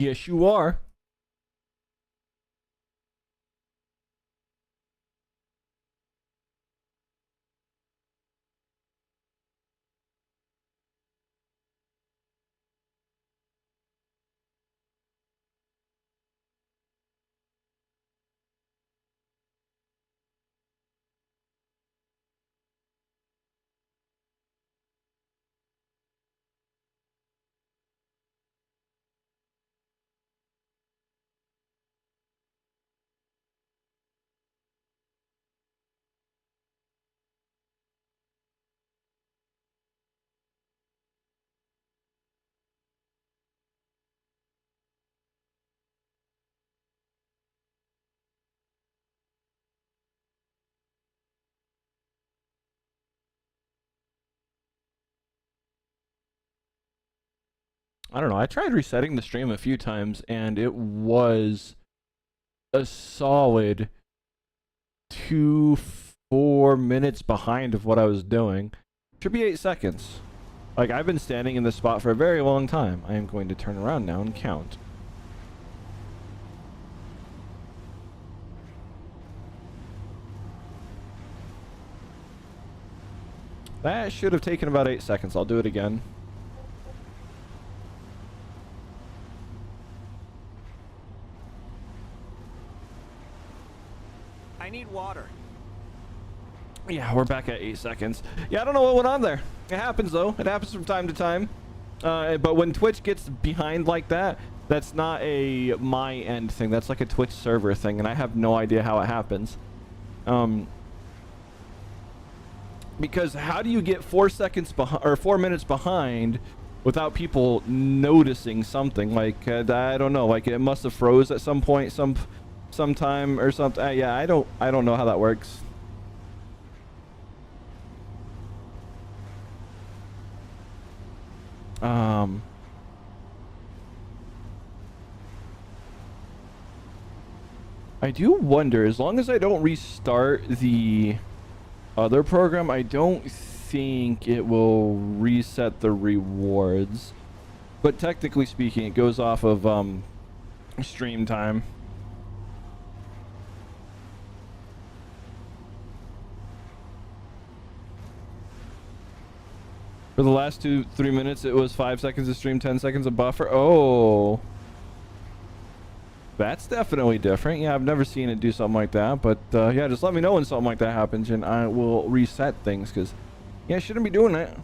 Yes, you are. I don't know. I tried resetting the stream a few times, and it was a solid 4 minutes behind of what I was doing. Should be 8 seconds. Like, I've been standing in this spot for a very long time. I am going to turn around now and count. That should have taken about 8 seconds. I'll do it again. I need water. Yeah, we're back at 8 seconds. Yeah, I don't know what went on there. It happens, though. It happens from time to time. But when Twitch gets behind like that, that's not a my end thing. That's like a Twitch server thing, and I have no idea how it happens. Because how do you get 4 seconds behind or 4 minutes behind without people noticing something? Like I don't know. Like it must have froze at some point, sometime or something. Yeah, I don't know how that works. I do wonder, as long as I don't restart the other program, I don't think it will reset the rewards. But technically speaking, it goes off of stream time. For the last 2-3 minutes, it was 5 seconds of stream, 10 seconds of buffer. Oh, that's definitely different. Yeah, I've never seen it do something like that. But yeah, just let me know when something like that happens, and I will reset things. Because yeah, I shouldn't be doing that.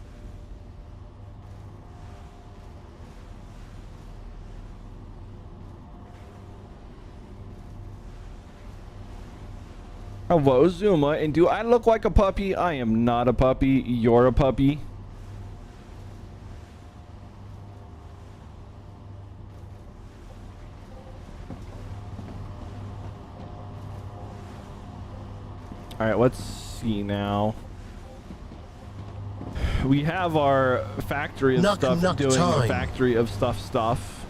Hello, Zuma, and do I look like a puppy? I am not a puppy. You're a puppy. All right, let's see now. We have our factory of stuff doing a factory of stuff.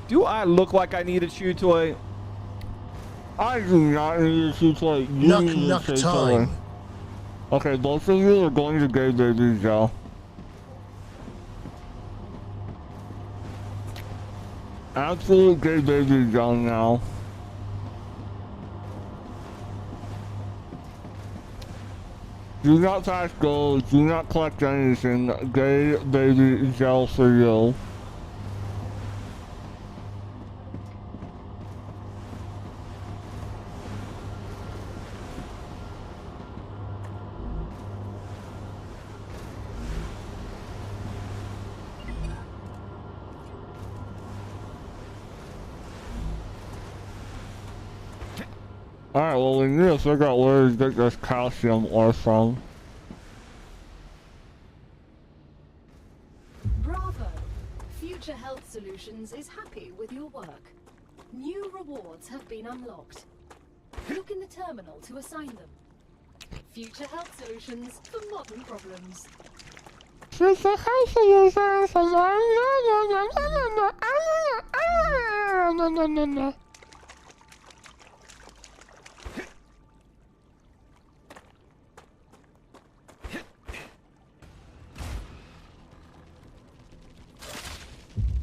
Do I look like I need a chew toy? I do not need a chew toy. You need a chew toy. Okay, both of you are going to Gay Baby Gel. Absolute Gay Baby Gel now. Do not pass gold, do not collect anything. Gay Baby Gel for you. Alright, well, we need to figure out where to get this calcium ore from. Bravo! Future Health Solutions is happy with your work. New rewards have been unlocked. Look in the terminal to assign them. Future Health Solutions for modern problems. Future Health Solutions for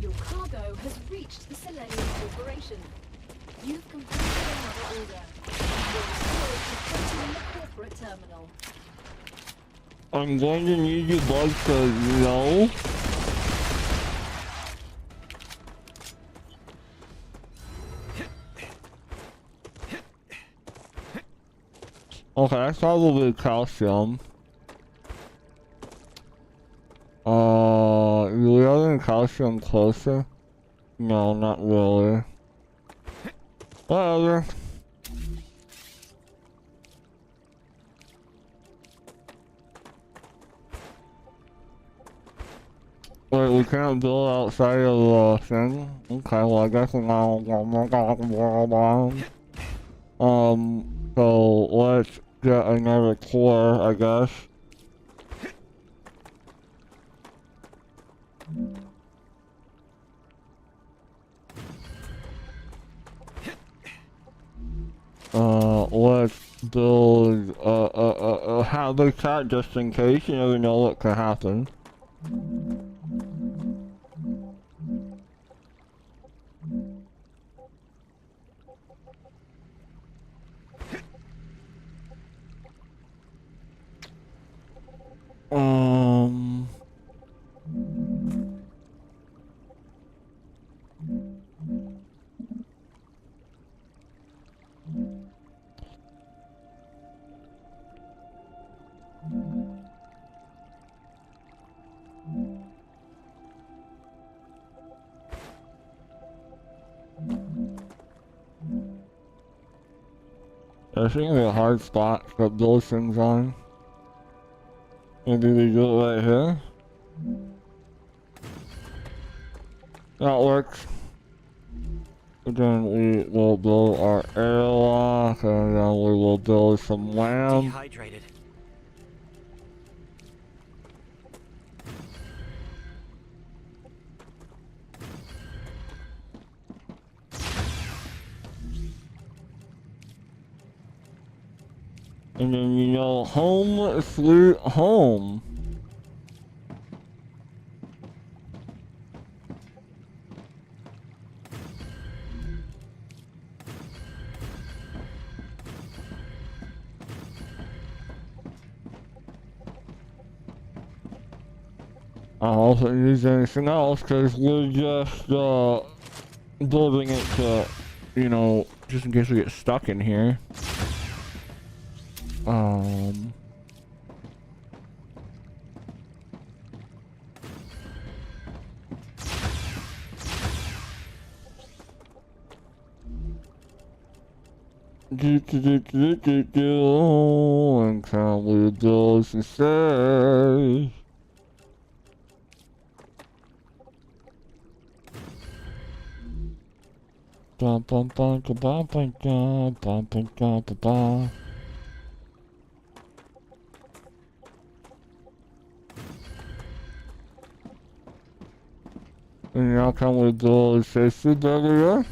Your cargo has reached the Selenium corporation. You've completed another order. Your storage is waiting in the corporate terminal. I'm going to need you both to know. Okay, that's probably calcium. Do we have any calcium closer? No, not really. Whatever. Wait, we can't build outside of the thing? Okay, well I guess so let's get another core, I guess. Let's build a habitat just in case. You never know what could happen. I think it's a hard spot to put those things on. Maybe we do it right here. That works. And then we will build our airlock, and then we will build some land. Dehydrated. And then, you know, home sweet home. I don't also use anything else because we're just building it to, you know, just in case we get stuck in here. And can we build some stairs? Bum bum bum bum bum bum bum bum bum bum. And now can we build a safe food area?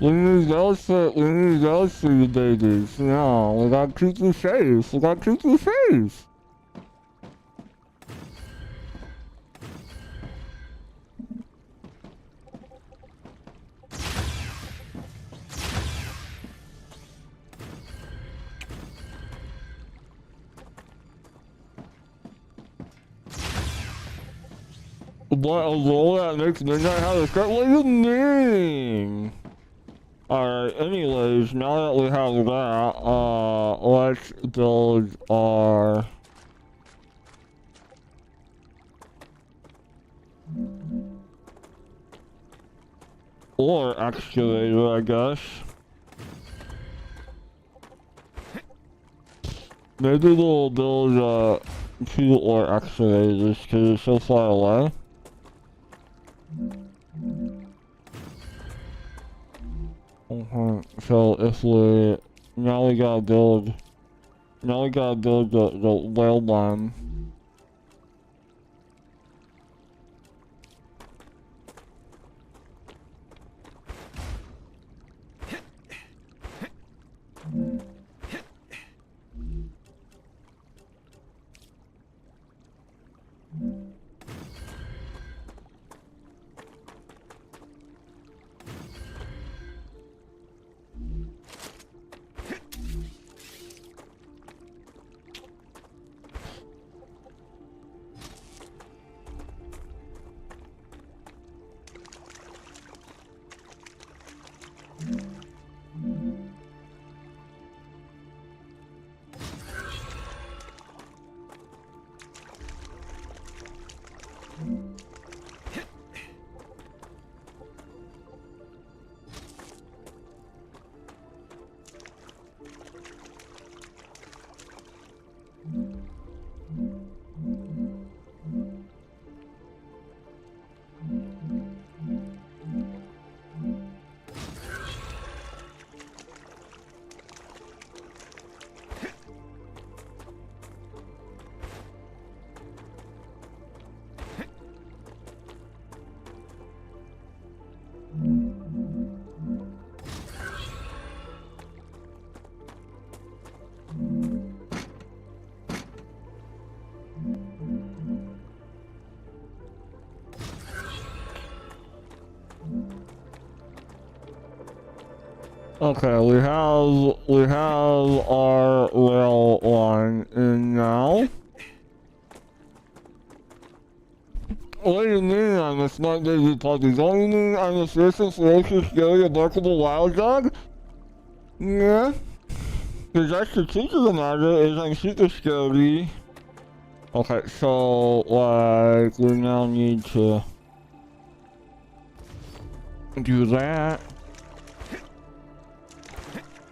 We need those for you babies. No, we gotta keep you safe. We gotta keep you safe. What, a roll that makes midnight have a start? What do you mean? Alright, anyways, now that we have that, let's build our... ore excavator, I guess. Maybe we'll build, 2 ore excavators, because it's so far away. So if we now we gotta build the rail line. Okay, we have our rail line in now. What do you mean I'm a smart baby puppy? Don't you mean I'm a fearsome, ferocious, scary, remarkable wild dog? Yeah. Because that's the truth of the matter is I'm super scary. Okay, so like we now need to do that.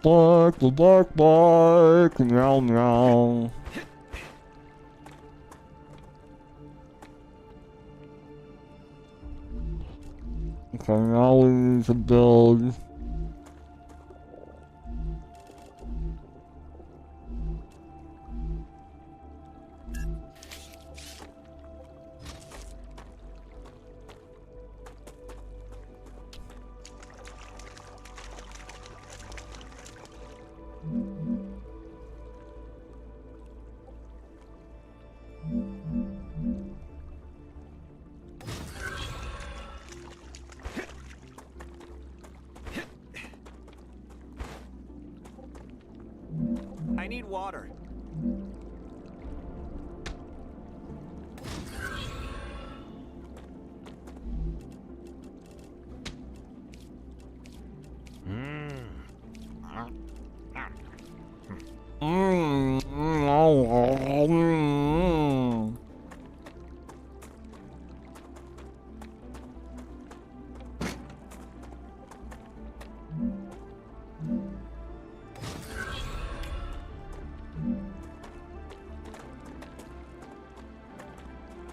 Bark, bark, bark, meow, meow. Okay, now we need to build. I need water.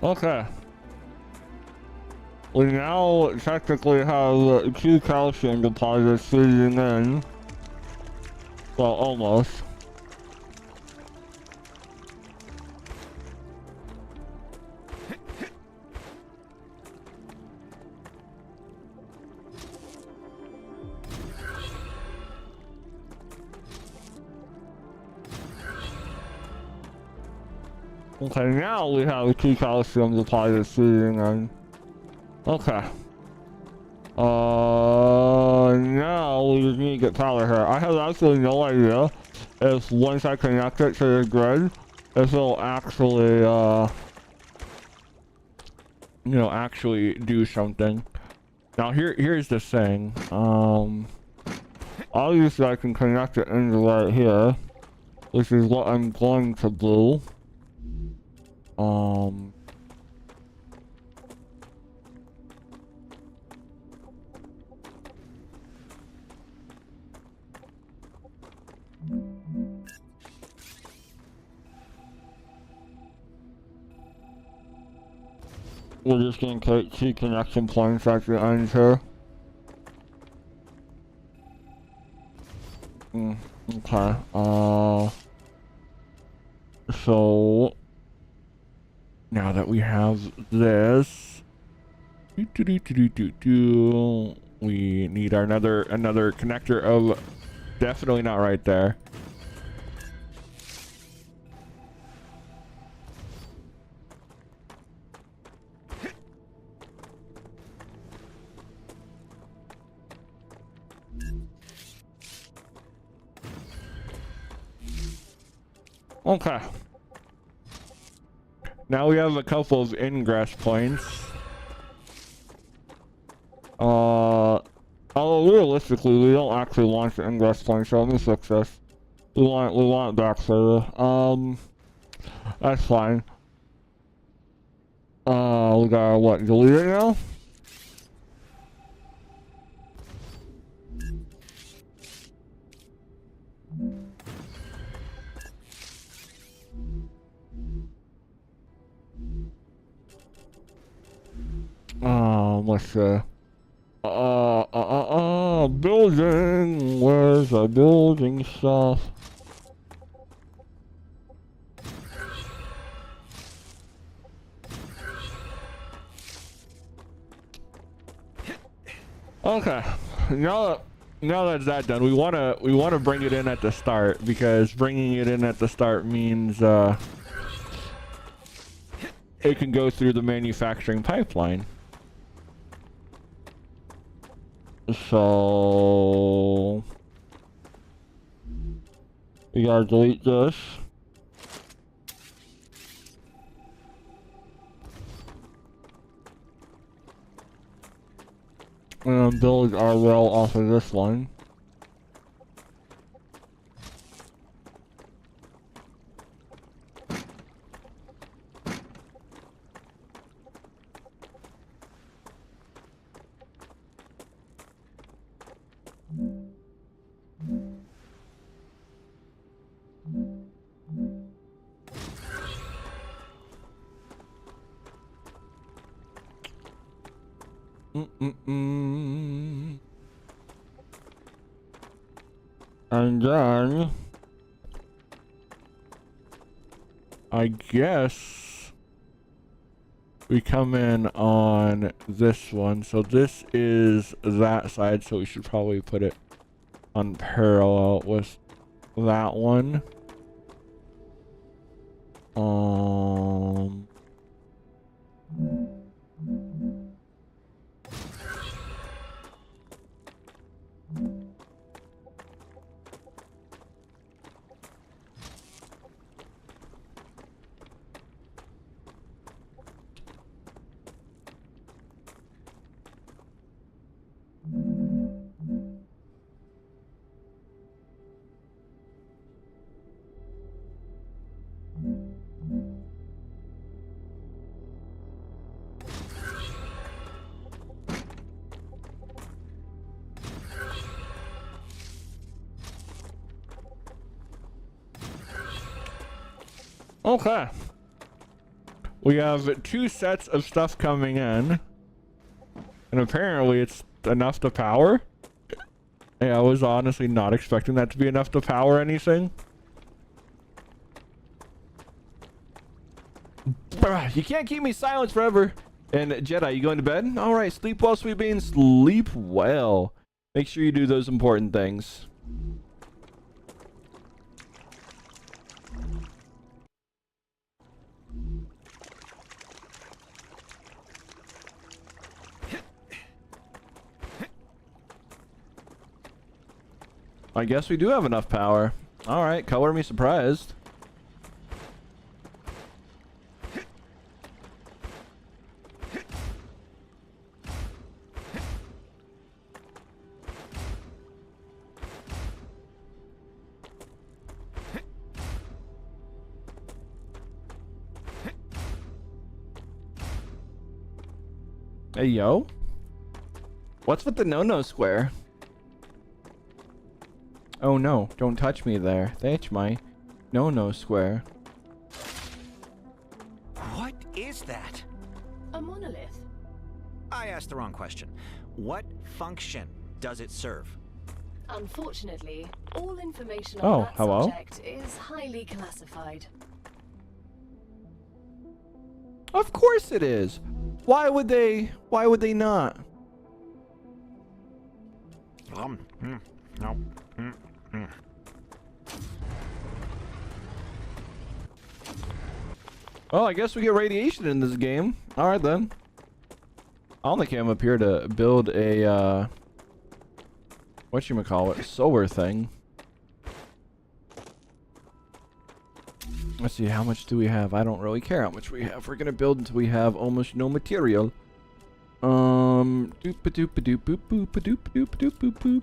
Okay. We now technically have 2 calcium deposits feeding in. Well, almost. Okay, now we have 2 calcium deposits feeding in. Okay. Now we just need to get power here. I have absolutely no idea if once I connect it to the grid, if it'll actually, you know, actually do something. Now here's the thing. Obviously I can connect it into right here, which is what I'm going to do. We're just gonna take 2 connection points at the end here. Okay. So now that we have this, we need another connector of definitely not right there. Okay. Now we have a couple of ingress points. Although realistically, we don't actually launch the ingress point, so let me fix this. We want it back further. That's fine. We gotta what? Delete it now? Let's see. Building. Where's our building stuff? Okay. Now that's done, we wanna bring it in at the start, because bringing it in at the start means it can go through the manufacturing pipeline. So We gotta delete this. And build our rail off of this one. And then I guess we come in on this one. So this is that side, so we should probably put it on parallel with that one. Okay. We have 2 sets of stuff coming in. And apparently it's enough to power. Yeah, I was honestly not expecting that to be enough to power anything. You can't keep me silent forever. And Jedi, you going to bed? Alright, sleep well, sweet beans. Sleep well. Make sure you do those important things. I guess we do have enough power. Alright, color me surprised. Hey, yo. What's with the no-no square? Oh no, don't touch me there. That's my no-no square. What is that? A monolith. I asked the wrong question. What function does it serve? Unfortunately, all information on that hello? subject is highly classified. Of course it is. Why would they not? No. Well, I guess we get radiation in this game. Alright then. I only came up here to build a whatchamacallit, solar thing. Let's see, how much do we have? I don't really care how much we have. We're gonna build until we have almost no material. Doop a doop a doop boop boop a doop a doop a doop boop boop.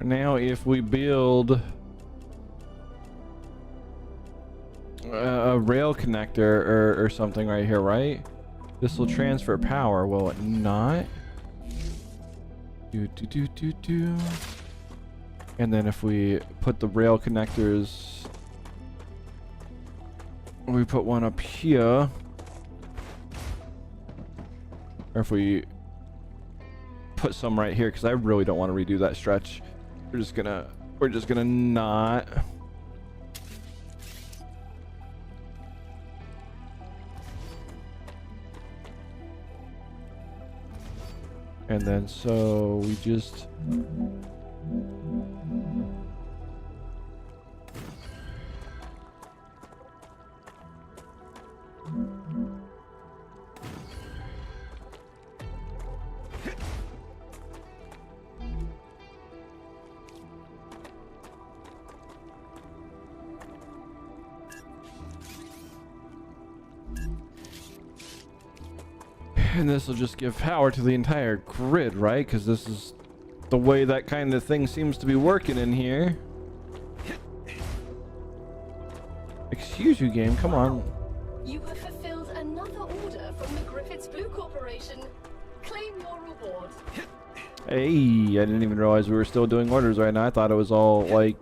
Now if we build a rail connector or something right here, right? This will transfer power, will it not? Do. And then if we put the rail connectors, we put one up here. Or if we put some right here, because I really don't want to redo that stretch. We're just gonna not. And then so we just and this will just give power to the entire grid, right? Because this is the way that kind of thing seems to be working in here. Excuse you, game. Come on. You have fulfilled another order from the Griffiths Blue Corporation. Claim your reward. Hey, I didn't even realize we were still doing orders right now. I thought it was all, like,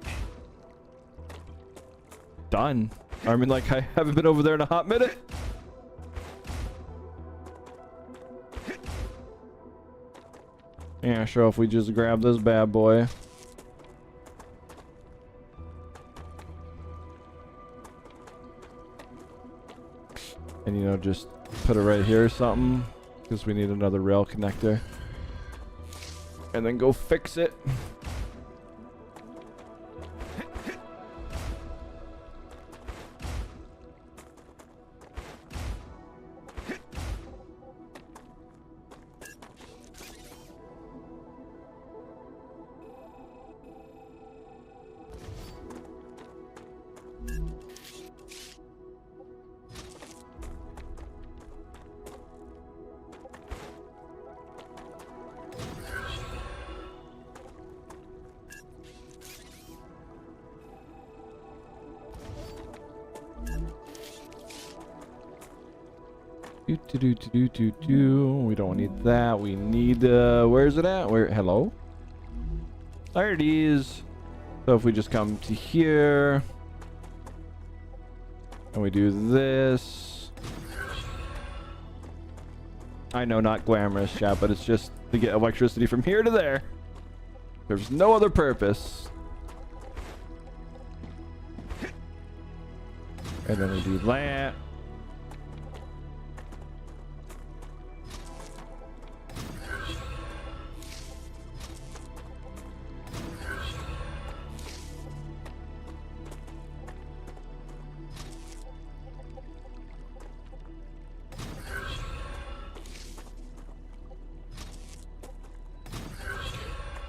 done. I mean, like, I haven't been over there in a hot minute. Yeah, sure, if we just grab this bad boy. And, you know, just put it right here or something. Because we need another rail connector. And then go fix it. We don't need that. We need where's it at? Where? Hello? There it is. So if we just come to here and we do this. I know, not glamorous, chat, but it's just to get electricity from here to there. There's no other purpose. And then we do that.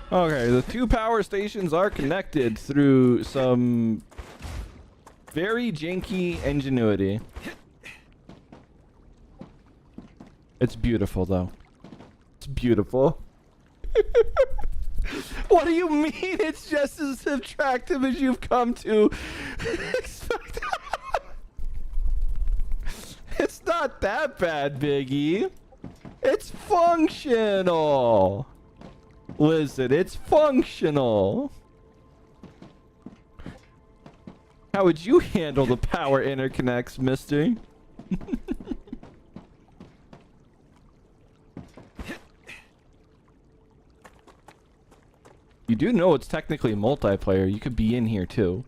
Okay, the two power stations are connected through some very janky ingenuity. It's beautiful, though. It's beautiful. What do you mean it's just as attractive as you've come to expect? It's not that bad, Biggie. It's functional. Listen, it's functional. How would you handle the power interconnects, mister? You do know it's technically multiplayer. You could be in here too.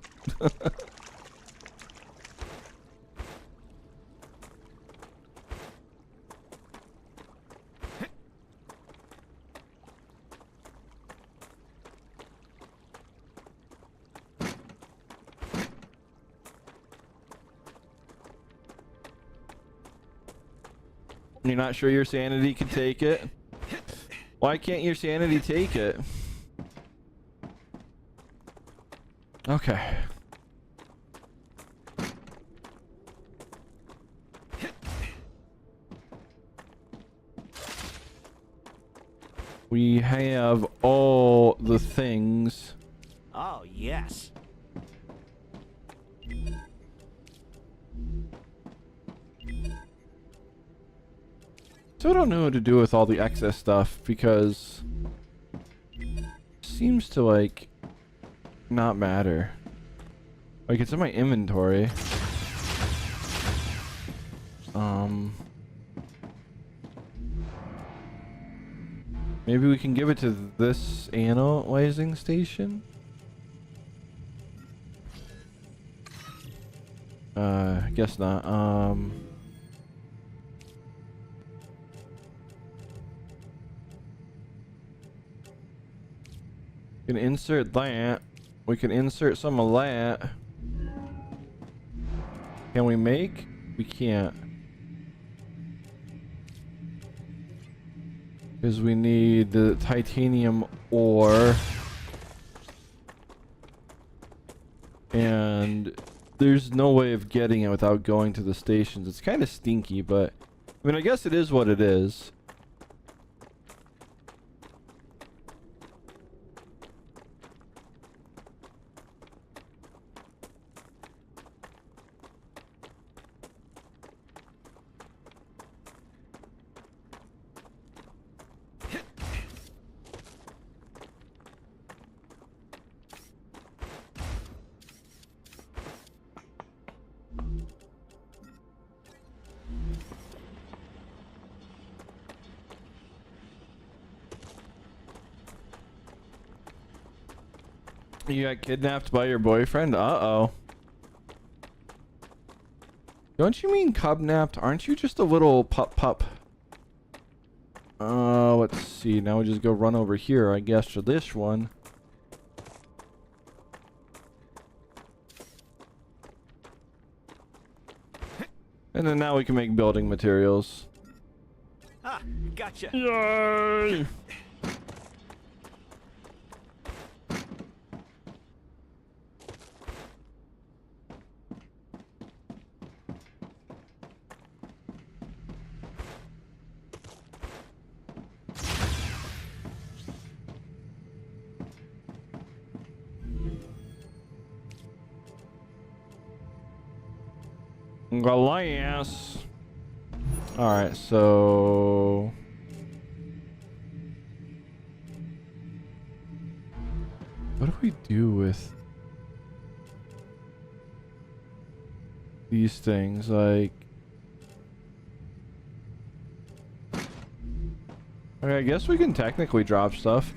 You're not sure your sanity can take it? Why can't your sanity take it? Okay. We have all the things. Oh, yes. So I don't know what to do with all the excess stuff because it seems to like not matter. Like it's in my inventory. Maybe we can give it to this analyzing station? Guess not. We can insert that. We can insert some of that. Can we make? We can't. Because we need the titanium ore. And there's no way of getting it without going to the stations. It's kind of stinky, but I mean, I guess it is what it is. You got kidnapped by your boyfriend? Uh-oh. Don't you mean cubnapped? Aren't you just a little pup? Let's see. Now we just go run over here, I guess, to this one. And then now we can make building materials. Ah, gotcha. Yay! Glass. Alright, so what do we do with these things? Like, okay, I guess we can technically drop stuff.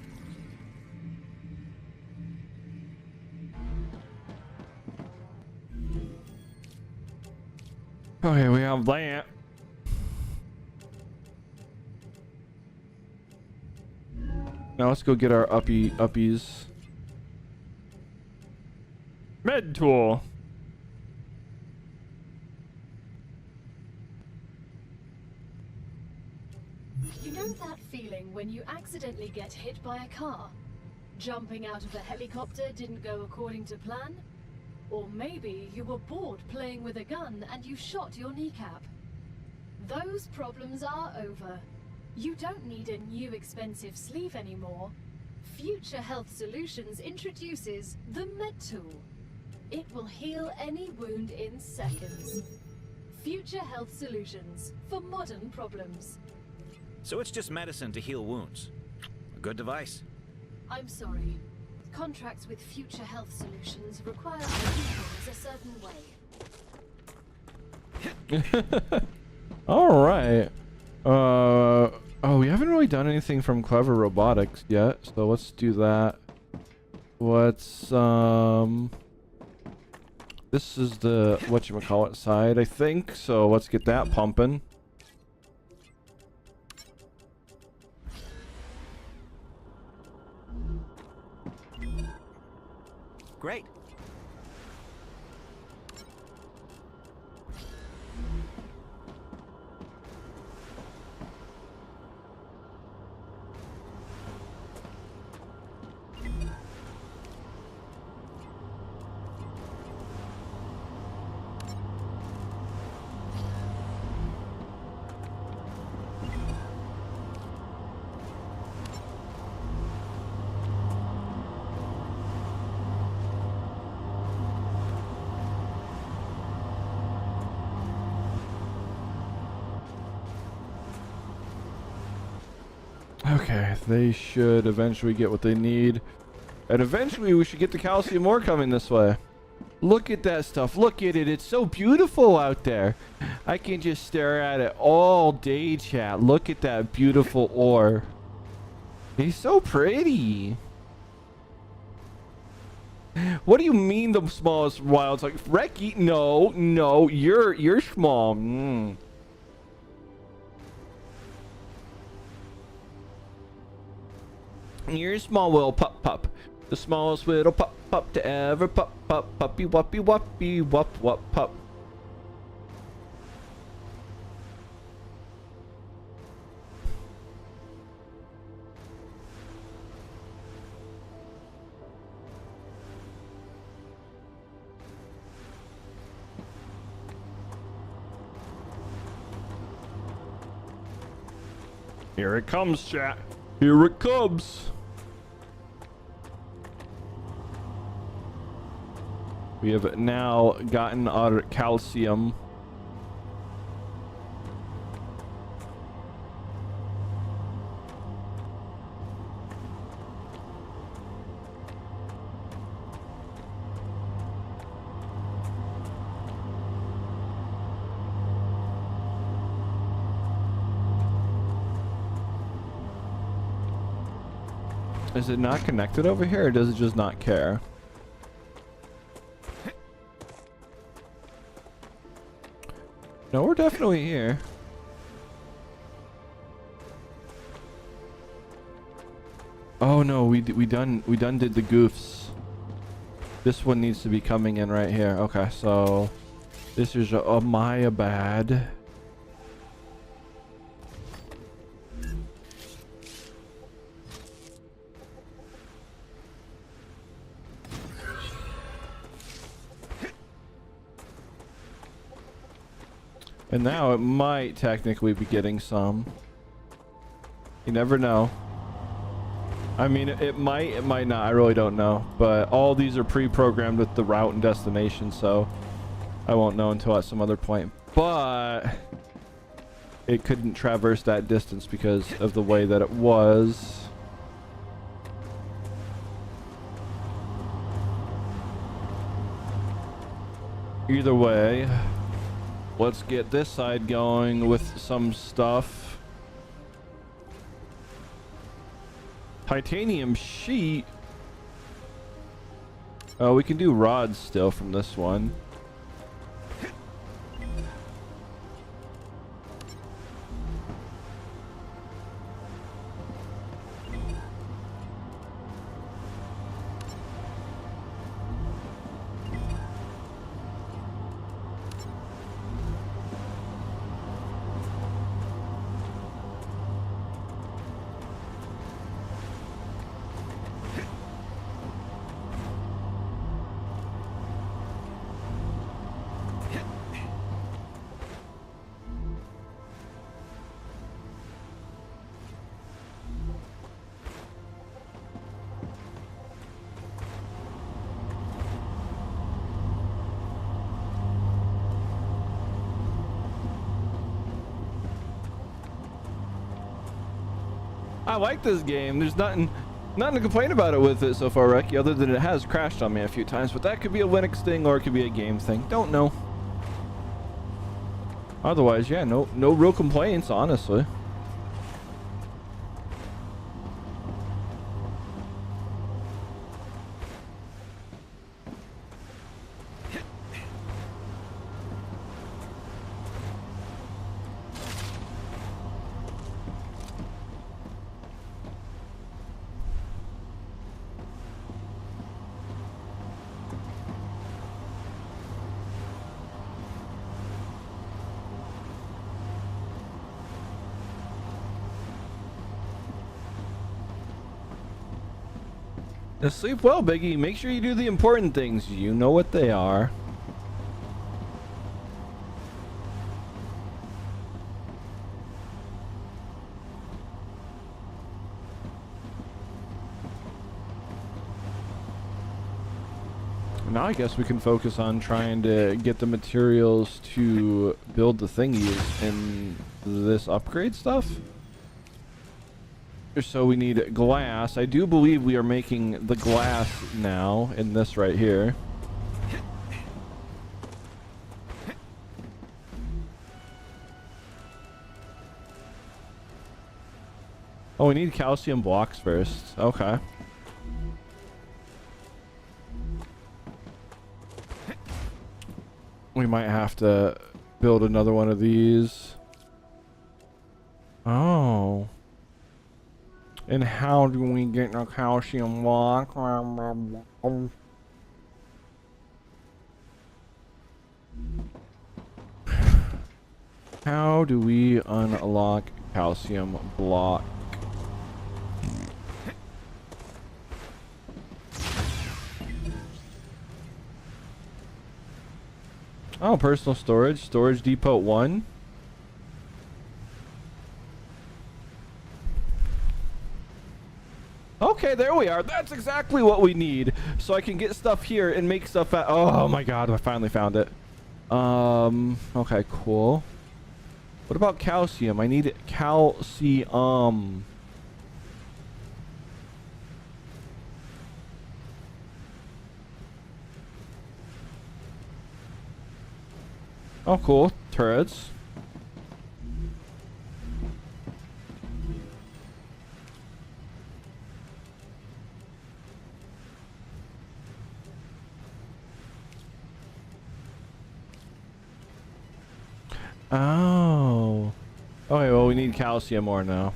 Okay, we have that. Now let's go get our uppies. Med tool. You know that feeling when you accidentally get hit by a car? Jumping out of a helicopter didn't go according to plan? Or maybe you were bored playing with a gun and you shot your kneecap. Those problems are over. You don't need a new expensive sleeve anymore. Future Health Solutions introduces the Med Tool. It will heal any wound in seconds. Future Health Solutions for modern problems. So it's just medicine to heal wounds. A good device. I'm sorry. Contracts with Future Health Solutions require our vehicles a certain way. All right. Oh, we haven't really done anything from Clever Robotics yet, so let's do that. Let's this is the whatchamacallit side, I think, so let's get that pumping. Great. Okay, they should eventually get what they need. And eventually we should get the calcium ore coming this way. Look at that stuff. Look at it. It's so beautiful out there. I can just stare at it all day, chat. Look at that beautiful ore. He's so pretty. What do you mean the smallest wilds? Like Reki? No, no, you're small. Mm. You're small little pup. The smallest little pup to ever puppy wuppy wup pup. Here it comes, chat. Here it comes. We have now gotten our calcium. Is it not connected over here, or does it just not care? No, we're definitely here. Oh no, we done did the goofs. This one needs to be coming in right here. Okay, so this is my bad. And now it might technically be getting some. You never know. I mean, it might not. I really don't know. But all these are pre-programmed with the route and destination, so I won't know until at some other point. But it couldn't traverse that distance because of the way that it was. Either way, let's get this side going with some stuff. Titanium sheet. Oh, we can do rods still from this one. I like this game. There's nothing to complain about it with it so far, Reki, other than it has crashed on me a few times. But that could be a Linux thing or it could be a game thing. Don't know. Otherwise, yeah, no real complaints, honestly. Sleep well, Biggie. Make sure you do the important things. You know what they are. Now I guess we can focus on trying to get the materials to build the thingies in this upgrade stuff. So we need glass. I do believe we are making the glass now in this right here. Oh, we need calcium blocks first. Okay. We might have to build another one of these. Oh. And how do we get a calcium block? How do we unlock calcium block? Oh, personal storage. Storage depot 1. Okay, there we are. That's exactly what we need. So I can get stuff here and make stuff at... Oh my god, I finally found it. Okay, cool. What about calcium? I need calcium. Oh, cool. Turrets. Oh. Okay, well, we need calcium ore now.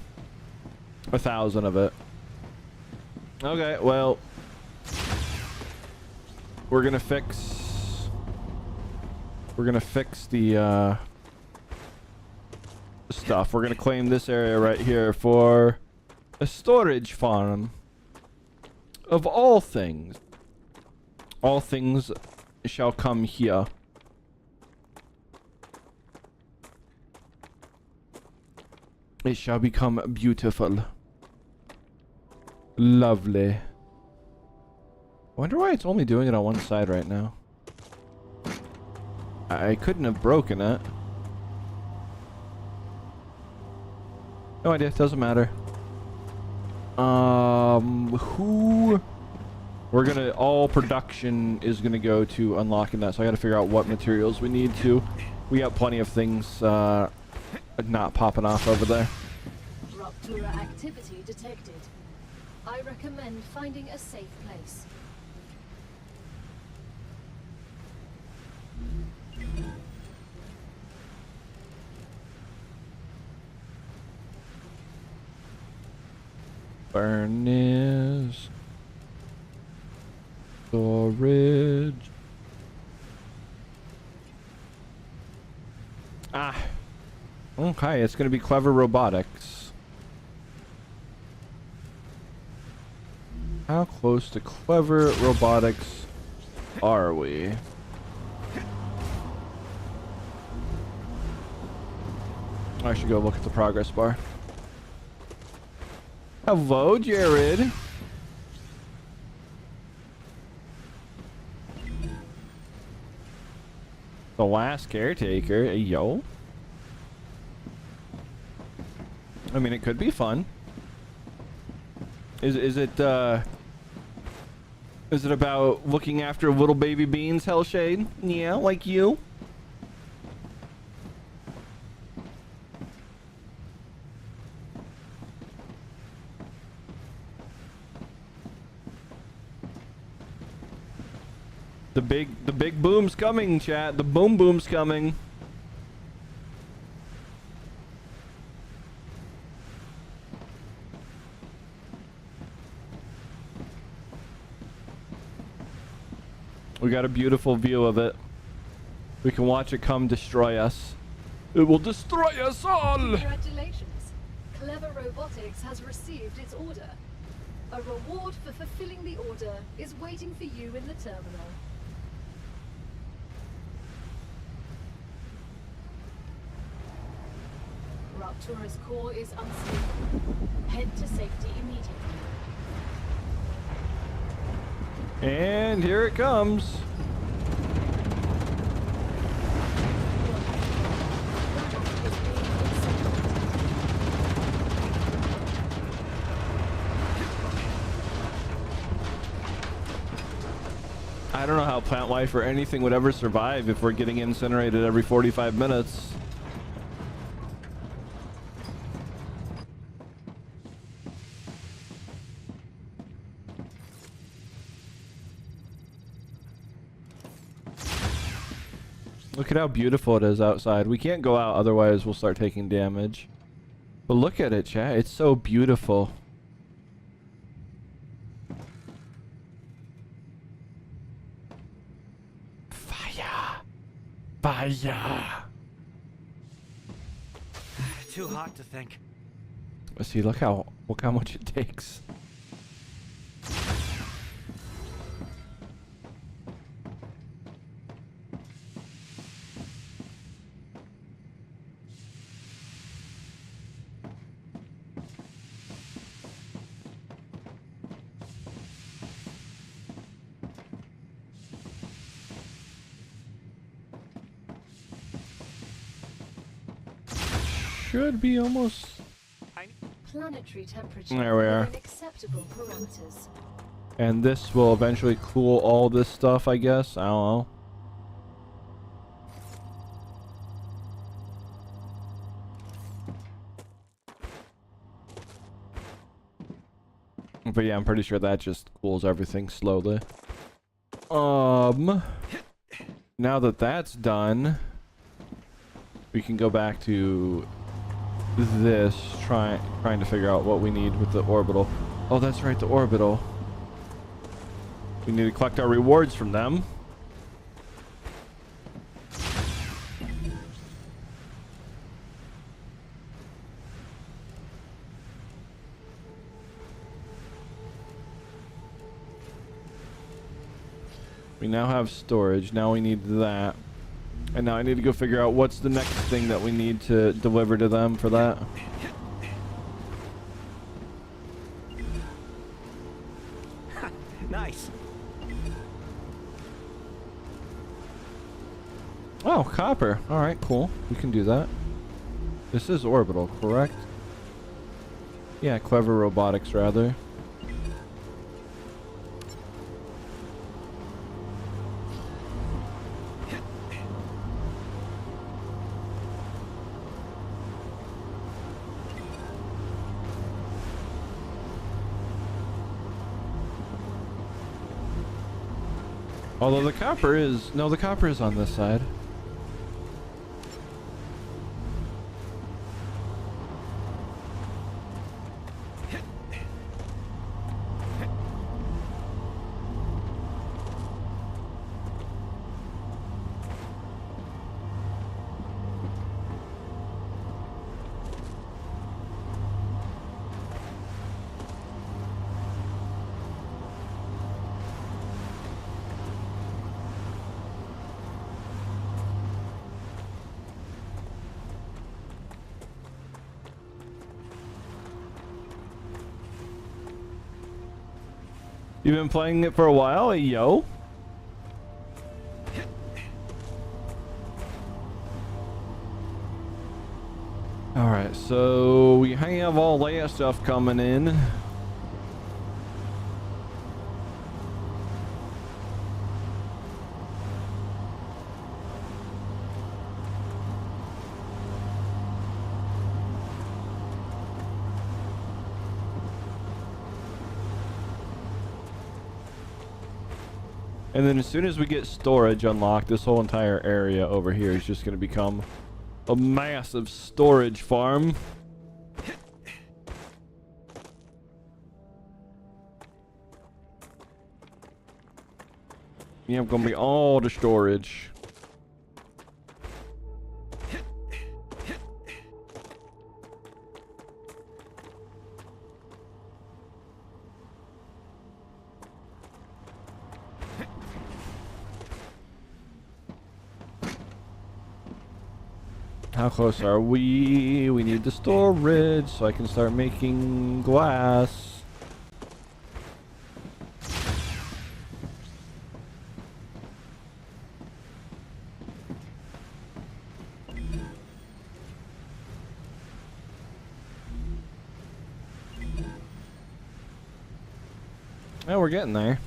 1,000 of it. Okay, well. We're gonna fix the stuff. We're gonna claim this area right here for a storage farm. Of all things shall come here. It shall become beautiful. Lovely. I wonder why it's only doing it on one side right now. I couldn't have broken it. No idea, doesn't matter. All production is gonna go to unlocking that, so I gotta figure out what materials we need to. We got plenty of things not popping off over there. Rupture activity detected. I recommend finding a safe place. Furnace. Storage. Ah. Okay, it's gonna be clever robotics. How close to clever robotics are we? I should go look at the progress bar. Hello, Jared. The last caretaker, yo. I mean, it could be fun. Is it about looking after little baby beans, Hellshade? Yeah, like you. The big boom's coming, chat. The boom's coming. We got a beautiful view of it. We can watch it come destroy us. It will destroy us all! Congratulations. Clever Robotics has received its order. A reward for fulfilling the order is waiting for you in the terminal. Ruptura's core is unstable. Head to safety immediately. And here it comes. I don't know how plant life or anything would ever survive if we're getting incinerated every 45 minutes. Look at how beautiful it is outside. We can't go out, otherwise we'll start taking damage. But look at it, chat. It's so beautiful. Fire! Fire! Too hot to think. Let's see, look how much it takes. Should be almost. Planetary temperature There we are. within acceptable parameters. And this will eventually cool all this stuff, I guess. I don't know. But yeah, I'm pretty sure that just cools everything slowly. Now that that's done, we can go back to this, trying to figure out what we need with the orbital. Oh, that's right, the orbital. We need to collect our rewards from them. We now have storage. Now we need that. And now I need to go figure out what's the next thing that we need to deliver to them for that. Nice. Oh, copper. Alright, cool. We can do that. This is orbital, correct? Yeah, clever robotics, rather. Although the copper is... No, the copper is on this side. You've been playing it for a while, yo? Alright, so we have all Leia stuff coming in. And then as soon as we get storage unlocked, this whole entire area over here is just going to become a massive storage farm. Yeah, going to be all the storage. How close are we? We need the storage so I can start making glass. Oh, we're getting there.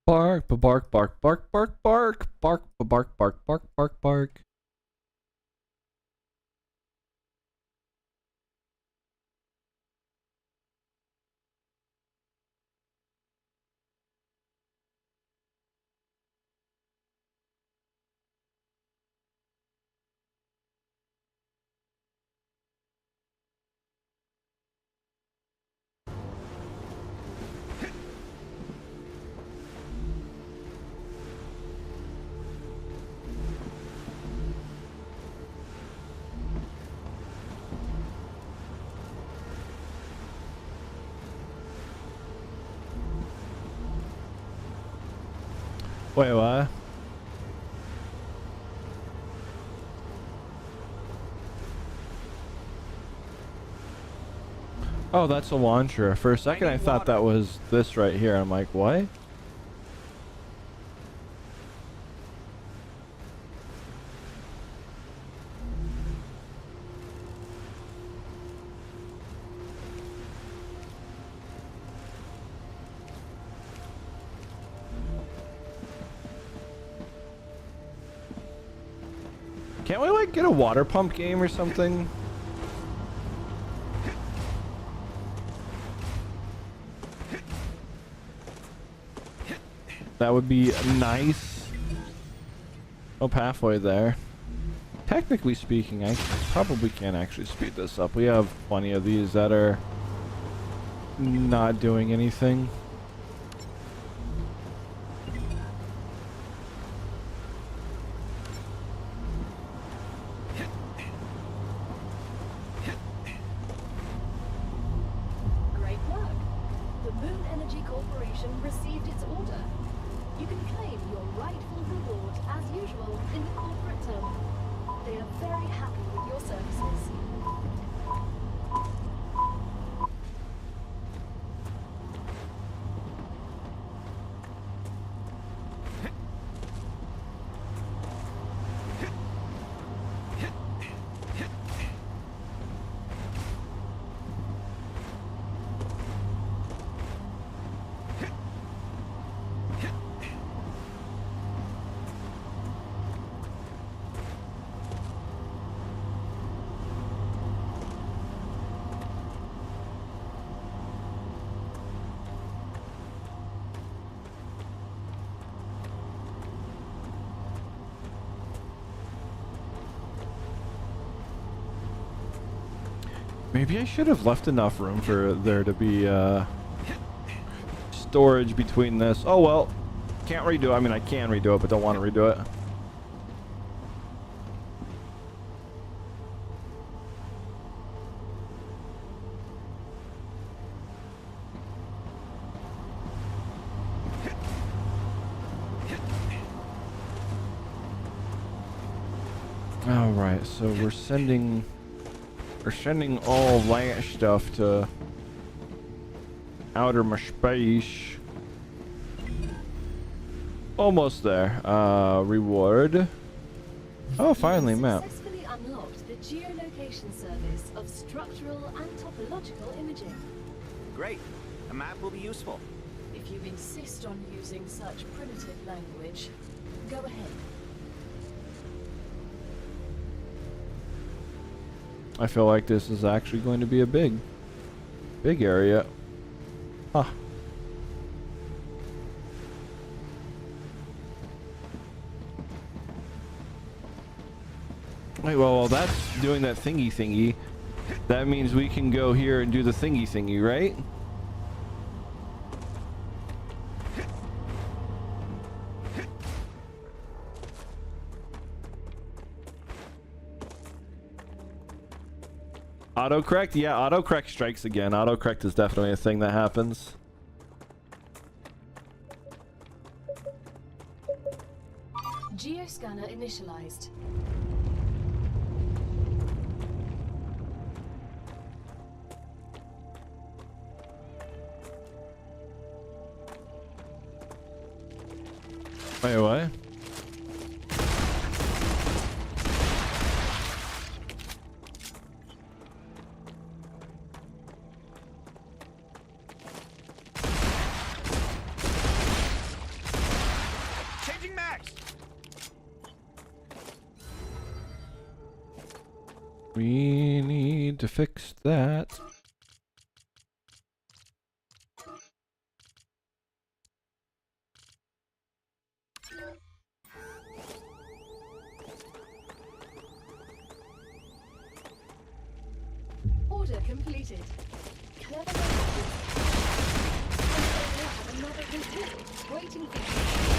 Bark, bark, bark, bark, bark, bark, bark, bark, bark, bark, bark, bark. Wait, what? Oh, that's a launcher. For a second, I thought that was this right here. I'm like, what? Can't we, like, get a water pump game or something? That would be nice. Oh, halfway there. Technically speaking, I probably can actually speed this up. We have plenty of these that are not doing anything. Great work. The Moon Energy Corporation received its order. You can claim your rightful reward as usual in the corporate terminal. They are very happy with your services. Maybe I should have left enough room for there to be storage between this. Oh well, can't redo it. I mean, I can redo it, but don't want to redo it. All right, so we're sending all that stuff to outer space. Almost there. Reward. Oh, finally, map. Successfully unlocked the geolocation service of structural and topological imaging. Great. A map will be useful. If you insist on using such primitive language, go ahead. I feel like this is actually going to be a big area. Huh. Wait, well, that's doing that thingy. That means we can go here and do the thingy, right? Autocorrect? Yeah, autocorrect strikes again. Autocorrect is definitely a thing that happens. Geoscanner initialized. Wait, what? We need to fix that. Order completed. Clever messages. Have another reward waiting for you.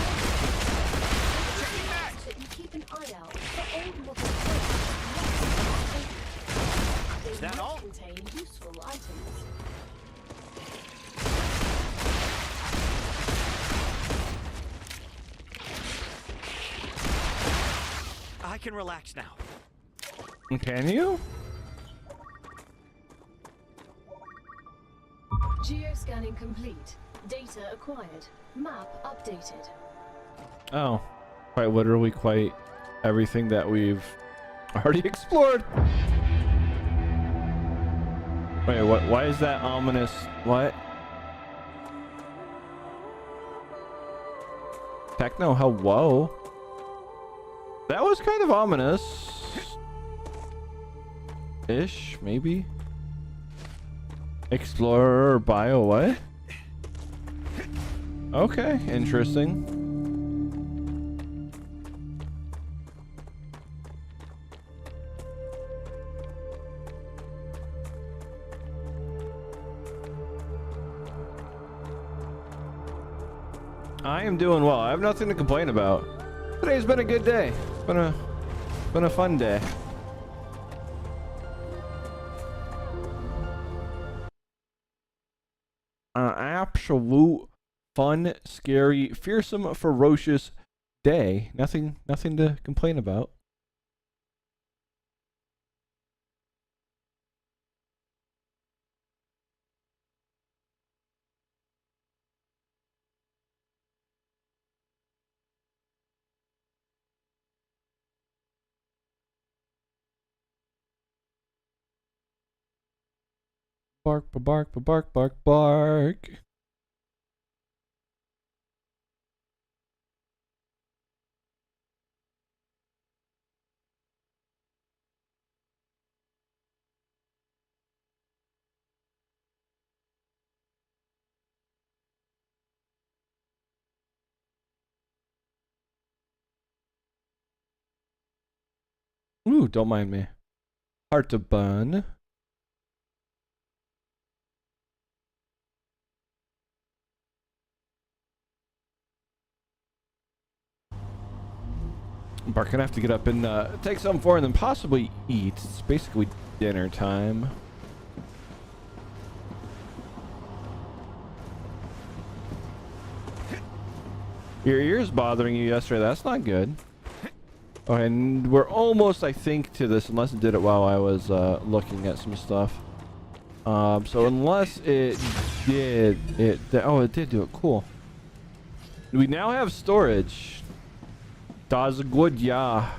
That you keep an eye out for old model crates. They Is that might all? contain useful items. I can relax now. Can you? Geoscanning complete. Data acquired. Map updated. Oh, quite literally quite everything that we've already explored. Wait, what? Why is that ominous? What? Techno, hello? That was kind of ominous. Ish, maybe? Explorer or bio, what? Okay, interesting. I am doing well. I have nothing to complain about. Today's been a good day. It's been a fun day. An absolute fun, scary, fearsome, ferocious day. Nothing to complain about. Bark, bark, bark, bark, bark. Ooh, don't mind me. Heart to burn. Bark gonna have to get up and take something for and then possibly eat. It's basically dinner time. Your ears bothering you yesterday. That's not good. Oh, and we're almost, I think, to this, unless it did it while I was looking at some stuff. So unless it did, oh, it did do it. Cool. We now have storage. Das good, yeah.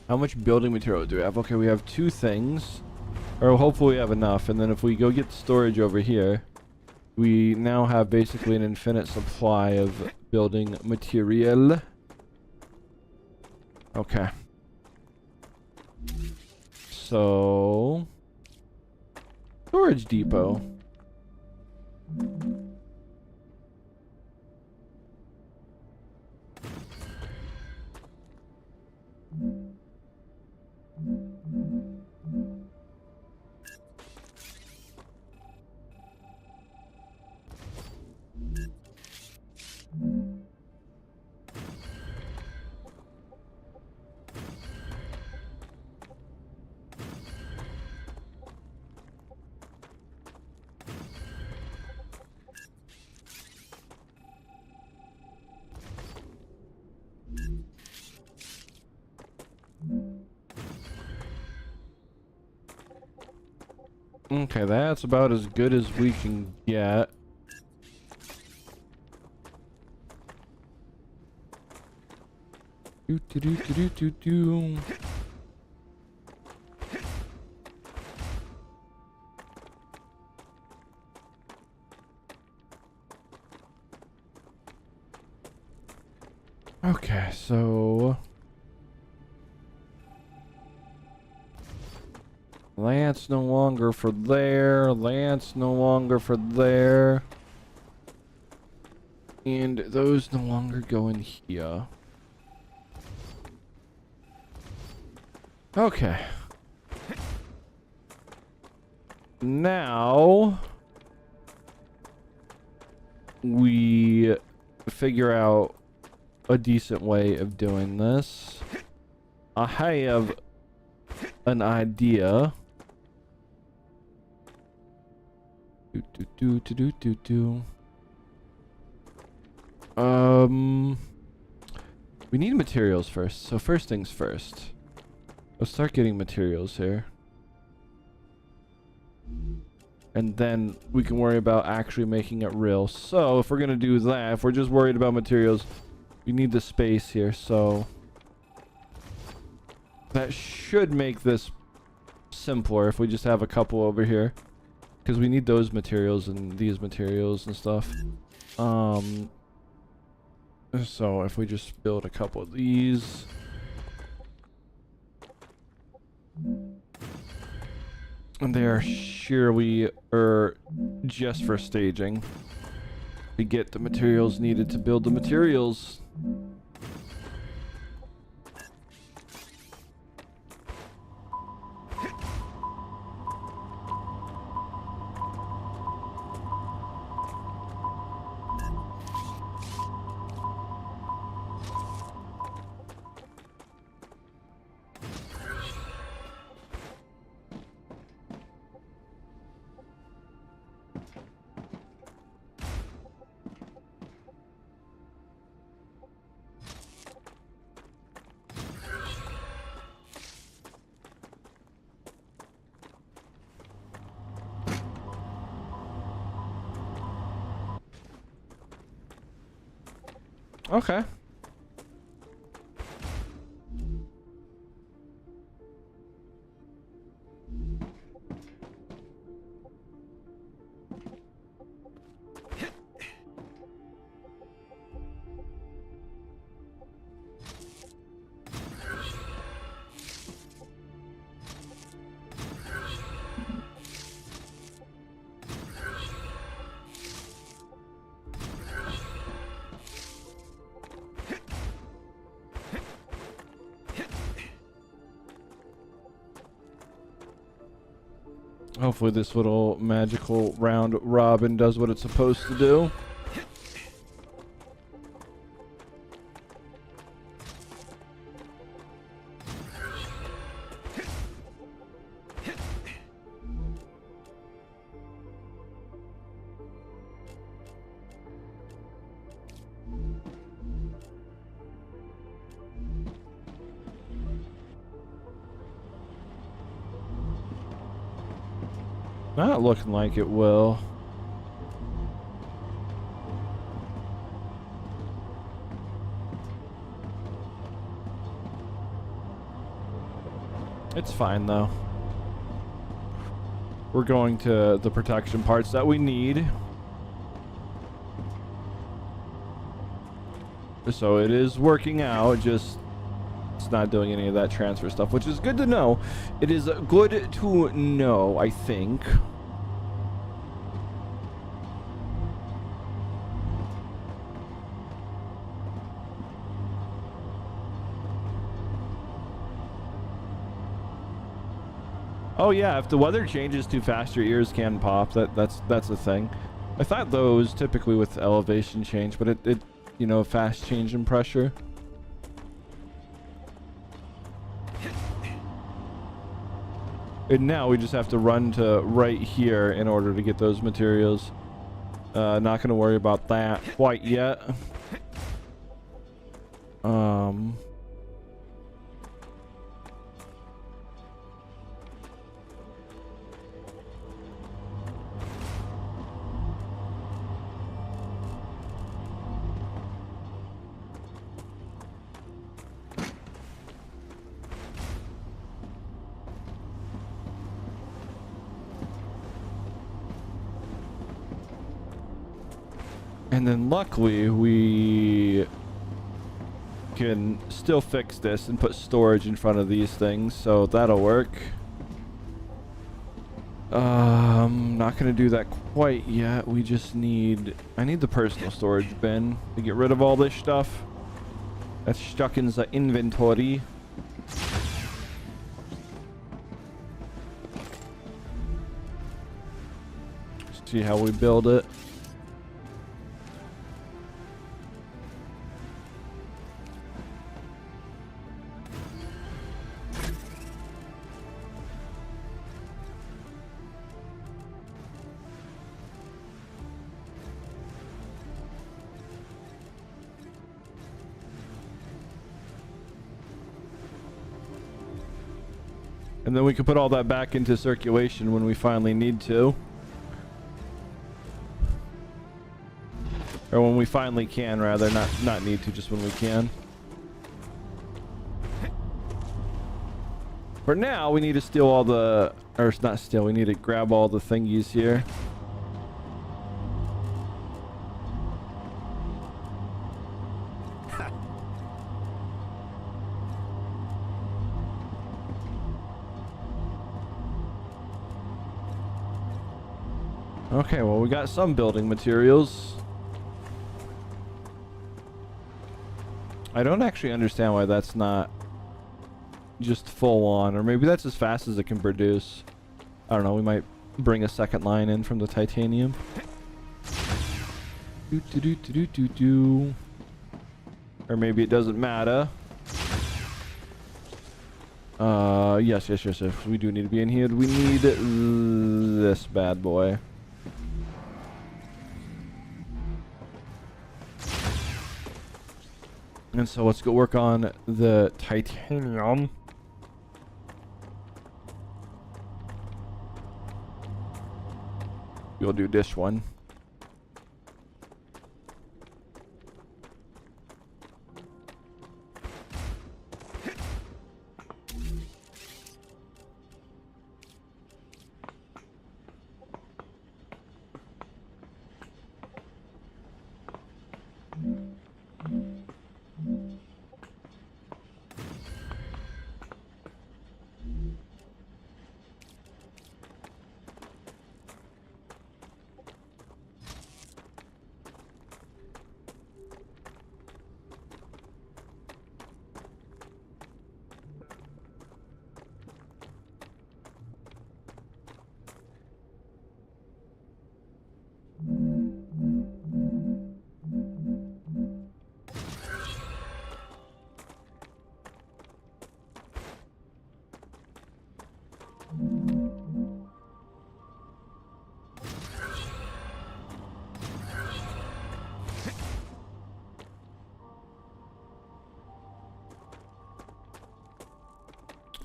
How much building material do we have? Okay, we have 2 things. Or hopefully we have enough. And then if we go get storage over here, we now have basically an infinite supply of building material. Okay. So, storage depot. Okay, that's about as good as we can get. Do do do do do do. Okay, so That's no longer for there. That's no longer for there. And those no longer go in here. Okay. Now we figure out a decent way of doing this. I have an idea. We need materials first. So first things first. Let's start getting materials here. And then we can worry about actually making it real. So if we're gonna do that, if we're just worried about materials, we need the space here. So that should make this simpler if we just have a couple over here, because we need those materials and these materials and stuff. So if we just build a couple of these. And there, sure, we are just for staging. We get the materials needed to build the materials. Okay. Hopefully this little magical round robin does what it's supposed to do. Not looking like it will. It's fine though. We're going to the protection parts that we need. So it is working out, just it's not doing any of that transfer stuff, which is good to know. It is good to know, I think. Oh yeah, if the weather changes too fast, your ears can pop. That's a thing. I thought those typically with elevation change, but it you know, fast change in pressure. And now we just have to run to right here in order to get those materials. Not gonna worry about that quite yet. And then luckily we can still fix this and put storage in front of these things, so that'll work. Not gonna do that quite yet. We just need, I need the personal storage bin to get rid of all this stuff that's stuck in the inventory. See how we build it. And then we can put all that back into circulation when we finally need to. Or when we finally can, rather. Not need to, just when we can. For now, we need to steal all the... Or it's not steal, we need to grab all the thingies here. Okay, well, we got some building materials. I don't actually understand why that's not just full on, or maybe that's as fast as it can produce. I don't know, we might bring a second line in from the titanium. Or maybe it doesn't matter. Yes. We do need to be in here. We need this bad boy. And so let's go work on the titanium. We'll do this one.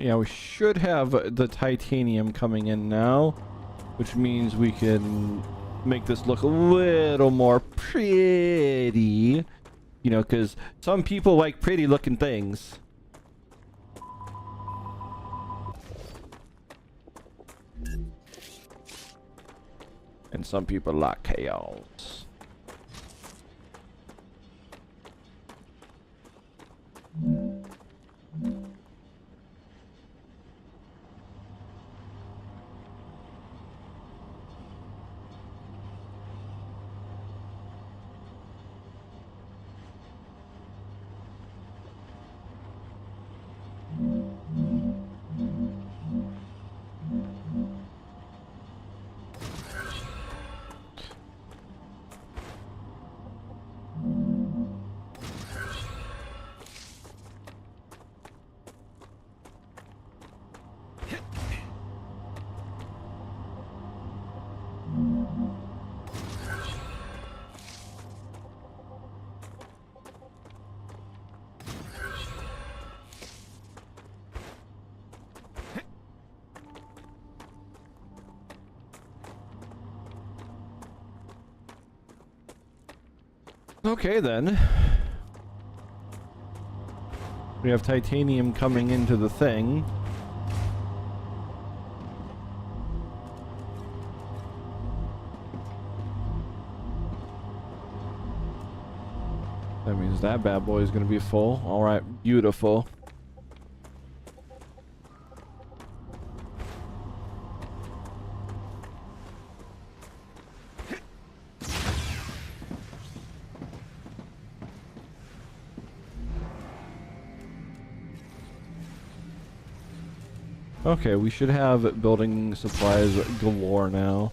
Yeah, we should have the titanium coming in now, which means we can make this look a little more pretty, you know, because some people like pretty looking things. And some people like chaos. Okay, then. We have titanium coming into the thing. That means that bad boy is going to be full. All right, beautiful. Okay, we should have building supplies galore now.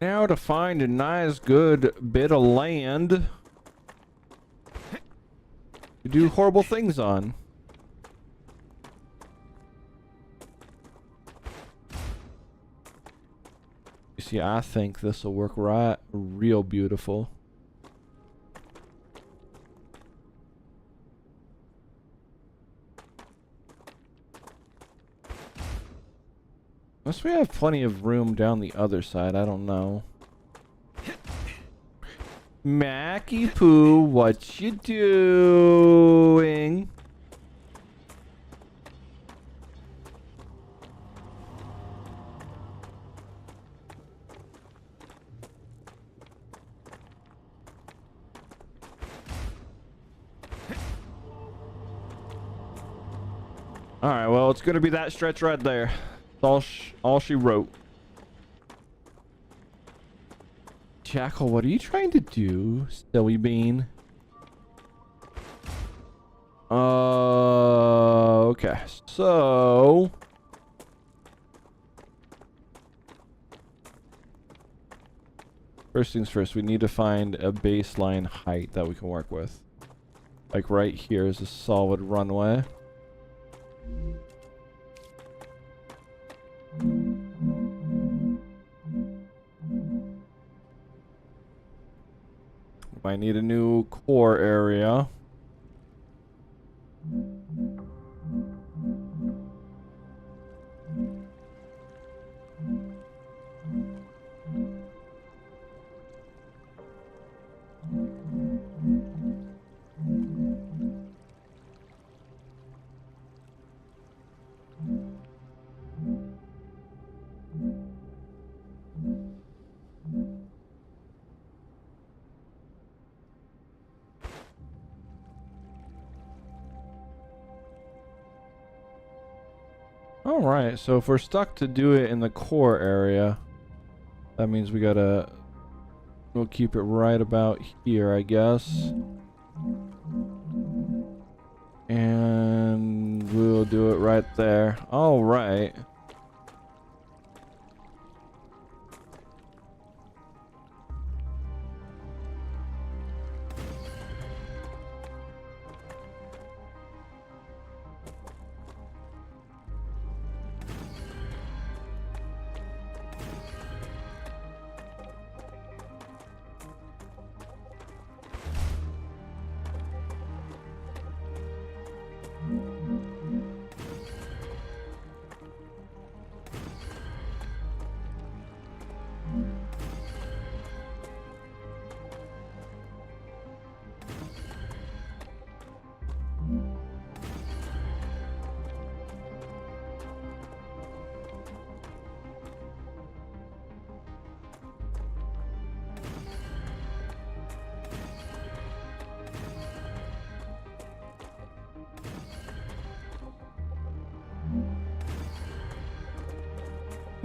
Now to find a nice good bit of land to do horrible things on. You see, I think this will work right real beautiful. Unless we have plenty of room down the other side, I don't know. Mackie Poo, what you doing? Alright, well, it's gonna be that stretch right there. All she wrote. Jackal, what are you trying to do, silly bean? Okay, so first things first, we need to find a baseline height that we can work with. Like right here is a solid runway. Might need a new core area. Alright, so if we're stuck to do it in the core area, that means we'll keep it right about here, I guess. And we'll do it right there. Alright.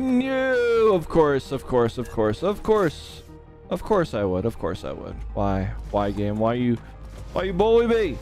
No, of course, of course, of course, of course. Of course I would, of course I would. Why? Why, game? Why you bully me?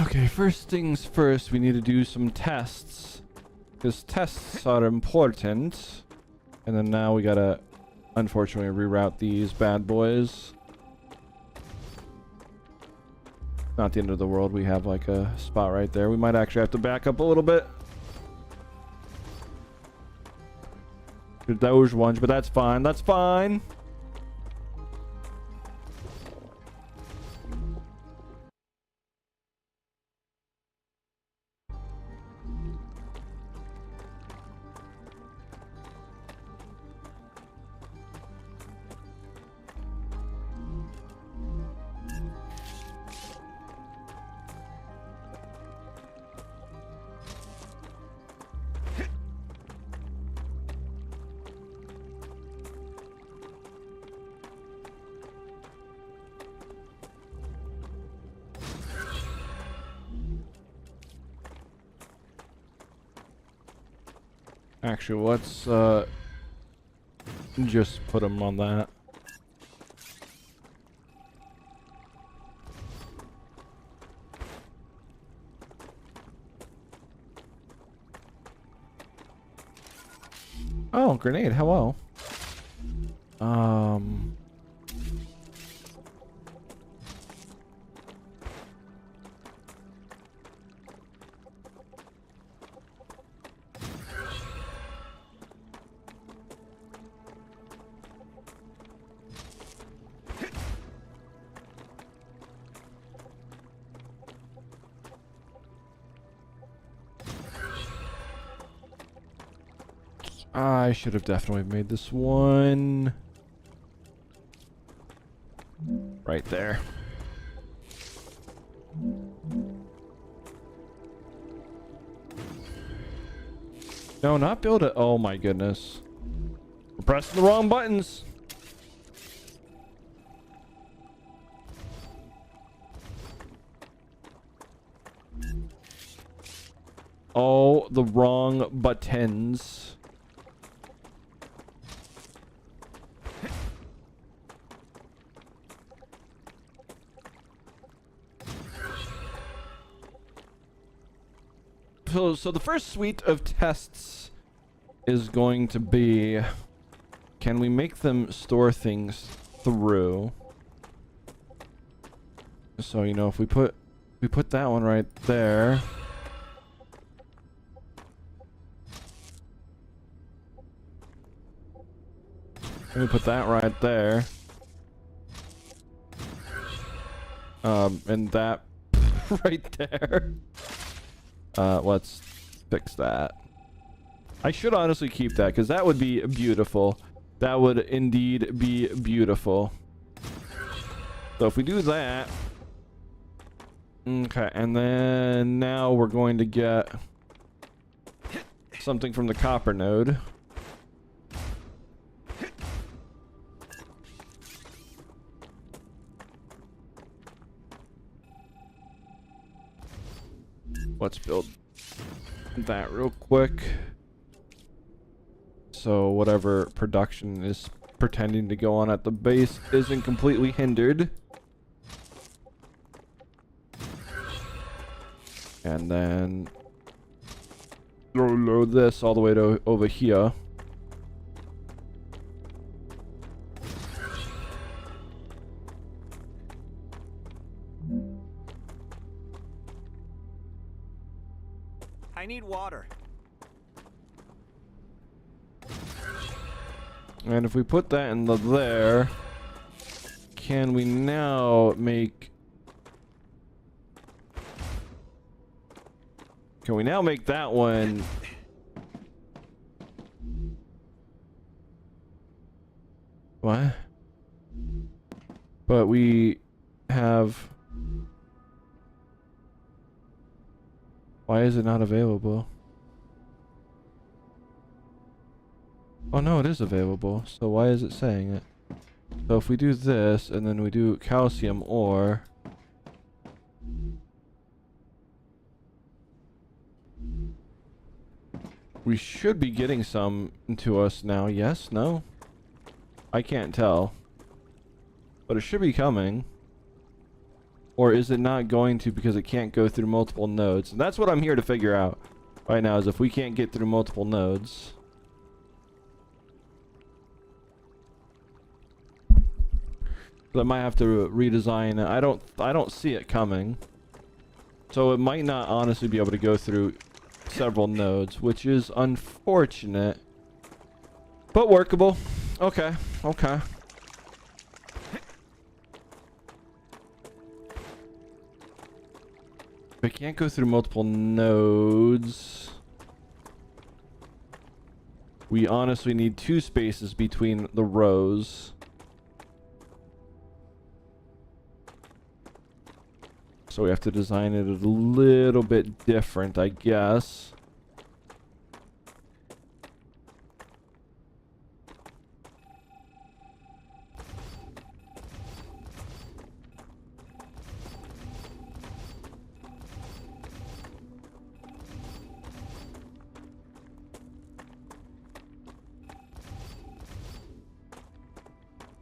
Okay, first things first, we need to do some tests. Because tests are important. And then now we gotta, unfortunately, reroute these bad boys. Not the end of the world. We have like a spot right there. We might actually have to back up a little bit. Those ones, but that's fine. That's fine. Actually, let's just put them on that. Oh, grenade, hello. I should have definitely made this one right there. No, not build it. Oh my goodness. We're pressing the wrong buttons. Oh, the wrong buttons. So the first suite of tests is going to be, can we make them store things through? So, you know, if we put that one right there. Let me put that right there. And that right there. Let's fix that. I should honestly keep that because that would be beautiful. That would indeed be beautiful. So if we do that. Okay, and then now we're going to get something from the copper node. Let's build that real quick. So whatever production is pretending to go on at the base isn't completely hindered. And then load this all the way to over here. I need water. And if we put that in there, can we now make... Can we now make that one... What? But we have... Why is it not available? Oh no, it is available. So why is it saying it? So if we do this and then we do calcium ore, we should be getting some to us now. Yes? No? I can't tell. But it should be coming. Or is it not going to because it can't go through multiple nodes? And that's what I'm here to figure out right now, is if we can't get through multiple nodes. So I might have to redesign it. I don't see it coming. So it might not honestly be able to go through several nodes, which is unfortunate. But workable. Okay. Okay. If I can't go through multiple nodes, we honestly need 2 spaces between the rows. So we have to design it a little bit different, I guess.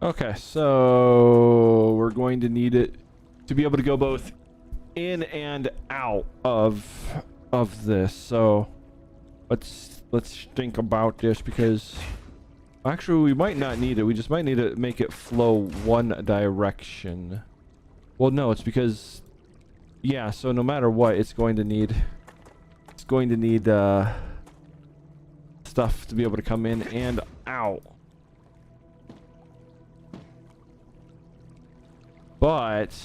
Okay, so we're going to need it to be able to go both in and out of this. So let's think about this, because actually we might not need it. We just might need to make it flow one direction. Well, no, it's because, yeah, so no matter what, it's going to need stuff to be able to come in and out. But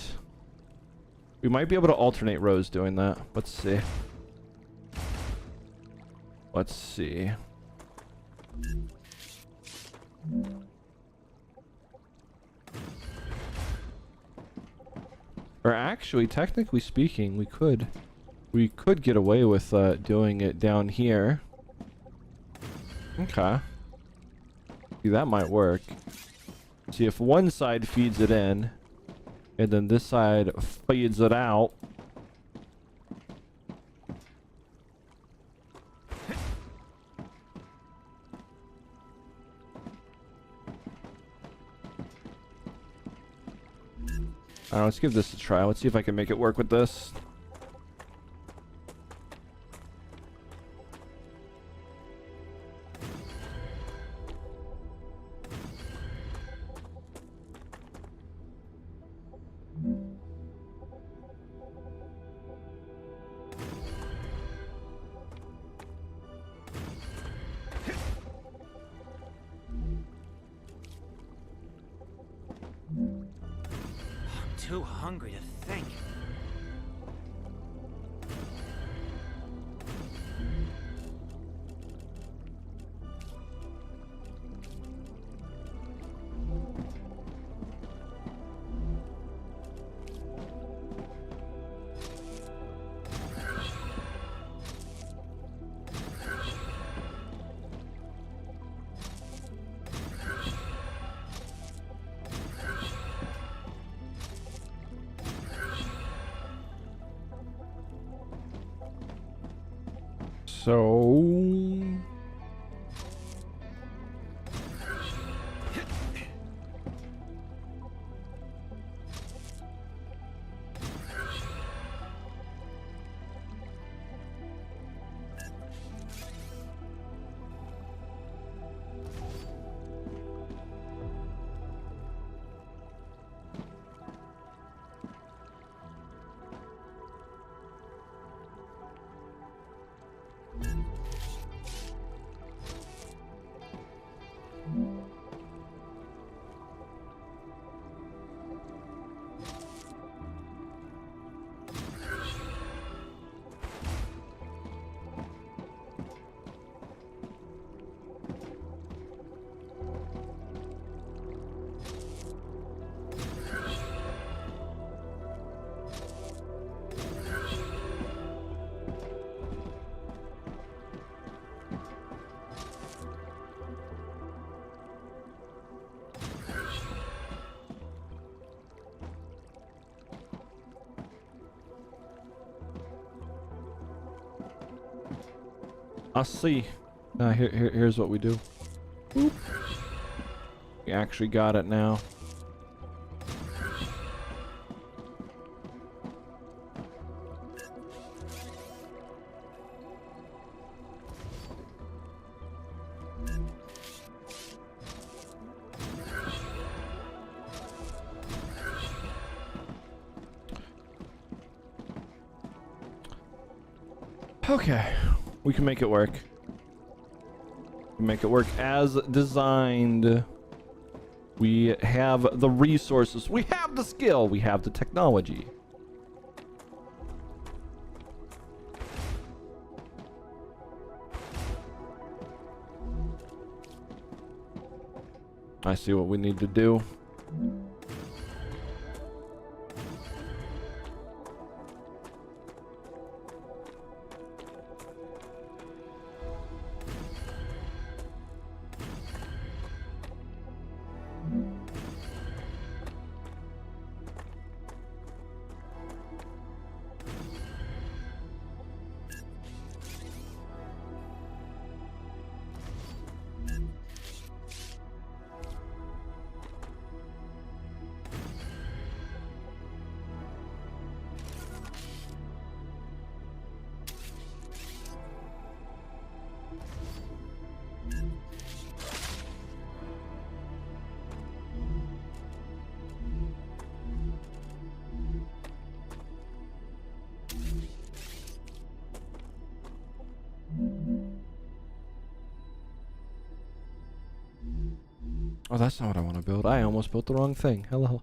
we might be able to alternate rows doing that. Let's see. Let's see. Or actually, technically speaking, we could get away with doing it down here. Okay. See, that might work. See, if one side feeds it in, and then this side feeds it out. Alright, let's give this a try. Let's see if I can make it work with this. Too hungry to think. So I'll see. Here's what we do. Boop. We actually got it now. Okay, we can make it work. We can make it work as designed. We have the resources. We have the skill. We have the technology. I see what we need to do. Oh, that's not what I want to build. I almost built the wrong thing. Hello.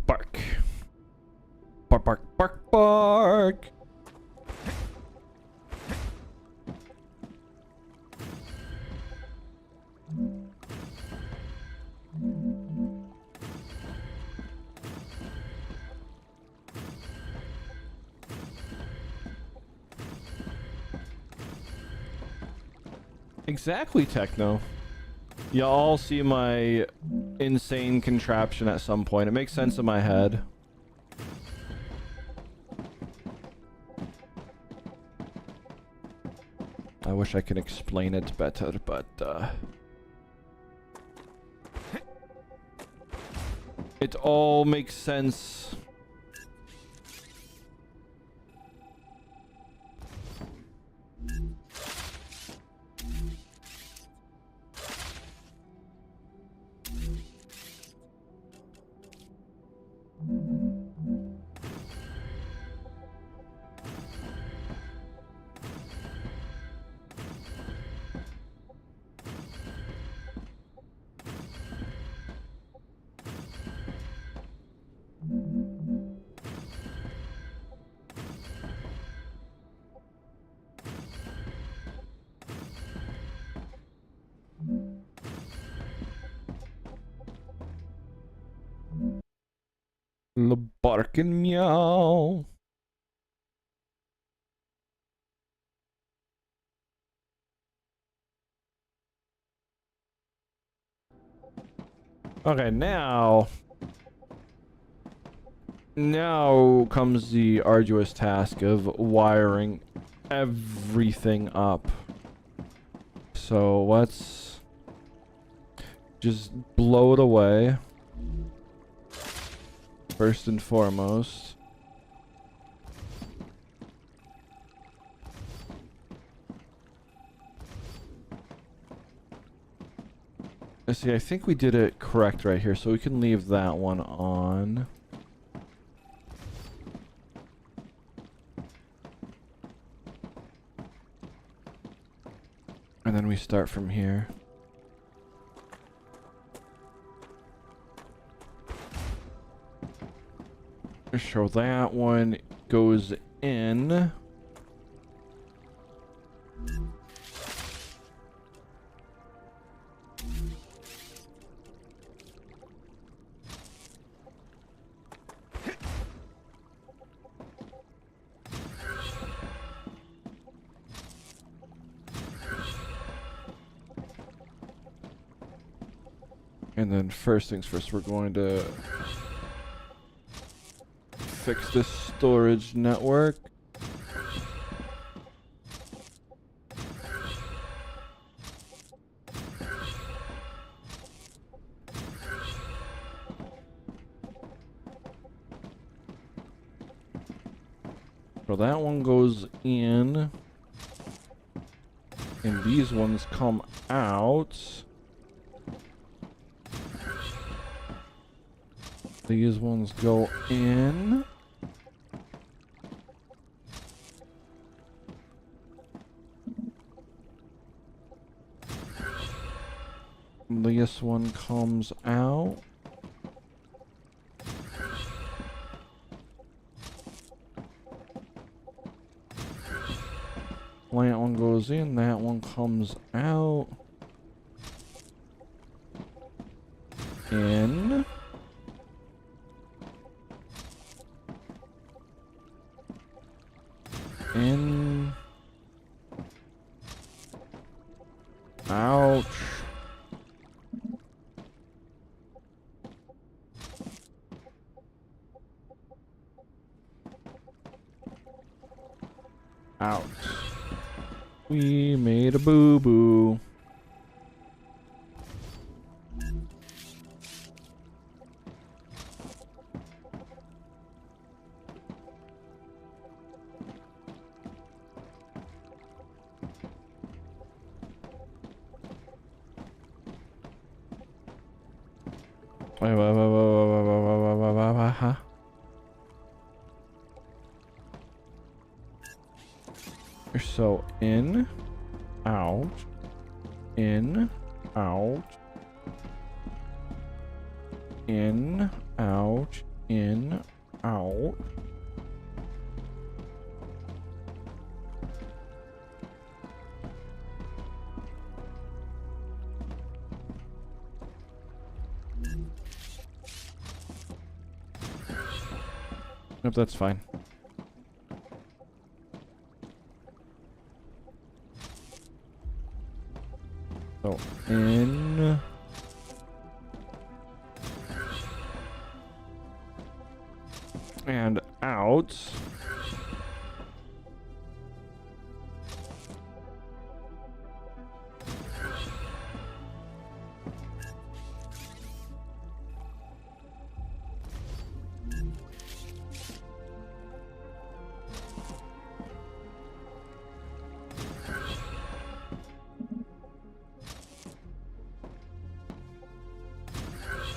Bark. Bark, bark, bark, bark. Exactly, Techno. Y'all see my insane contraption at some point. It makes sense in my head. I wish I could explain it better, but it all makes sense. The bark and meow. Okay, now comes the arduous task of wiring everything up. So let's just blow it away. First and foremost. Let's see, I think we did it correct right here, so we can leave that one on. And then we start from here. So that one goes in. And then first things first, we're going to fix this storage network. So that one goes in. And these ones come out. These ones go in. This one comes out. That one goes in, that one comes out. In. In. Ouch. Ouch. We made a boo-boo. So in, out, in, out, in, out, in, out. Nope, that's fine. So in and out.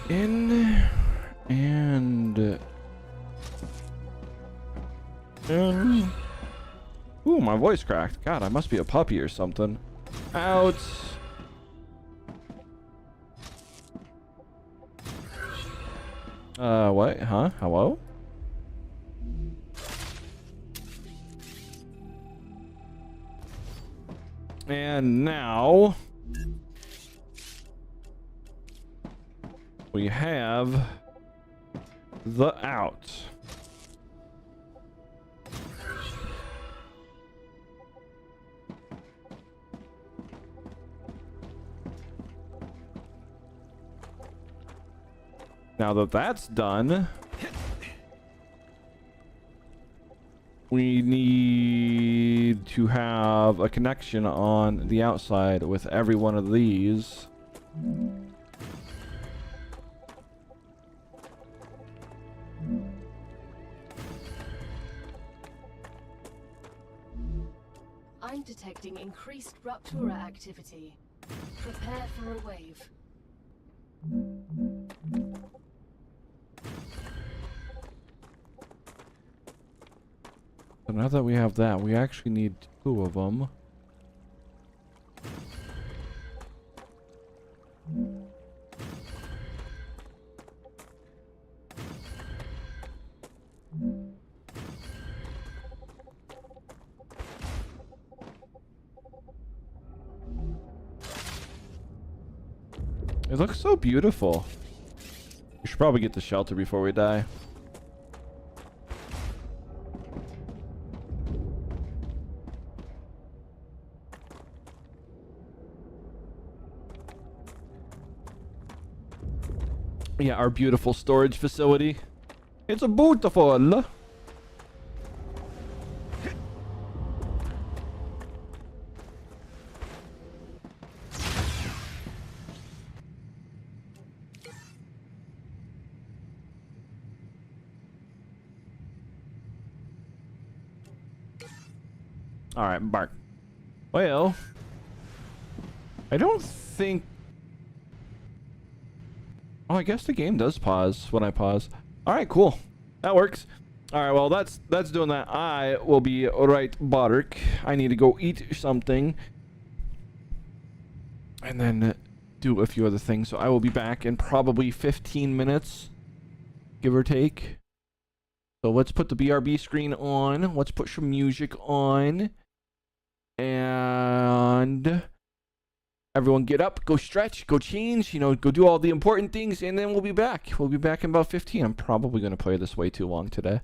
In and in. Ooh, my voice cracked. God, I must be a puppy or something. Out. What? Huh? Hello? And now we have the out. Now that that's done, we need to have a connection on the outside with every one of these. I'm detecting increased Ruptura activity. Prepare for a wave. So now that we have that, we actually need 2 of them. It looks so beautiful. We should probably get the shelter before we die. Yeah, our beautiful storage facility. It's a beautiful. All right, bark. Well, I don't think. Oh, I guess the game does pause when I pause. All right, cool. That works. All right, well, that's doing that. I will be right back. I need to go eat something and then do a few other things. So I will be back in probably 15 minutes, give or take. So let's put the BRB screen on. Let's put some music on. And everyone get up, go stretch, go change, you know, go do all the important things, and then we'll be back. We'll be back in about 15. I'm probably going to play this way too long today.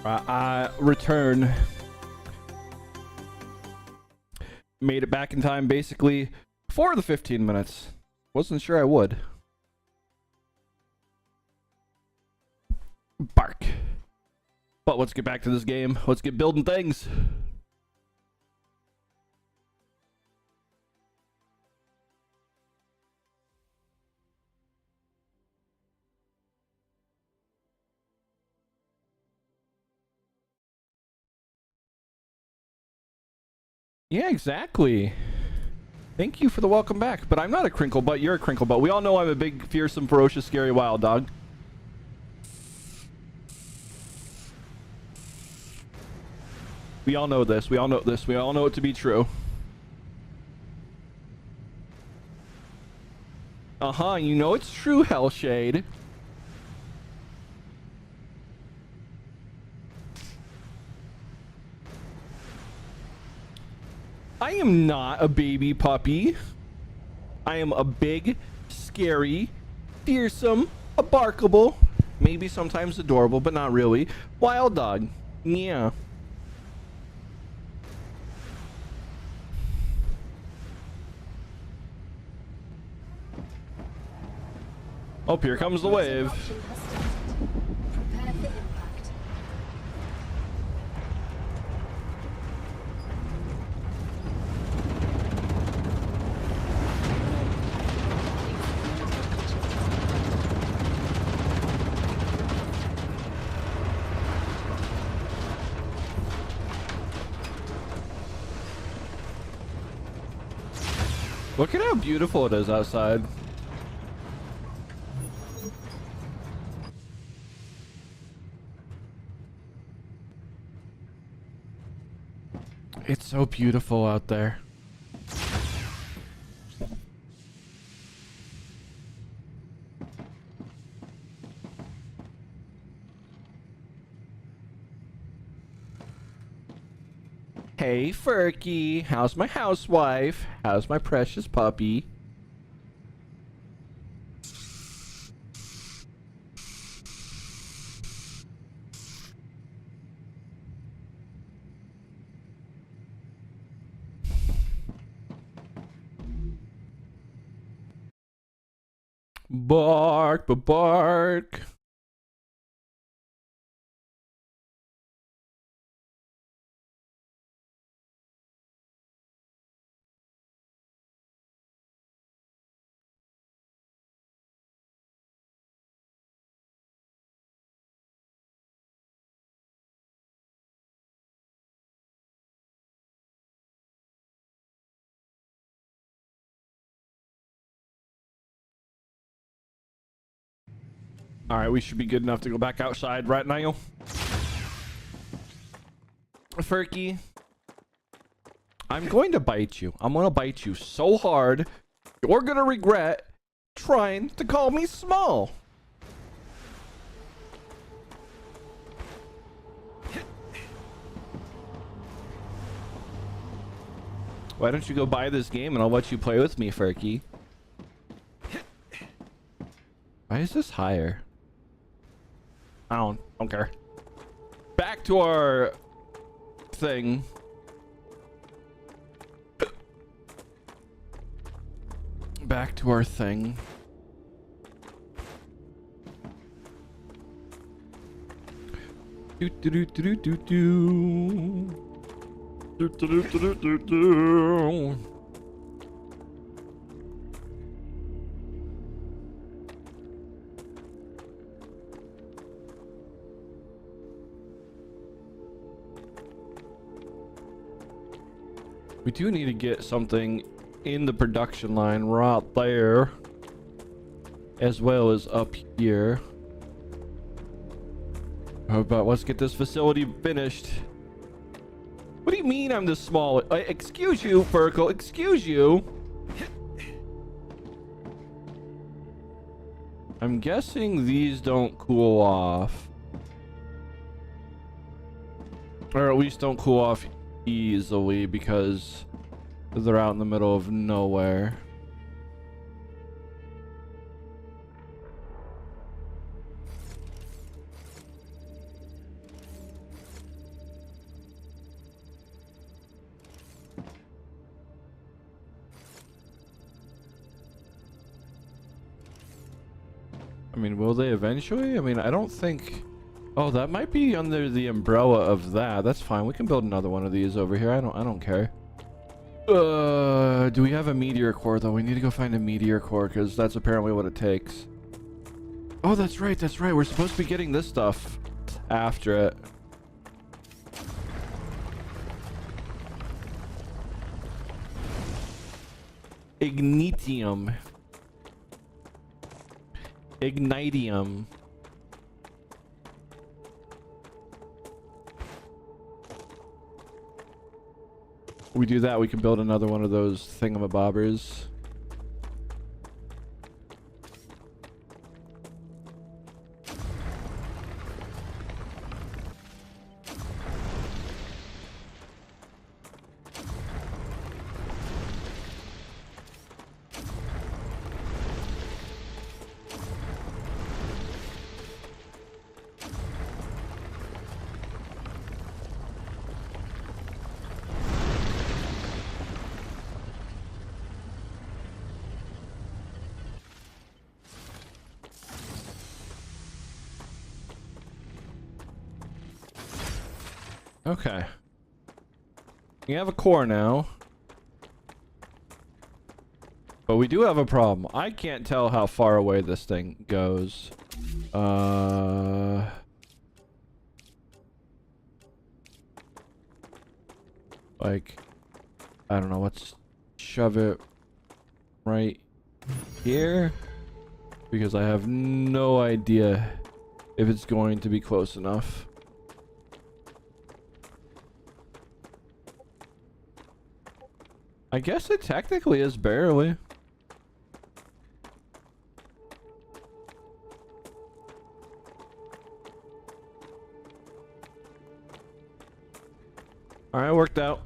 I return. Made it back in time basically for the 15 minutes. Wasn't sure I would. Bark. But let's get back to this game. Let's get building things. Yeah, exactly. Thank you for the welcome back. But I'm not a crinkle butt. You're a crinkle butt. We all know I'm a big, fearsome, ferocious, scary wild dog. We all know this. We all know this. We all know it to be true. Uh-huh. You know it's true, Hellshade. I am not a baby puppy. I am a big, scary, fearsome, a barkable, maybe sometimes adorable, but not really, wild dog. Yeah. Oh, here comes the wave. Prepare for impact. Look at how beautiful it is outside. It's so beautiful out there. Hey, Furky. How's my housewife? How's my precious puppy? Bark, bark. All right, we should be good enough to go back outside right now. Furky, I'm going to bite you. I'm going to bite you so hard, you're going to regret trying to call me small. Why don't you go buy this game and I'll let you play with me, Furky? Why is this higher? I don't care. Back to our thing. Back to our thing. Do do do do do do. Do do do do do do. We do need to get something in the production line right there, as well as up here. How about let's get this facility finished. What do you mean I'm the small? Excuse you, Furkle. Excuse you. I'm guessing these don't cool off. Or at least don't cool off easily because they're out in the middle of nowhere. mean, will they eventually? I mean, I don't think... Oh, that might be under the umbrella of that. That's fine. We can build another one of these over here. I don't care. Do we have a meteor core though? We need to go find a meteor core because that's apparently what it takes. Oh, that's right. That's right. We're supposed to be getting this stuff after it. Ignitium. Ignitium. We do that, we can build another one of those thingamabobbers. Okay. We have a core now. But we do have a problem. I can't tell how far away this thing goes. Like, I don't know. Let's shove it right here. Because I have no idea if it's going to be close enough. I guess it technically is barely. All right, worked out.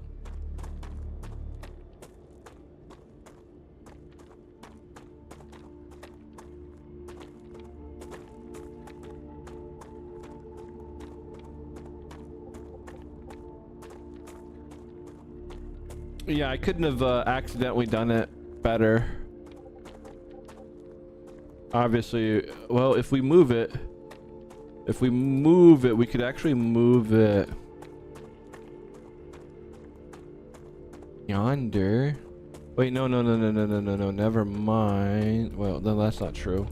Yeah, I couldn't have accidentally done it better. Obviously, well, if we move it, we could actually move it yonder. Wait, no, never mind. Well, then that's not true.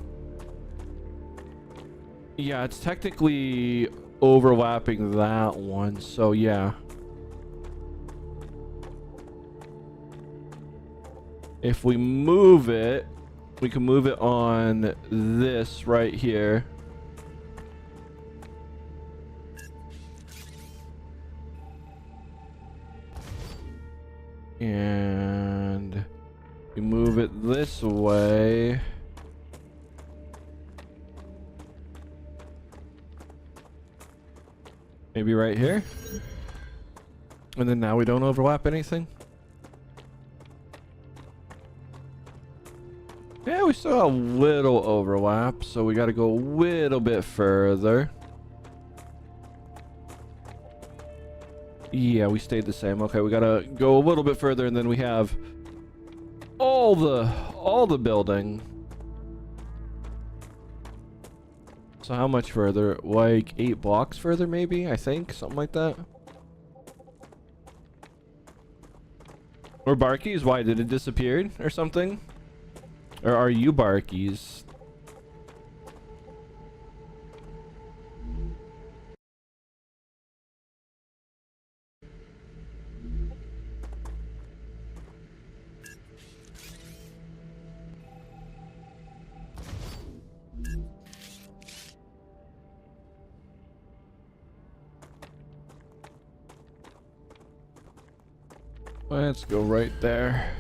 Yeah, it's technically overlapping that one, so yeah. If we move it, we can move it on this right here. And we move it this way. Maybe right here. And then now we don't overlap anything. Yeah, we still have a little overlap, so we got to go a little bit further. Yeah, we stayed the same. Okay, we got to go a little bit further, and then we have all the building. So how much further? Like 8 blocks further, maybe? I think something like that. Or Barkies? Why did it disappear or something? Or are you Barkies? Let's go right there.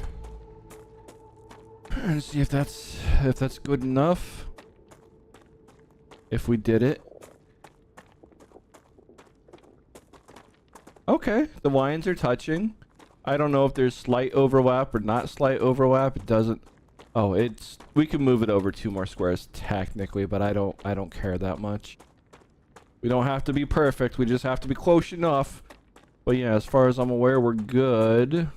And see if that's good enough. If we did it. Okay, the lines are touching. I don't know if there's slight overlap or not slight overlap. It doesn't. Oh, it's, we can move it over 2 more squares technically, but I don't care that much. We don't have to be perfect. We just have to be close enough. But yeah, as far as I'm aware, we're good.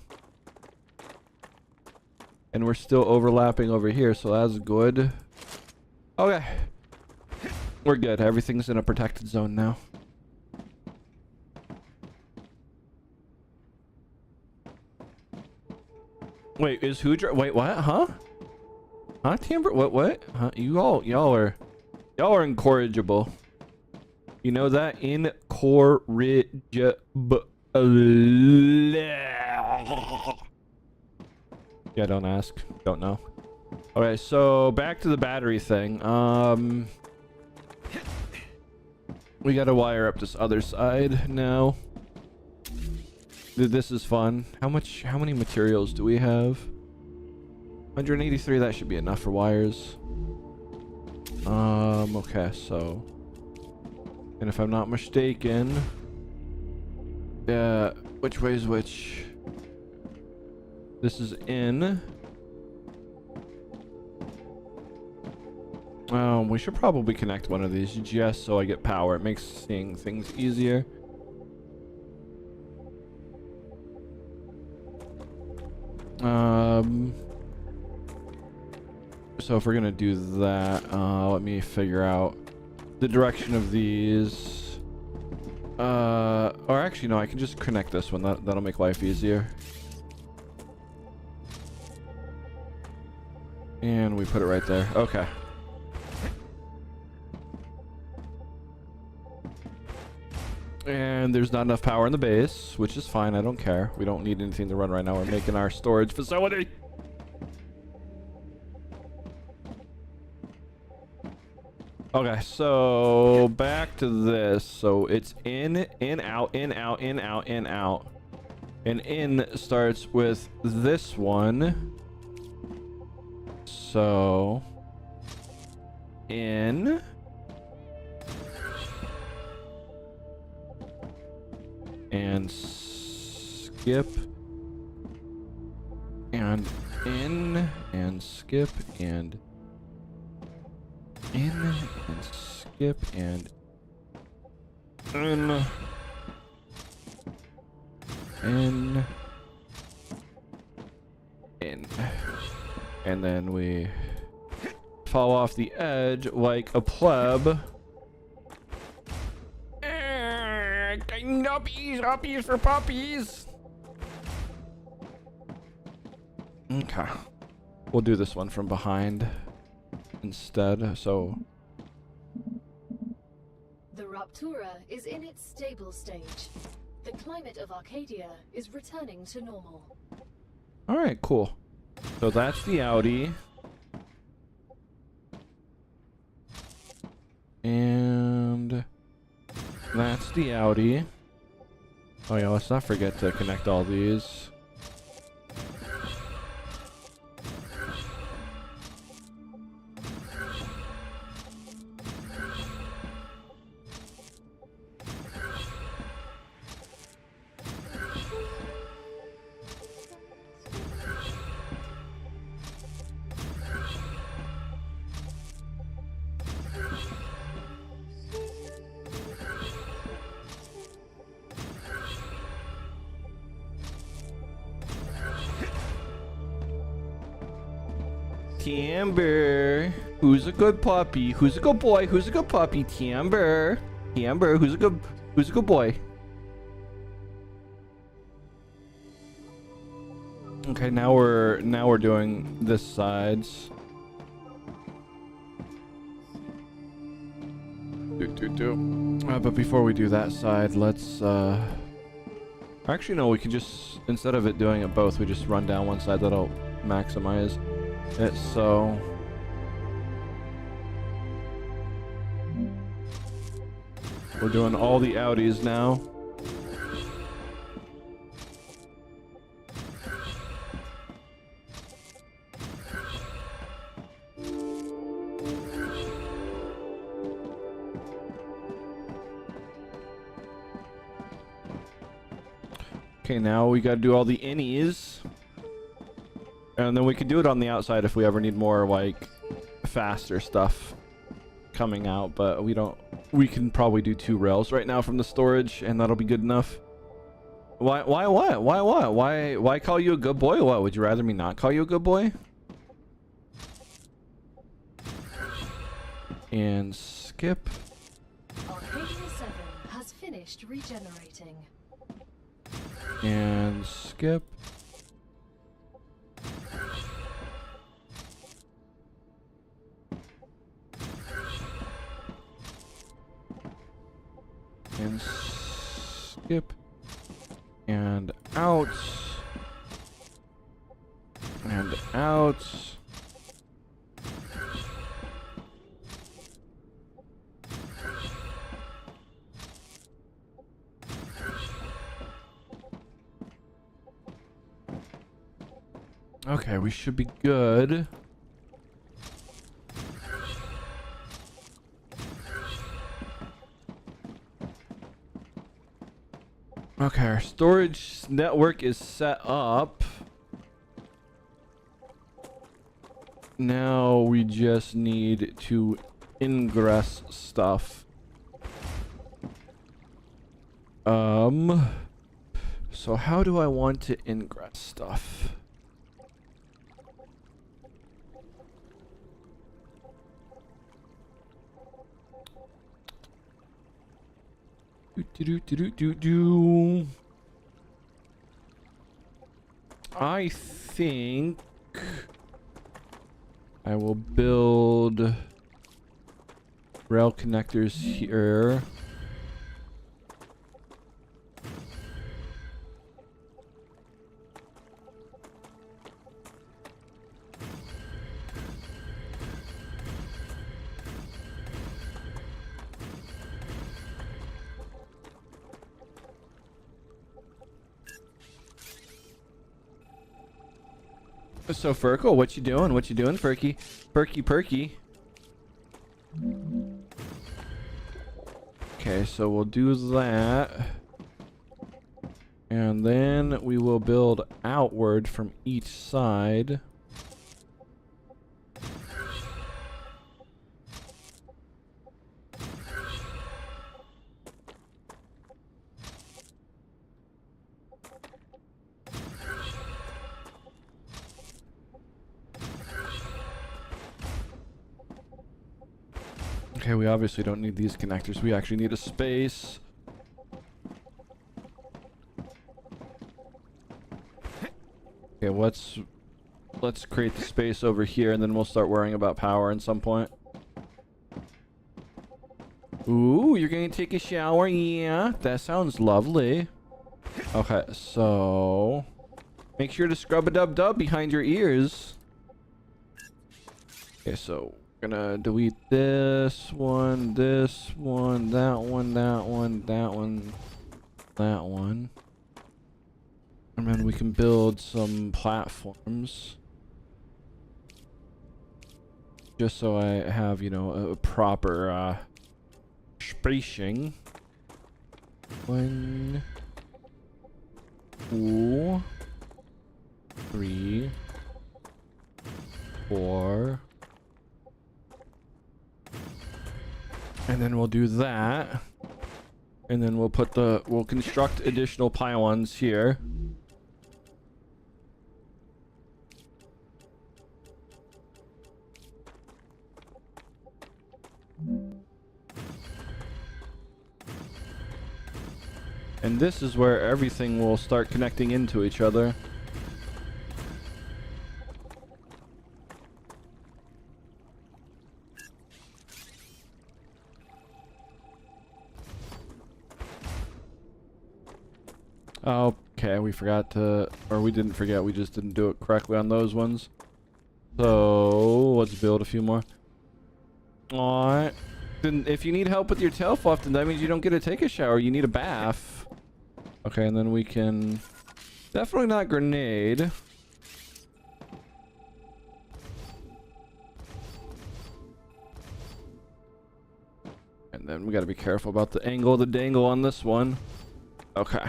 And we're still overlapping over here, so that's good. Okay. We're good. Everything's in a protected zone now. Wait, is Hoodra? Wait, what? Huh? Huh, Timber? What? Huh? Y'all are incorrigible. You know that? Incorrigible. Yeah, don't ask. Don't know. Okay, so back to the battery thing. We gotta wire up this other side now. This is fun. How many materials do we have? 183, that should be enough for wires. Okay, so... And if I'm not mistaken... Yeah, which way is which? This is in. We should probably connect one of these just so I get power. It makes seeing things easier. So if we're gonna do that, let me figure out the direction of these. Or actually no, I can just connect this one. That'll make life easier. And we put it right there. Okay. And there's not enough power in the base, which is fine. I don't care. We don't need anything to run right now. We're making our storage facility. Okay, so back to this. So it's in, out, in, out, in, out, in, out. And in starts with this one. So in. And skip. And in. And skip. And in. And skip. And in. In. In. And then we fall off the edge like a pleb. Uppies for puppies. Okay. We'll do this one from behind instead, so... The Raptura is in its stable stage. The climate of Arcadia is returning to normal. Alright, cool. So that's the Audi. And... that's the Audi. Oh yeah, let's not forget to connect all these. Timber, who's a good puppy? Who's a good boy? Who's a good puppy? Timber, Timber, who's a good boy? Okay, now we're doing this sides. But before we do that side, let's actually no, we can just, instead of it doing it both, we just run down one side. That'll maximize it. So we're doing all the Audis now. Okay, now we gotta do all the innies. And then we can do it on the outside if we ever need more, like, faster stuff coming out. But we don't... we can probably do 2 rails right now from the storage, and that'll be good enough. Why what? Why what? Why call you a good boy? What, would you rather me not call you a good boy? And skip. Arcadia 7 has finished regenerating. And skip. And skip. And out. And out. Okay, we should be good. Okay, our storage network is set up. Now we just need to ingress stuff. So how do I want to ingress stuff? I think I will build rail connectors here. So Furkle, what you doing? What you doing, Furky? Perky. Okay, so we'll do that. And then we will build outward from each side. Okay, we obviously don't need these connectors. We actually need a space. Okay, let's create the space over here, and then we'll start worrying about power at some point. Ooh, you're gonna take a shower? Yeah, that sounds lovely. Okay, so make sure to scrub a dub behind your ears. Okay, so gonna delete this one, that one, that one. And then we can build some platforms. Just so I have, you know, a proper spacing. 1, 2, 3, 4. And then we'll do that. And then we'll construct additional pylons here. And this is where everything will start connecting into each other. Okay, we forgot to, or we didn't forget, we just didn't do it correctly on those ones. So, let's build a few more. Alright. Then if you need help with your tail fluff, then that means you don't get to take a shower, you need a bath. Okay, and then we can, definitely not grenade. And then we gotta be careful about the angle of the dangle on this one. Okay.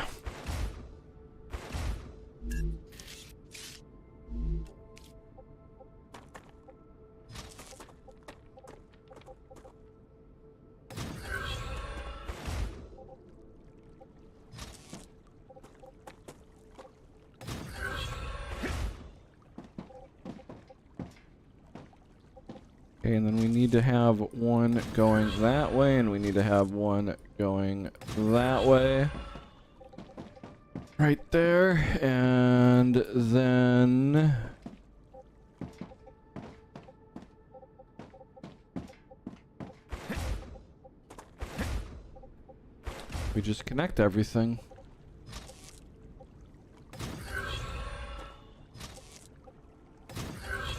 Okay, and then we need to have one going that way, and we need to have one going that way. Right there, and then... we just connect everything.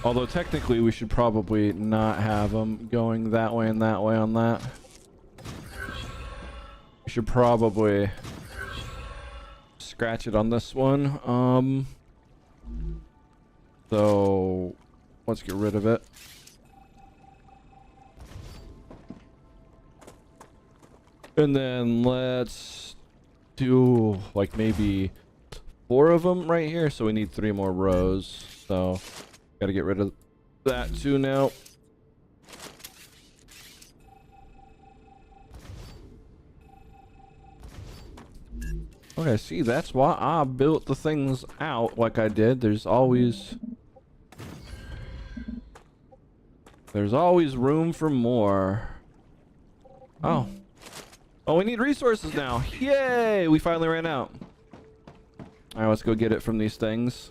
Although technically we should probably not have them going that way and that way on that. We should probably scratch it on this one. So let's get rid of it. And then let's do like maybe 4 of them right here. So we need 3 more rows. So gotta get rid of that too now. Okay, see, that's why I built the things out like I did. There's always room for more. Oh. Oh, we need resources now. Yay! We finally ran out. Alright, let's go get it from these things.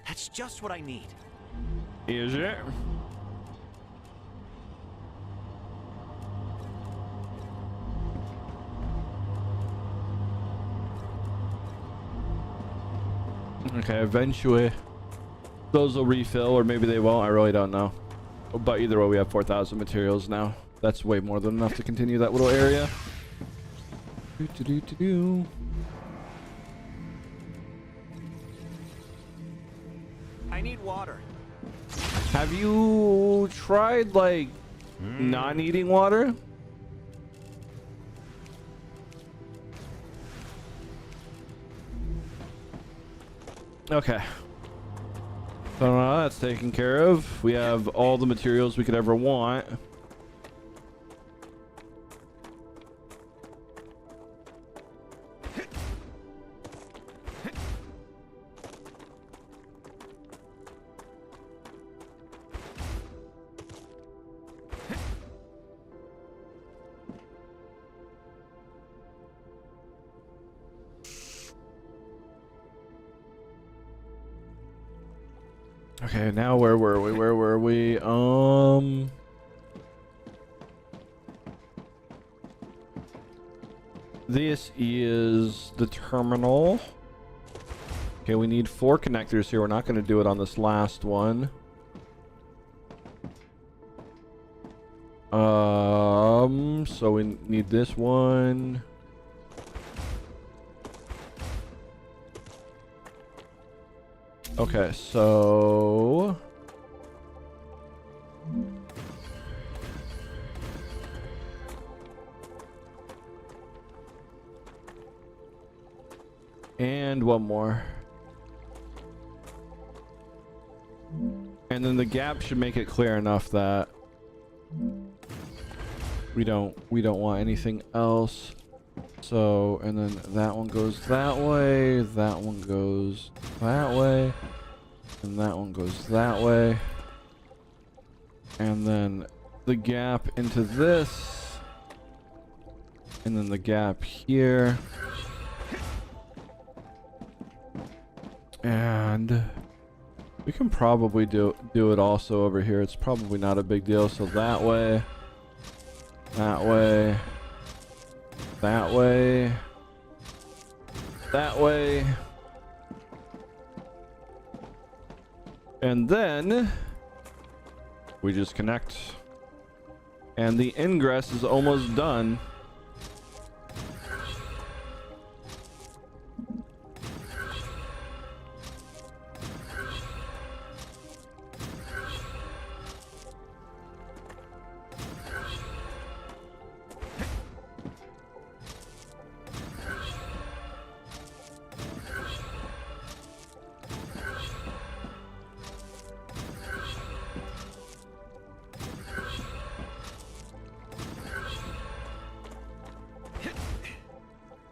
That's just what I need. Is it? Okay, eventually those will refill, or maybe they won't. I really don't know. But either way, we have 4,000 materials now. That's way more than enough to continue that little area. I need water. Have you tried, like, not needing water? Okay. So that's taken care of. We have all the materials we could ever want. Okay, now where were we? Where were we? This is the terminal. Okay, we need 4 connectors here. We're not going to do it on this last one. So we need this one. Okay, so and one more. And then the gap should make it clear enough that we don't want anything else. So, and then that one goes that way, that one goes that way, and that one goes that way. And then the gap into this, and then the gap here. And we can probably do it also over here. It's probably not a big deal. So that way, that way, that way, that way. And then we just connect. And the ingress is almost done.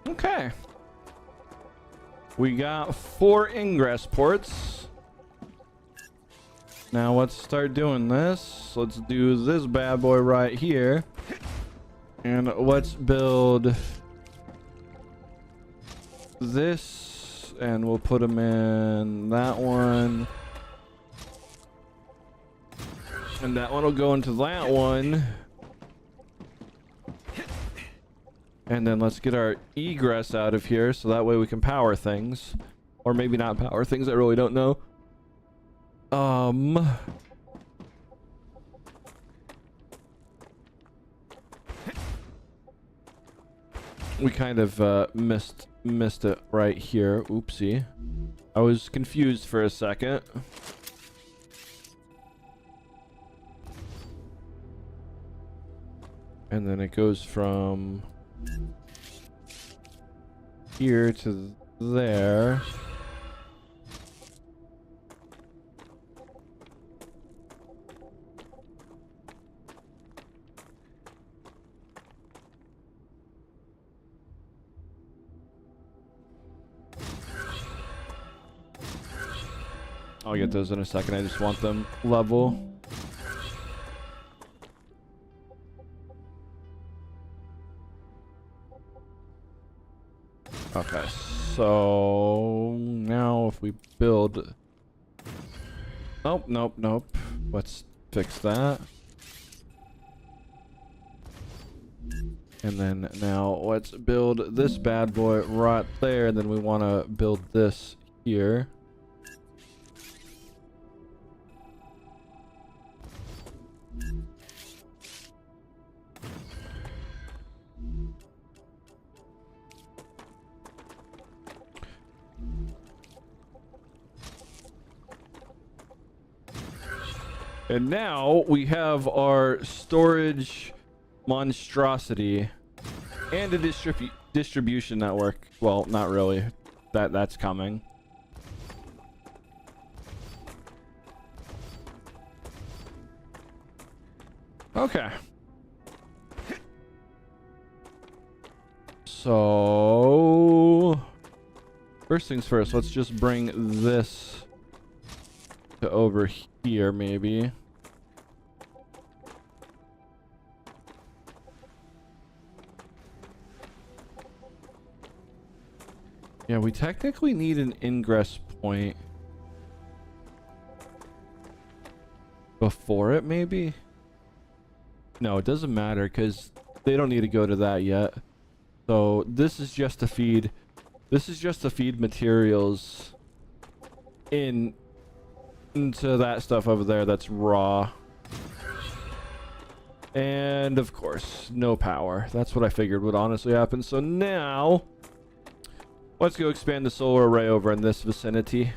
Okay. We got 4 ingress ports. Now let's start doing this. Let's do this bad boy right here. And let's build this. And we'll put them in that one. And that one will go into that one. And then let's get our egress out of here so that way we can power things. Or maybe not power things, I really don't know. We kind of missed it right here. Oopsie. I was confused for a second. And then it goes from here to there. I'll get those in a second. I just want them level. Okay, so now if we build... Oh, nope. Let's fix that. And then now let's build this bad boy right there. And then we want to build this here. And now we have our storage monstrosity and a distribution network. Well, not really. That's coming. Okay. So first things first, let's just bring this to over here maybe. Yeah, we technically need an ingress point before it maybe. No, it doesn't matter because they don't need to go to that yet. So this is just to feed materials into that stuff over there that's raw. And of course, no power. That's what I figured would honestly happen. So now let's go expand the solar array over in this vicinity.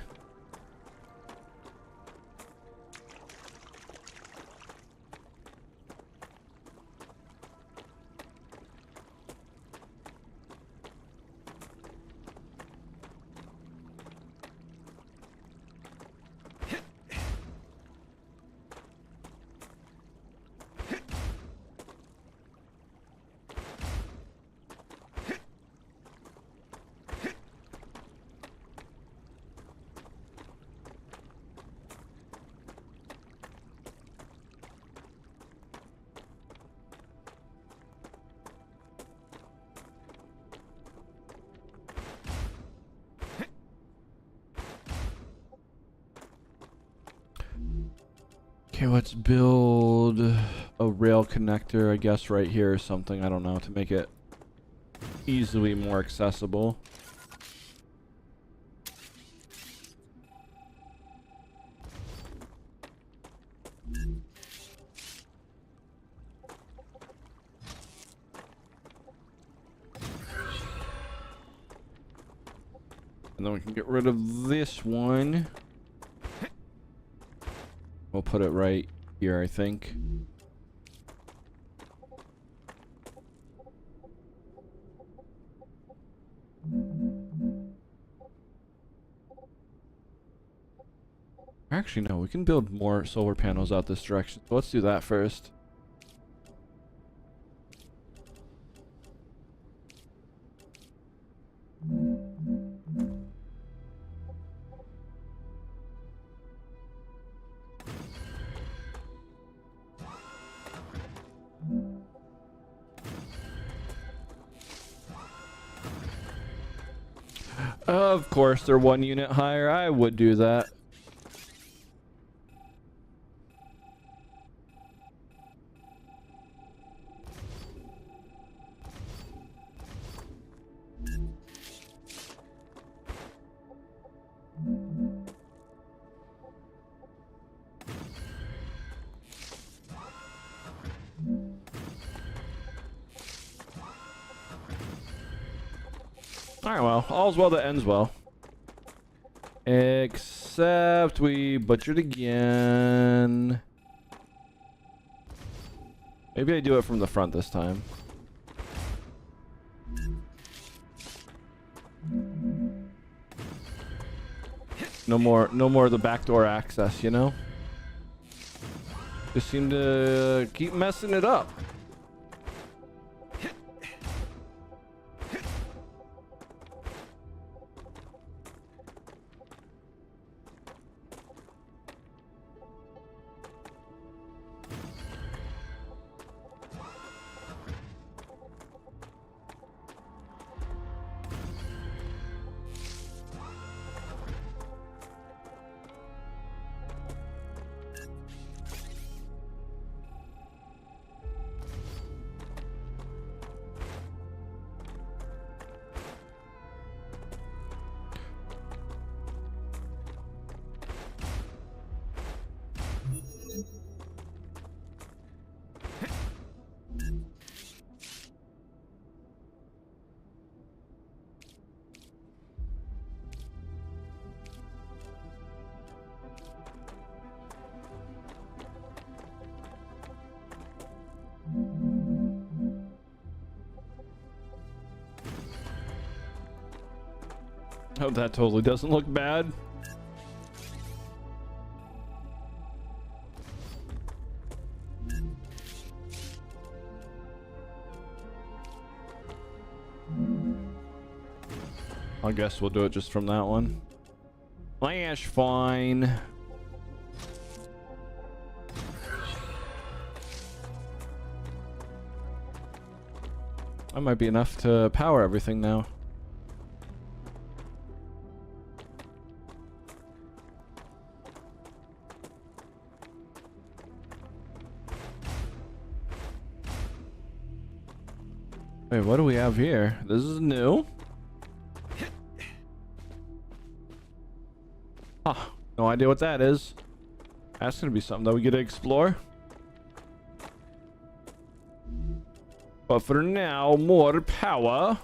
Okay, let's build a rail connector, I guess, right here or something. I don't know, to make it easily more accessible. And then we can get rid of this one. We'll put it right here, I think. Actually, no, we can build more solar panels out this direction. So let's do that first. Of course, they're 1 unit higher. I would do that. Alright, well, all's well that ends well. Except we butchered again. Maybe I do it from the front this time. No more of the backdoor access, you know? Just seem to keep messing it up. Oh, that totally doesn't look bad. I guess we'll do it just from that one. Lash, fine. That might be enough to power everything now. Wait, what do we have here? This is new. Huh, no idea what that is. That's gonna be something that we get to explore. But for now, more power.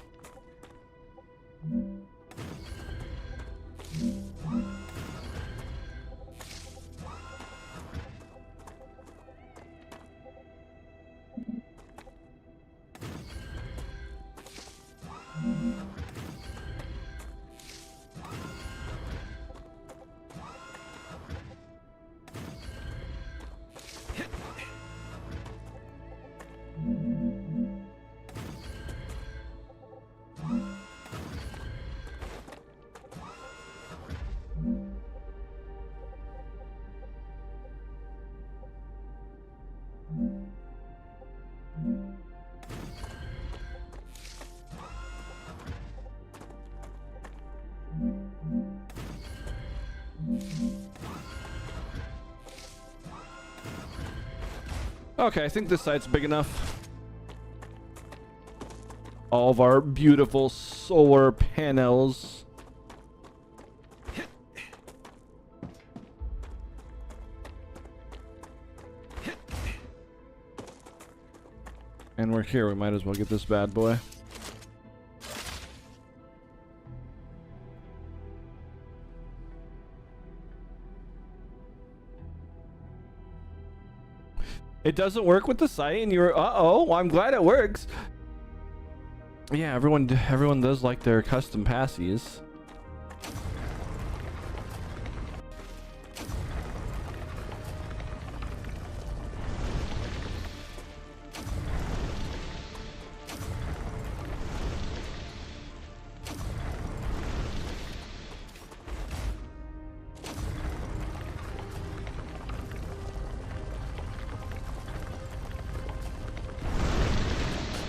Okay, I think this site's big enough. All of our beautiful solar panels. And we're here, we might as well get this bad boy. It doesn't work with the site, and you're uh-oh. Well, I'm glad it works. Yeah, everyone does like their custom passies.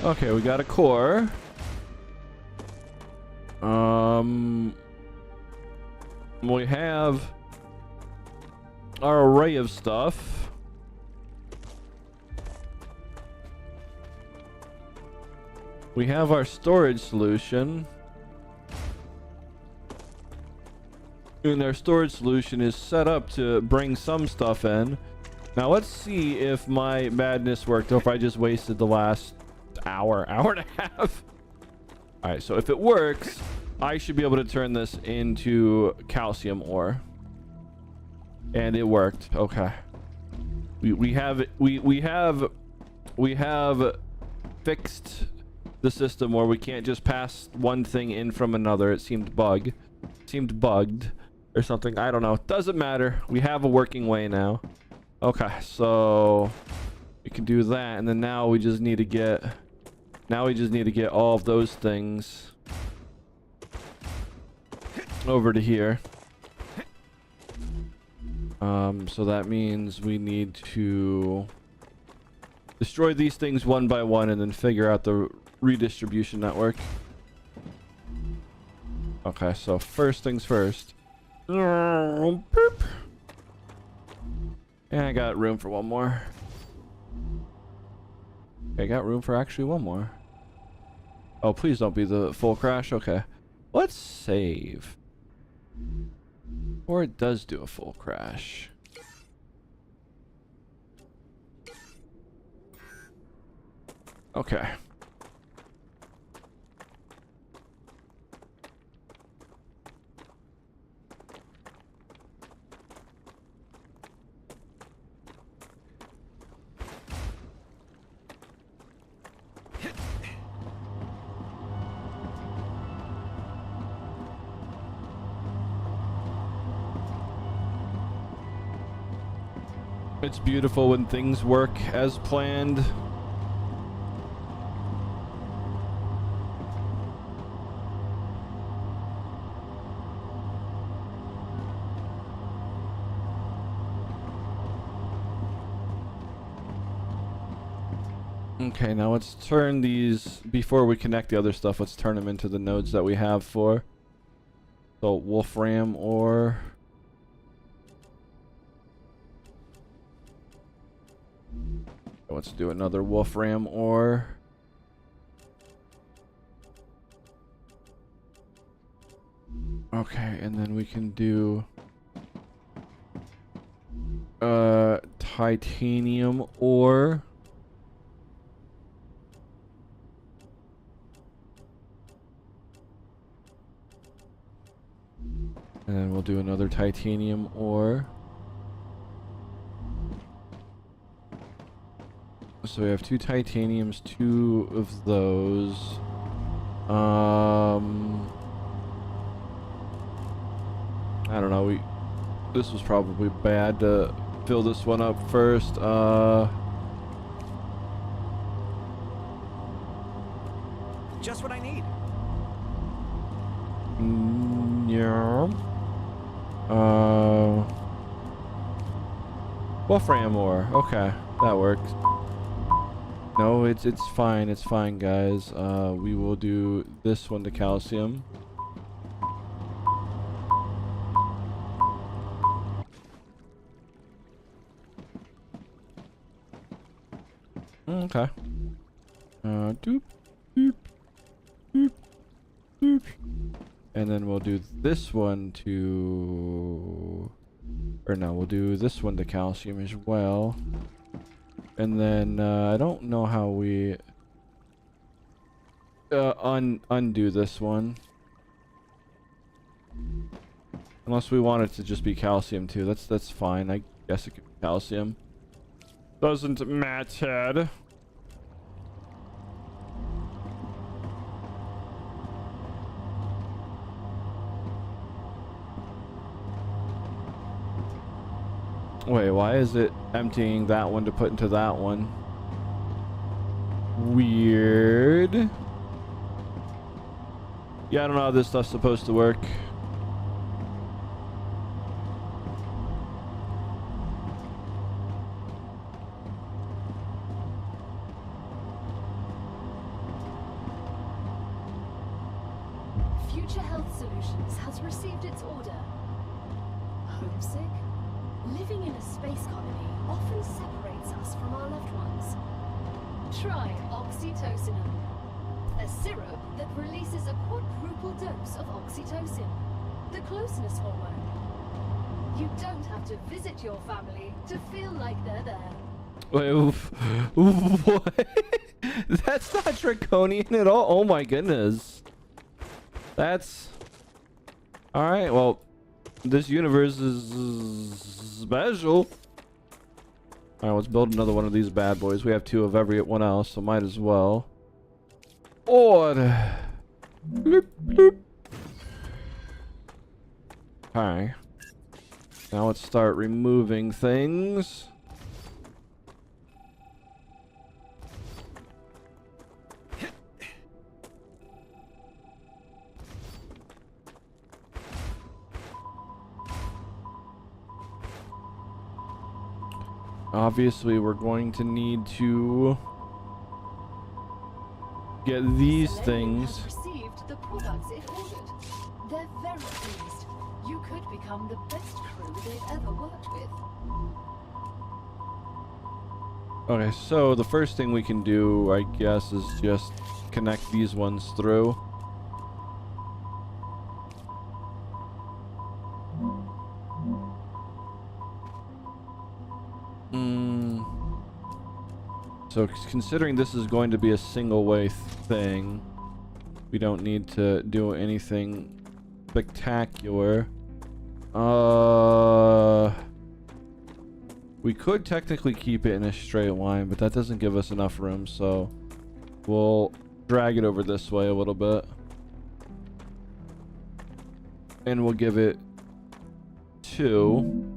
Okay, we got a core. We have our array of stuff. We have our storage solution. And our storage solution is set up to bring some stuff in. Now let's see if my madness worked or if I just wasted the last hour and a half. All right, so if it works, I should be able to turn this into calcium ore. And it worked. Okay. We have fixed the system where we can't just pass one thing in from another. It seemed bugged or something. I don't know. It doesn't matter. We have a working way now. Okay, so we can do that, and then now we just need to get all of those things over to here. So that means we need to destroy these things one by one and then figure out the redistribution network. Okay, so first things first. Boop. And I got room for one more. I got room for actually one more. Oh, please don't be the full crash. Okay. Let's save. Or it does do a full crash. Okay. It's beautiful when things work as planned. Okay, now let's turn these, before we connect the other stuff, let's turn them into the nodes that we have for. So Wolfram ore. Let's do another Wolfram ore. Okay, and then we can do titanium ore. And then we'll do another titanium ore. So we have 2 titaniums, 2 of those. I don't know, this was probably bad to fill this one up first. Just what I need. Yeah. Wolfram ore. Okay, that works. No, it's fine, guys. We will do this one to calcium. Okay. Doop, doop, doop, doop. And then we'll do this one to, or no, we'll do this one to calcium as well. And then I don't know how we undo this one. Unless we want it to just be calcium too. That's fine. I guess it could be calcium. Doesn't matter. Wait, why is it emptying that one to put into that one? Weird. Yeah, I don't know how this stuff's supposed to work. Future Health Solutions has received its order. Homesick? Living in a space colony often separates us from our loved ones. Try oxytocin, a syrup that releases a quadruple dose of oxytocin, the closeness hormone. You don't have to visit your family to feel like they're there. Wait, what? That's not draconian at all. Oh my goodness. That's... Alright, well, this universe is special. Alright, let's build another one of these bad boys. We have 2 of everyone else, so might as well. Order. Bloop, bloop. Alright. Now let's start removing things. Obviously, we're going to need to get these things. Has received the products it ordered. They're very pleased. You could become the best crew they've ever worked with. Okay, so the first thing we can do, I guess, is just connect these ones through. So considering this is going to be a single way thing, we don't need to do anything spectacular. We could technically keep it in a straight line, but that doesn't give us enough room, so we'll drag it over this way a little bit. And we'll give it 2.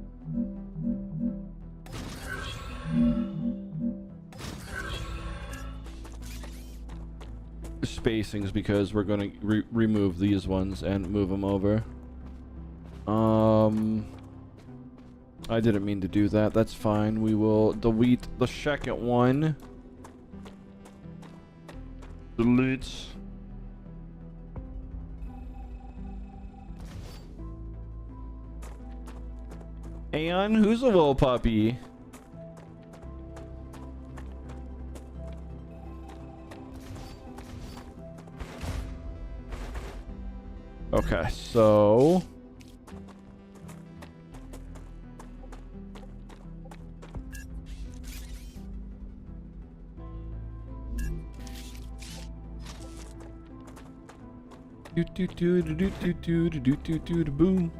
Spacings, because we're going to remove these ones and move them over. I didn't mean to do that. That's fine. We will delete the second one. Delete. And who's a little puppy? Okay, so boom.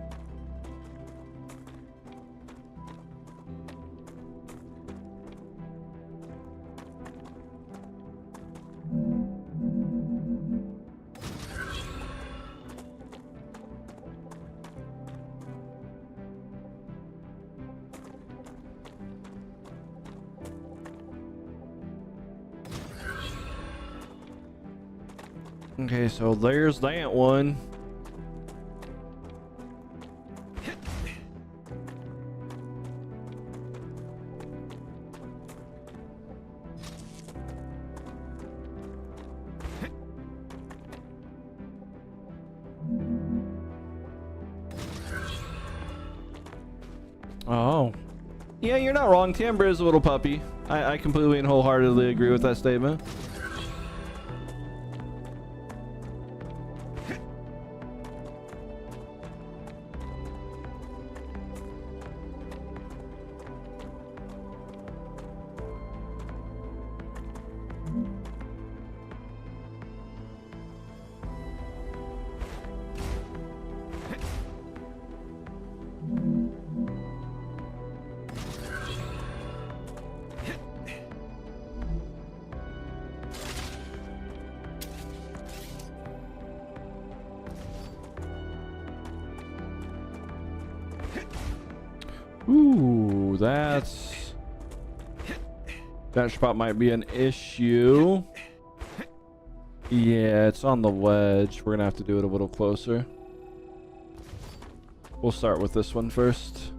Okay, so there's that one. Oh. Yeah, you're not wrong. Timbre is a little puppy. I completely and wholeheartedly agree with that statement. Ooh, that spot might be an issue. Yeah, it's on the ledge. We're gonna have to do it a little closer. We'll start with this one first.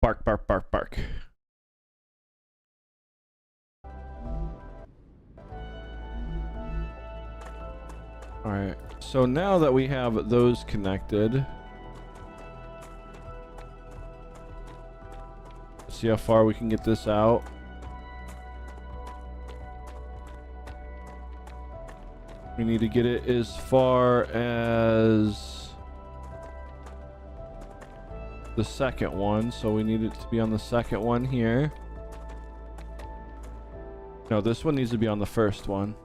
Bark, bark, bark, bark. Alright, so now that we have those connected, let's see how far we can get this out. We need to get it as far as the second one, so we need it to be on the second one here. No, this one needs to be on the first one.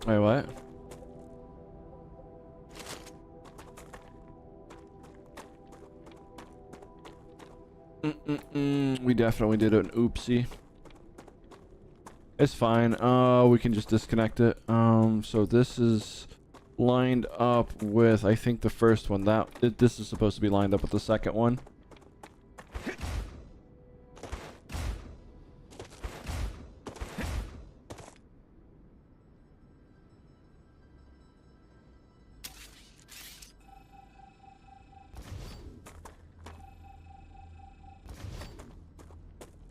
Wait, what? We definitely did an oopsie. It's fine. We can just disconnect it. So this is lined up with, I think, the first one. This is supposed to be lined up with the second one.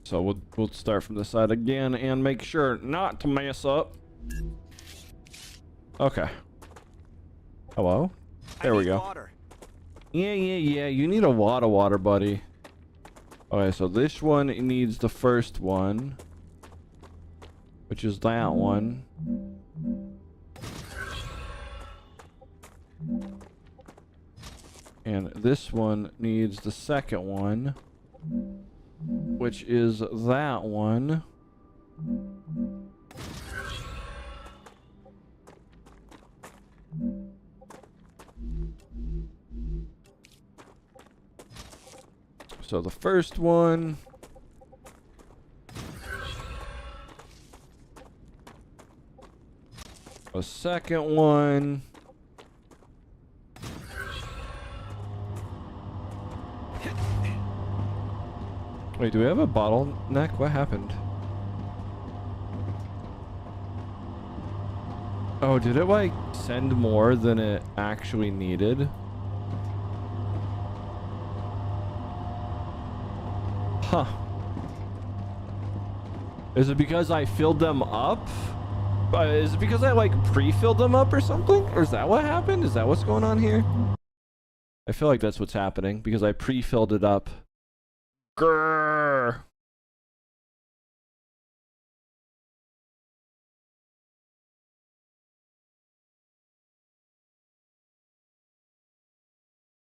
So we'll start from the side again and make sure not to mess up. Okay. Hello? There we go. Water. Yeah. You need a lot of water, buddy. Okay, so this one needs the first one, which is that one. And this one needs the second one, which is that one. So the first one, the second one, wait, do we have a bottleneck? What happened? Oh, did it like send more than it actually needed? Huh. Is it because I filled them up? Is it because I like pre-filled them up or something? Or is that what happened? Is that what's going on here? I feel like that's what's happening because I pre-filled it up. Grrr.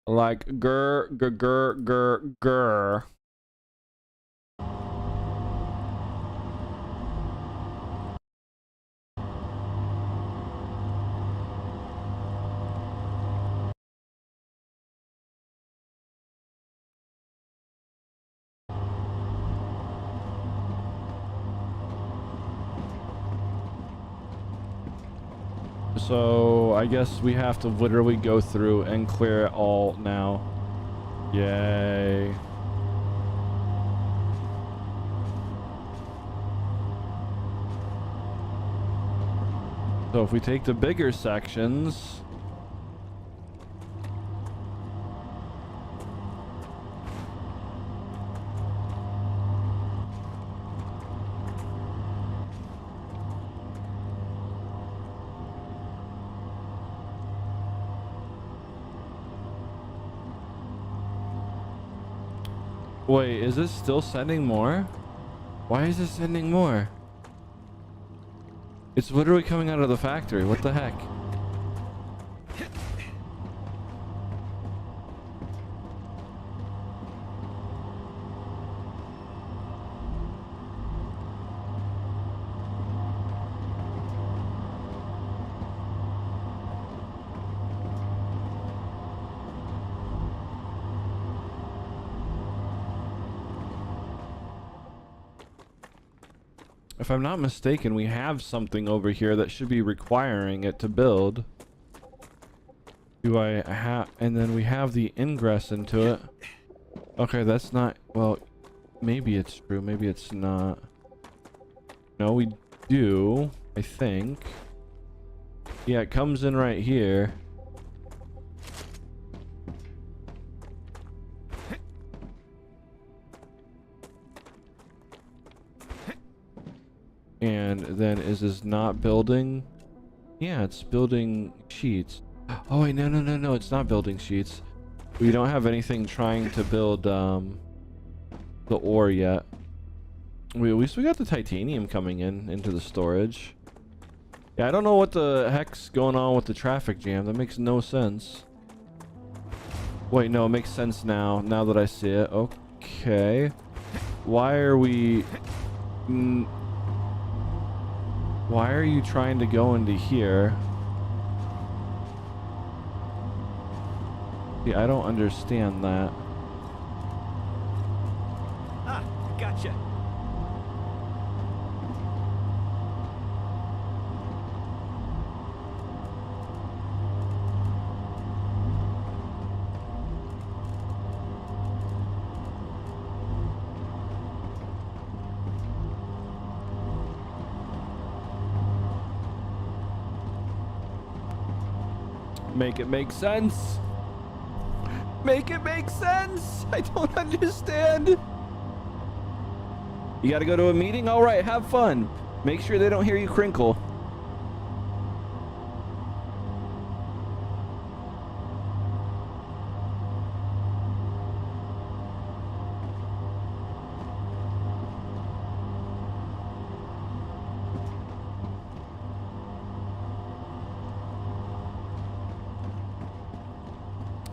Like grr, grr, grr, grr, grr. So I guess we have to literally go through and clear it all now. Yay. So if we take the bigger sections, wait, is this still sending more? Why is it sending more? It's literally coming out of the factory. What the heck? If I'm not mistaken, we have something over here that should be requiring it to build. Do I have... And then we have the ingress into it. Okay, that's not... Well, maybe it's true. Maybe it's not. No, we do. I think. Yeah, it comes in right here. And then is this not building? Yeah, it's building sheets. Oh wait, no, it's not building sheets. We don't have anything trying to build the ore yet. At least we got the titanium coming into the storage. Yeah, I don't know what the heck's going on with the traffic jam. That makes no sense. Wait, no, it makes sense now that I see it. Okay. Why are we... why are you trying to go into here? See, I don't understand that. Ah, gotcha. Make it make sense. Make it make sense. I don't understand. You gotta go to a meeting? All right, have fun. Make sure they don't hear you crinkle.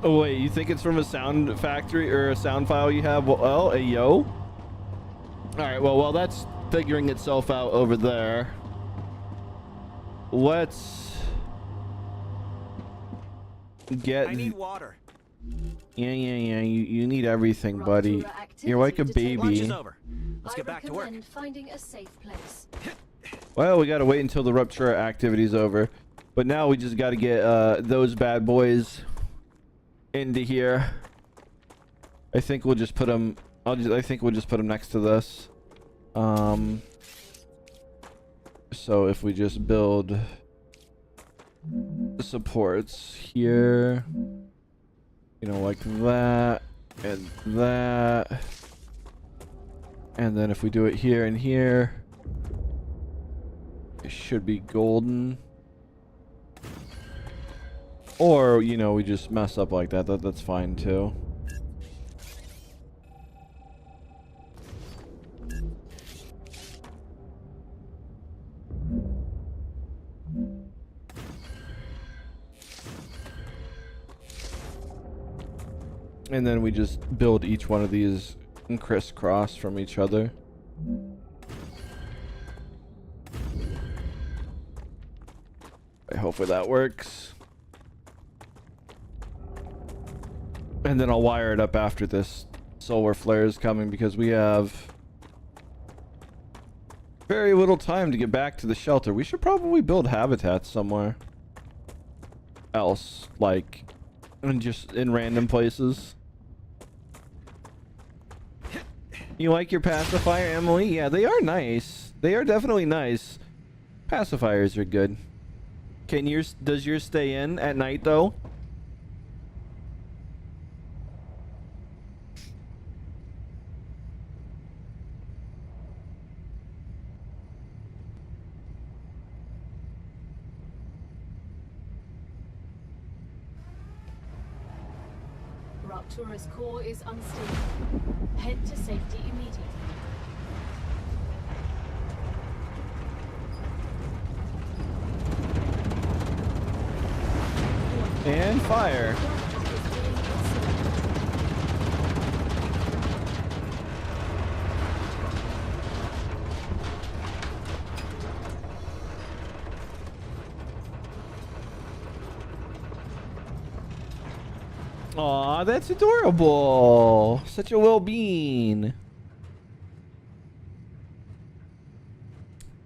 Oh wait, you think it's from a sound factory or a sound file you have? Well, a yo. All right, well, that's figuring itself out over there. Let's get. I need water. Yeah. You need everything, buddy. You're like a Lunch baby. is over. Let's get back to work. Finding a safe place. Well, we gotta wait until the rupture activity's over, but now we just gotta get those bad boys into here. I think we'll just put them. I think we'll just put them next to this. So if we just build the supports here, you know, like that and that, and then if we do it here and here, it should be golden. Or, you know, we just mess up like that. That's fine too. And then we just build each one of these and crisscross from each other. Hopefully that works. And then I'll wire it up after this solar flare is coming, because we have very little time to get back to the shelter. We should probably build habitats somewhere else, like just in random places. You like your pacifier, Emily? Yeah, they are nice. They are definitely nice. Pacifiers are good. Does yours stay in at night though? Raptura's core is unstable. Head to safety immediately. And fire. Aw, that's adorable. Such a little bean.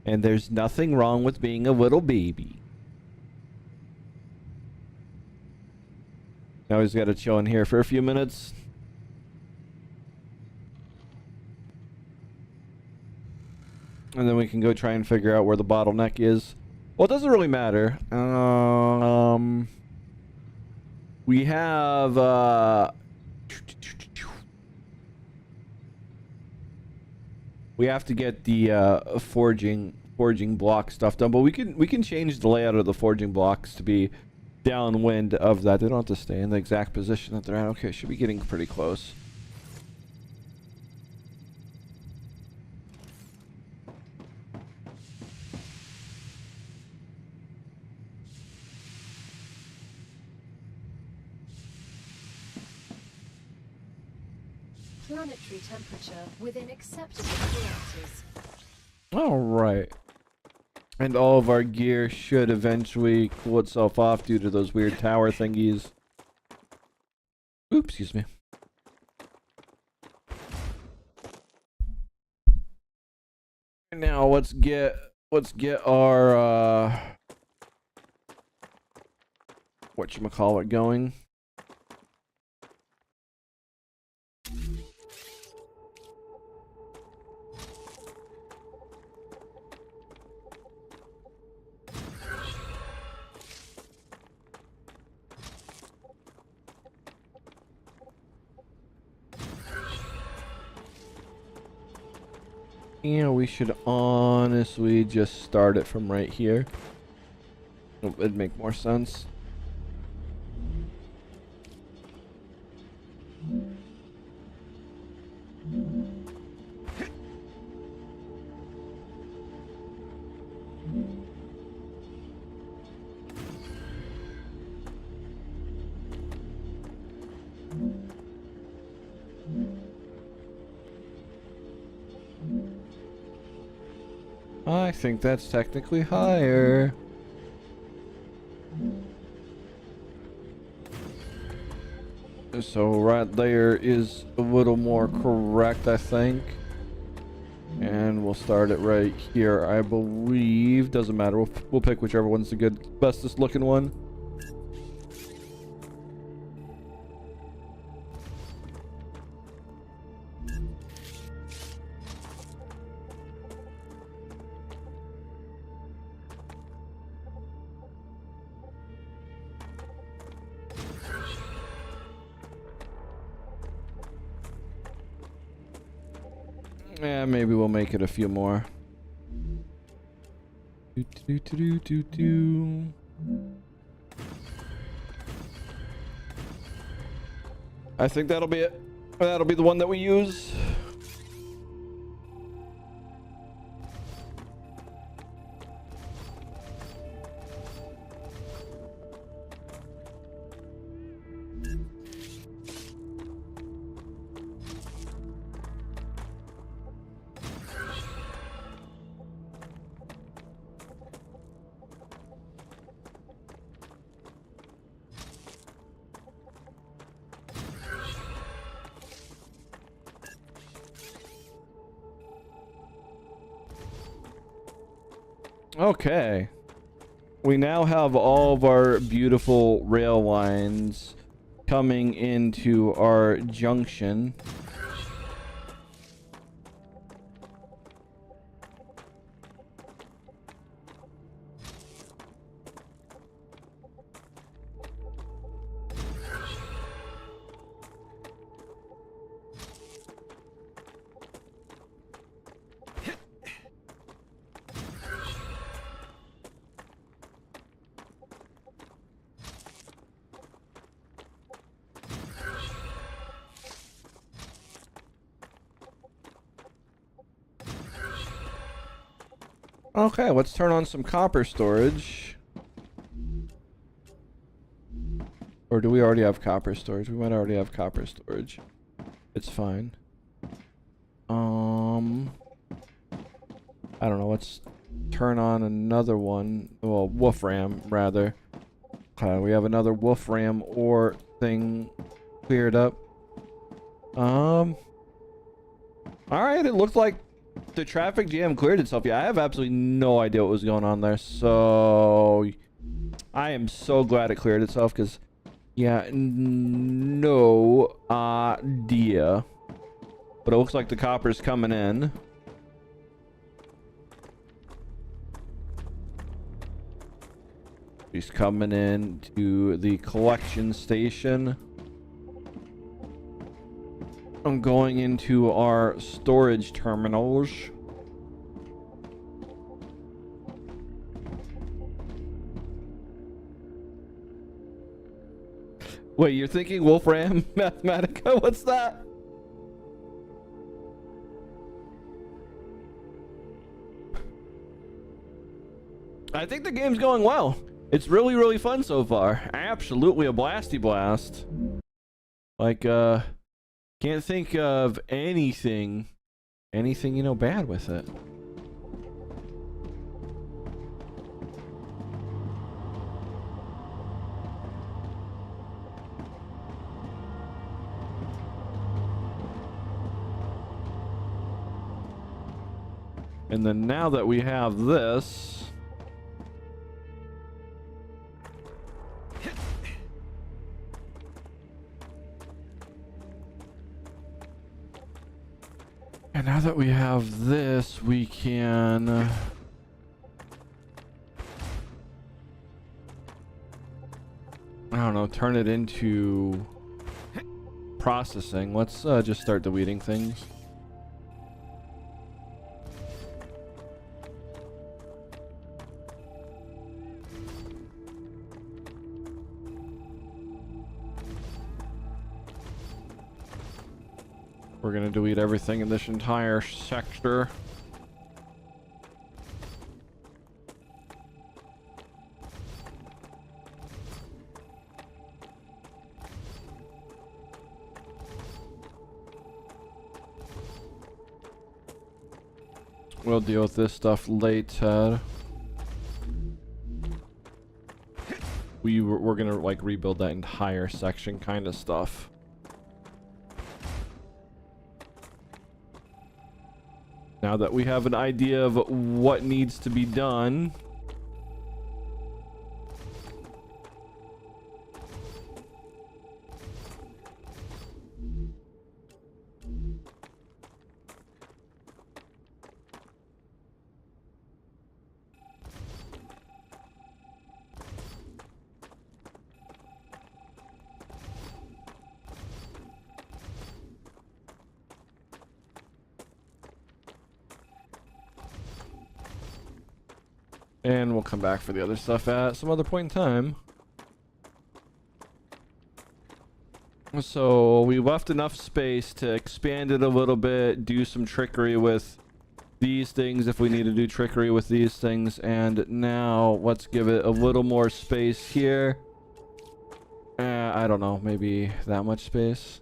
And there's nothing wrong with being a little baby. Now he's got to chill in here for a few minutes. And then we can go try and figure out where the bottleneck is. Well, it doesn't really matter. We have we have to get the forging block stuff done, but we can change the layout of the forging blocks to be downwind of that. They don't have to stay in the exact position that they're at. Okay, should be getting pretty close. Planetary temperature within acceptable parameters. All right. And all of our gear should eventually cool itself off due to those weird tower thingies. Oops, excuse me. Now let's get our whatchamacallit going. Yeah, we should honestly just start it from right here. It'd make more sense. I think that's technically higher. So right there is a little more correct, I think. And we'll start it right here, I believe. Doesn't matter. We'll pick whichever one's the good, bestest looking one. Yeah, maybe we'll make it a few more. I think that'll be it. That'll be the one that we use. Okay. We now have all of our beautiful rail lines coming into our junction. Okay, let's turn on some copper storage. Or do we already have copper storage? We might already have copper storage. It's fine. I don't know. Let's turn on another one. Well, wolfram, rather. Okay, we have another wolfram ore thing cleared up. Alright, it looks like the traffic jam cleared itself. Yeah, I have absolutely no idea what was going on there. So I am so glad it cleared itself because, yeah, no idea. But it looks like the copper's coming in. He's coming in to the collection station. I'm going into our storage terminals. Wait, you're thinking Wolfram Mathematica? What's that? I think the game's going well. It's really, really fun so far. Absolutely a blasty blast. Like, can't think of anything, you know, bad with it. And then now that we have this, and now that we have this, we can I don't know, turn it into processing. Let's just start deleting things. We're gonna delete everything in this entire sector. We'll deal with this stuff later. We're gonna like rebuild that entire section kind of stuff. Now that we have an idea of what needs to be done, and we'll come back for the other stuff at some other point in time. So we left enough space to expand it a little bit, do some trickery with these things if we need to do trickery with these things, and now let's give it a little more space here. I don't know, maybe that much space.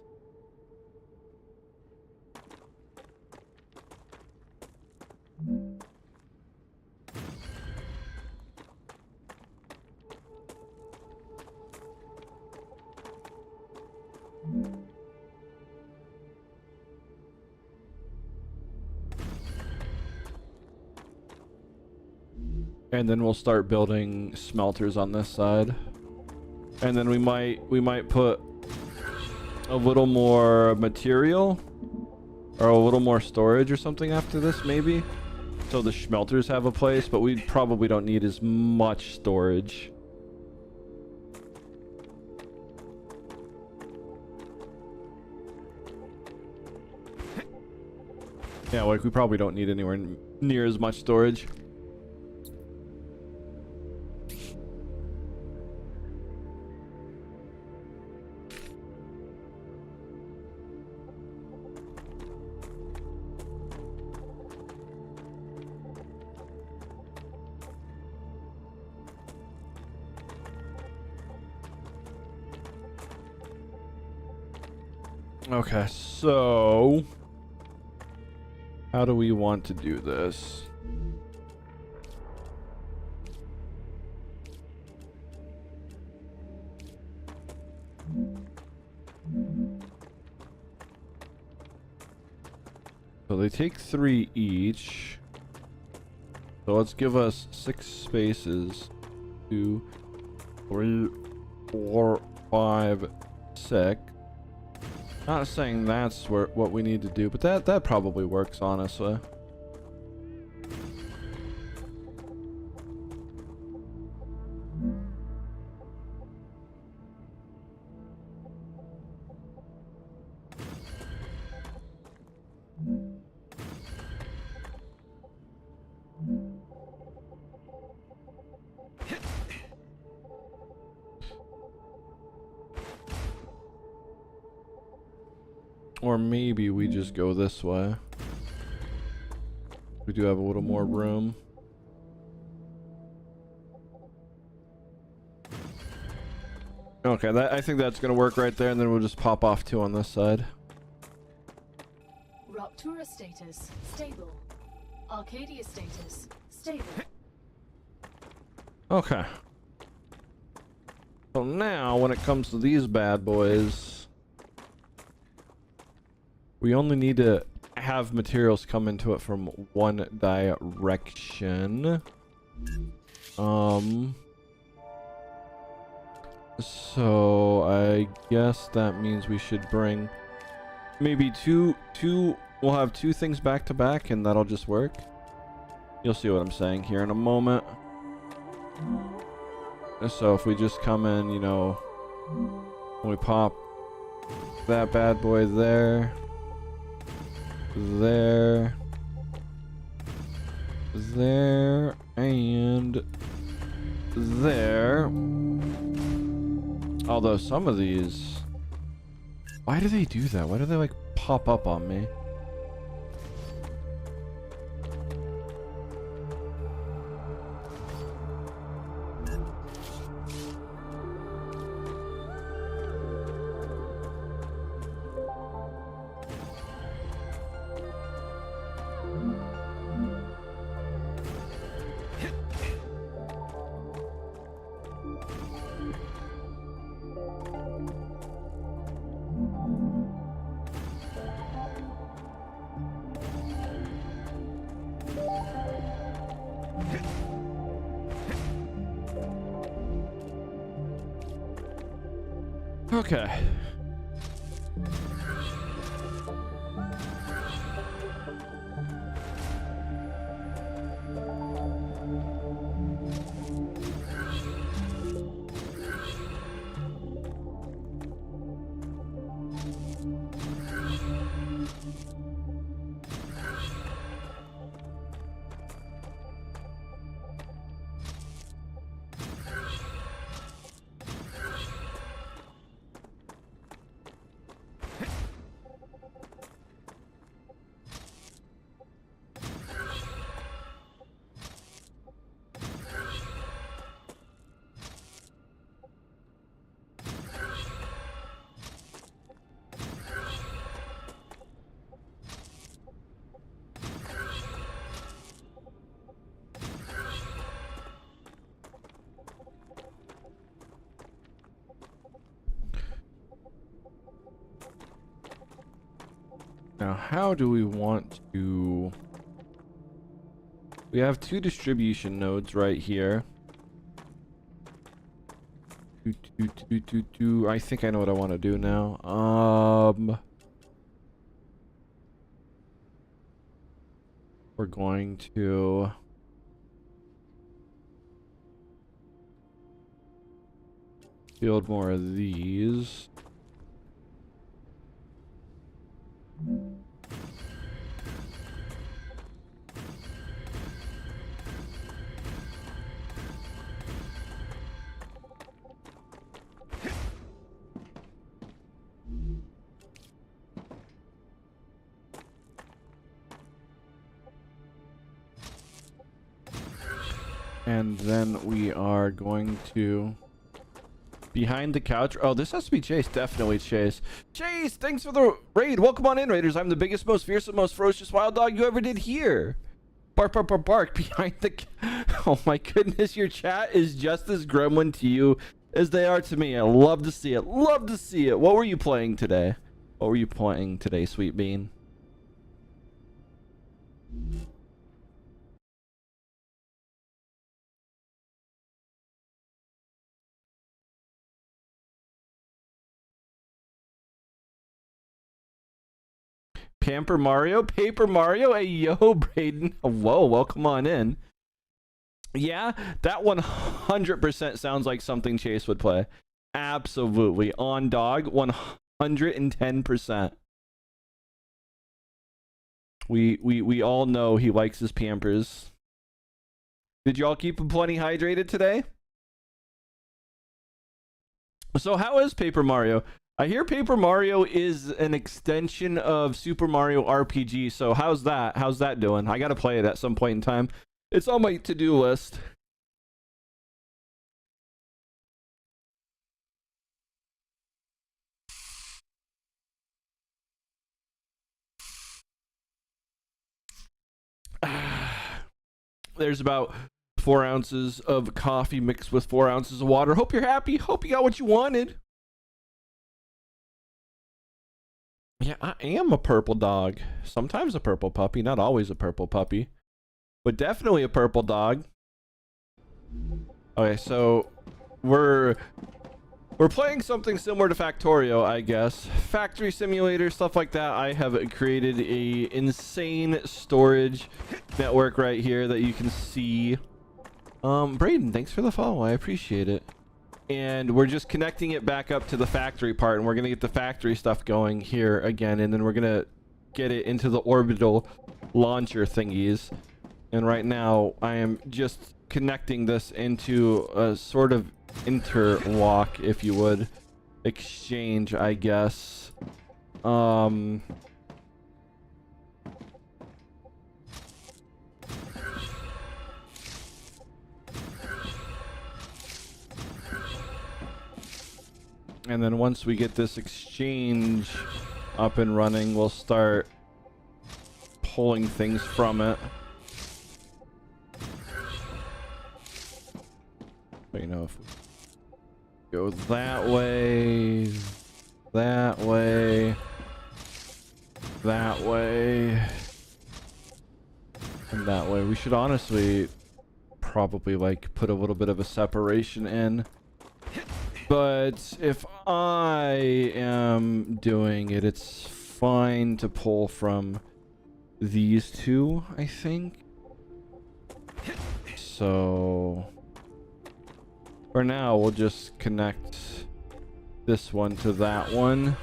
And then we'll start building smelters on this side. And then we might put a little more material or a little more storage or something after this, maybe. So the smelters have a place, but we probably don't need as much storage. Yeah, like we probably don't need anywhere near as much storage. Okay, so how do we want to do this? So they take 3 each. So let's give us 6 spaces. 2, 3, 4, 5, 6. Not saying that's what we need to do, but that probably works, honestly. Or maybe we just go this way. We do have a little more room. Okay, I think that's gonna work right there, and then we'll just pop off 2 on this side. Ruptura status stable. Arcadia status stable. Okay. So now, when it comes to these bad boys, we only need to have materials come into it from one direction. So I guess that means we should bring maybe two. We'll have 2 things back to back, and that'll just work. You'll see what I'm saying here in a moment. So if we just come in, you know, when we pop that bad boy there, there, and there. Although some of these, why do they do that? Why do they like pop up on me? Okay. Now, how do we want to... We have 2 distribution nodes right here. I think I know what I want to do now. We're going to... build more of these. And then we are going to... Behind the couch. Oh, this has to be Chase. Definitely Chase. Chase, thanks for the raid. Welcome on in, Raiders. I'm the biggest, most fearsome, most ferocious wild dog you ever did here. Bark, bark, bark, bark. Behind the... Oh my goodness, your chat is just as gremlin to you as they are to me. I love to see it. Love to see it. What were you playing today? What were you playing today, Sweet Bean? Pamper Mario? Paper Mario? Hey, yo, Braden. Whoa, welcome on in. Yeah, that 100% sounds like something Chase would play. Absolutely. On dog, 110%. We all know he likes his Pampers. Did y'all keep him plenty hydrated today? So how is Paper Mario? I hear Paper Mario is an extension of Super Mario RPG. So how's that? How's that doing? I gotta play it at some point in time. It's on my to-do list. There's about 4 ounces of coffee mixed with 4 ounces of water. Hope you're happy. Hope you got what you wanted. Yeah, I am a purple dog. Sometimes a purple puppy, not always a purple puppy, but definitely a purple dog. Okay, so we're playing something similar to Factorio, I guess. Factory simulator, stuff like that. I have created a insane storage network right here that you can see. Braden, thanks for the follow. I appreciate it. And we're just connecting it back up to the factory part, and we're gonna get the factory stuff going here again, and then we're gonna get it into the orbital launcher thingies. And right now I am just connecting this into a sort of interlock, if you would, exchange, I guess. And then once we get this exchange up and running, we'll start pulling things from it. But you know, if we go that way, that way, that way, and that way, we should honestly probably like put a little bit of a separation in. But if I am doing it, it's fine to pull from these two, I think. So for now, we'll just connect this one to that one.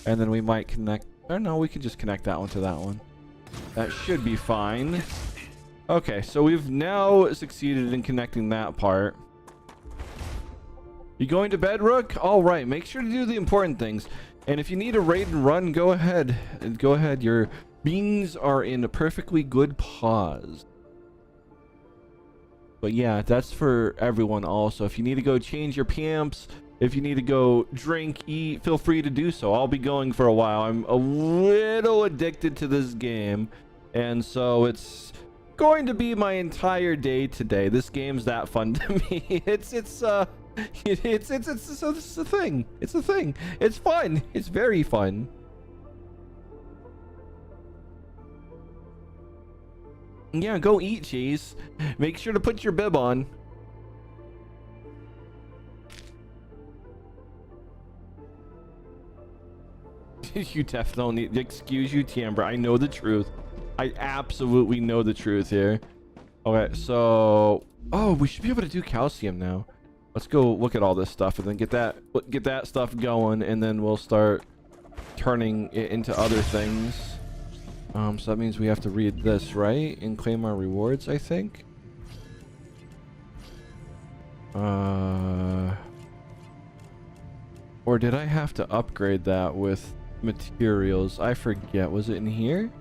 And then we might connect... or no, we can just connect that one to that one. That should be fine. Okay, so we've now succeeded in connecting that part. You going to bed, Rook? All right, make sure to do the important things. And if you need a raid and run, go ahead. Go ahead. Your beans are in a perfectly good pause. But yeah, that's for everyone also. If you need to go change your pamps, if you need to go drink, eat, feel free to do so. I'll be going for a while. I'm a little addicted to this game. And so it's going to be my entire day today. This game's that fun to me. It's a thing. It's a thing. It's fun. It's very fun. Yeah, go eat, cheese. Make sure to put your bib on. You definitely need... excuse you, Timbre. I know the truth. I absolutely know the truth here. Okay, so... oh, we should be able to do calcium now. Let's go look at all this stuff and then get that stuff going, and then we'll start turning it into other things. So that means we have to read this, right? And claim our rewards, I think. Or did I have to upgrade that with materials? I forget. Was it in here?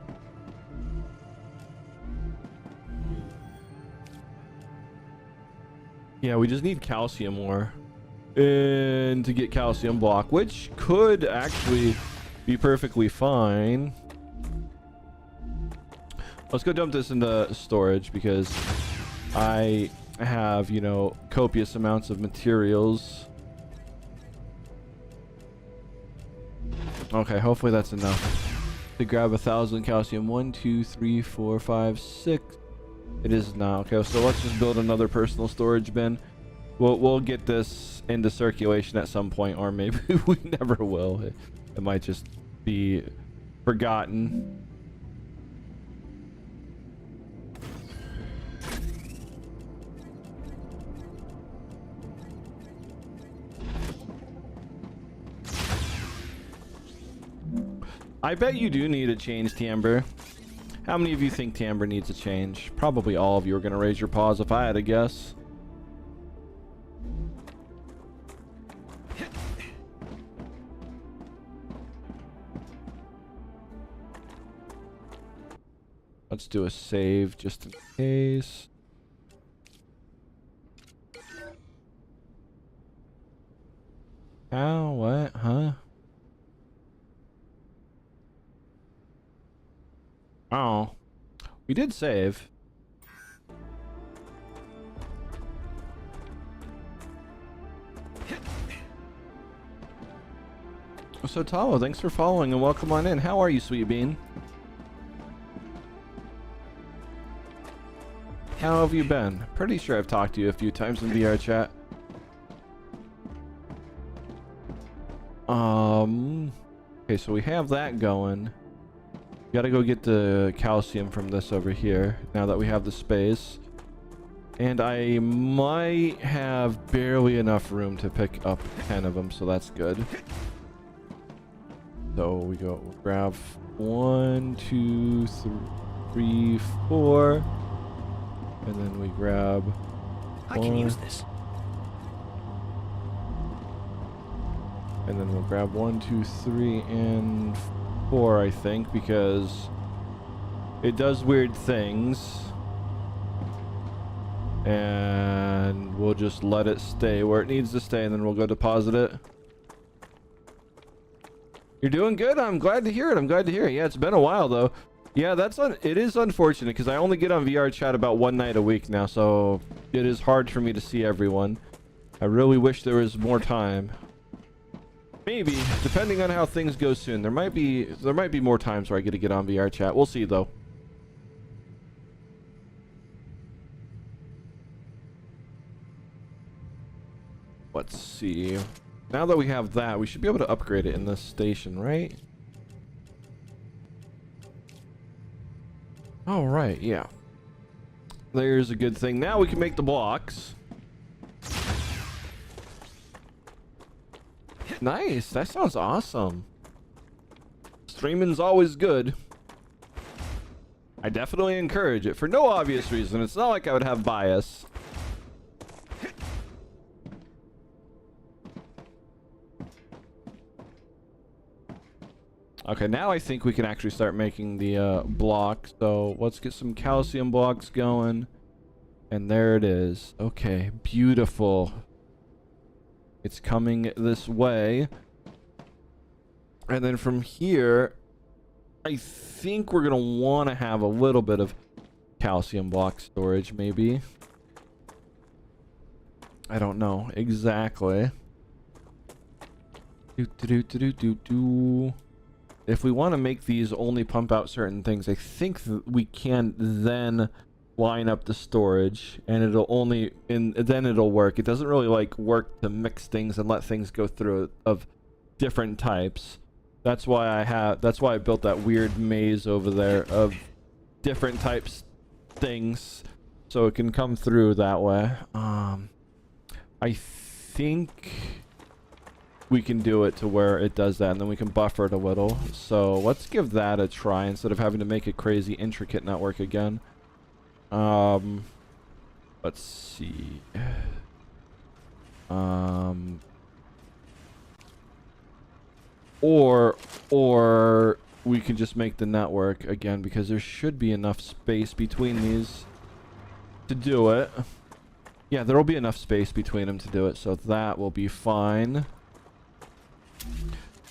Yeah, we just need calcium ore. And to get calcium block, which could actually be perfectly fine. Let's go dump this into storage because I have, you know, copious amounts of materials. Okay, hopefully that's enough to grab 1,000 calcium. 1, 2, 3, 4, 5, 6. It is not. Okay, so let's just build another personal storage bin. We'll get this into circulation at some point, or maybe we never will. It might just be forgotten. I bet you do need a change, Timbre. How many of you think Timbre needs a change? Probably all of you are going to raise your paws if I had to guess. Let's do a save just in case. How? What? Huh? Oh. We did save. So Talo, thanks for following and welcome on in. How are you, Sweet Bean? How have you been? Pretty sure I've talked to you a few times in VR chat. Okay, so we have that going. Gotta go get the calcium from this over here now that we have the space. And I might have barely enough room to pick up 10 of them, so that's good. So we go grab 1, 2, 3, 4. And then we grab I can use this. And then we'll grab 1, 2, 3, and 4, I think, because it does weird things. And we'll just let it stay where it needs to stay, and then we'll go deposit it. You're doing good. I'm glad to hear it. I'm glad to hear it. Yeah, it's been a while though. Yeah, it is unfortunate because I only get on VR chat about 1 night a week now, so it is hard for me to see everyone. I really wish there was more time. Maybe, depending on how things go soon. There might be more times where I get to get on VR chat. We'll see though. Let's see. Now that we have that, we should be able to upgrade it in this station, right? All right, yeah. There's a good thing. Now we can make the blocks. Nice. That sounds awesome. Streaming's always good. I definitely encourage it for no obvious reason. It's not like I would have bias. Okay, now I think we can actually start making the blocks. So let's get some calcium blocks going. And there it is. Okay, beautiful. It's coming this way. And then from here, I think we're going to want to have a little bit of calcium block storage, maybe. I don't know exactly. If we want to make these only pump out certain things, I think we can then line up the storage, and then it'll work. It doesn't really like work to mix things and let things go through of different types. That's why I built that weird maze over there of different types things, so it can come through that way. I think we can do it to where it does that, and then we can buffer it a little. So let's give that a try instead of having to make a crazy intricate network again. Let's see. Or we can just make the network again, because there should be enough space between these to do it. Yeah, there will be enough space between them to do it, so that will be fine.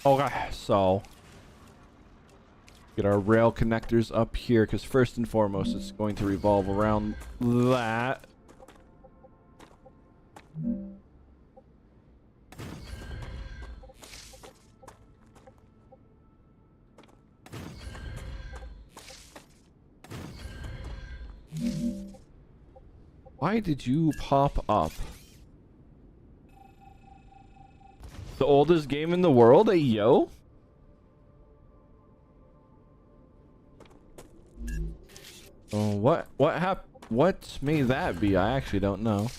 Okay, so get our rail connectors up here, because first and foremost it's going to revolve around that. Why did you pop up? The oldest game in the world? Hey, yo. Oh, what may that be? I actually don't know.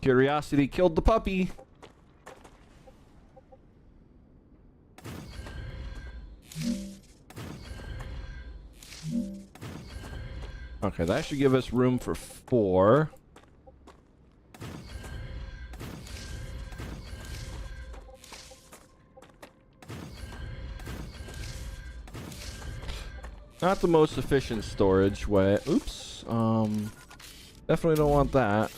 Curiosity killed the puppy. Okay, that should give us room for 4. Not the most efficient storage way. Oops. Definitely don't want that.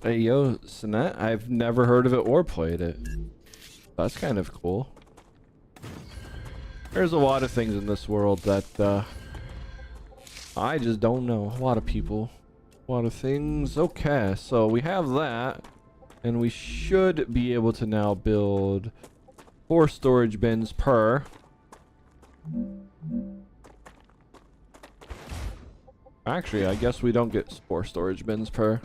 Hey, yo, Sinette. I've never heard of it or played it. That's kind of cool. There's a lot of things in this world that I just don't know. A lot of people. A lot of things. Okay, so we have that. And we should be able to now build 4 storage bins per. Actually, I guess we don't get 4 storage bins per.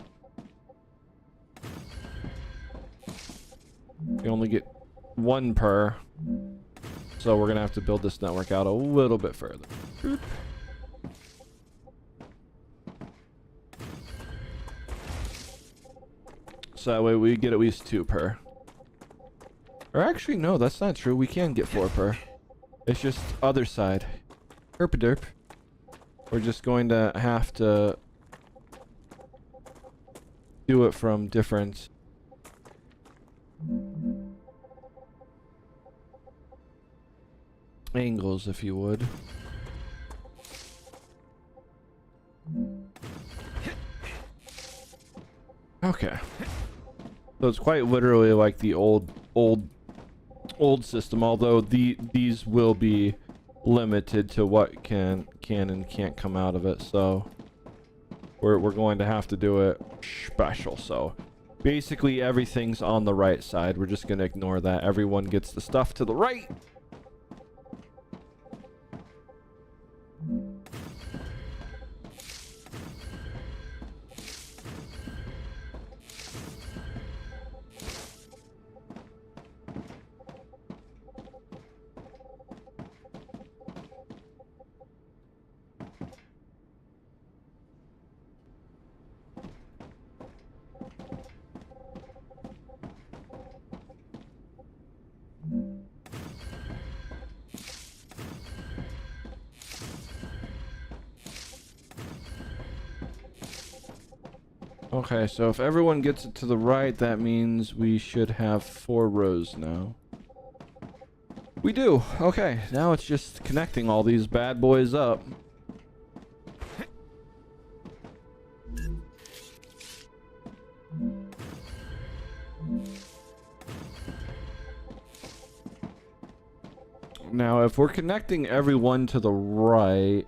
We only get 1 per. So we're going to have to build this network out a little bit further. Boop. So that way we get at least 2 per. Or actually, no, that's not true. We can get 4 per. It's just other side. Herp-a-derp. We're just going to have to do it from different angles, if you would. Okay. So it's quite literally like the old system, although these will be limited to what can and can't come out of it. So we're going to have to do it special. So basically everything's on the right side. We're just going to ignore that. Everyone gets the stuff to the right. Okay, so if everyone gets it to the right, that means we should have 4 rows now. We do. Okay, now it's just connecting all these bad boys up. Now, if we're connecting everyone to the right,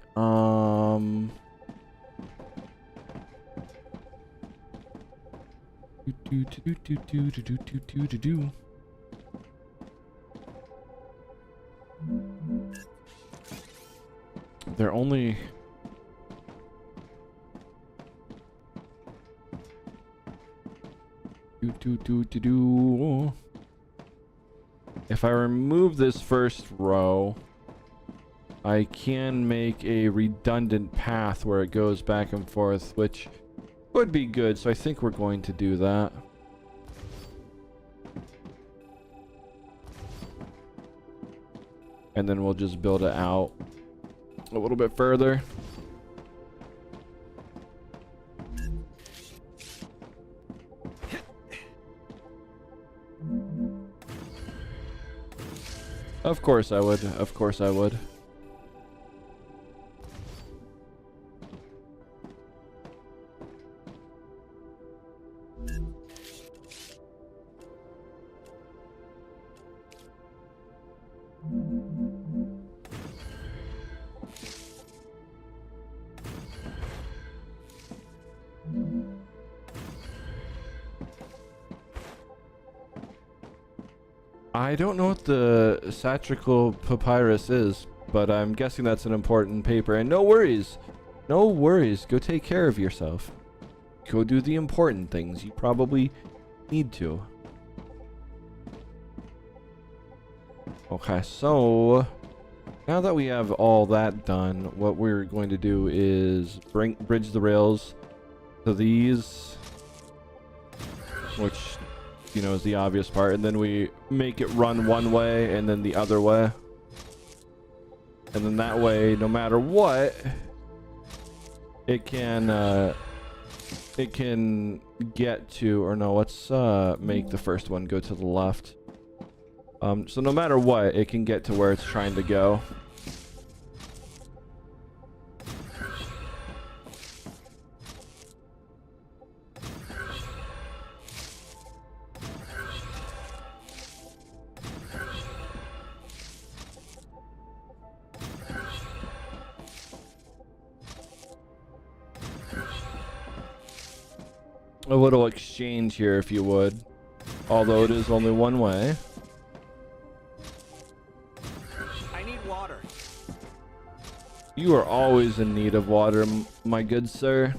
they're only if I remove this first row, I can make a redundant path where it goes back and forth, which would be good, so I think we're going to do that. And then we'll just build it out a little bit further. Of course I would. Of course I would. I don't know what the satrical papyrus is, but I'm guessing that's an important paper. And no worries. No worries. Go take care of yourself. Go do the important things. You probably need to. Okay, so now that we have all that done, what we're going to do is bridge the rails to these, which, you know, is the obvious part, and then we make it run one way and then the other way, and then that way, no matter what, it can get to, or no, let's make the first one go to the left. So no matter what, it can get to where it's trying to go. A little exchange here, if you would. Although it is only one way. I need water. You are always in need of water, my good sir.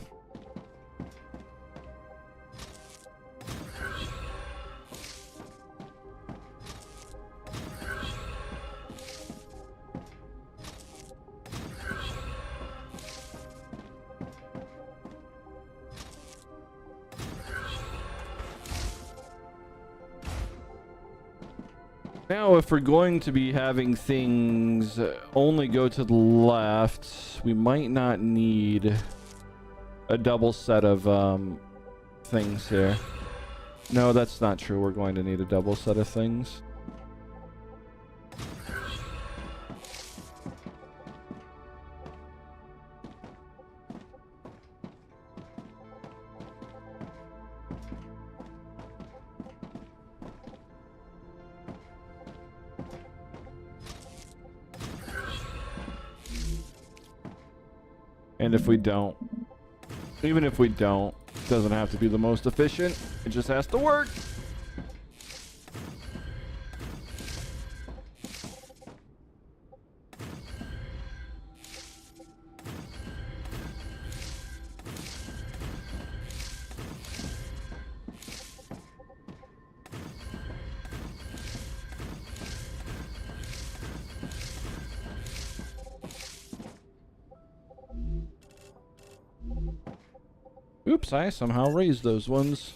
Now, if we're going to be having things only go to the left, we might not need a double set of things here. No, that's not true. We're going to need a double set of things. And if we don't, even if we don't, it doesn't have to be the most efficient. It just has to work. Oops, I somehow raised those ones.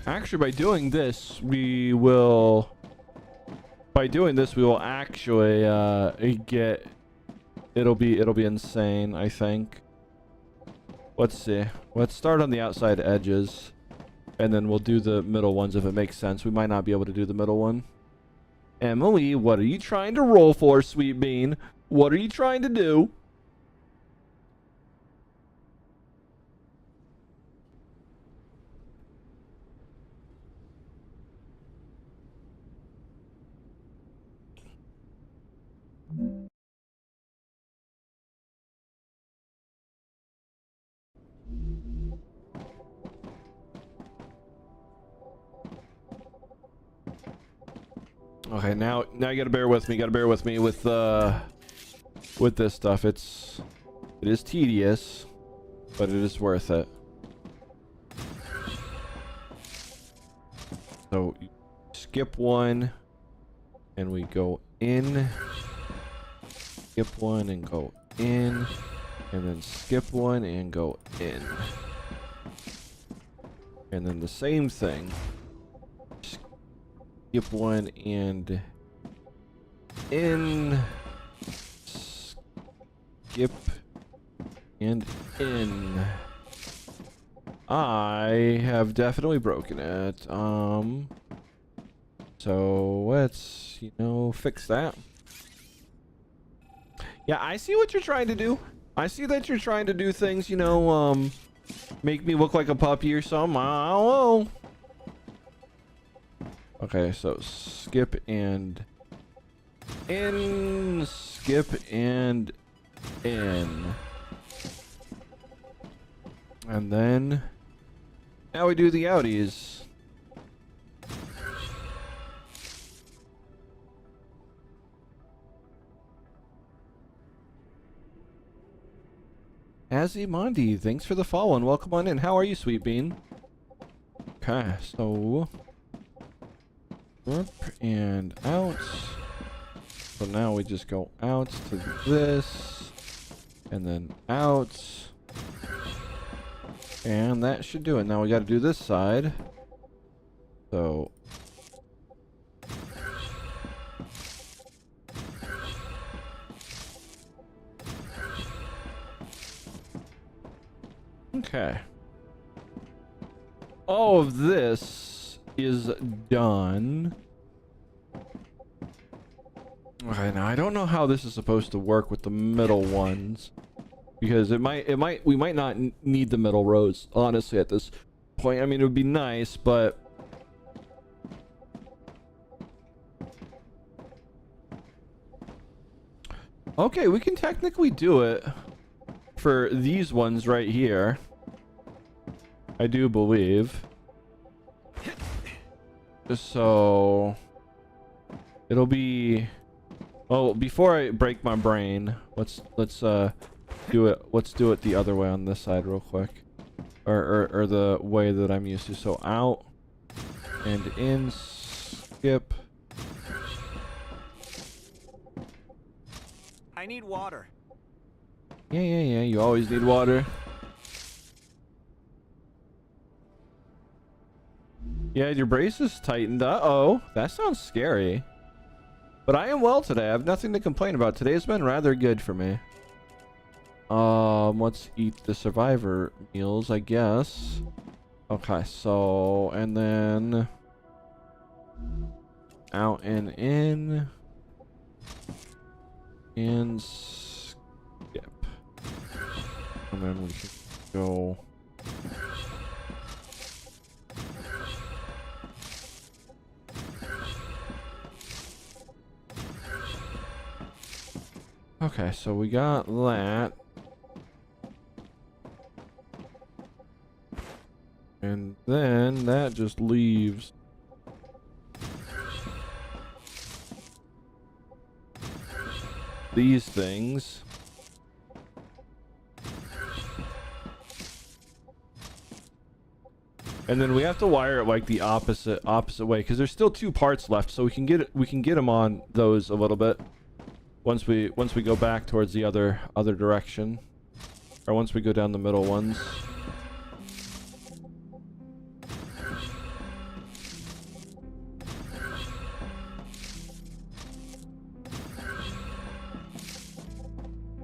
Actually, by doing this, we will actually get, it'll be insane, I think. Let's see. Let's start on the outside edges, and then we'll do the middle ones if it makes sense. We might not be able to do the middle one. Emily, what are you trying to roll for, Sweet Bean? What are you trying to do? Okay, now you gotta bear with me. With this stuff. It is tedious, but it is worth it. So skip one, and we go in. Skip one and go in, and then skip one and go in, and then the same thing. Skip one and in, skip and in. I have definitely broken it. So let's, fix that. Yeah, I see what you're trying to do. I see that you're trying to do things, make me look like a puppy or something. I don't know. Okay, so skip and in, skip and in. And then now we do the outies. Azimondi, thanks for the follow and welcome on in. How are you, Sweet Bean? Okay, so up and out. So now we just go out to this, and then out, and that should do it. Now we got to do this side. So Okay. All of this is done. Okay, now I don't know how this is supposed to work with the middle ones, because we might not need the middle rows, honestly, at this point. I mean, it would be nice, but okay, we can technically do it for these ones right here, I do believe. So it'll be, oh, before I break my brain, let's do it the other way on this side real quick, or the way that I'm used to. So out and in, skip. I need water. Yeah, you always need water. Yeah, your brace is tightened. Uh-oh, that sounds scary. But I am well today. I have nothing to complain about. Today's been rather good for me. Let's eat the survivor meals, I guess. Okay, so, and then out and in, and skip. And then we can go. Okay, so we got that. And then that just leaves these things. And then we have to wire it like the opposite way, because there's still 2 parts left, so we can get them on those a little bit once we go back towards the other direction, or once we go down the middle ones.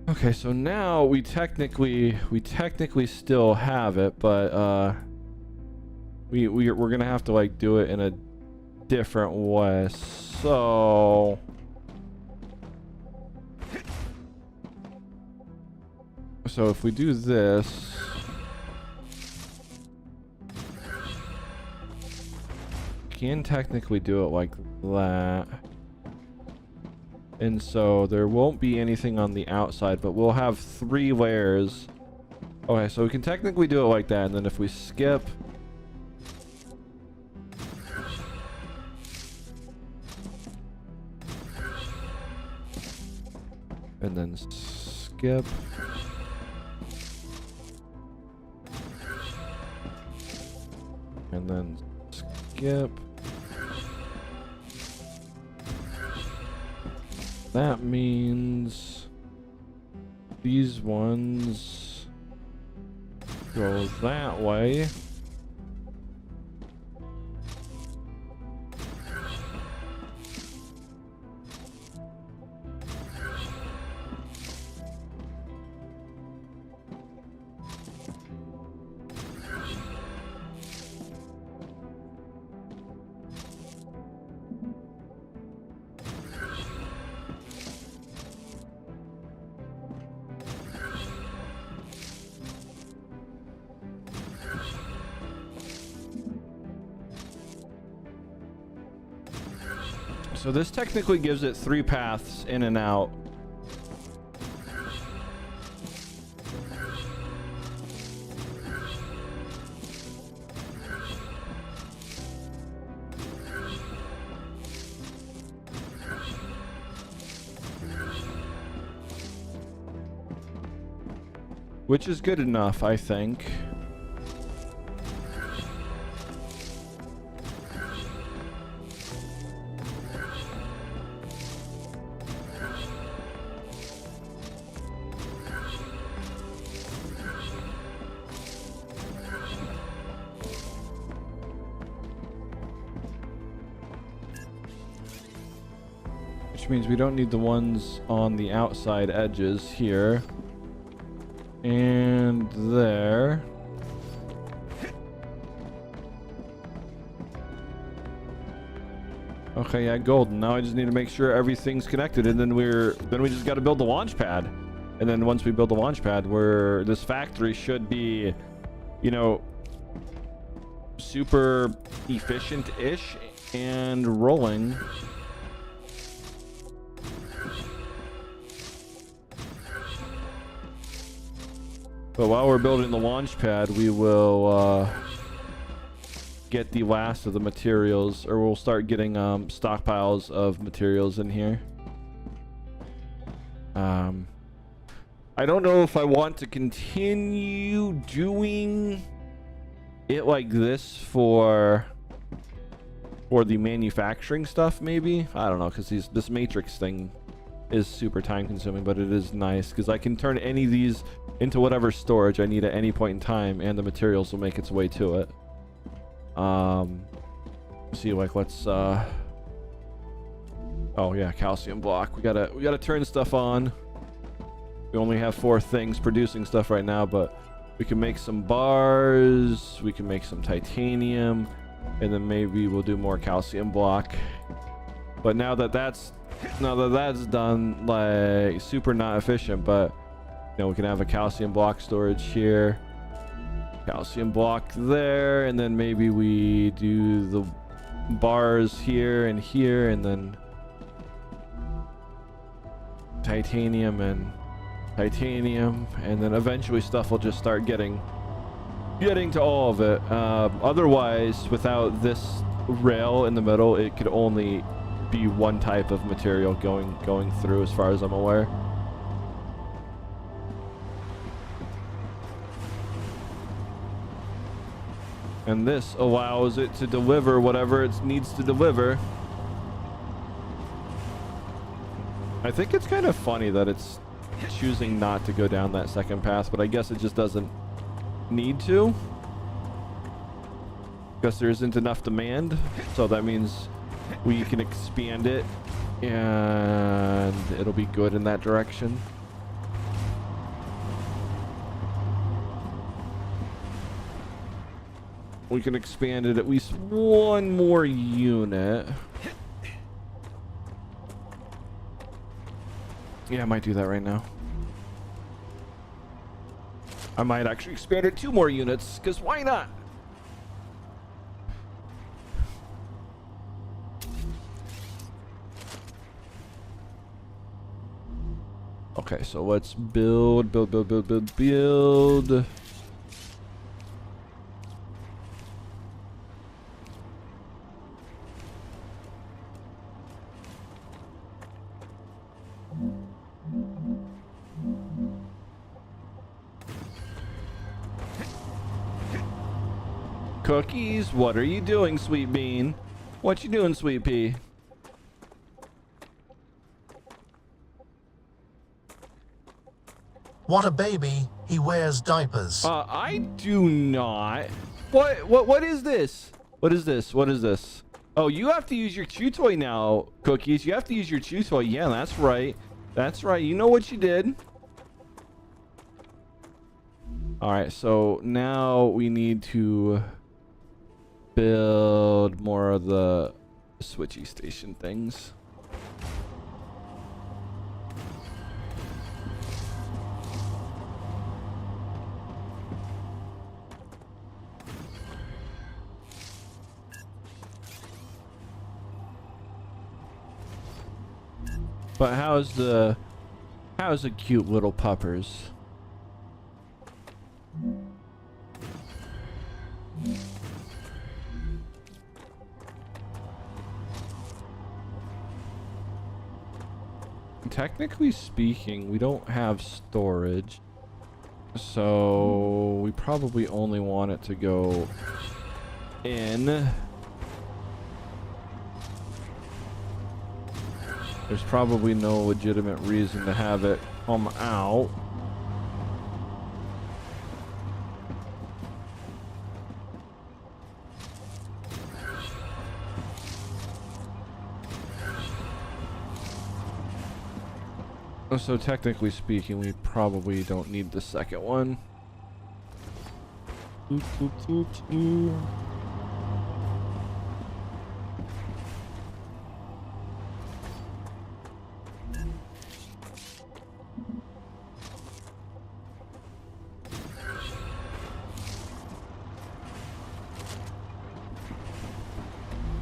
Okay, so now we technically still have it, but we're gonna have to like do it in a different way. So if we do this, we can technically do it like that. And so there won't be anything on the outside, but we'll have 3 layers. Okay, so we can technically do it like that, and then if we skip, and then skip, and then skip. That means these ones go that way. So this technically gives it 3 paths in and out. Which is good enough, I think. Which means we don't need the ones on the outside edges here. And there. Okay, yeah, golden. Now I just need to make sure everything's connected, and then we just got to build the launch pad. And then once we build the launch pad, this factory should be, you know, super efficient-ish and rolling. But while we're building the launch pad, we will get the last of the materials, or we'll start getting stockpiles of materials in here. I don't know if I want to continue doing it like this for the manufacturing stuff, maybe. I don't know, because this matrix thing is super time consuming, but it is nice because I can turn any of these into whatever storage I need at any point in time, and the materials will make its way to it. See, like, let's oh yeah, calcium block. We gotta turn stuff on. We only have 4 things producing stuff right now, but we can make some bars, we can make some titanium, and then maybe we'll do more calcium block. But now that that's done, like, super not efficient, but you know, we can have a calcium block storage here, calcium block there, and then maybe we do the bars here, and then titanium, and then eventually stuff will just start getting to all of it. Otherwise, without this rail in the middle, it could only be one type of material going through, as far as I'm aware. And this allows it to deliver whatever it needs to deliver. I think it's kind of funny that it's choosing not to go down that second path, but I guess it just doesn't need to, because there isn't enough demand. So that means we can expand it and it'll be good in that direction. We can expand it at least one more unit. Yeah, I might do that right now. I might actually expand it 2 more units, because why not? Okay, so let's build. Cookies, what are you doing, Sweet Bean? What you doing, Sweet Pea? What a baby. He wears diapers. I do not. What is this? What is this? What is this? Oh, you have to use your chew toy now, Cookies. You have to use your chew toy. Yeah, that's right. That's right. You know what you did. All right, so now we need to build more of the switchy station things. But how's the cute little puppers? Technically speaking, we don't have storage, so we probably only want it to go in. There's probably no legitimate reason to have it come out. So technically speaking, we probably don't need the second one.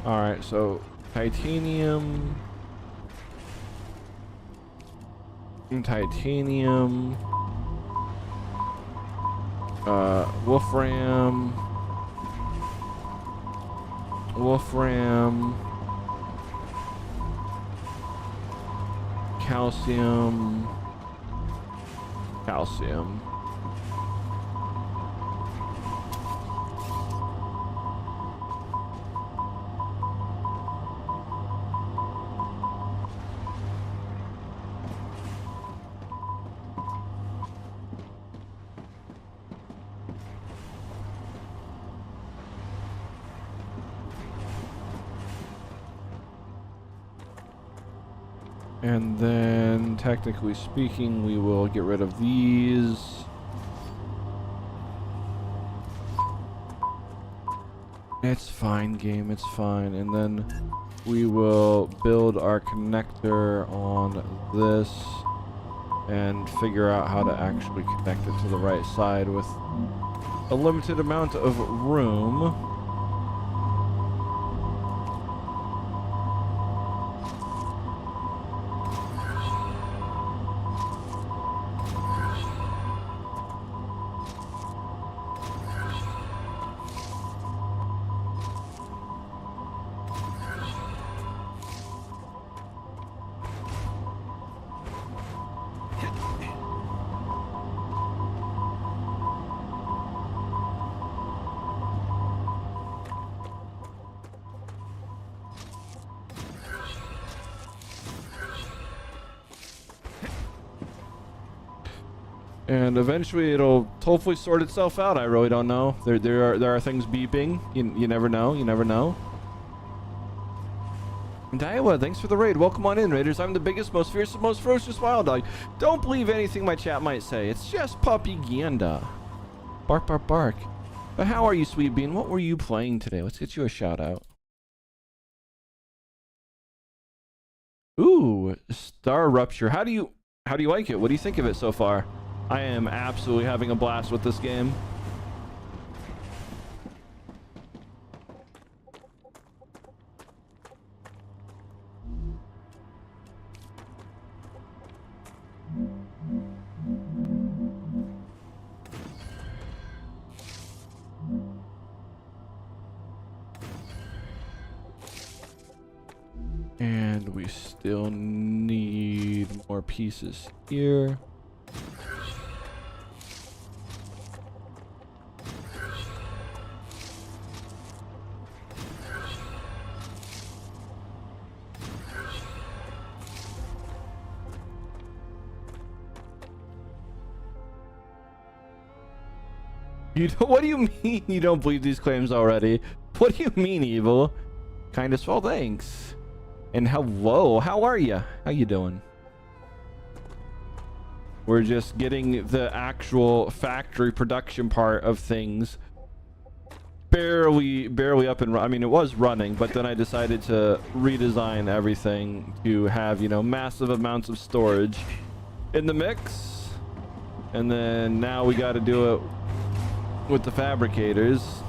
All right, so titanium, titanium, wolfram, wolfram, calcium, calcium. And then, technically speaking, we will get rid of these. It's fine, game, it's fine. And then we will build our connector on this and figure out how to actually connect it to the right side with a limited amount of room. And eventually it'll hopefully sort itself out. I really don't know. There are things beeping. You never know. You never know. And Iowa, thanks for the raid. Welcome on in, Raiders. I'm the biggest, most fierce, most ferocious wild dog. Don't believe anything my chat might say. It's just puppy-ganda. Bark, bark, bark. But how are you, Sweet Bean? What were you playing today? Let's get you a shout out. Ooh, StarRupture. How do you like it? What do you think of it so far? I am absolutely having a blast with this game. And we still need more pieces here. What do you mean you don't believe these claims already? What do you mean, Evil? Kinda swell, thanks. And hello, how are you? How you doing? We're just getting the actual factory production part of things barely up and I mean, it was running, but then I decided to redesign everything to have, you know, massive amounts of storage in the mix. And then now we got to do it with the fabricators.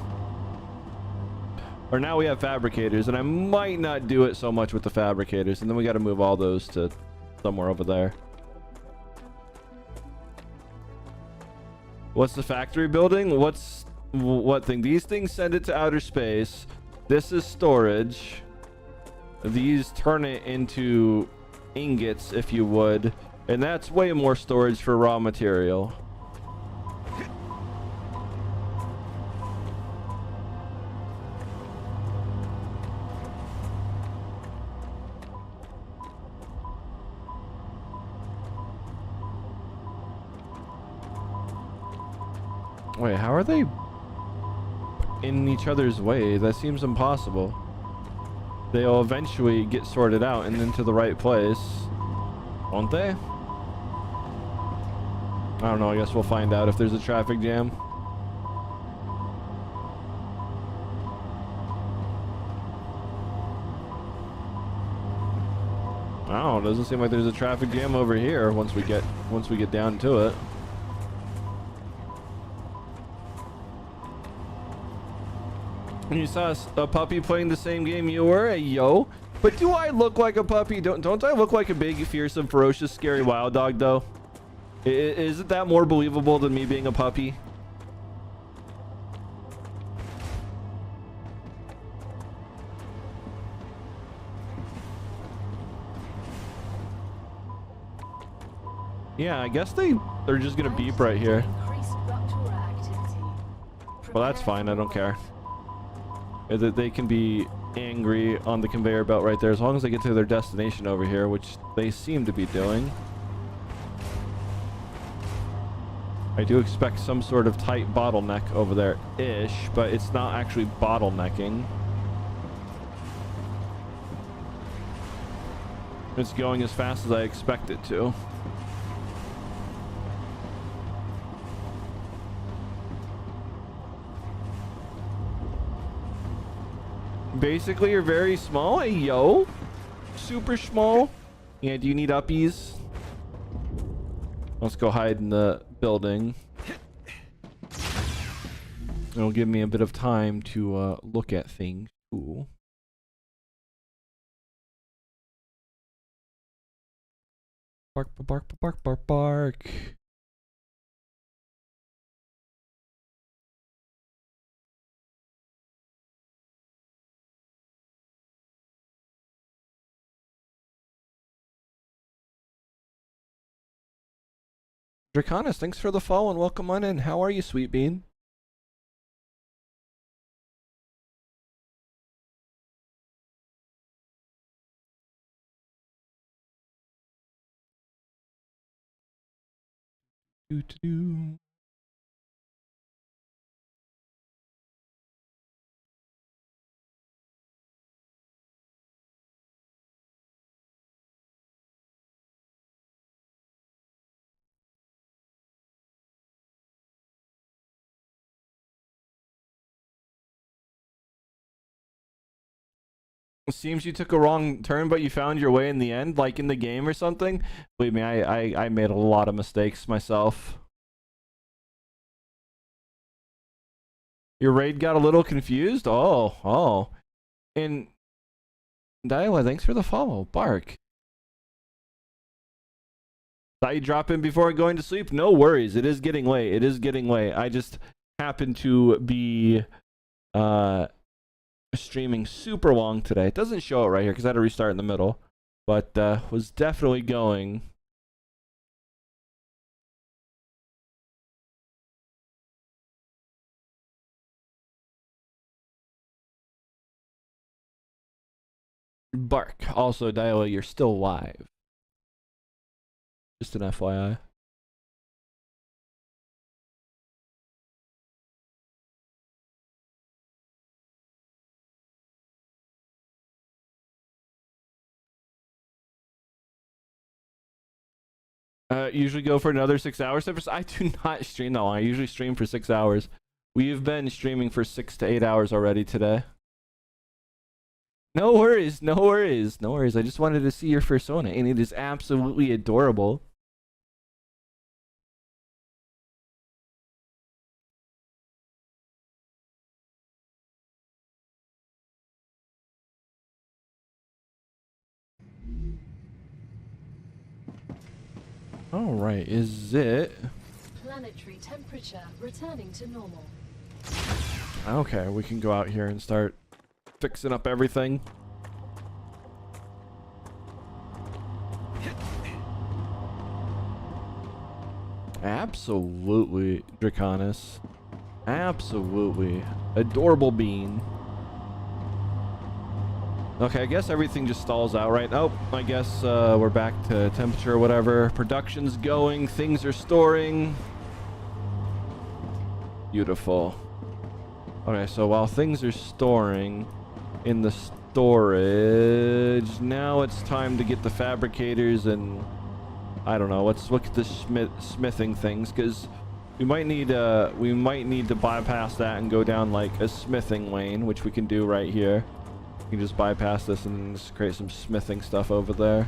Or now we have fabricators, and I might not do it so much with the fabricators, and then we got to move all those to somewhere over there. What's the factory building? What thing? These things send it to outer space. This is storage. These turn it into ingots, if you would, and that's way more storage for raw material. Wait, how are they in each other's way? That seems impossible. They'll eventually get sorted out and into the right place, won't they? I don't know, I guess we'll find out if there's a traffic jam. I don't know, doesn't seem like there's a traffic jam over here once we get down to it. You saw a puppy playing the same game you were? Hey, yo. But do I look like a puppy? Don't I look like a big, fearsome, ferocious, scary wild dog, though? Isn't that more believable than me being a puppy? Yeah, I guess they're just gonna beep right here. Well, that's fine. I don't care. They can be angry on the conveyor belt right there as long as they get to their destination over here, which they seem to be doing. I do expect some sort of tight bottleneck over there-ish, but it's not actually bottlenecking. It's going as fast as I expect it to. Basically, you're very small. Hey, yo. Super small. Yeah, do you need uppies? Let's go hide in the building. It'll give me a bit of time to look at things. Ooh. Bark, bark, bark, bark, bark. Draconis, thanks for the follow and welcome on in. How are you, Sweet Bean? Do. Seems you took a wrong turn, but you found your way in the end, like in the game or something. Believe me, I made a lot of mistakes myself. Your raid got a little confused? Oh. And Daiwa, thanks for the follow. Bark. Thought you drop in before going to sleep? No worries. It is getting late. It is getting late. I just happen to be streaming super long today. It doesn't show it right here because I had to restart in the middle, but was definitely going. Bark. Also, Daiwa, you're still live. Just an FYI. Usually go for another 6 hours. I do not stream that long. I usually stream for 6 hours. We've been streaming for 6 to 8 hours already today. No worries, no worries, no worries. I just wanted to see your persona, and it is absolutely adorable. All right, is it? Planetary temperature returning to normal. Okay, we can go out here and start fixing up everything. Absolutely, Draconis. Absolutely. Adorable bean. Okay, I guess everything just stalls out, right? Oh, I guess we're back to temperature or whatever. Production's going. Things are storing. Beautiful. Okay, so while things are storing in the storage, now it's time to get the fabricators and I don't know. Let's look at the smithing things because we might need to bypass that and go down like a smithing lane, which we can do right here. We can just bypass this and just create some smithing stuff over there.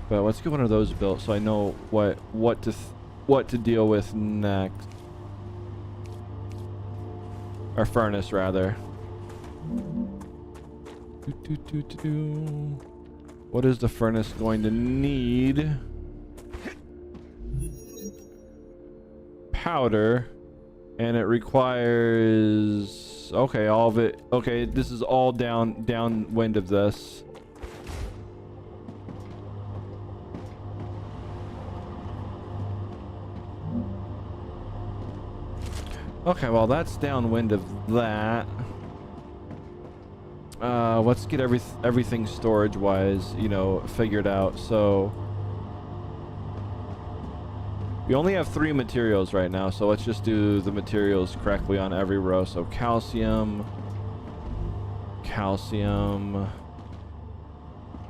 But let's get one of those built so I know what to deal with next. Or furnace rather. What is the furnace going to need? Powder. And it requires... Okay, all of it. Okay, this is all downwind of this. Okay, well, that's downwind of that. Let's get everything storage-wise, you know, figured out. So we only have 3 materials right now, so let's just do the materials correctly on every row. So calcium, calcium,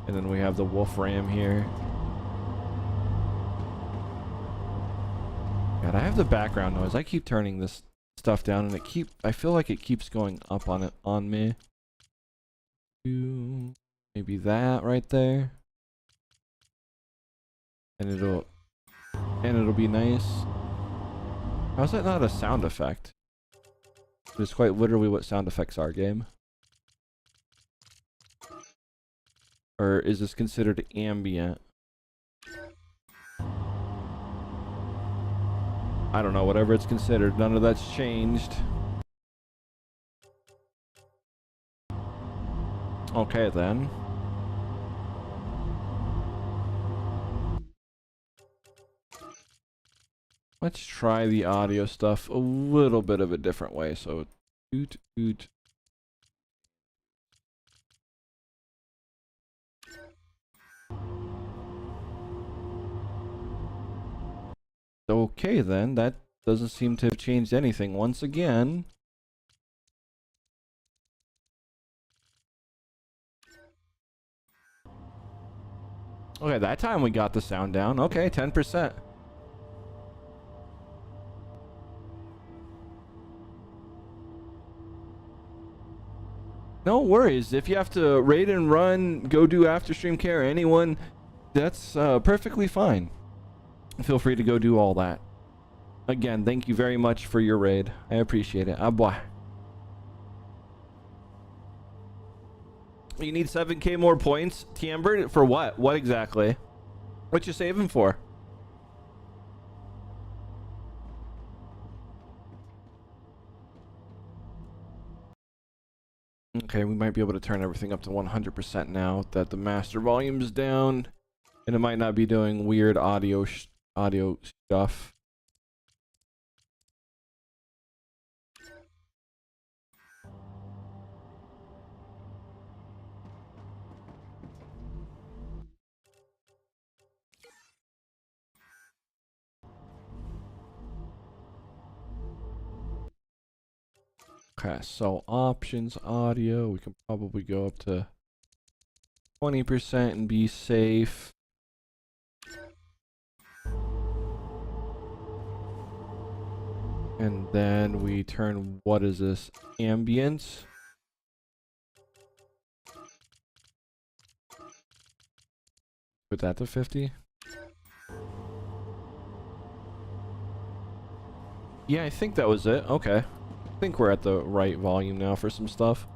and then we have the wolfram here. God, I have the background noise. I keep turning this stuff down, and I feel like it keeps going up on me. Maybe that right there, and it'll be nice. How's that not a sound effect? It's quite literally what sound effects are, game. Or is this considered ambient? I don't know, whatever it's considered, none of that's changed. Okay then. Let's try the audio stuff a little bit of a different way. So, toot toot. Okay then, that doesn't seem to have changed anything once again. Okay, that time we got the sound down. Okay, 10%. No worries. If you have to raid and run, go do after stream care, anyone, that's perfectly fine. Feel free to go do all that. Again, thank you very much for your raid. I appreciate it. Boy. You need 7k more points, Tiamber? For what? What exactly? What you saving for? Okay, we might be able to turn everything up to 100% now that the master volume's down, and it might not be doing weird audio stuff. Okay, so options audio, we can probably go up to 20% and be safe. And then we turn, what is this? Ambience. Put that to 50. Yeah, I think that was it. Okay. I think we're at the right volume now for some stuff.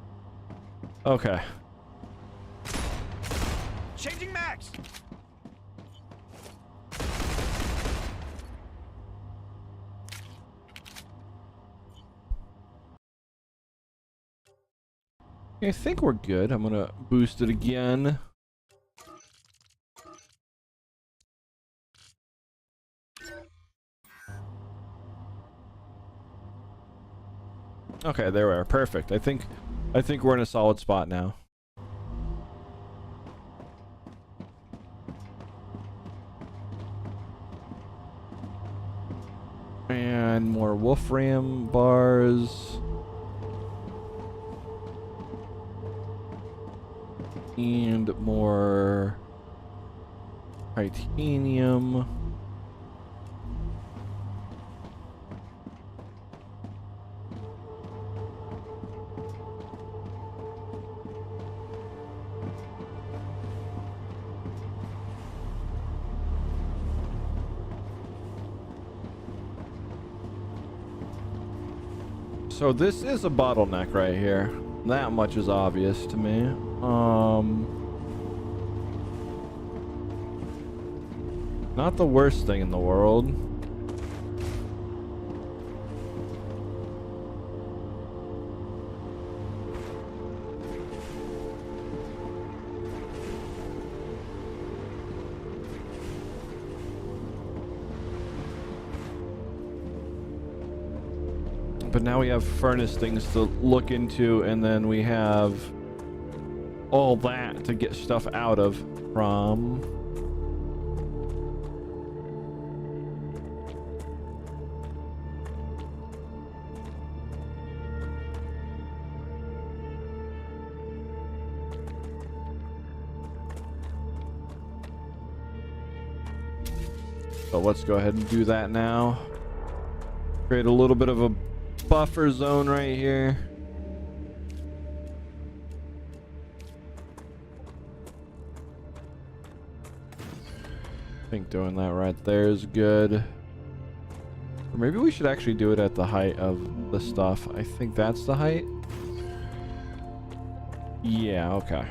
Okay. Changing max. I think we're good. I'm gonna boost it again. Okay, there we are. Perfect. I think we're in a solid spot now. And more wolfram bars. And more titanium. So this is a bottleneck right here. That much is obvious to me. Not the worst thing in the world. But now we have furnace things to look into, and then we have all that to get stuff out of from. So let's go ahead and do that now. Create a little bit of a buffer zone right here. I think doing that right there is good. Or maybe we should actually do it at the height of the stuff. I think that's the height. Yeah, okay.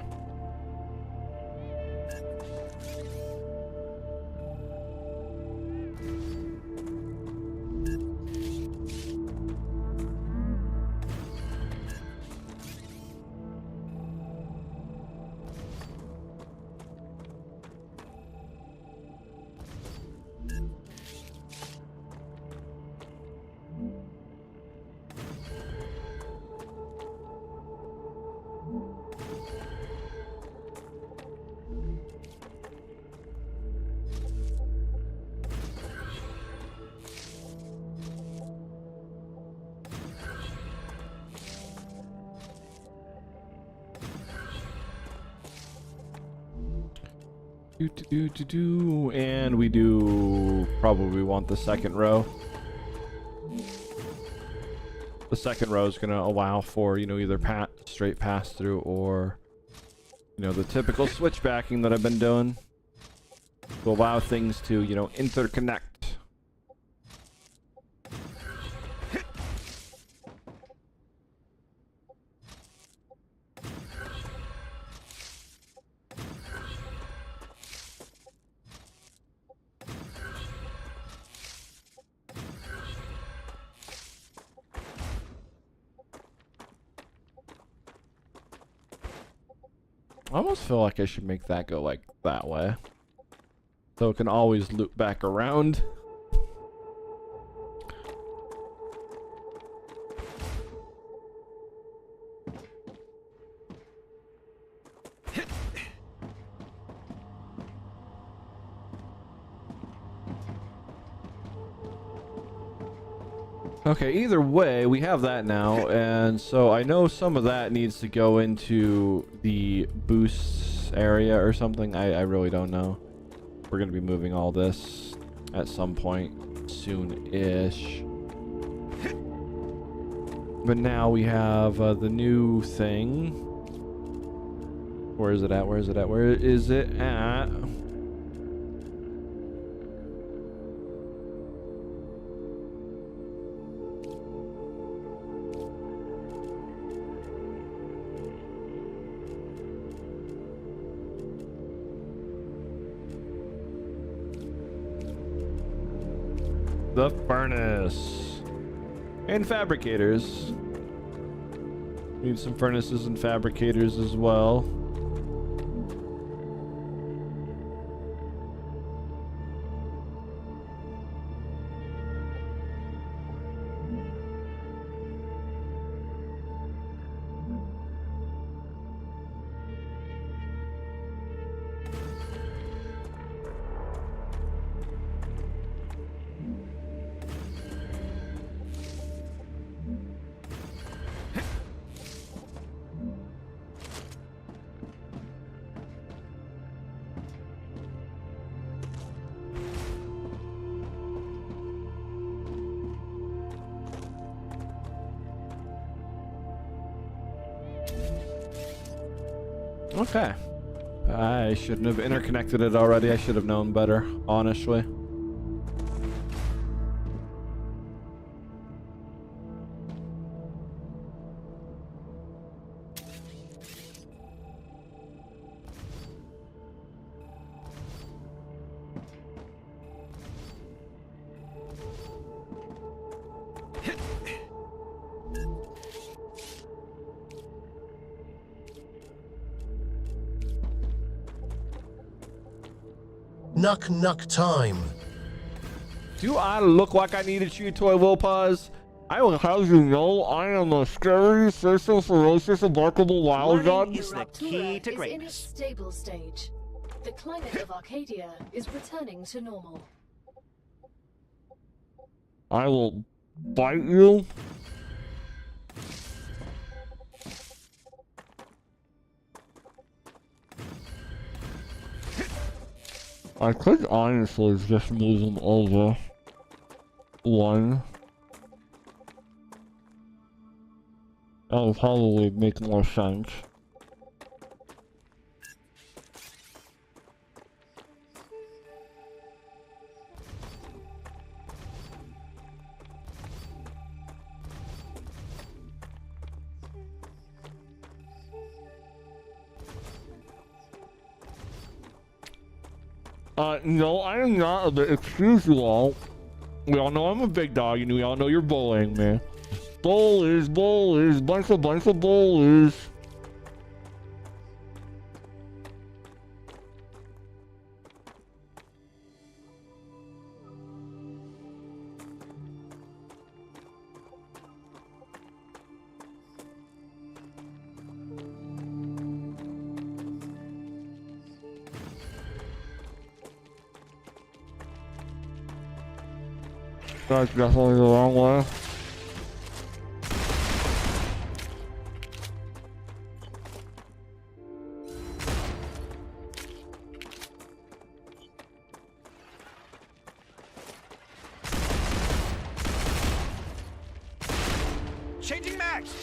And we do probably want the second row. The second row is going to allow for, you know, either straight pass through or, you know, the typical switchbacking that I've been doing to allow things to, you know, interconnect. I almost feel like I should make that go like that way, so it can always loop back around. Okay, either way, we have that now, and so I know some of that needs to go into the boosts area or something. I really don't know. We're going to be moving all this at some point soon-ish. But now we have the new thing. Where is it at? Where is it at? Where is it at? The furnace and fabricators. Need some furnaces and fabricators as well. Okay. I shouldn't have interconnected it already. I should have known better, honestly. Nuck time. Do I look like I need a chew toy, Will Puz? I will have you know I am a scary, fearsome, ferocious, remarkable wild Learning god. is the key to Raptura is in its greatness. stable stage. The climate of Arcadia is returning to normal. I will bite you. I could honestly just move him over. One. That would probably make more sense. No, I am not a bit. Excuse you all. We all know I'm a big dog, and we all know you're bullying me. Bullies, bunch of bullies. That's definitely the wrong way. Changing mags.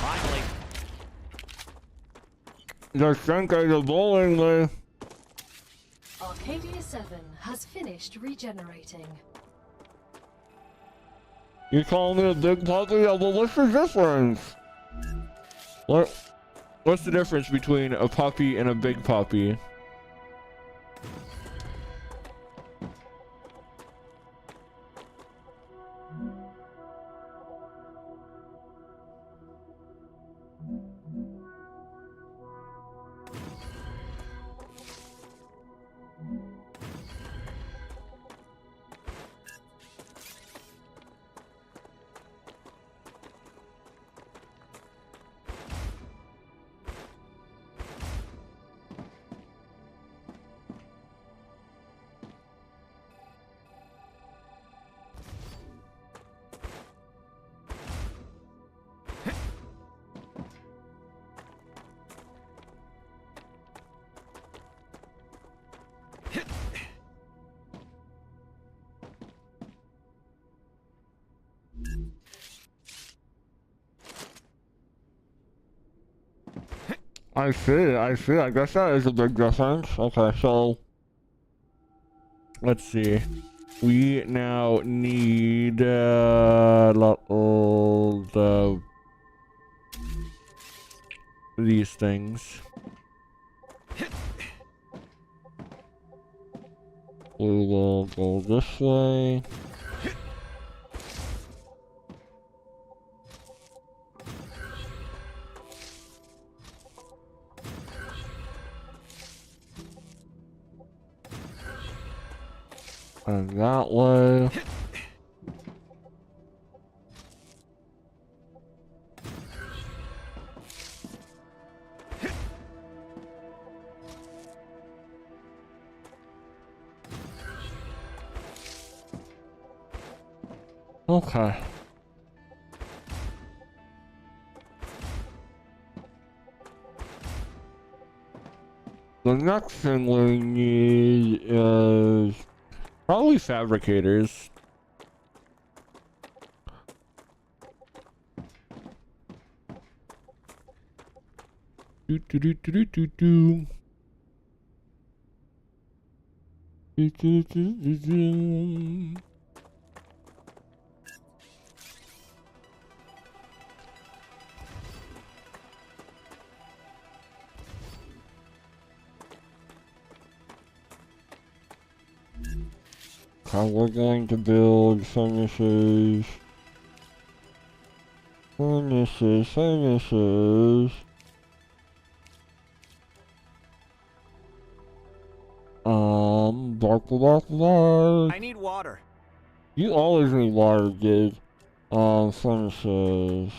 Finally. Just think of the bullying me. Arcadia 7 has finished regenerating. You call me a big puppy? Yeah, well, what's the difference? What's the difference between a puppy and a big puppy? I see. I guess that is a big difference. Okay, so let's see. We now need these things. We will go this way. And that way. Okay. The next thing we need is probably fabricators. Do do do do do do do. Okay, we're going to build furnaces. Furnaces. I need water. You always need water, dude. Furnaces.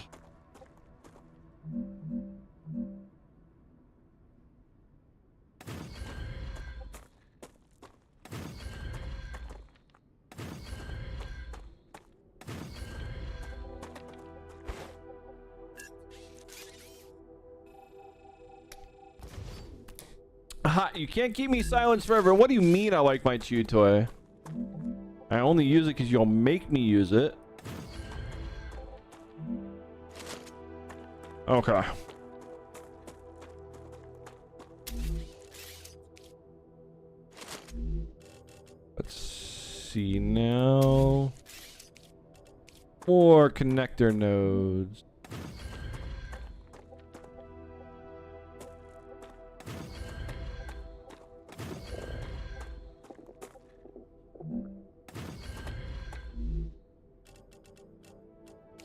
Ha, you can't keep me silenced forever. What do you mean I like my chew toy? I only use it because you'll make me use it. Okay. Let's see now. 4 connector nodes.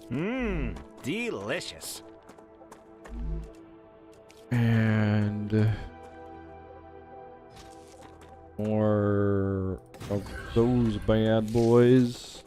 Mmm, delicious. And more of those bad boys.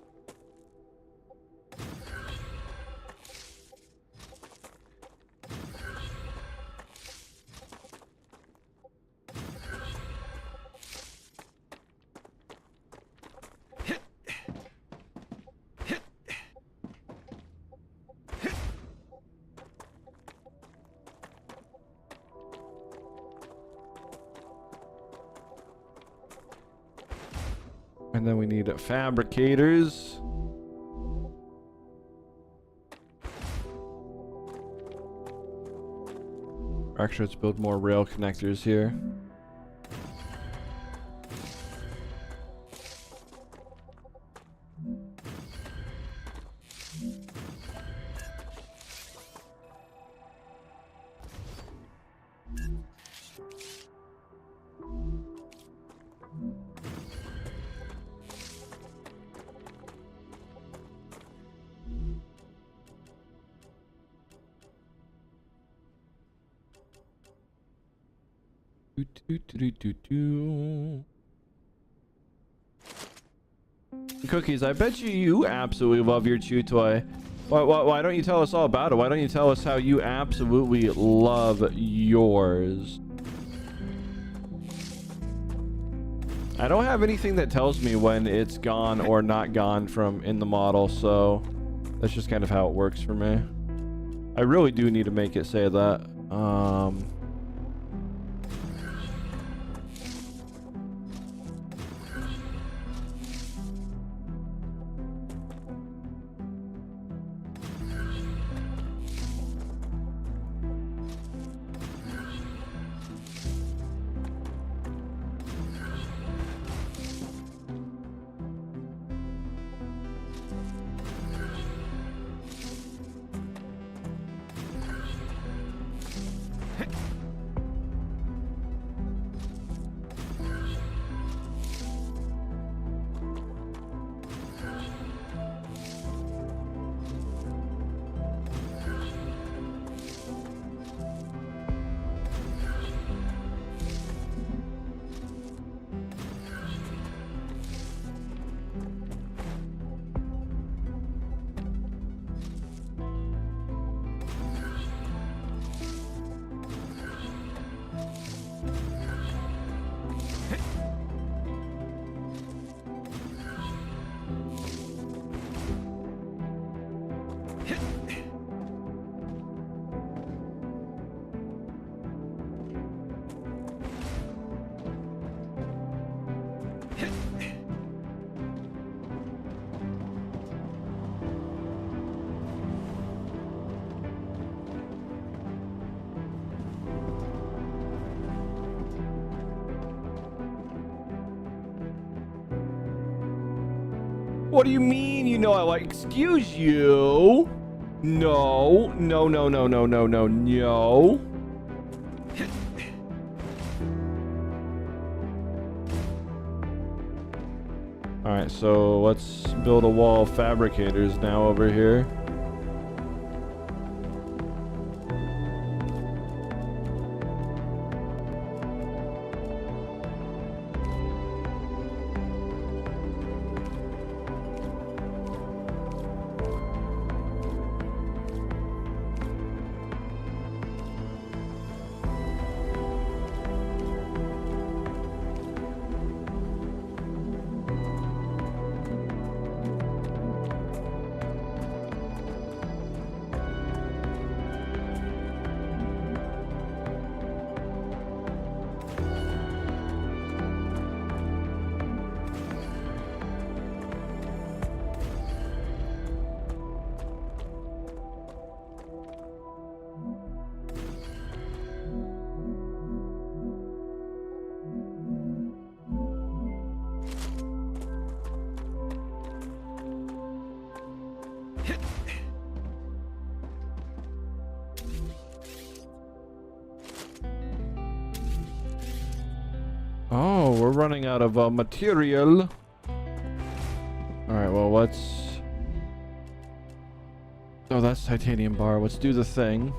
And then we need fabricators. Actually, let's build more rail connectors here. Cookies, I bet you absolutely love your chew toy. Why don't you tell us all about it? Why don't you tell us how you absolutely love yours? I don't have anything that tells me when it's gone or not gone from in the model, so that's just kind of how it works for me. I really do need to make it say that. What do you mean you know I like? Excuse you? No. No, no, no, no, no, no, no. Alright, so let's build a wall of fabricators now over here. Oh, we're running out of material. Alright, well, let's... Oh, that's titanium bar. Let's do the thing.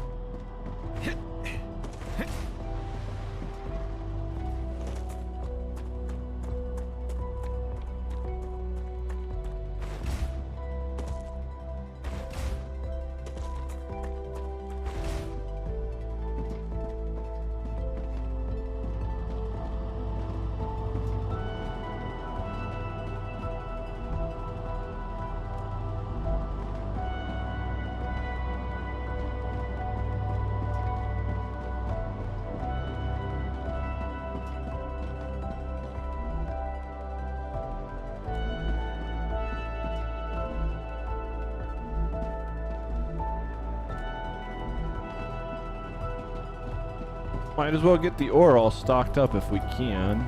Might as well get the ore all stocked up if we can.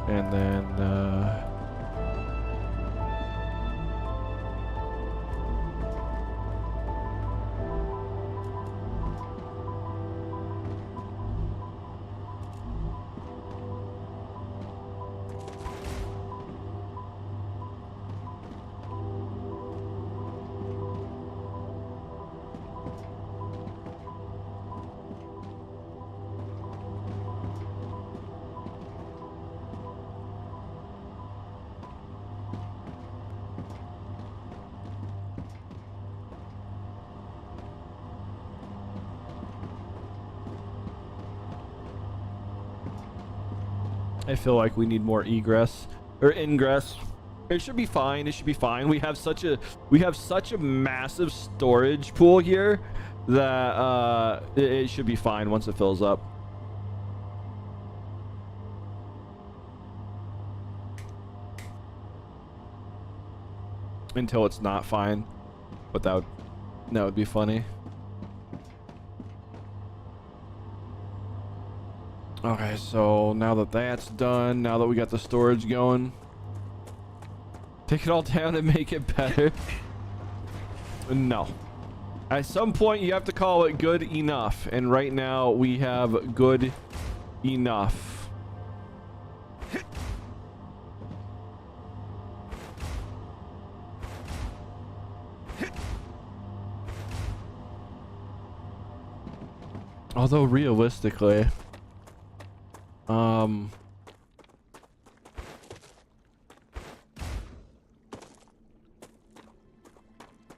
And then, I feel like we need more egress or ingress. It should be fine. It should be fine. We have such a massive storage pool here that it should be fine once it fills up. Until it's not fine, but that would be funny. Okay, so now that that's done, now that we got the storage going, take it all down and make it better. No. At some point, you have to call it good enough. And right now, we have good enough. Although, realistically...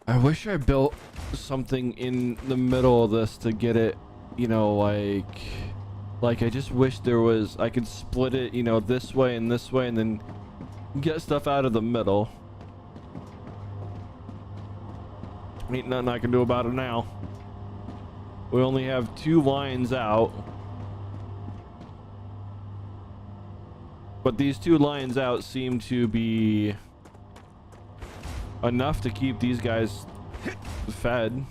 I wish I built something in the middle of this to get it, you know, like I just wish there was, I could split it, you know, this way and then get stuff out of the middle. Ain't nothing I can do about it now. We only have 2 lines out. But these 2 lines out seem to be enough to keep these guys fed.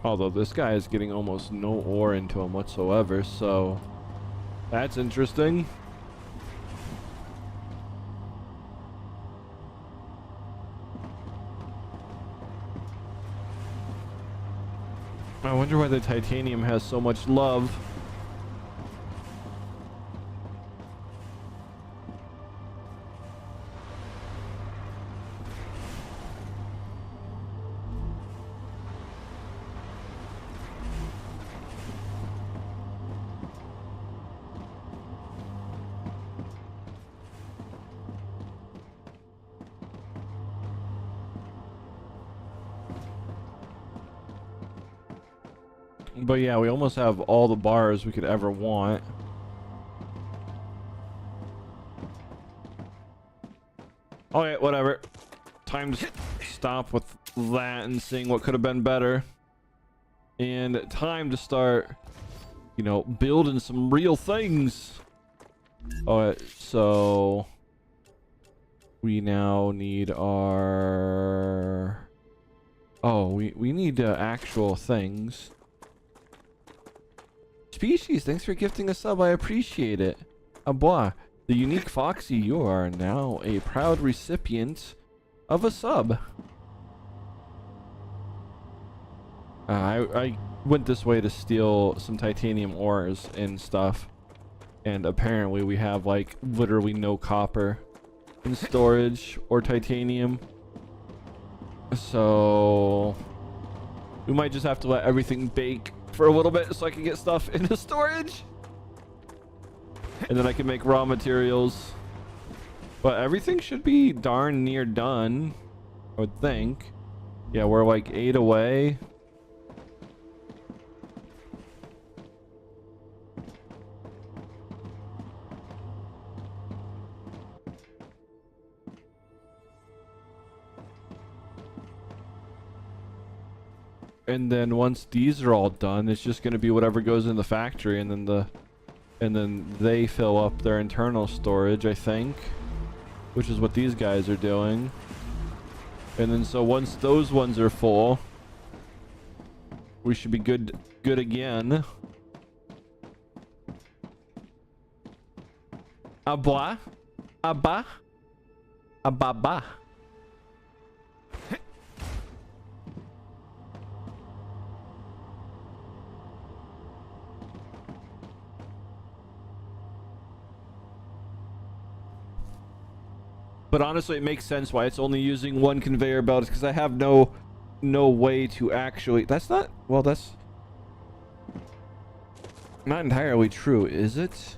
Although this guy is getting almost no ore into him whatsoever, so that's interesting. I wonder why the titanium has so much love. But yeah, we almost have all the bars we could ever want. Okay, whatever. Time to stop with that and seeing what could have been better. And time to start, you know, building some real things. Alright, so we now need our... Oh, we need actual things. Species, thanks for gifting a sub. I appreciate it. Abois, the unique Foxy, you are now a proud recipient of a sub. I went this way to steal some titanium ores and stuff, and apparently we have like literally no copper in storage or titanium, so we might just have to let everything bake for a little bit so I can get stuff into storage, and then I can make raw materials. But everything should be darn near done, I would think. Yeah, we're like 8 away. And then once these are all done, it's just going to be whatever goes in the factory, and then they fill up their internal storage, I think, which is what these guys are doing. And then so once those ones are full, we should be good again. Abba, abba, ababa. But honestly, it makes sense why it's only using one conveyor belt, because I have no way to actually... That's not... Well, that's not entirely true, is it?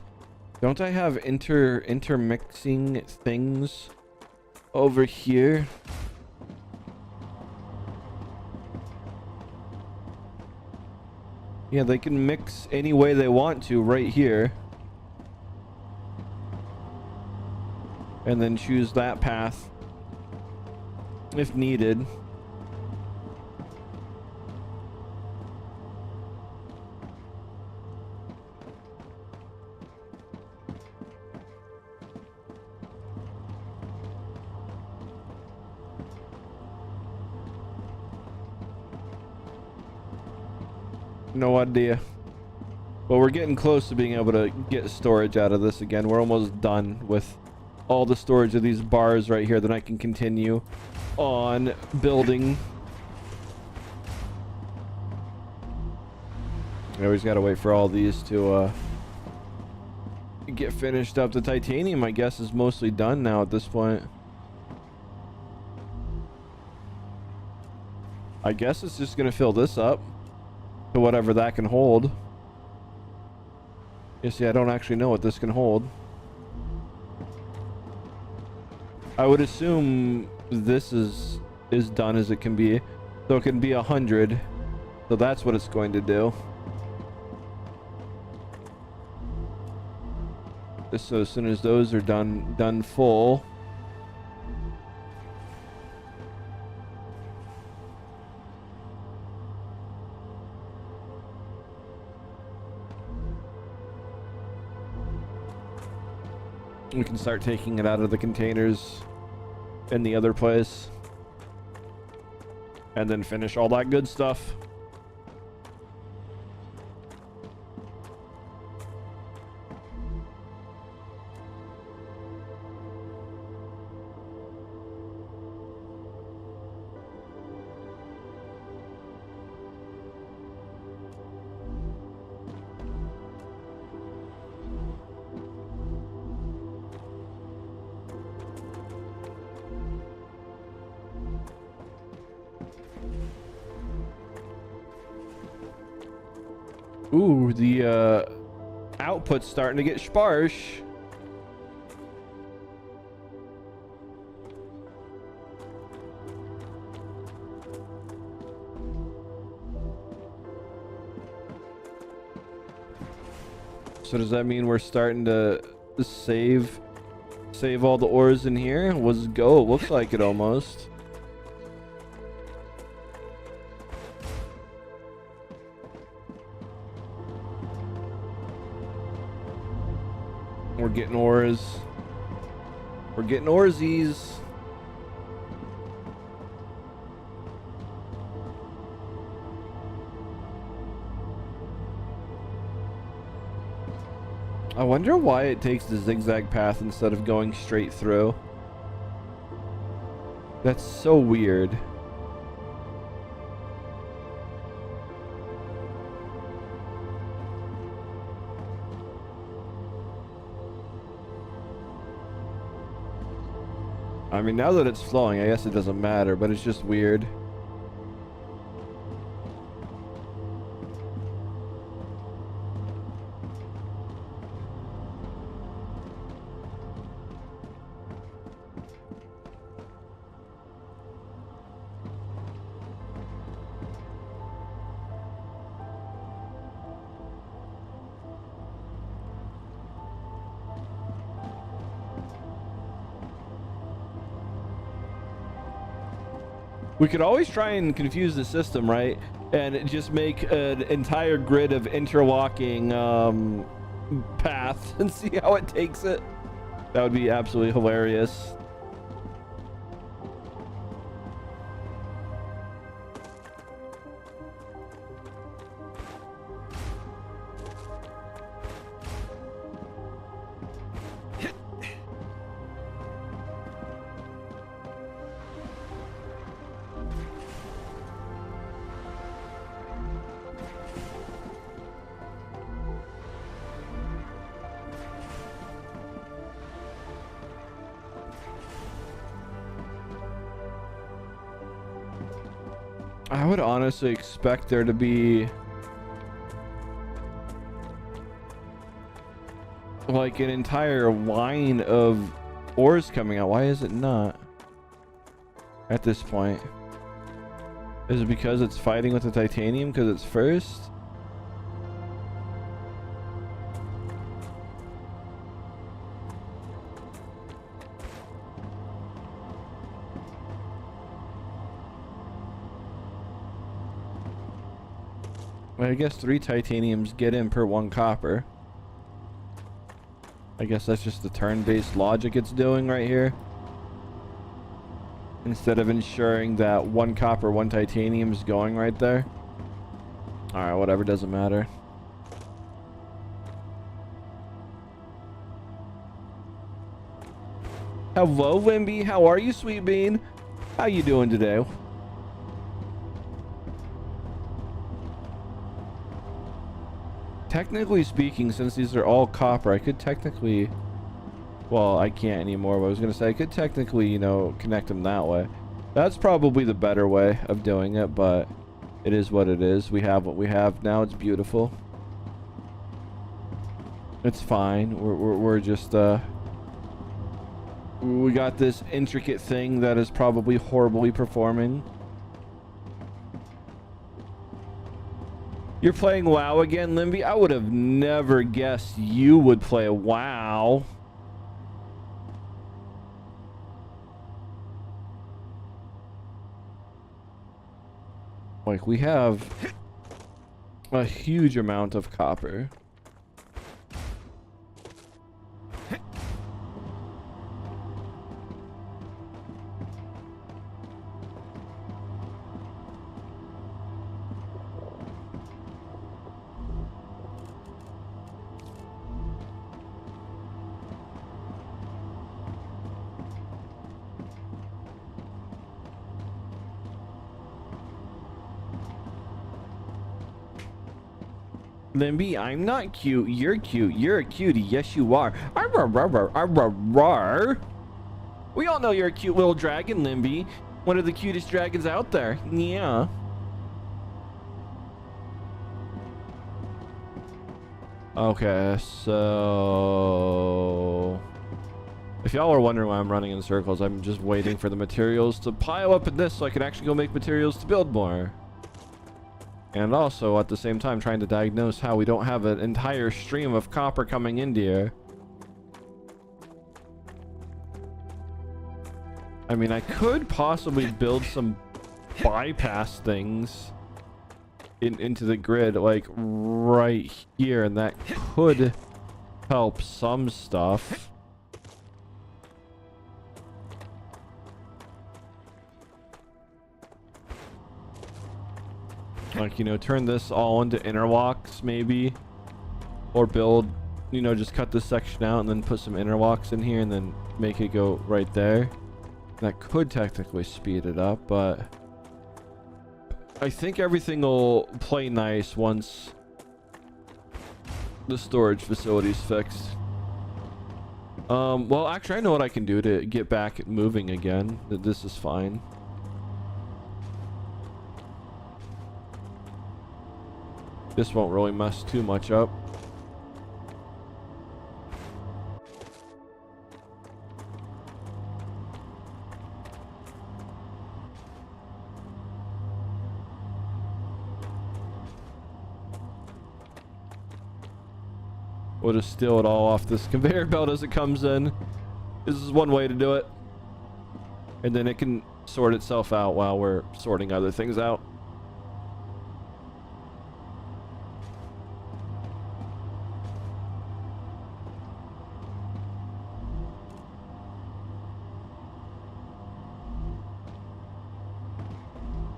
Don't I have intermixing things over here? Yeah, they can mix any way they want to right here. And then choose that path if needed. No idea. But we're getting close to being able to get storage out of this again. We're almost done with all the storage of these bars right here. Then I can continue on building. I always gotta wait for all these to get finished up. The titanium, I guess, is mostly done now at this point. I guess it's just gonna fill this up to whatever that can hold. You see, I don't actually know what this can hold. I would assume this is done as it can be, so it can be 100. So that's what it's going to do. So as soon as those are done full, we can start taking it out of the containers in the other place, and then finish all that good stuff. Ooh, the output's starting to get sparse. So does that mean we're starting to save all the ores in here? Let's go. It looks like it almost. We're getting ores. We're getting oresies. I wonder why it takes the zigzag path instead of going straight through. That's so weird. I mean, now that it's flowing, I guess it doesn't matter, but it's just weird. We could always try and confuse the system, right? And just make an entire grid of interlocking paths and see how it takes it. That would be absolutely hilarious. I would honestly expect there to be like an entire line of ores coming out. Why is it not at this point? Is it because it's fighting with the titanium because it's first? I guess 3 titaniums get in per 1 copper. I guess that's just the turn-based logic it's doing right here. Instead of ensuring that 1 copper, 1 titanium is going right there. Alright, whatever, doesn't matter. Hello, Limby. How are you, Sweet Bean? How you doing today? Technically speaking, since these are all copper, I could technically... Well, I can't anymore, but I was going to say I could technically, you know, connect them that way. That's probably the better way of doing it, but it is what it is. We have what we have now. It's beautiful. It's fine. We're just... We got this intricate thing that is probably horribly performing. You're playing WoW again, Limby? I would have never guessed you would play WoW. Like, we have a huge amount of copper. Limby, I'm not cute. You're cute. You're a cutie. Yes, you are. We all know you're a cute little dragon, Limby. One of the cutest dragons out there. Yeah. Okay, so if y'all are wondering why I'm running in circles, I'm just waiting for the materials to pile up in this so I can actually go make materials to build more. And also, at the same time, trying to diagnose how we don't have an entire stream of copper coming into here. I mean, I could possibly build some bypass things into the grid, like right here, and that could help some stuff. Like, you know, turn this all into interlocks maybe, or build, you know, just cut this section out and then put some interlocks in here and then make it go right there. That could technically speed it up, but I think everything will play nice once the storage facility's fixed. Well, actually, I know what I can do to get back moving again. This is fine. This won't really mess too much up. We'll just steal it all off this conveyor belt as it comes in. This is one way to do it. And then it can sort itself out while we're sorting other things out.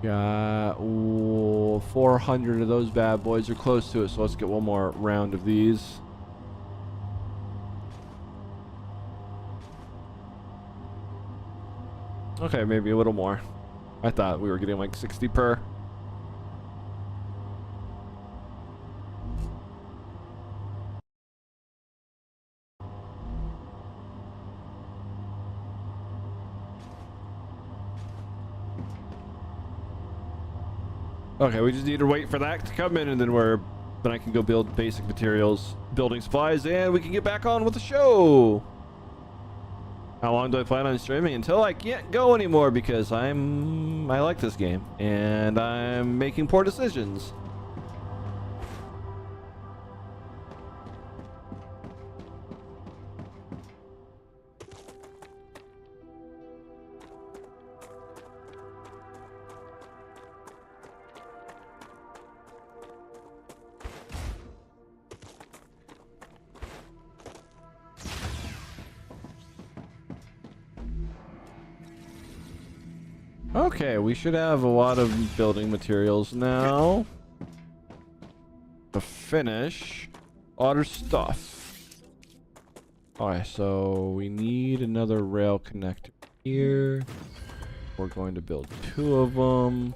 Got 400 of those bad boys are close to it, so let's get one more round of these. Okay, maybe a little more. I thought we were getting like 60 per. Okay, we just need to wait for that to come in, and then I can go build basic materials, building supplies, and we can get back on with the show. How long do I plan on streaming? Until I can't go anymore, because I like this game and I'm making poor decisions. Okay, we should have a lot of building materials now to finish other stuff. Alright, so we need another rail connector here. We're going to build 2 of them.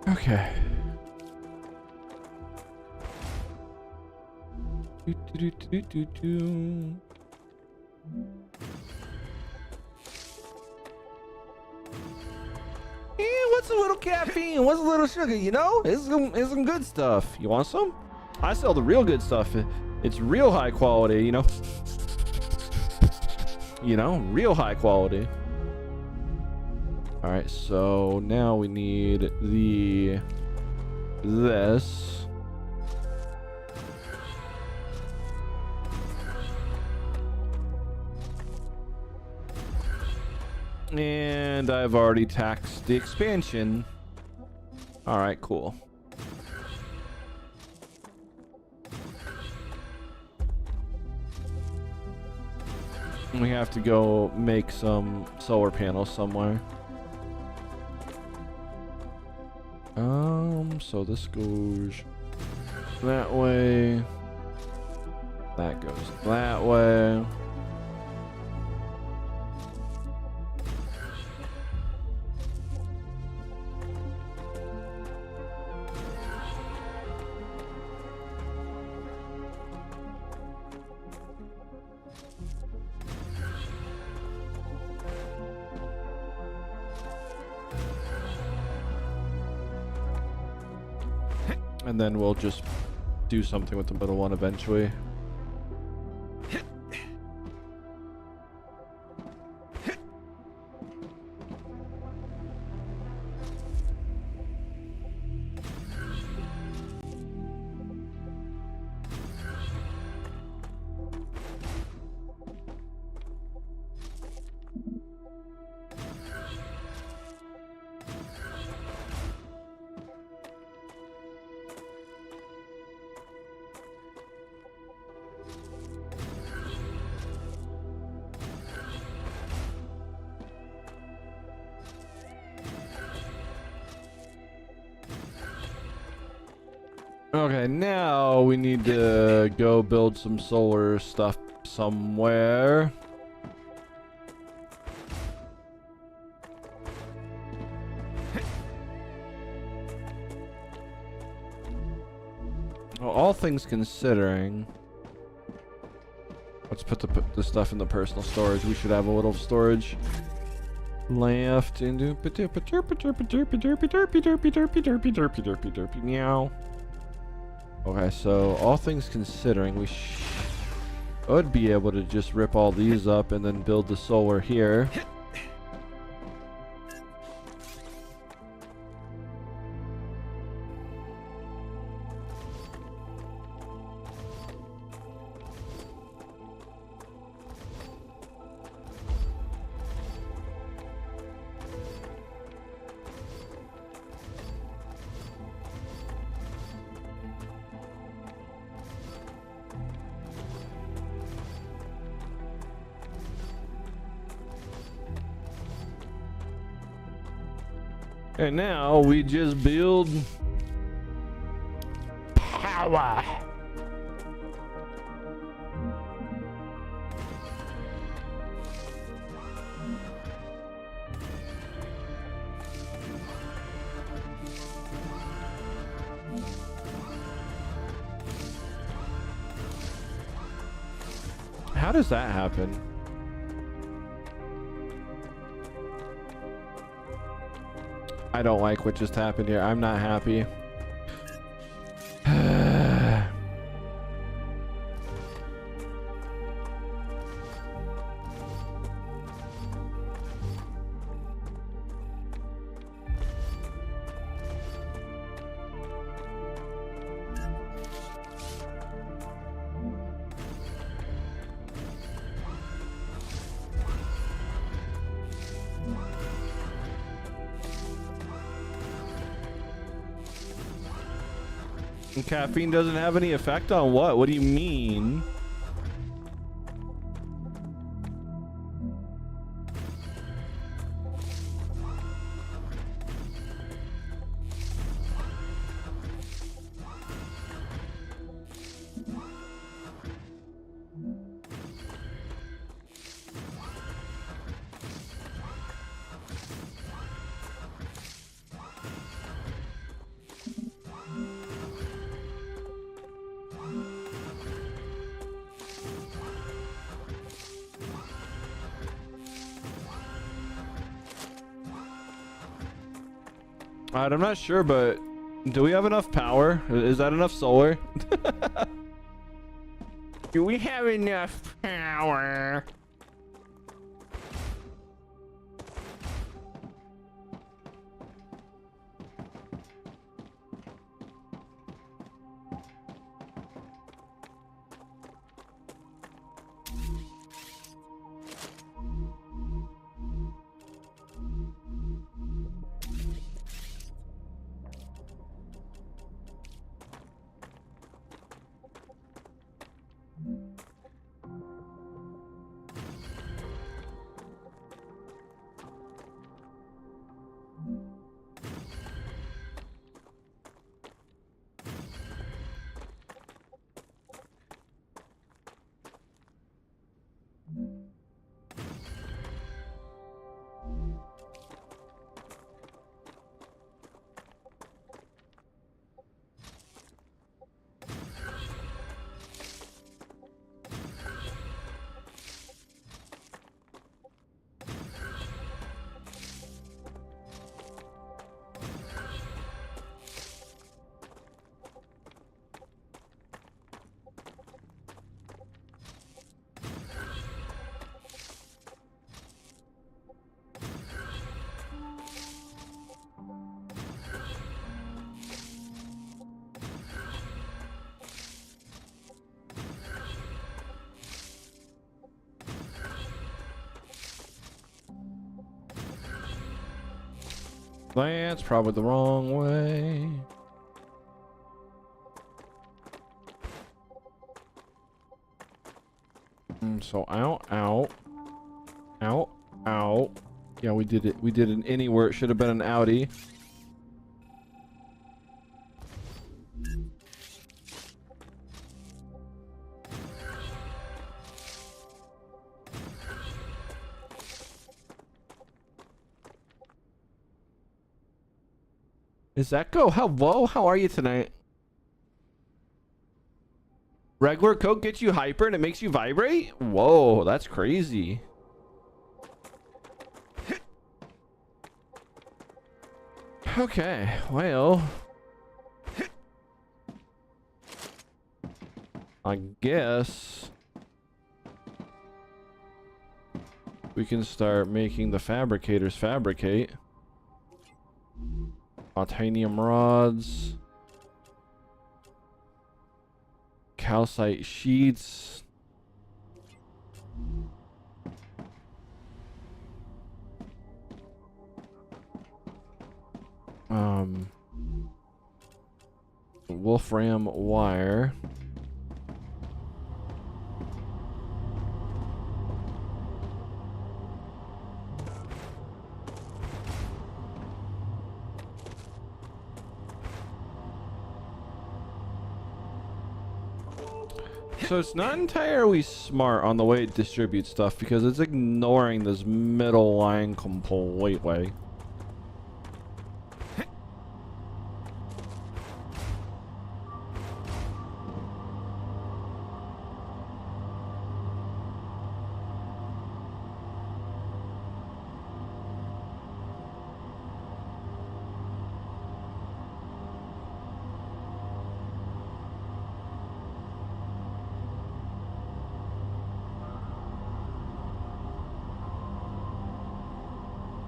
Okay. What's a little caffeine? What's a little sugar? You know, it's some good stuff. You want some? I sell the real good stuff. It's real high quality. You know. You know, real high quality. All right, so now we need this. And I've already taxed the expansion. All right, cool. We have to go make some solar panels somewhere. So this goes that way. That goes that way. And then we'll just do something with the middle one eventually. Okay, now we need to go build some solar stuff somewhere. Well, all things considering, let's put the stuff in the personal storage. We should have a little storage left. Meow. Okay, so all things considering, we should be able to just rip all these up and then build the solar here. And now we just build power. How does that happen? I don't like what just happened here. I'm not happy. And caffeine doesn't have any effect on what? What do you mean? Alright, I'm not sure, but do we have enough power? Is that enough solar? Do we have enough power? That's probably the wrong way. So out, out, out, out. Yeah, we did it. We did an innie where it should have been an outie. Is that go? Hello, how are you tonight? Regular Coke gets you hyper and it makes you vibrate? Whoa, that's crazy. Okay, well, I guess we can start making the fabricators fabricate. Titanium rods, calcite sheets, wolfram wire. So it's not entirely smart on the way it distributes stuff because it's ignoring this middle line completely.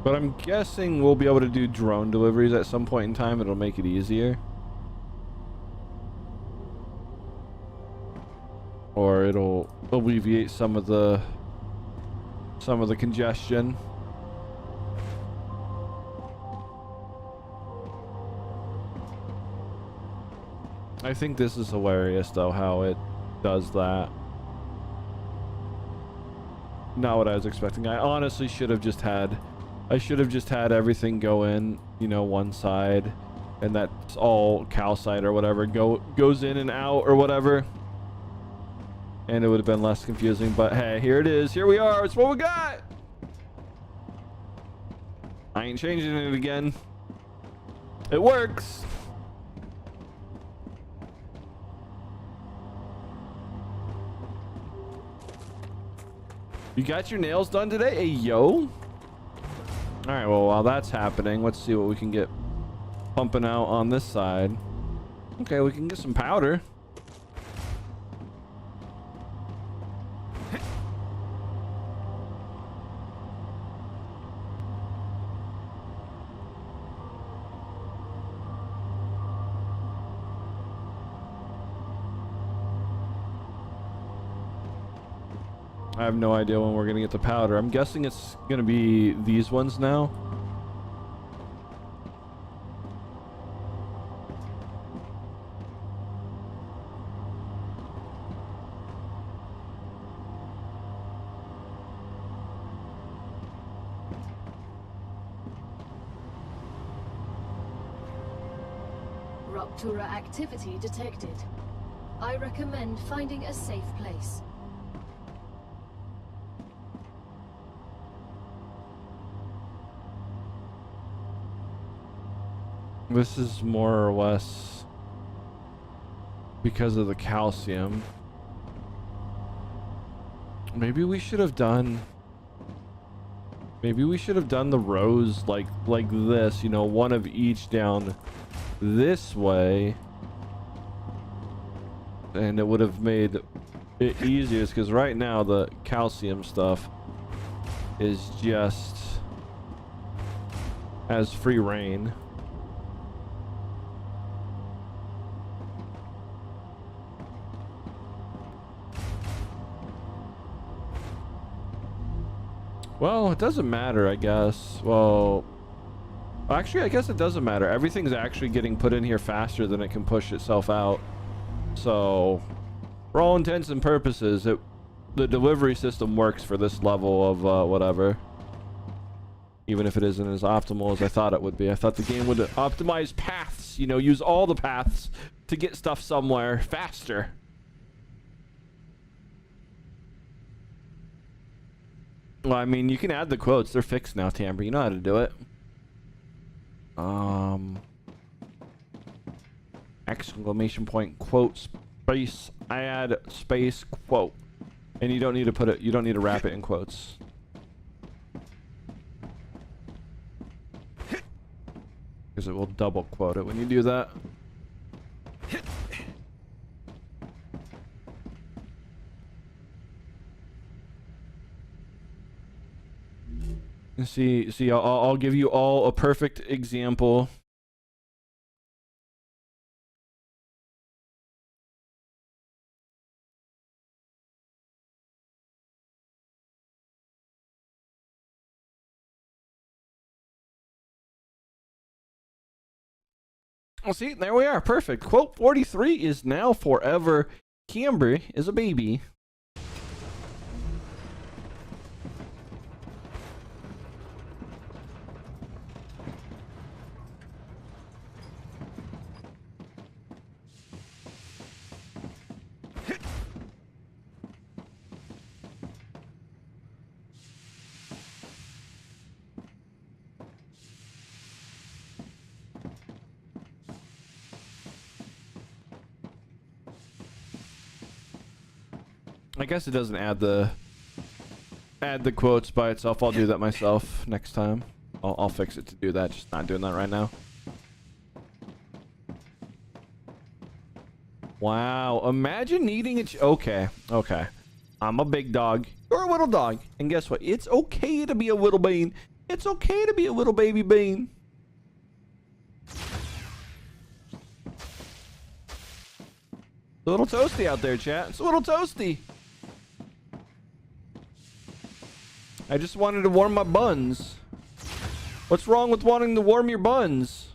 But I'm guessing we'll be able to do drone deliveries at some point in time. It'll make it easier. Or it'll alleviate some of the congestion. I think this is hilarious though, how it does that. Not what I was expecting. I honestly should have just had everything go in, you know, one side, and that's all calcite or whatever goes in and out or whatever, and it would have been less confusing. But hey, here it is. Here we are. It's what we got. I ain't changing it again. It works. You got your nails done today? Hey, yo. All right, well, while that's happening, let's see what we can get pumping out on this side. Okay, we can get some powder. I have no idea when we're gonna get the powder. I'm guessing it's gonna be these ones now. Rupture activity detected. I recommend finding a safe place. This is more or less because of the calcium. Maybe we should have done the rows like this, you know, one of each down this way, and it would have made it easier, because right now the calcium stuff is just as free reign. Well, it doesn't matter, I guess. Well, Actually, I guess it doesn't matter. Everything's actually getting put in here faster than it can push itself out. So, for all intents and purposes, the delivery system works for this level of whatever. Even if it isn't as optimal as I thought it would be. I thought the game would optimize paths, you know, use all the paths to get stuff somewhere faster. Well, I mean, you can add the quotes. They're fixed now, Tamber. You know how to do it. Exclamation point quote space add space quote. And you don't need to put it, you don't need to wrap it in quotes. Because it will double quote it when you do that. See, I'll give you all a perfect example. Well, see, there we are. Perfect. Quote 43 is now forever. Camber is a baby. I guess it doesn't add the quotes by itself. I'll do that myself next time. I'll fix it to do that. Just not doing that right now. Wow, imagine needing it. Okay. I'm a big dog. You're a little dog. And guess what? It's okay to be a little bean. It's okay to be a little baby bean. It's a little toasty out there, chat. It's a little toasty. I just wanted to warm my buns. What's wrong with wanting to warm your buns?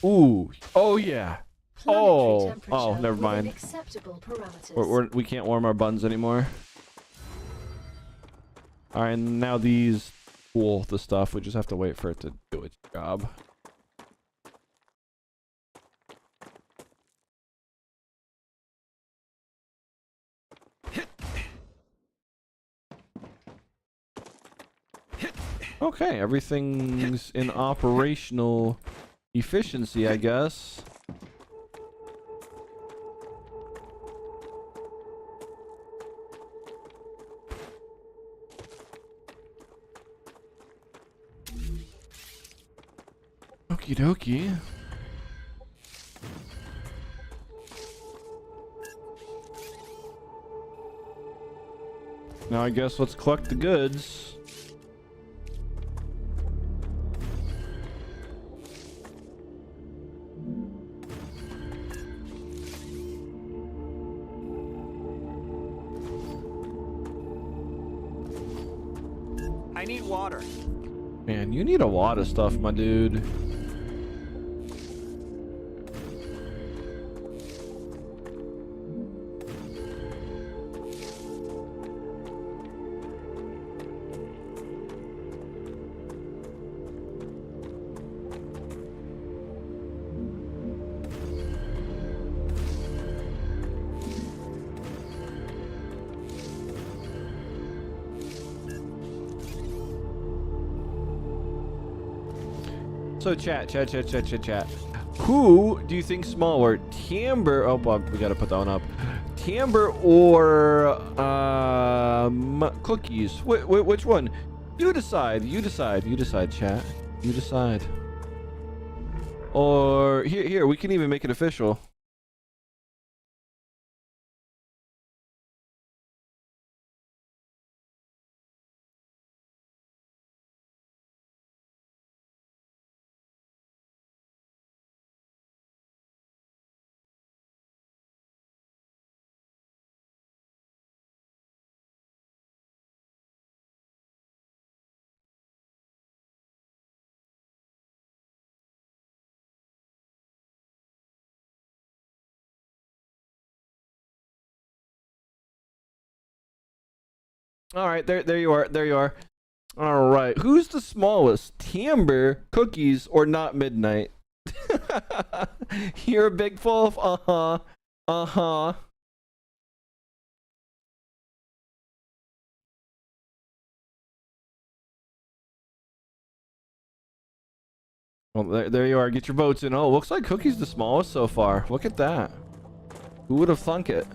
Ooh. Oh, yeah. Oh, never mind. We can't warm our buns anymore. All right, now these cool the stuff. We just have to wait for it to do its job. Okay, everything's in operational efficiency, I guess. Okie dokie. Now I guess let's collect the goods. I need water. Man, you need a lot of stuff, my dude. So chat. Who do you think smaller, Timber? Oh, well, we gotta put that one up. Timber or cookies? Which one? You decide. You decide, chat. You decide. Or here, we can even make it official. All right, there you are. There you are. All right. Who's the smallest? Timber, Cookies, or Not Midnight? You're a big wolf. Uh-huh. Uh-huh. Well, there you are. Get your votes in. Oh, looks like Cookie's the smallest so far. Look at that. Who would have thunk it?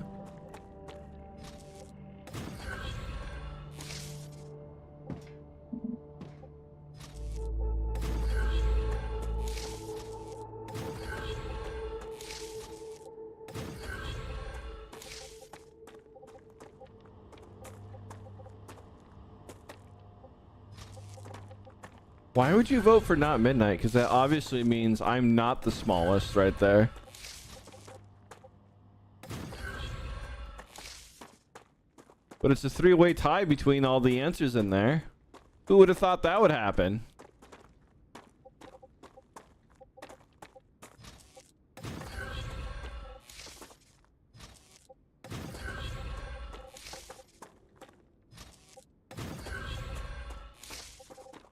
Why would you vote for Not Midnight? Because that obviously means I'm not the smallest right there. But it's a three-way tie between all the answers in there. Who would have thought that would happen?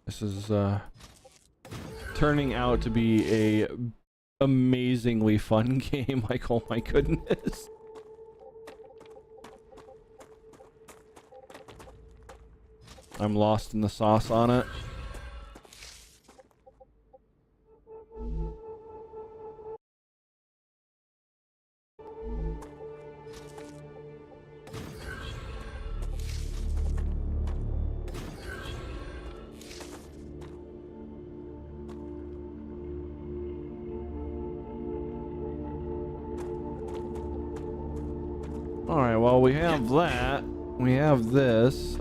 This is turning out to be a amazingly fun game. Like, oh my goodness. I'm lost in the sauce on it. All right, well, we have that. We have this.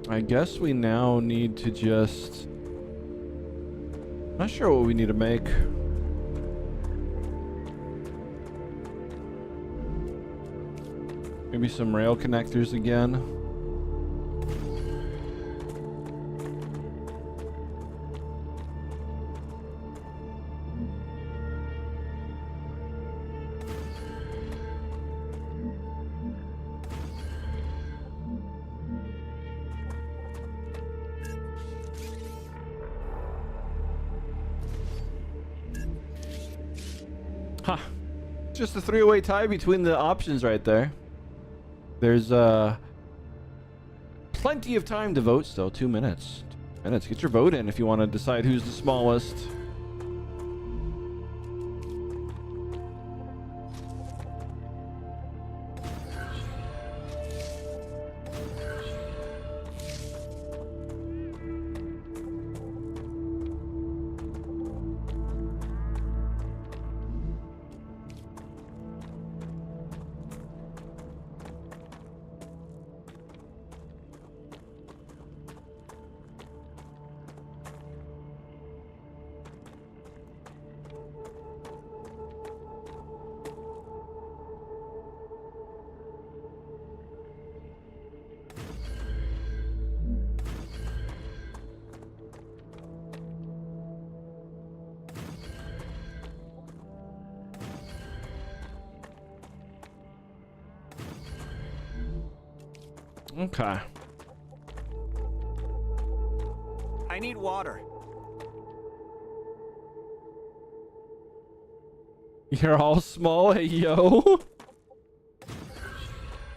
I guess we now need to just... Not sure what we need to make. Maybe some rail connectors again. Huh. Just a three-way tie between the options right there. There's plenty of time to vote still. 2 minutes. 2 minutes. Get your vote in if you want to decide who's the smallest. Okay. I need water. You're all small, hey yo.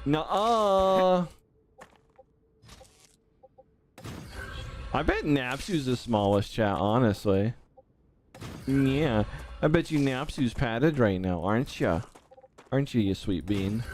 Nuh-uh. I bet Napsu's the smallest, chat, honestly. Yeah. I bet you Napsu's padded right now, aren't ya? Aren't you, you sweet bean?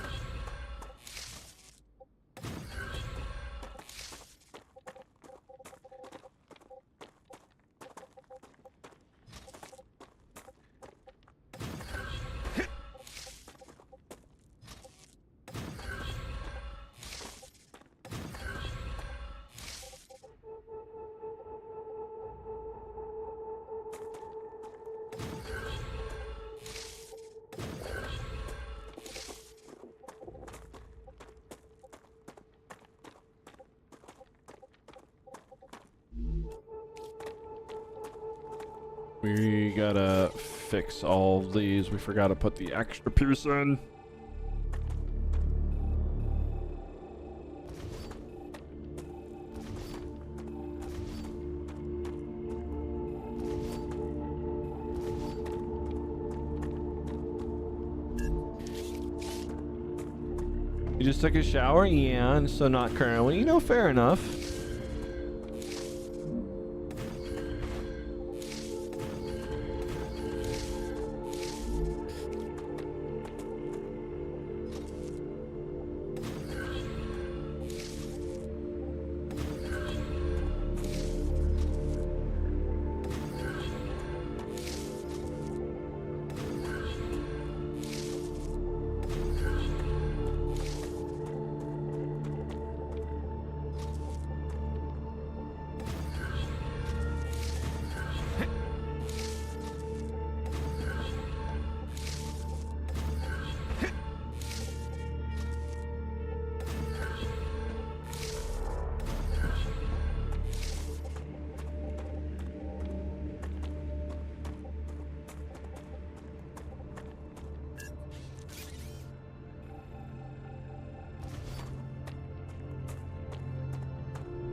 We gotta fix all of these. We forgot to put the extra piece in. You just took a shower? Yeah, and so not currently. You know, fair enough.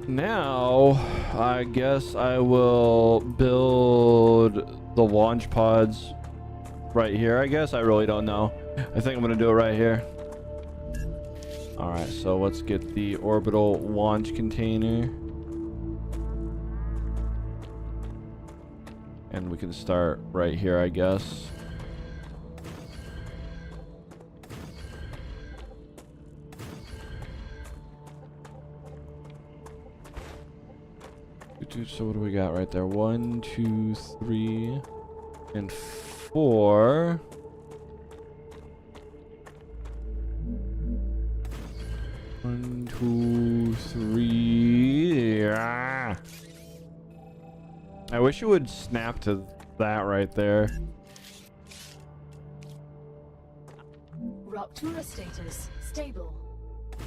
Now, I guess I will build the launch pods right here, I guess. I really don't know. I think I'm going to do it right here. Alright, so let's get the orbital launch container. And we can start right here, I guess. So what do we got right there? 1, 2, 3, and 4. One, 2, 3. Ah. I wish it would snap to that right there. Ruptura status stable.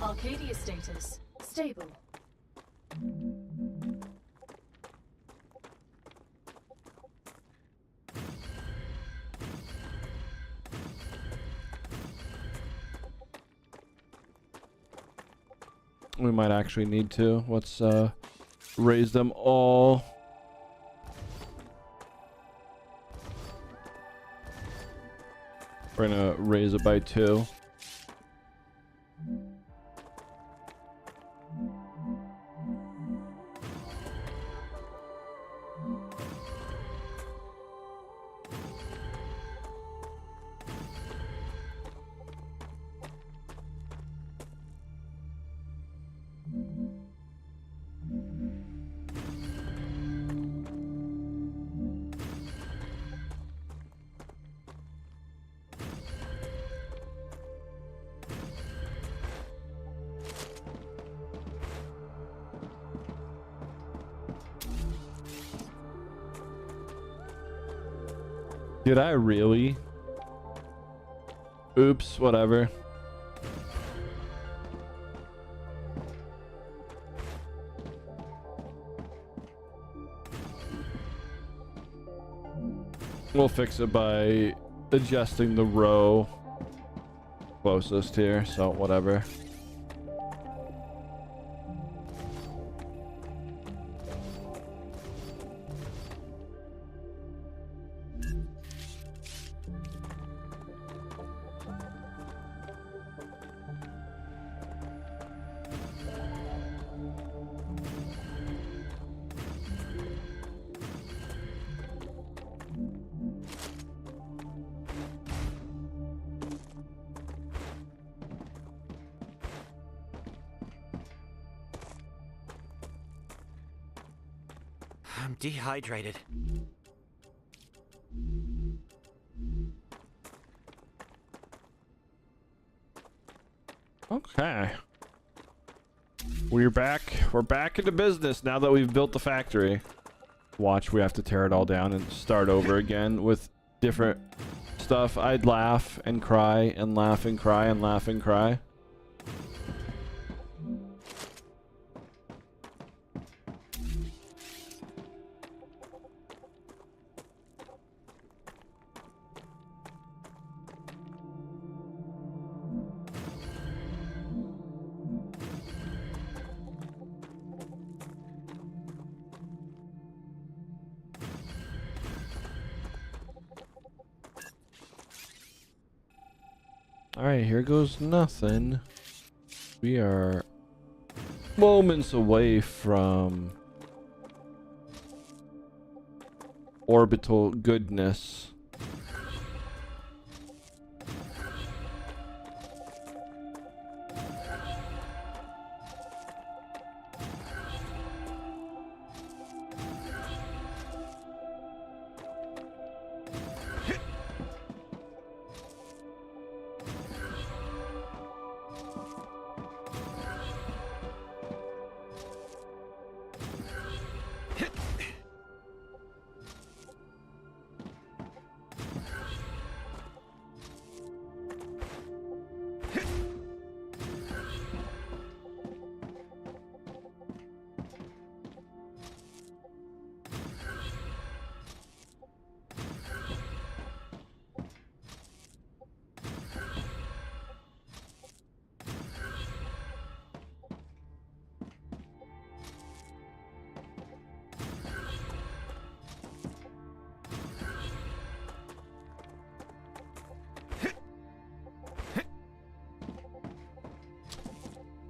Arcadia status stable. We might actually need to. Let's raise them all. We're gonna raise it by 2. Did I really? Oops, whatever. We'll fix it by adjusting the row closest here, so whatever. I'm dehydrated. Okay. We're back. We're back into business now that we've built the factory. Watch, we have to tear it all down and start over again with different stuff. I'd laugh and cry and laugh and cry and laugh and cry. Alright, here goes nothing. We are moments away from orbital goodness.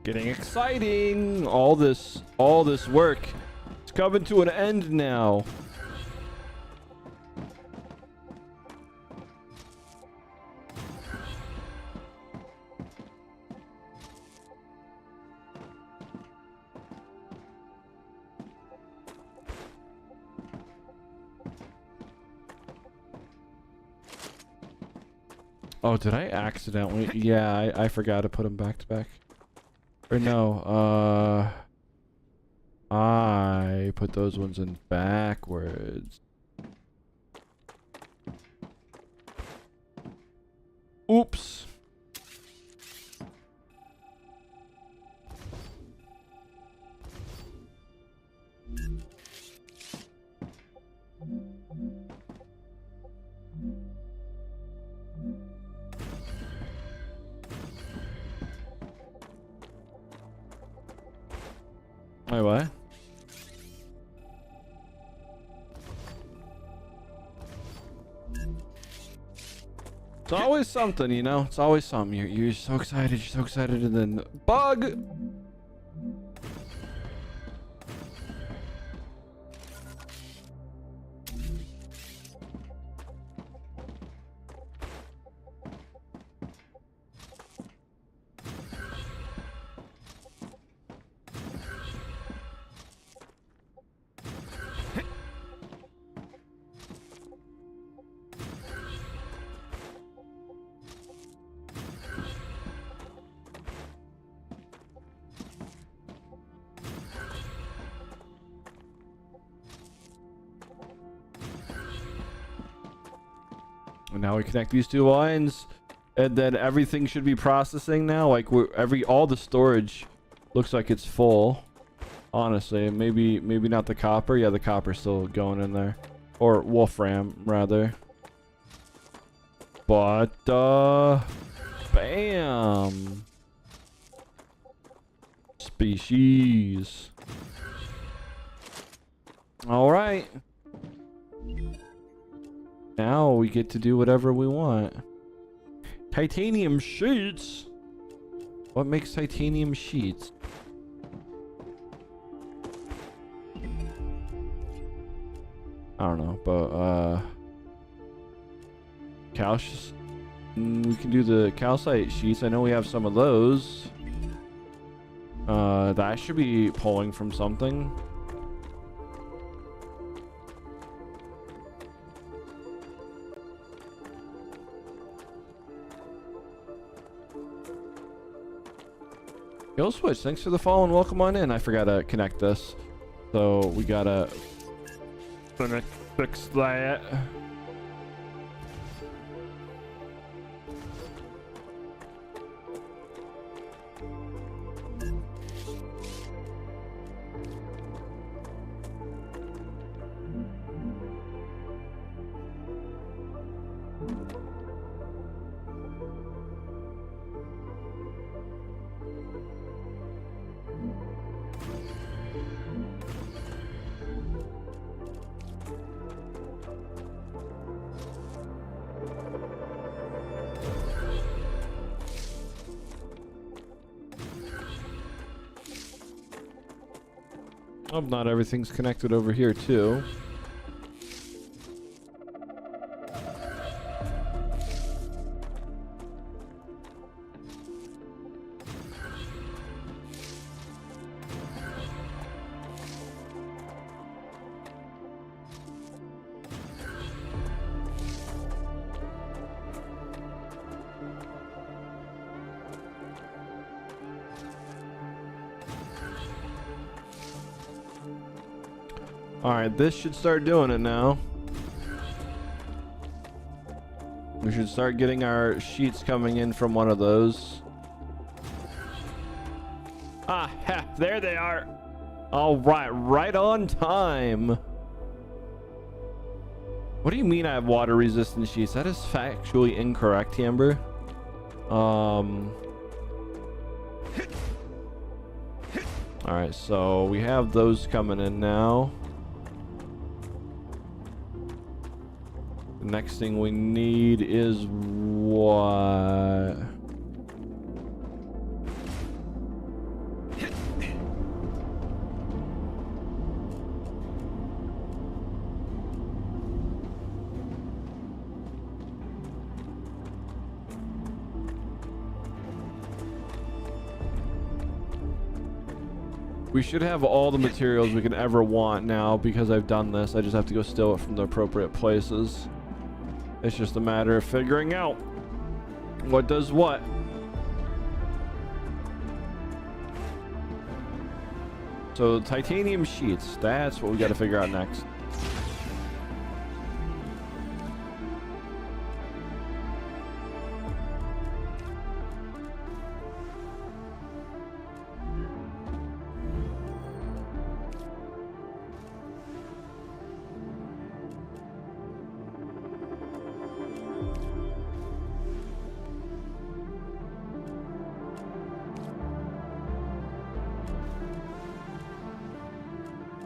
Getting exciting. All this work, it's coming to an end now. Oh, did I accidentally? Yeah, I forgot to put them back to back. Or no, I put those ones in backwards. Oops. Wait, what? It's always something, you know? It's always something. You're so excited, and then bug! And now we connect these two lines, and then everything should be processing now. Like all the storage looks like it's full. Honestly, maybe not the copper. Yeah, the copper's still going in there, or wolfram rather. But bam, species. All right. Now we get to do whatever we want. Titanium sheets? What makes titanium sheets? I don't know, but we can do the calcite sheets. I know we have some of those. That should be pulling from something. Kill Switch, thanks for the follow and welcome on in. I forgot to connect this, so we gotta fix that. Oh, not everything's connected over here too. Alright, this should start doing it now. We should start getting our sheets coming in from one of those. Ah, ha, there they are. Alright, right on time. What do you mean I have water resistant sheets? That is factually incorrect, Amber. Alright, so we have those coming in now. The next thing we need is what? We should have all the materials we can ever want now because I've done this. I just have to go steal it from the appropriate places. It's just a matter of figuring out what does what. So titanium sheets, that's what we got to figure out next.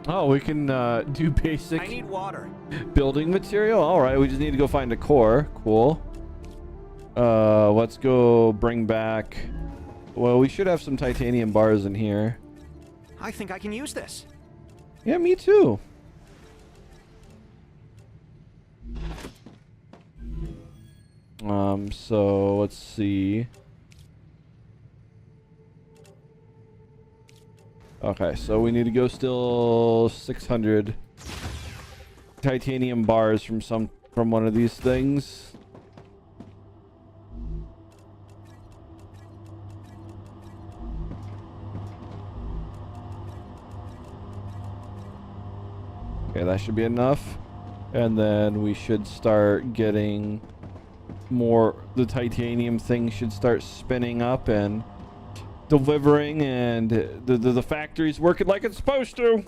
Oh, we can do basic I need water. building material. All right, we just need to go find a core. Cool. Let's go bring back. Well, we should have some titanium bars in here. I think I can use this. Yeah, me too. So let's see. Okay, so we need to go still 600 titanium bars from one of these things. Okay, that should be enough. And then we should start getting more. The titanium thing should start spinning up and delivering, and the factory's working like it's supposed to.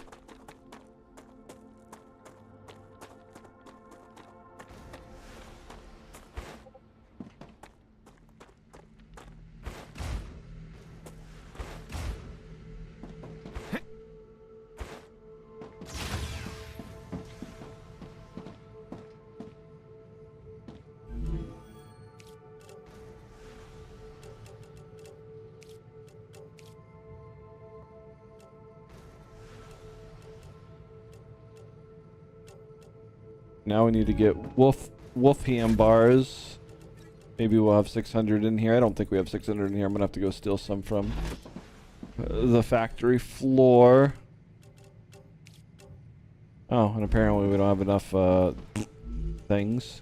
Now we need to get wolfham bars. Maybe we'll have 600 in here. I don't think we have 600 in here. I'm gonna have to go steal some from the factory floor. Oh, and apparently we don't have enough things.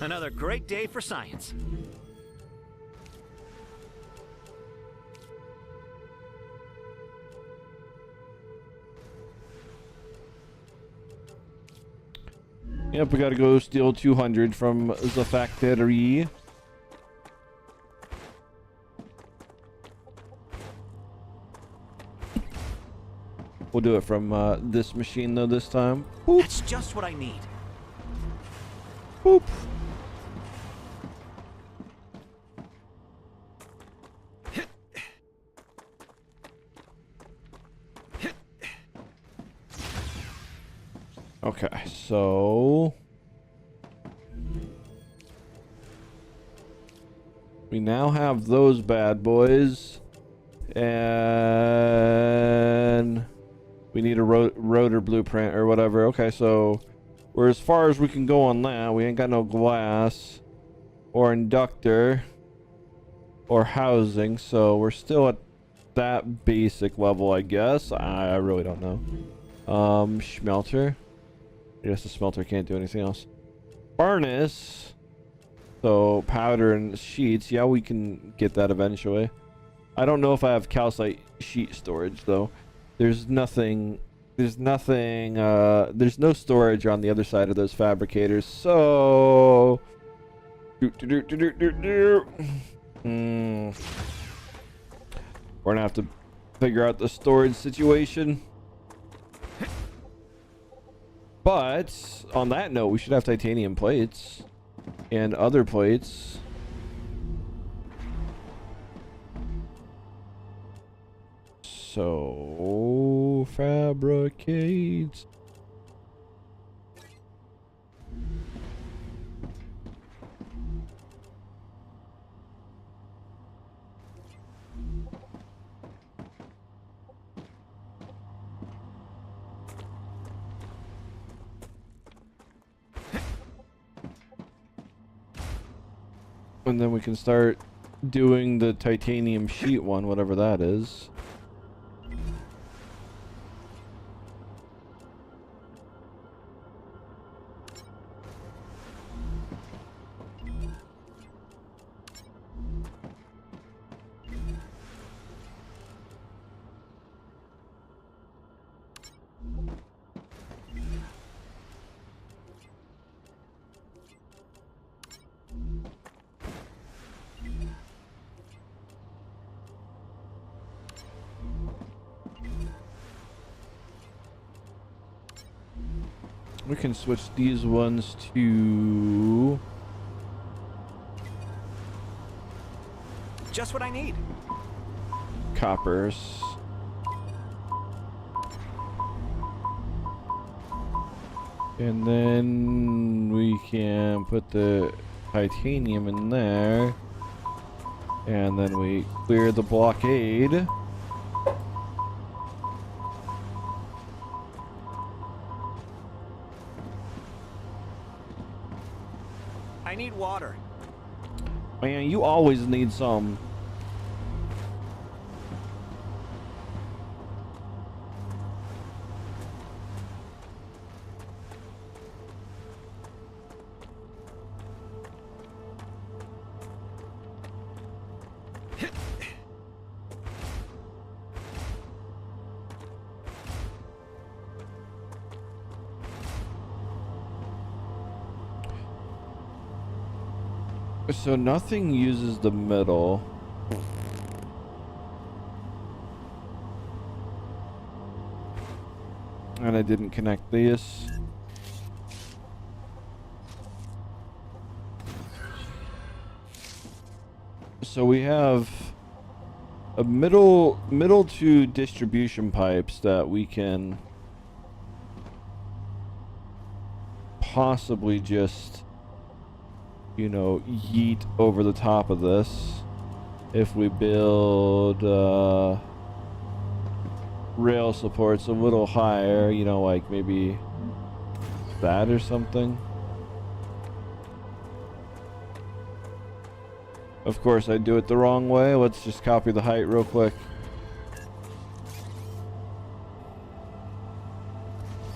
Another great day for science. Yep, we gotta go steal 200 from the factory. We'll do it from this machine though this time. Boop. That's just what I need. Boop. Okay, so we now have those bad boys, and we need a rotor blueprint or whatever. Okay, so we're as far as we can go on that. We ain't got no glass or inductor or housing, so we're still at that basic level, I guess. I really don't know. Smelter. I guess the smelter can't do anything else. Furnace. So powder and sheets. Yeah, we can get that eventually. I don't know if I have calcite sheet storage though. There's nothing. There's no storage on the other side of those fabricators. So we're gonna have to figure out the storage situation. But on that note, we should have titanium plates and other plates. So fabricate. And then we can start doing the titanium sheet one, whatever that is. We can switch these ones to Just what I need. coppers. And then we can put the titanium in there. And then we clear the blockade. I need water. Man, you always need some. So nothing uses the middle. And I didn't connect these. So we have a middle to distribution pipes that we can possibly just, you know, yeet over the top of this if we build rail supports a little higher, you know, like maybe that or something. Of course I do it the wrong way. Let's just copy the height real quick.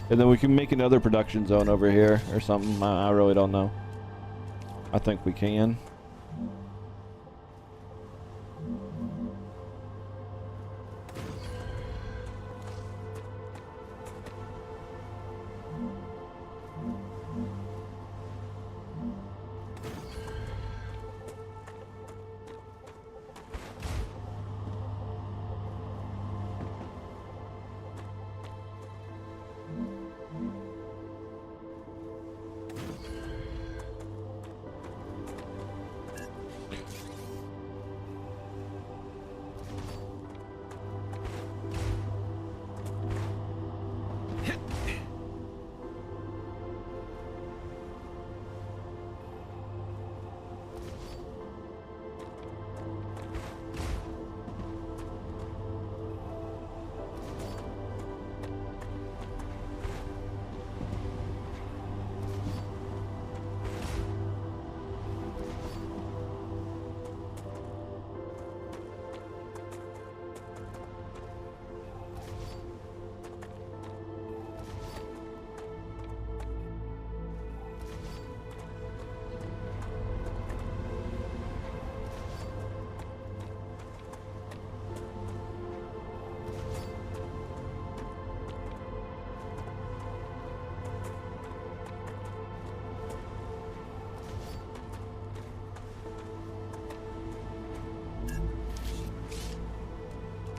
And then we can make another production zone over here or something. I really don't know. I think we can.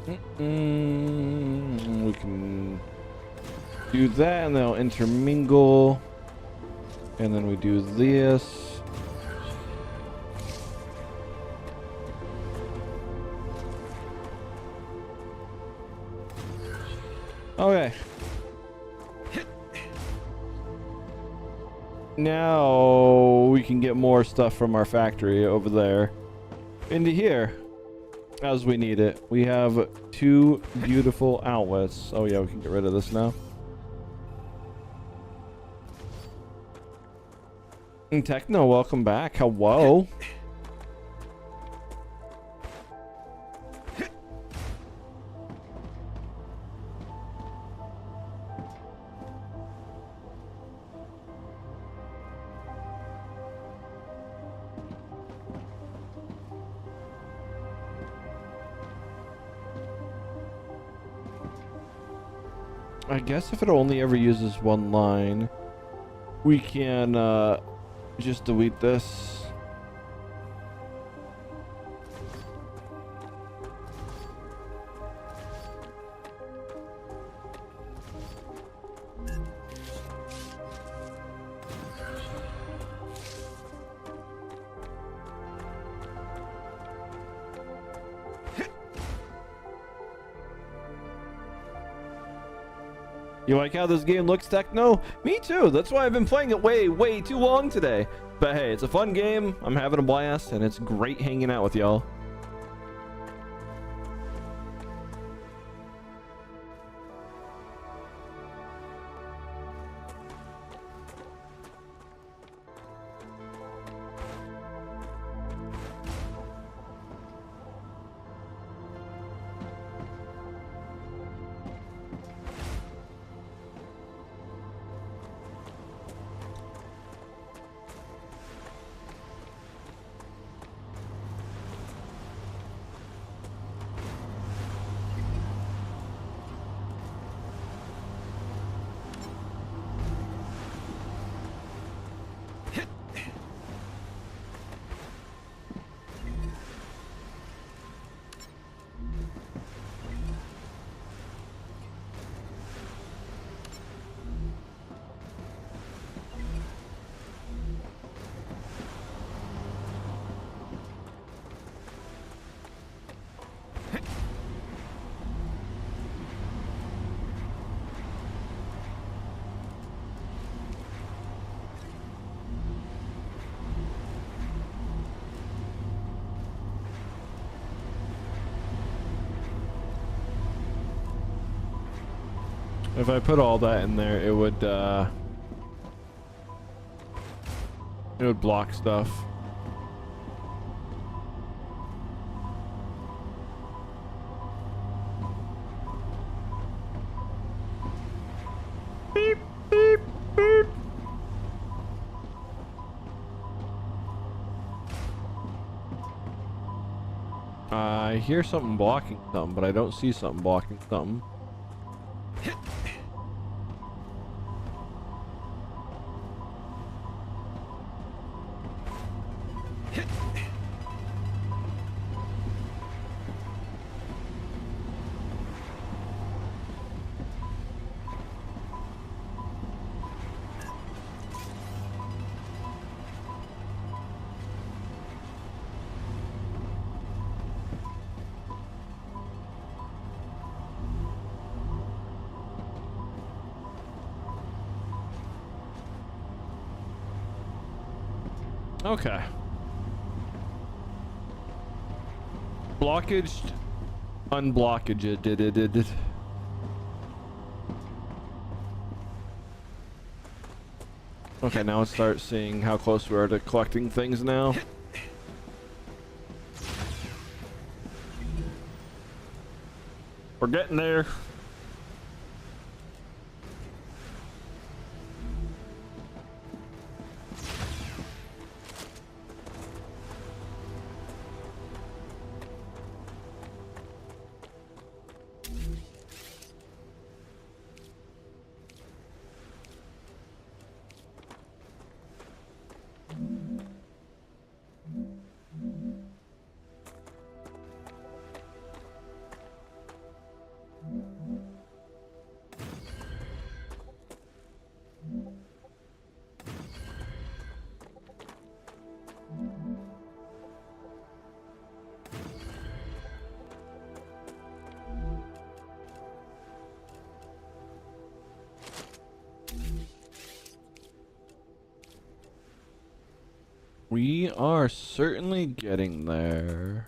We can do that and they'll intermingle. And then we do this. Okay. Now we can get more stuff from our factory over there into here as we need it. We have 2 beautiful outlets. Oh yeah, we can get rid of this now. And Techno, welcome back. Hello. I guess if it only ever uses 1 line, we can just delete this. You like how this game looks, Techno? Me too. That's why I've been playing it way too long today. But hey, it's a fun game. I'm having a blast, and it's great hanging out with y'all. If I put all that in there, it would block stuff. Beep, beep, beep. I hear something blocking something, but I don't see something blocking something. Okay. Blockaged, unblockaged. Okay, now let's start seeing how close we are to collecting things now. We're getting there. We are certainly getting there.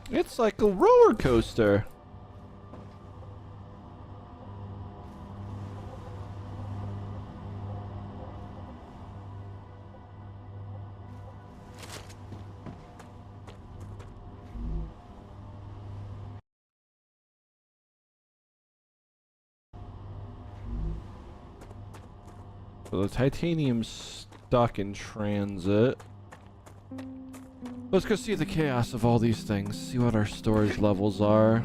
It's like a roller coaster. So the titanium's stuck in transit. Let's go see the chaos of all these things. See what our storage levels are.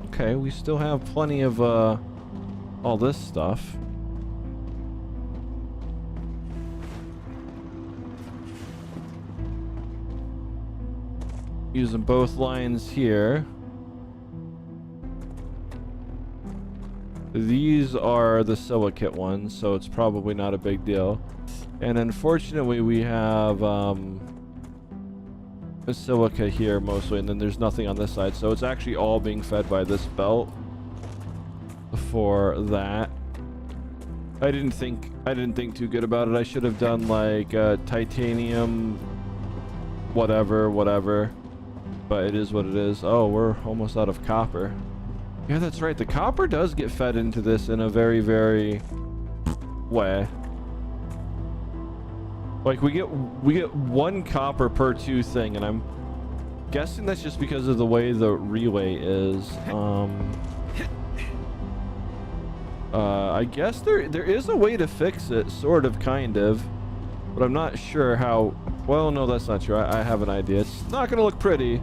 Okay, we still have plenty of all this stuff. Using both lines here. These are the silicate ones, so it's probably not a big deal. And unfortunately, we have a silica here mostly, and then there's nothing on this side. So it's actually all being fed by this belt for that. I didn't think too good about it. I should have done like titanium, whatever. But it is what it is. Oh, we're almost out of copper. Yeah, that's right. The copper does get fed into this in a very, very way. Like we get 1 copper per 2 thing, and I'm guessing that's just because of the way the relay is. I guess there is a way to fix it, sort of, kind of, but I'm not sure how. Well, no, that's not true. I have an idea. It's not gonna look pretty.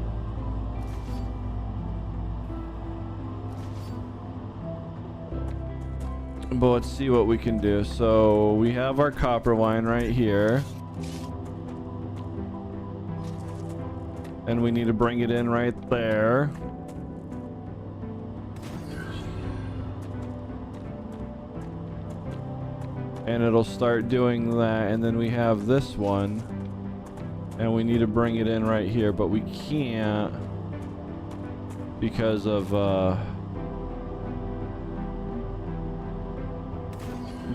But let's see what we can do. So we have our copper line right here. And we need to bring it in right there. And it'll start doing that. And then we have this one. And we need to bring it in right here. But we can't because of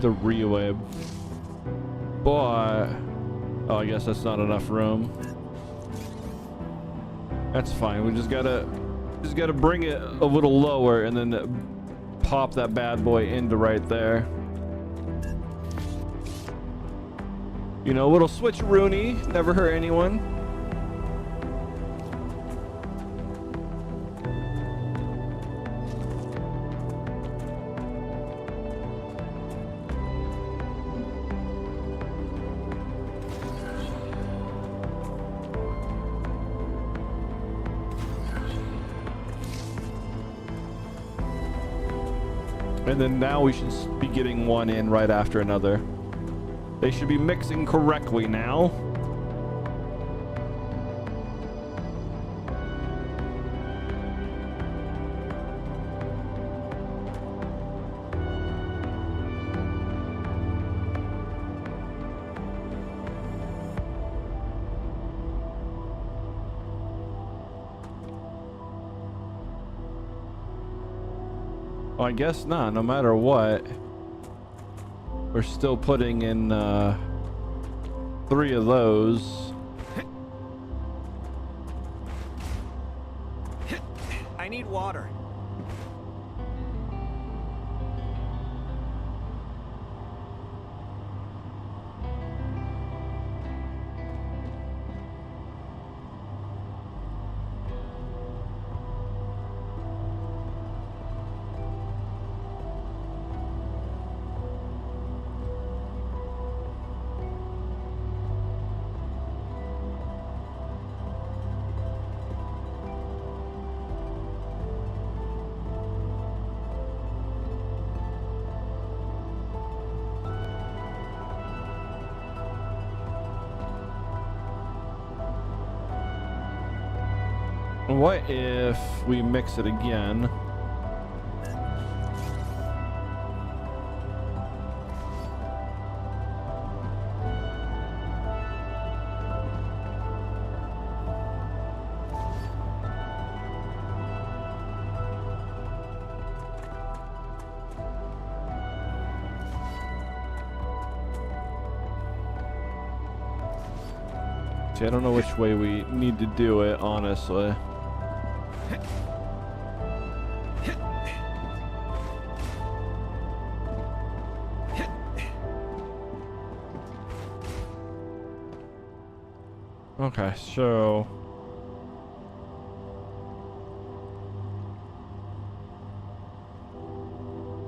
the relay. But oh, I guess that's not enough room. That's fine. We just gotta bring it a little lower and then pop that bad boy into right there. You know, a little switcheroony, never hurt anyone. And then now we should be getting one in right after another. They should be mixing correctly now. Well, I guess not. No matter what, we're still putting in 3 of those. I need water. What if we mix it again? See, I don't know which way we need to do it, honestly. Okay, so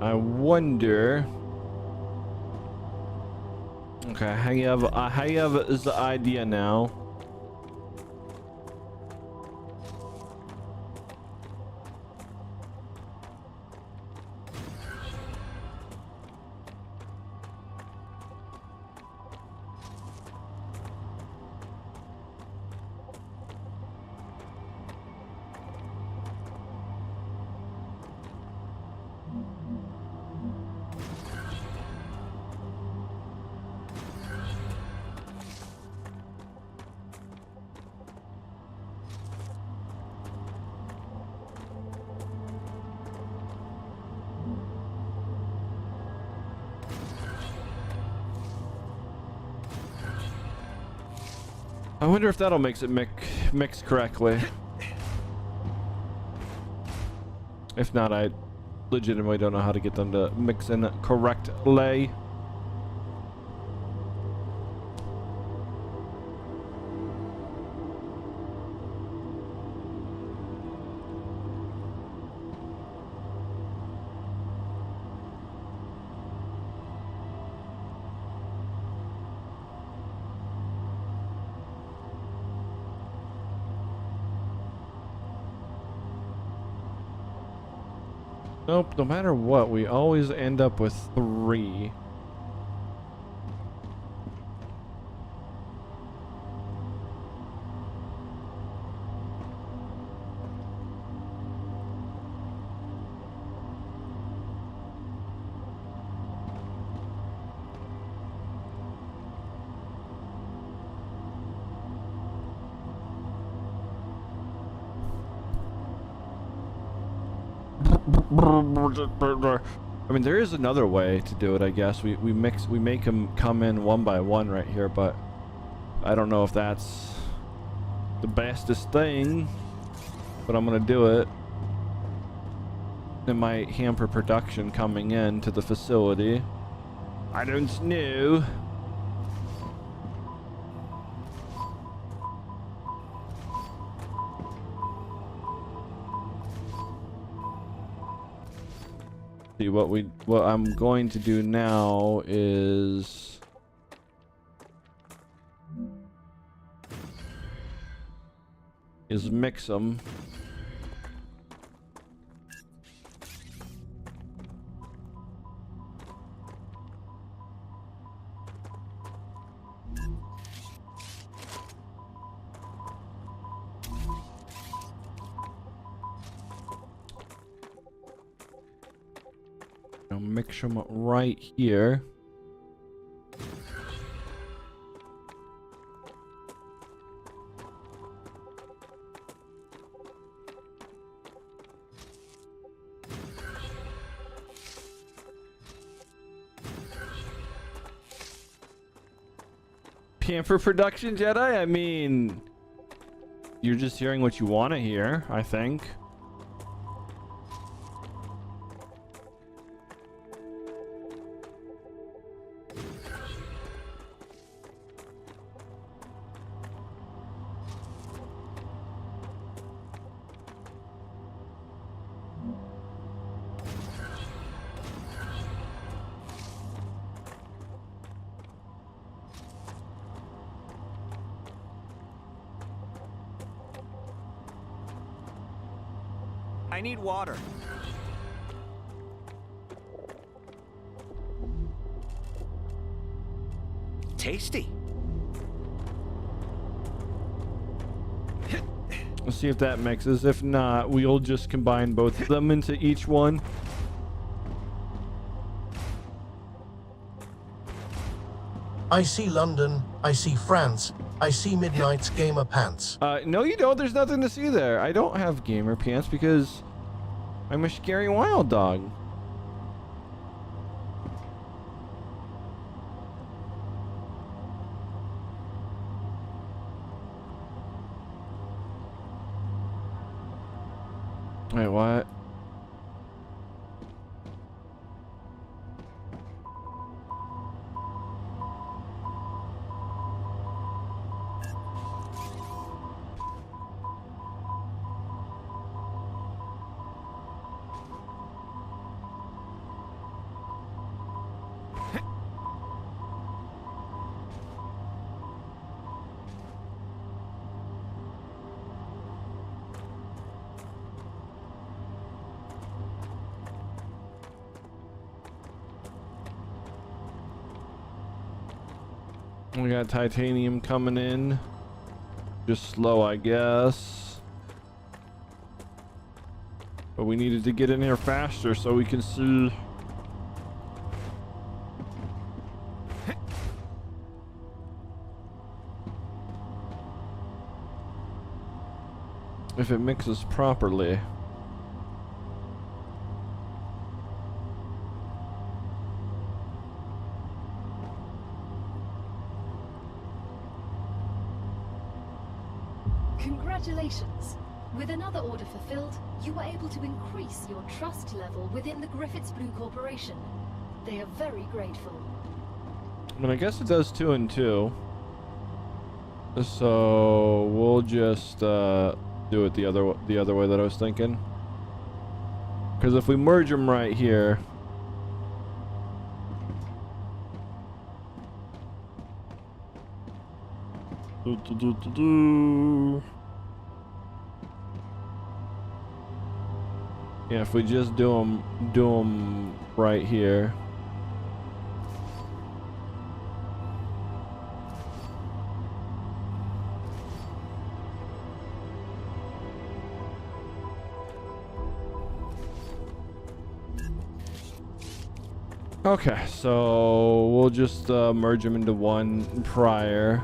I wonder. Okay, I have the idea now. I wonder if that'll make it mix correctly. If not, I legitimately don't know how to get them to mix in correctly. Nope, no matter what, we always end up with 3. I mean, there is another way to do it, I guess. We make them come in one by one right here, but I don't know if that's the bestest thing, but I'm gonna do it. It might hamper production coming in to the facility. I don't know. See, what I'm going to do now is mix them. I'll mix them right here. For production Jedi, I mean, you're just hearing what you want to hear, I think. I need water. Tasty. Let's see if that mixes. If not, we'll just combine both of them into each one. I see London, I see France, I see Midnight's gamer pants. No you don't. There's nothing to see there. I don't have gamer pants because I'm a scary wild dog. Wait, what? We got titanium coming in. Just slow, I guess. But we needed to get in here faster so we can see. If it mixes properly. Congratulations. With another order fulfilled, you were able to increase your trust level within the Griffiths Blue Corporation. They are very grateful. I mean, I guess it does 2 and 2. So we'll just do it the other way that I was thinking. Because if we merge them right here. Yeah, if we just do them right here. Okay, so we'll just merge them into one prior.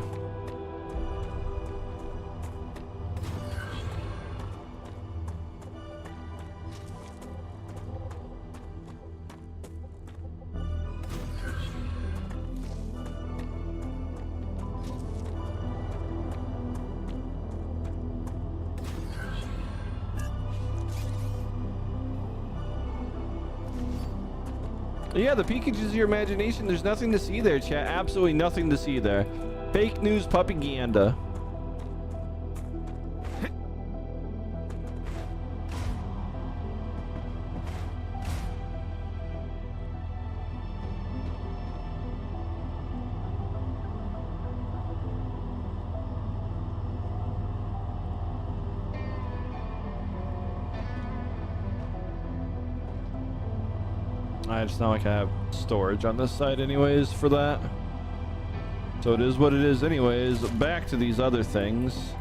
Yeah, the peakages of your imagination. There's nothing to see there, chat. Absolutely nothing to see there. Fake news propaganda. It's not like I have storage on this side anyways for that. So it is what it is anyways. Back to these other things.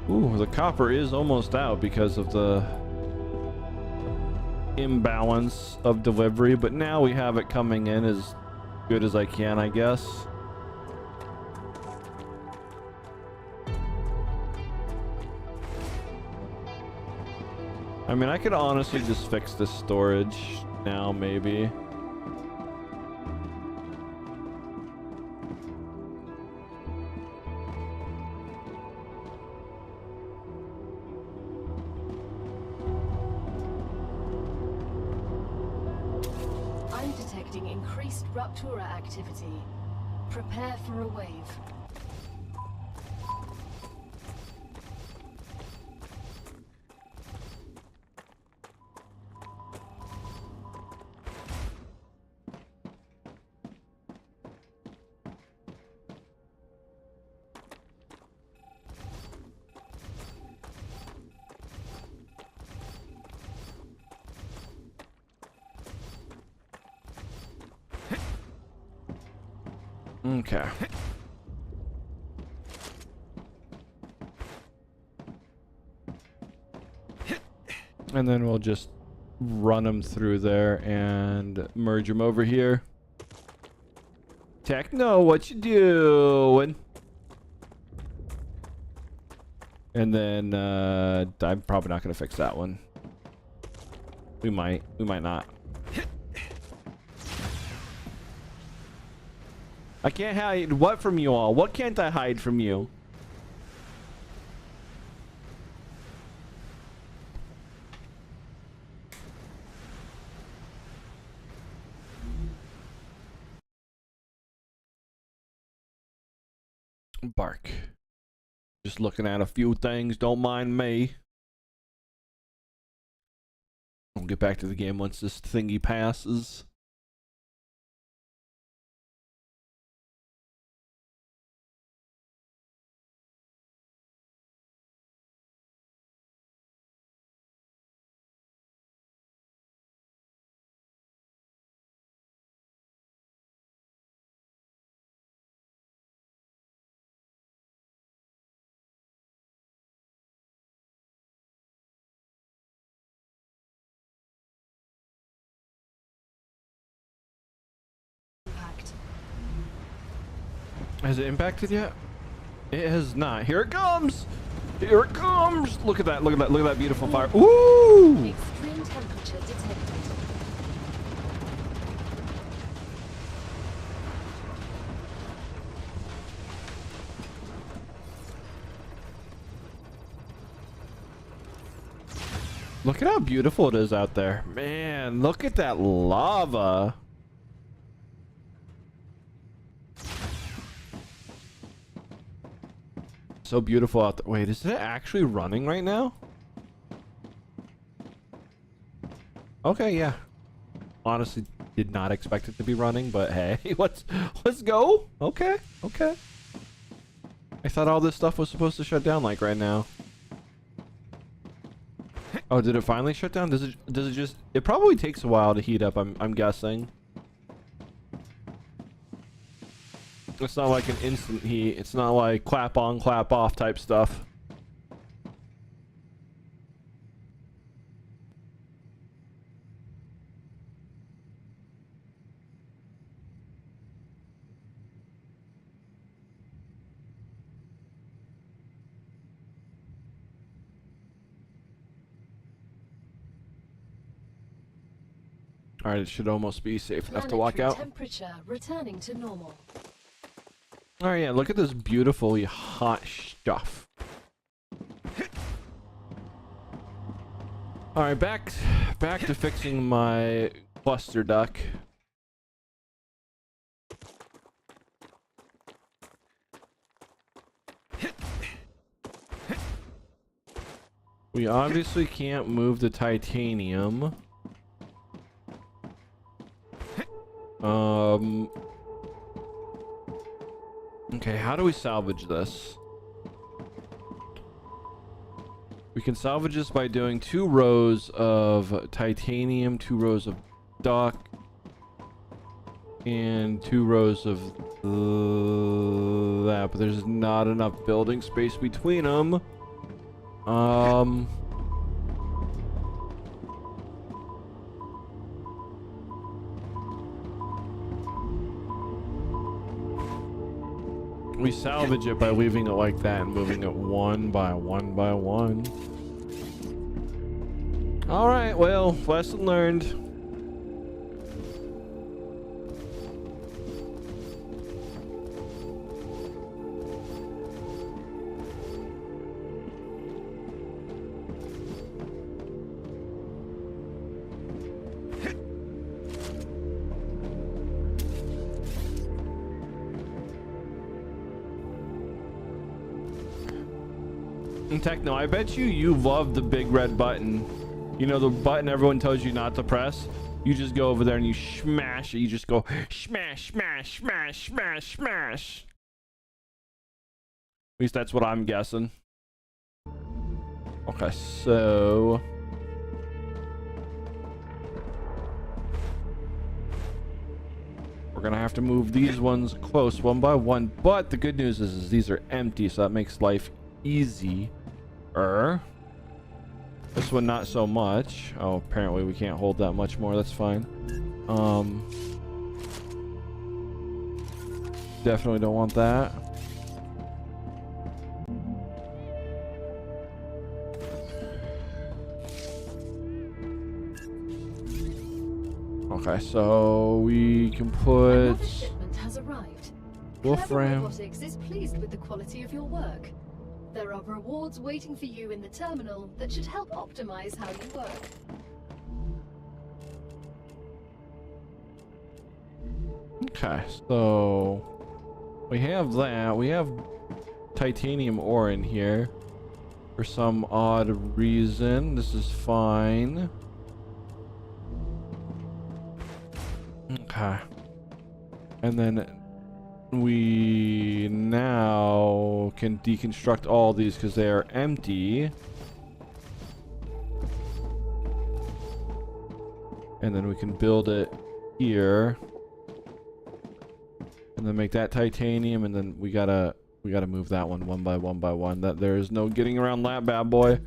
Ooh, the copper is almost out because of the imbalance of delivery, but now we have it coming in as good as I can, I guess. I mean, I could honestly just fix this storage now, maybe. I'm detecting increased Ruptura activity. Prepare for a wave. Okay. And then we'll just run them through there and merge them over here. Techno, what you doing? And then I'm probably not gonna fix that one. We might not. I can't hide what from you all? What can't I hide from you? Bark. Just looking at a few things, don't mind me. I'll get back to the game once this thingy passes. Has it impacted yet? It has not. Here it comes! Here it comes! Look at that, look at that, look at that beautiful fire. Ooh! Extreme temperature detected. Look at how beautiful it is out there. Man, look at that lava. So beautiful out there. Wait, is it actually running right now? Okay, yeah. Honestly, did not expect it to be running, but hey, let's go. Okay, okay. I thought all this stuff was supposed to shut down like right now. Oh, did it finally shut down? Does it just, it probably takes a while to heat up, I'm guessing. It's not like an instant heat. It's not like clap on, clap off type stuff. All right, it should almost be safe enough to walk out. Temperature returning to normal. Oh yeah, look at this beautifully hot stuff. All right, back to fixing my cluster duck. We obviously can't move the titanium. Okay, how do we salvage this? We can salvage this by doing 2 rows of titanium, 2 rows of duck, and 2 rows of that, but there's not enough building space between them. We salvage it by leaving it like that and moving it one by one. All right, well, lesson learned. Techno, I bet you love the big red button. You know, the button everyone tells you not to press. You just go over there and you smash it. You just go smash, smash, smash, smash, smash. At least that's what I'm guessing. Okay, so we're gonna have to move these ones close one by one. But the good news is these are empty, so that makes life easy. This one not so much. Oh, apparently we can't hold that much more. That's fine. Definitely don't want that. Okay, so we can put Another shipment has arrived. Wolfram. Clever Robotics is pleased with the quality of your work. There are rewards waiting for you in the terminal that should help optimize how you work. Okay, so we have that. We have titanium ore in here for some odd reason. This is fine. Okay. And then we now can deconstruct all these because they are empty. And then we can build it here. And then make that titanium, and then we gotta move that one by one. That there is no getting around that bad boy.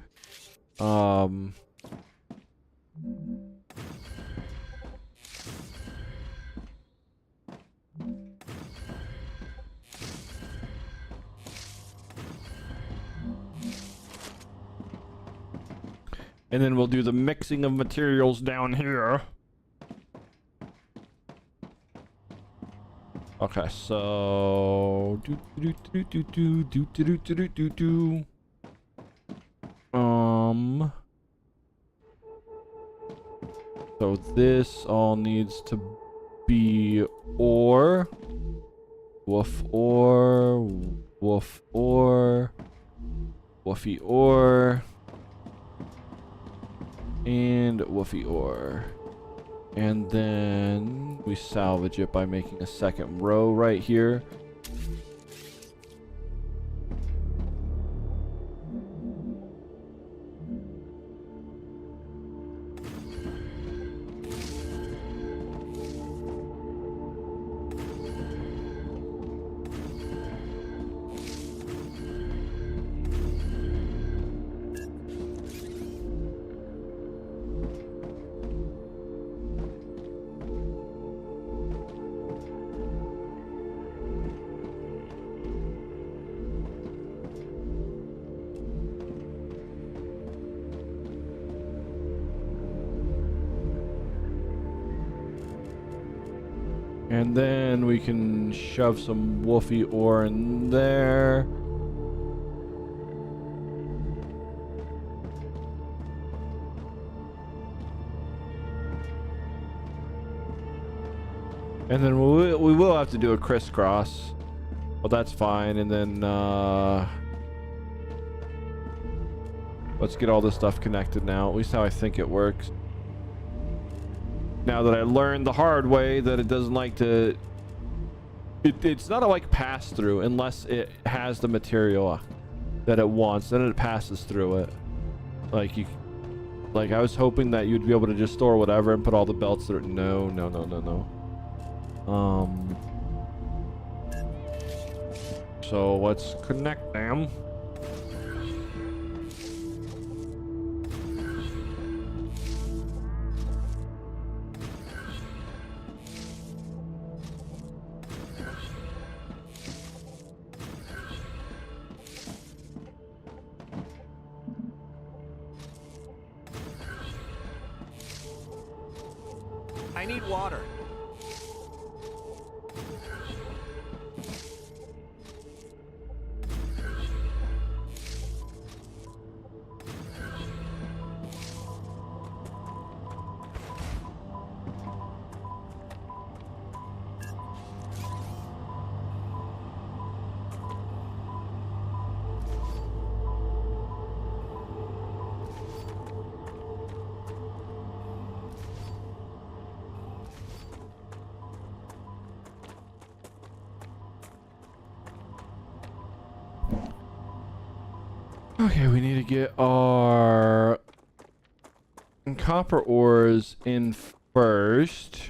And then we'll do the mixing of materials down here. Okay, so so this all needs to be ore, woof ore, woof ore, woofy ore, and woofy ore. And then we salvage it by making a second row right here. And then we can shove some woofy ore in there. And then we will have to do a crisscross. Well, that's fine. And then let's get all this stuff connected now. At least how I think it works. Now that I learned the hard way that it doesn't like to... It's not a like pass through unless it has the material that it wants. Then it passes through it. Like I was hoping that you'd be able to just store whatever and put all the belts through it. No. So let's connect them. I need water. Okay, we need to get our copper ores in first.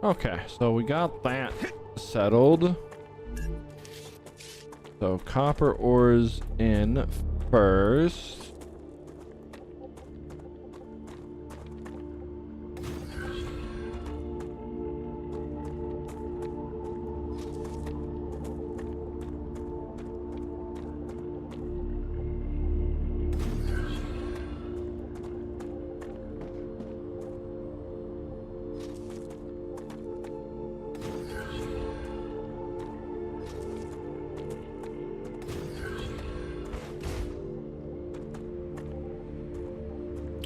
Okay, so we got that settled. So copper ores in first.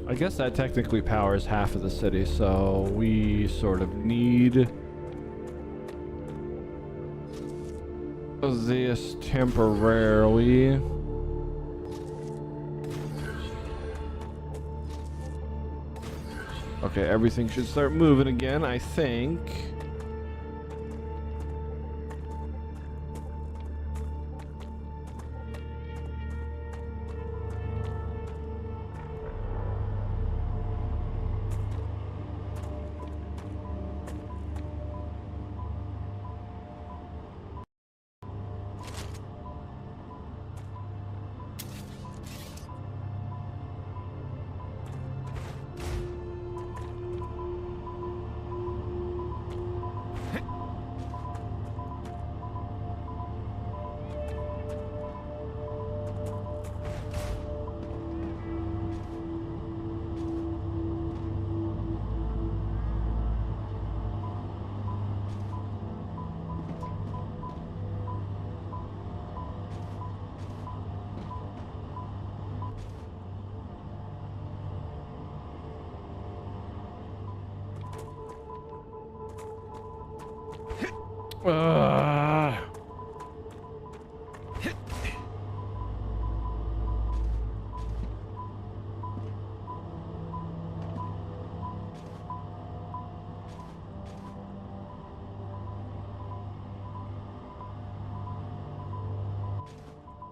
I guess that technically powers half of the city, so we sort of need this temporarily. Okay, everything should start moving again, I think.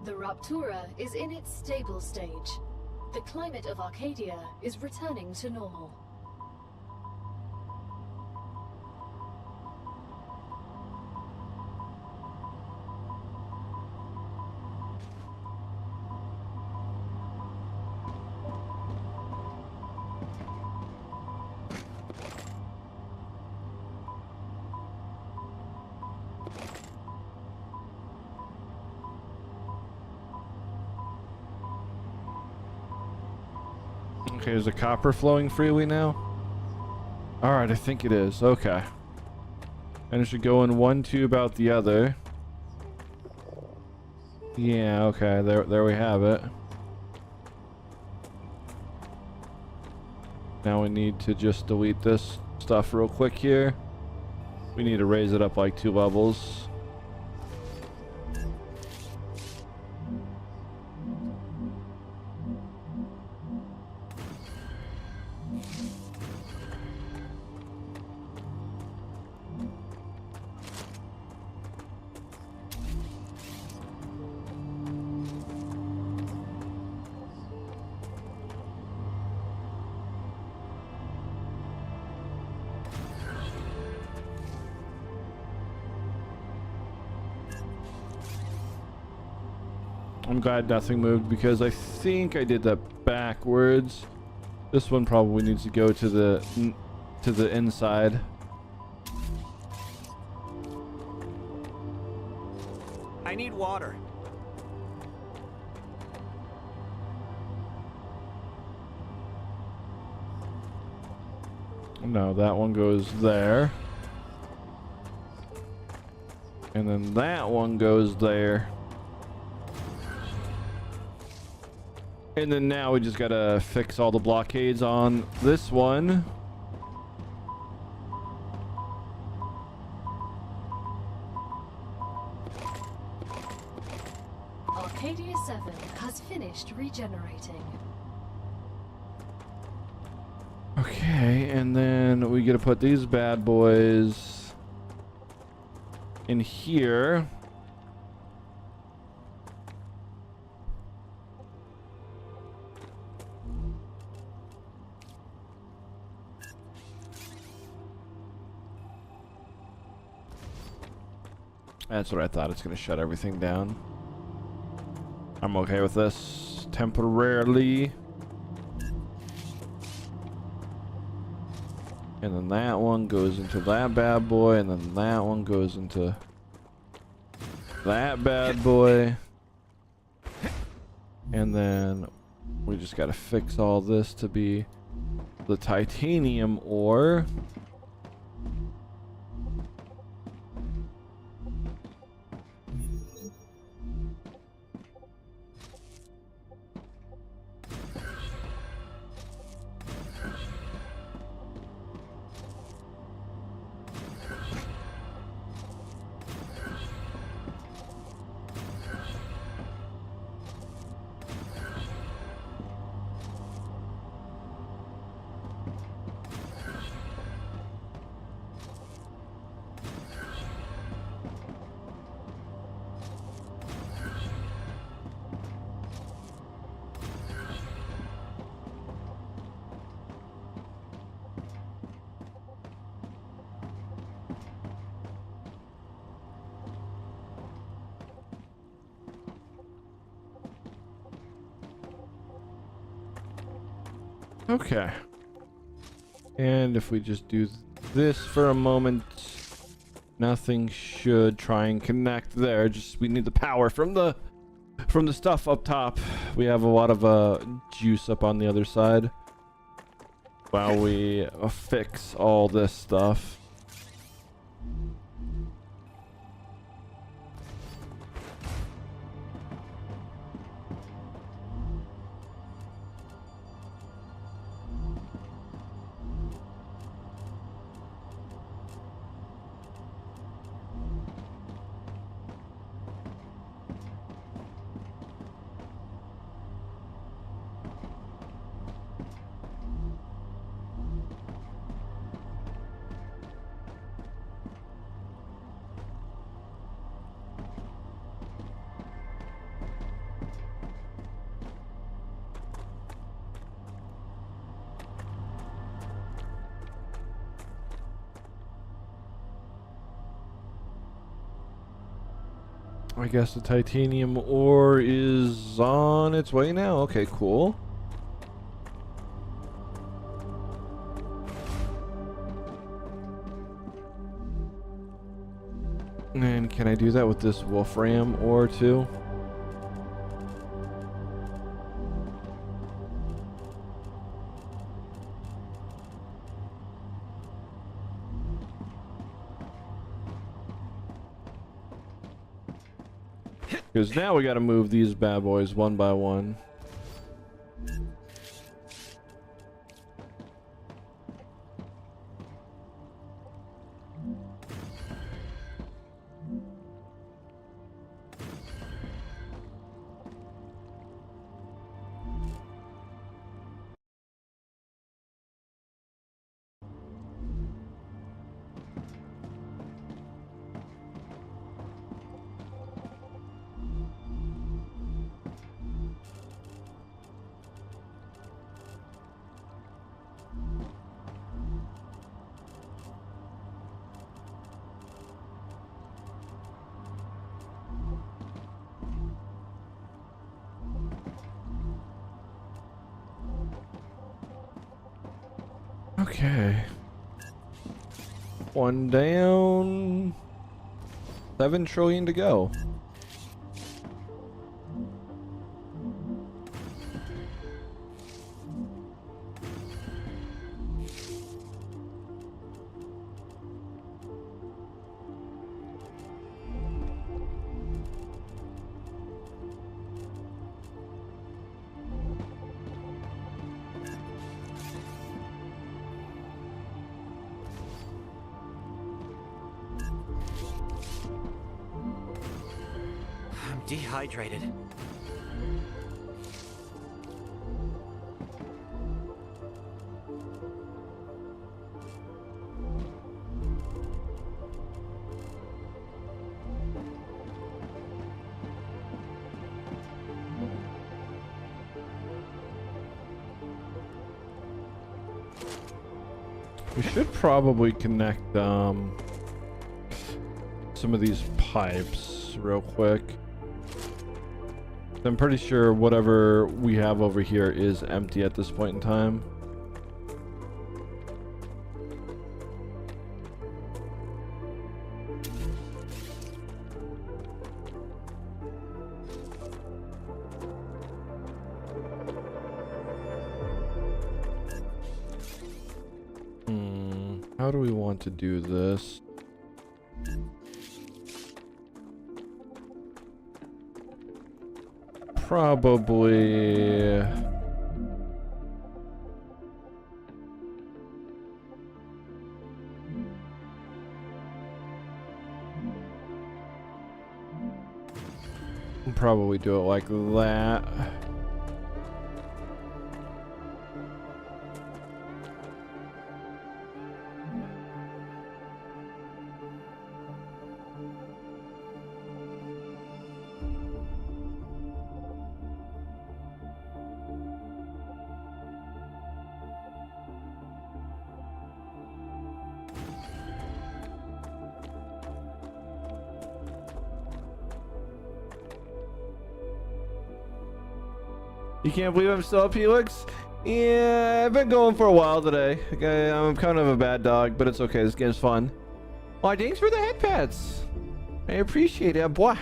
The Raptura is in its stable stage. The climate of Arcadia is returning to normal. Okay, is the copper flowing freely now? Alright, I think it is. Okay. And it should go in one tube out the other. Yeah, okay, there we have it. Now we need to just delete this stuff real quick here. We need to raise it up like 2 levels. I'm glad nothing moved because I think I did that backwards. This one probably needs to go to the inside. I need water. No, that one goes there. And then that one goes there. And then now we just gotta fix all the blockades on this one. Arcadia 7 has finished regenerating. Okay, and then we gotta put these bad boys in here. That's what I thought. It's gonna shut everything down. I'm okay with this temporarily. And then that one goes into that bad boy, and then that one goes into that bad boy. And then we just gotta fix all this to be the titanium ore. Okay. And if we just do this for a moment, nothing should try and connect there. Just we need the power from the stuff up top. We have a lot of juice up on the other side while we fix all this stuff. I guess the titanium ore is on its way now. Okay, cool. And can I do that with this wolfram ore too? Because now we got to move these bad boys one by one. Okay. One down. 7 trillion to go. I'm dehydrated. We should probably connect some of these pipes real quick. I'm pretty sure whatever we have over here is empty at this point in time. How do we want to do this? Probably... Probably do it like that. You can't believe I'm still up, Helix? Yeah, I've been going for a while today. Okay, I'm kind of a bad dog, but it's okay. This game's fun. Why, thanks for the head pats. I appreciate it, boy.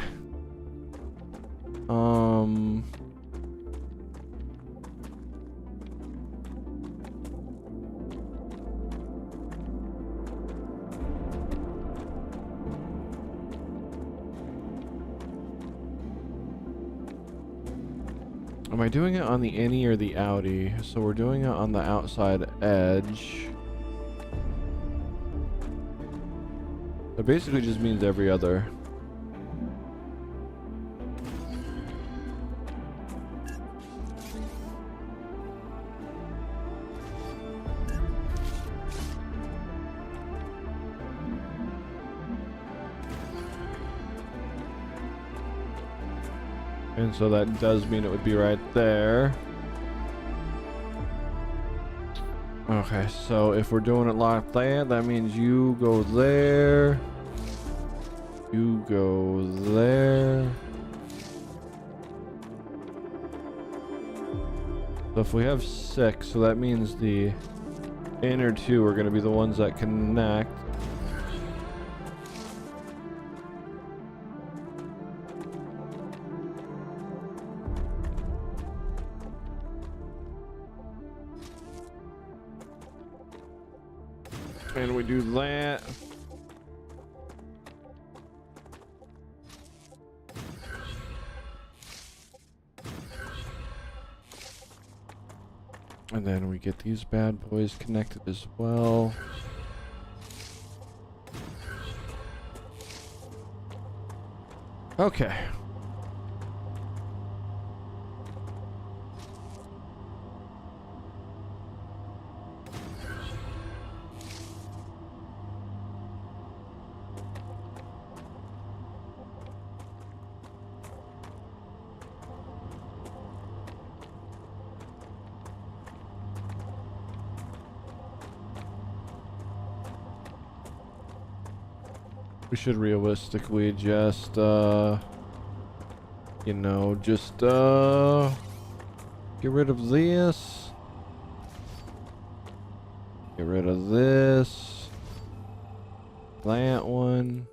Am I doing it on the innie or the outie? So we're doing it on the outside edge. That basically just means every other. And so that does mean it would be right there. Okay, so if we're doing it like that, that means you go there. You go there. So if we have 6, so that means the inner 2 are going to be the ones that connect. And we do that. And then we get these bad boys connected as well. Okay. We should realistically just, you know, just, get rid of this. Get rid of this. That one.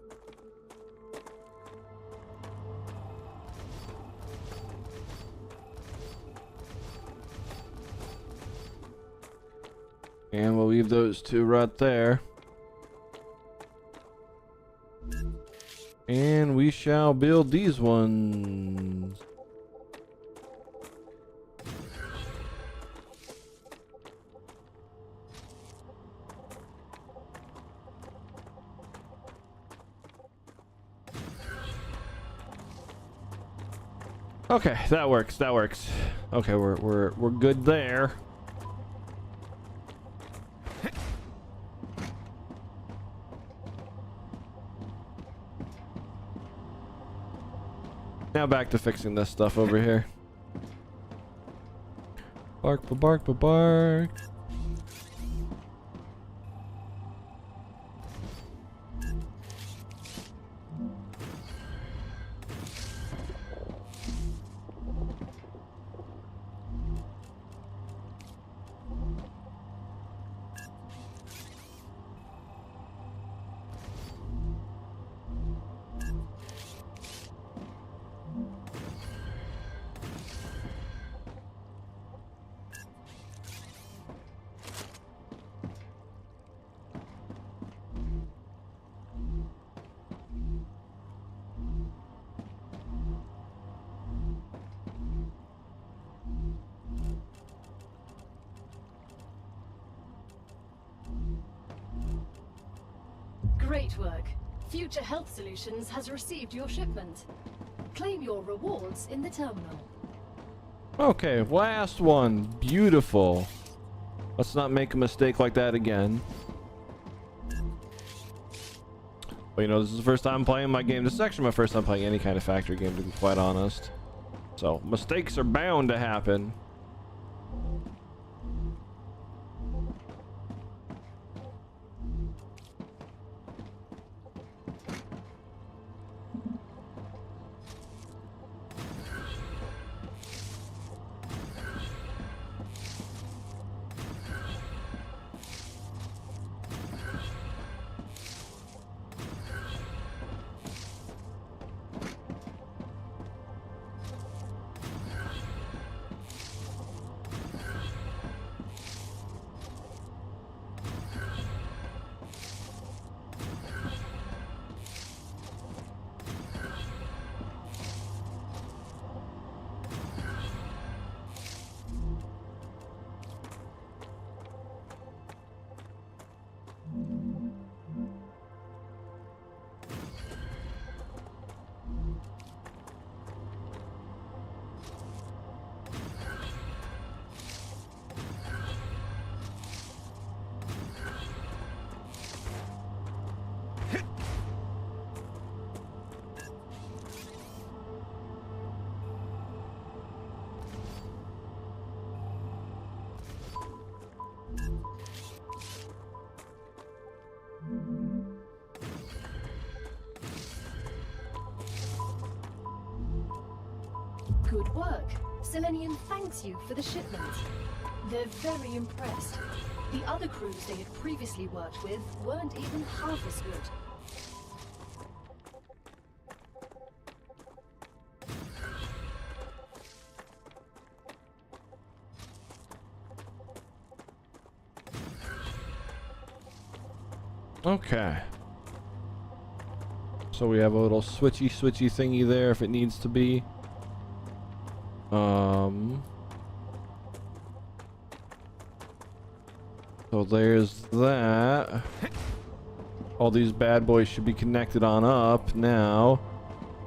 And we'll leave those two right there. And we shall build these ones. Okay, that works. That works. Okay, we're good there. Now back to fixing this stuff over here. Bark, bark, bark. Great work. Future Health Solutions has received your shipment. Claim your rewards in the terminal. Okay, last one. Beautiful. Let's not make a mistake like that again. Well, you know, this is the first time playing my game. This is actually my first time playing any kind of factory game, to be quite honest. So, mistakes are bound to happen. Good work. Selenium thanks you for the shipment. They're very impressed. The other crews they had previously worked with weren't even half as good. Okay. So we have a little switchy thingy there if it needs to be. So there's that. All these bad boys should be connected on up now.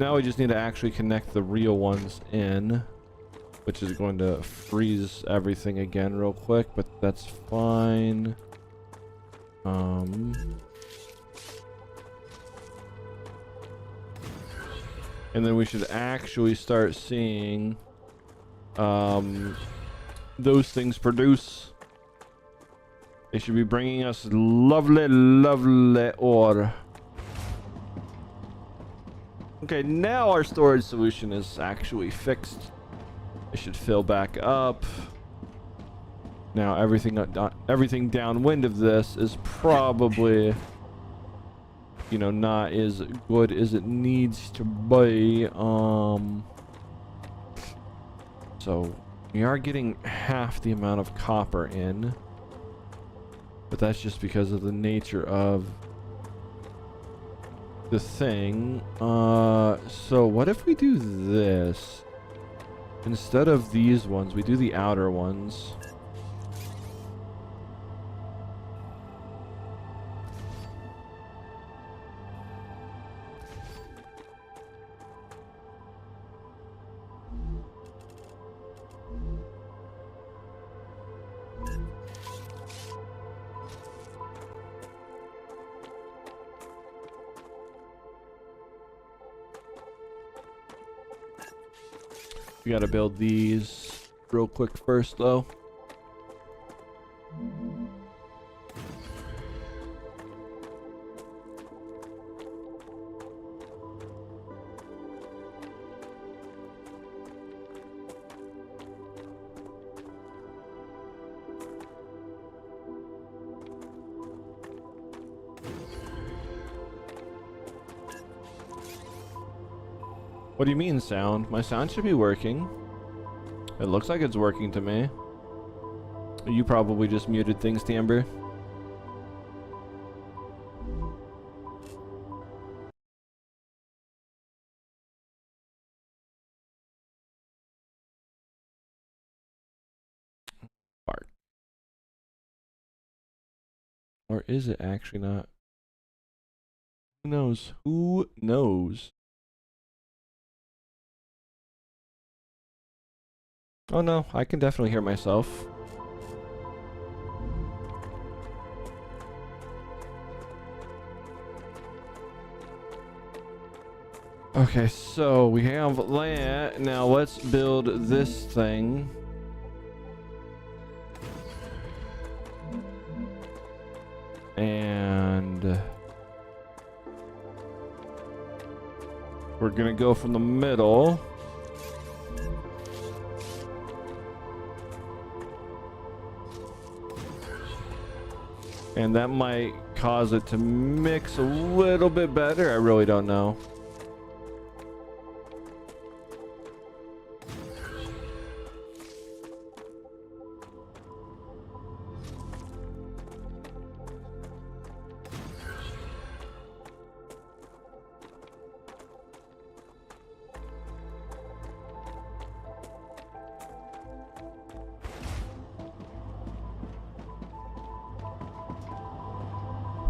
Now we just need to actually connect the real ones in, which is going to freeze everything again real quick, but that's fine. And then we should actually start seeing those things produce. They should be bringing us lovely ore. Okay, now our storage solution is actually fixed. It should fill back up. Now everything downwind of this is probably, you know, not as good as it needs to be. So we are getting half the amount of copper in, but that's just because of the nature of the thing. So what if we do this? Instead of these ones, we do the outer ones. We gotta build these real quick first, though. What do you mean, sound? My sound should be working. It looks like it's working to me. You probably just muted things, Timber. Fart. Or is it actually not? Who knows? Who knows? Oh no, I can definitely hear myself. Okay, so we have that. Now let's build this thing. And we're gonna go from the middle. And that might cause it to mix a little bit better. I really don't know.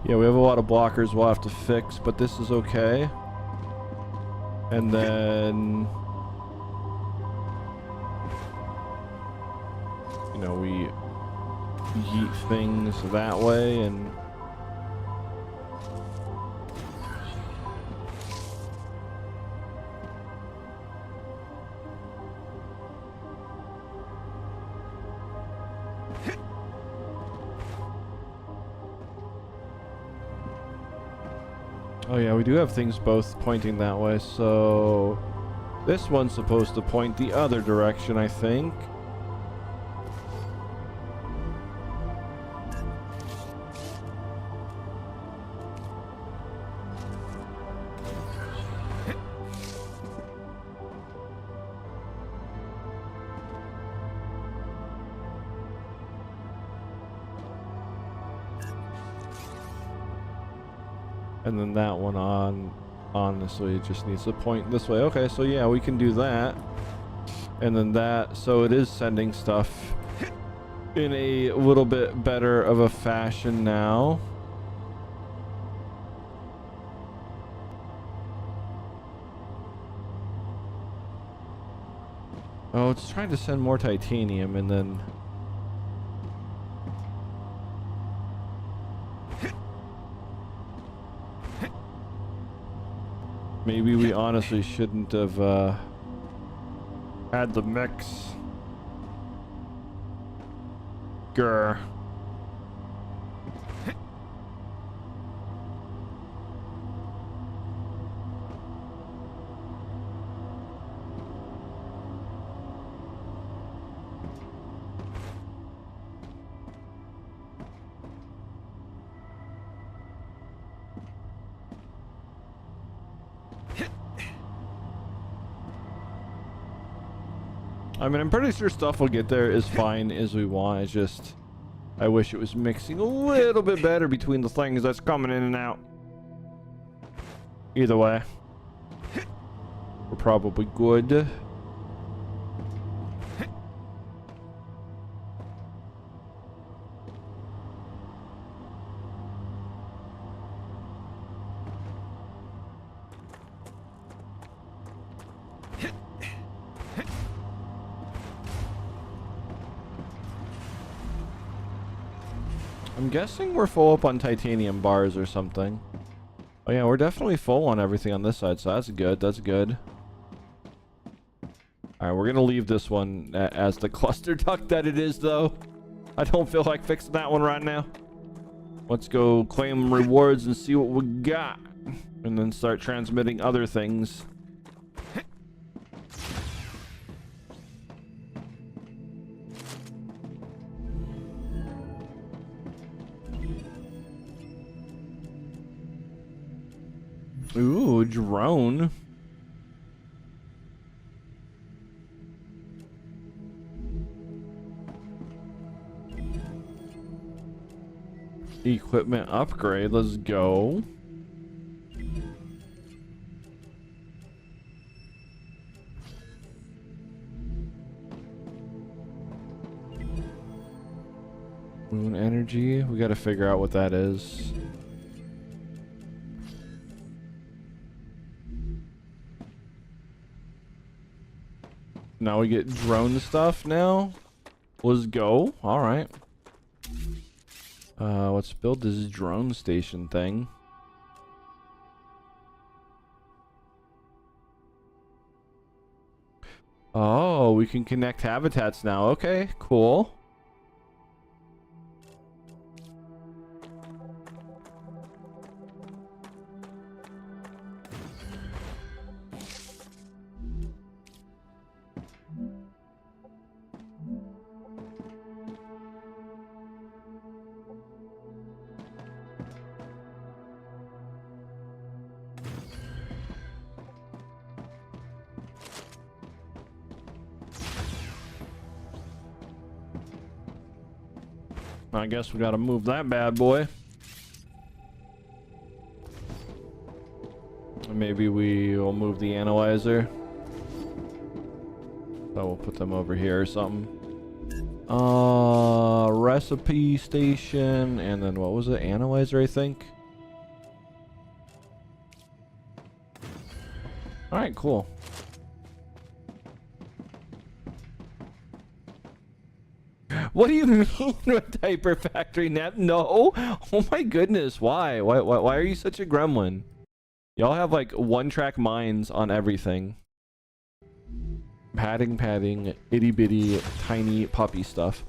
Yeah, we have a lot of blockers we'll have to fix, but this is okay. And then, you know, we yeet things that way and oh yeah, we do have things both pointing that way, so this one's supposed to point the other direction, I think. And then that one honestly just needs to point this way. Okay, so yeah, we can do that. And then that, so it is sending stuff in a little bit better of a fashion now. Oh, it's trying to send more titanium and then... Maybe we honestly shouldn't have had the mix. Grr. I mean, I'm pretty sure stuff will get there as fine as we want. It's just, I wish it was mixing a little bit better between the things that's coming in and out. Either way, we're probably good. I'm guessing we're full up on titanium bars or something. Oh yeah, we're definitely full on everything on this side, so that's good. That's good. All right, we're gonna leave this one as the cluster duck that it is, though. I don't feel like fixing that one right now. Let's go claim rewards and see what we got, and then start transmitting other things. Ooh, drone. Equipment upgrade, let's go. Moon energy, we gotta figure out what that is. Now we get drone stuff now. Let's go. All right. Let's build this drone station thing. Oh, we can connect habitats now. Okay, cool. I guess we gotta move that bad boy. Maybe we will move the analyzer. So we'll put them over here or something. Recipe station, and then what was it? Analyzer, I think. All right, cool. What do you mean with diaper factory net? No. Oh my goodness. Why? Why are you such a gremlin? Y'all have like one-track minds on everything. Padding, itty bitty, tiny puppy stuff.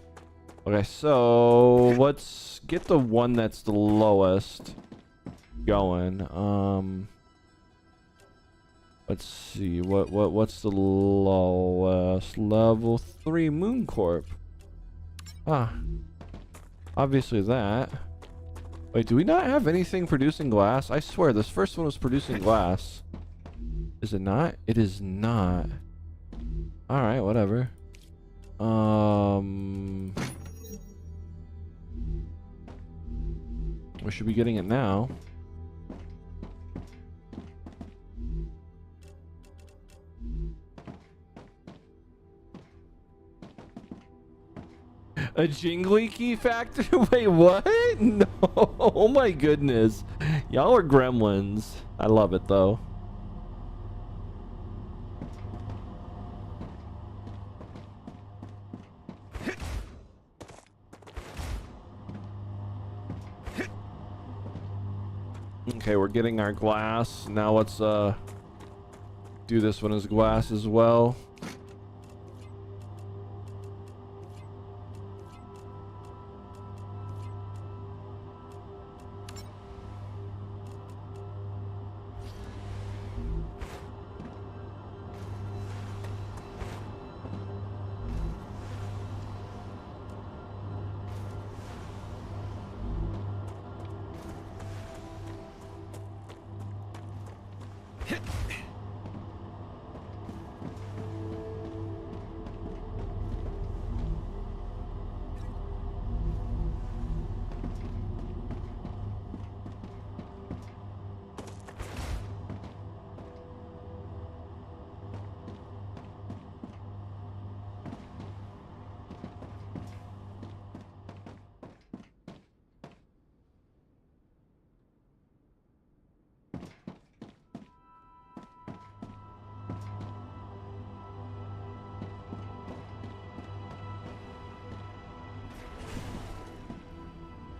Okay, so let's get the one that's the lowest going. Let's see. What's the lowest? Level 3 Moon Corp. Ah, obviously that. Wait, do we not have anything producing glass? I swear this first one was producing glass. Is it not? It is not. All right, whatever. We should be getting it now. A jingly key factory? Wait, what? No. Oh my goodness. Y'all are gremlins. I love it though. Okay, we're getting our glass. Now let's do this one as glass as well.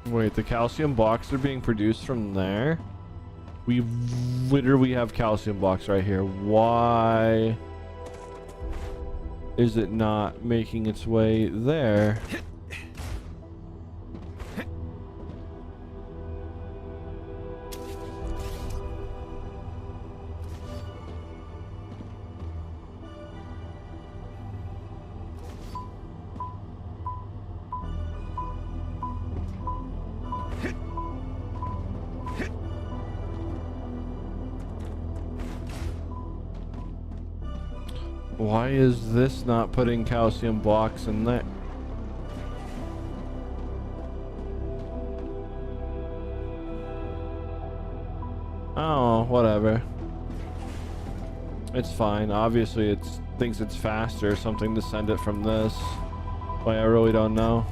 Wait, the calcium blocks are being produced from there? We literally have calcium blocks right here. Why is it not making its way there? Why is this not putting calcium blocks in there? Oh, whatever. It's fine. Obviously, it thinks it's faster or something to send it from this. Why, I really don't know.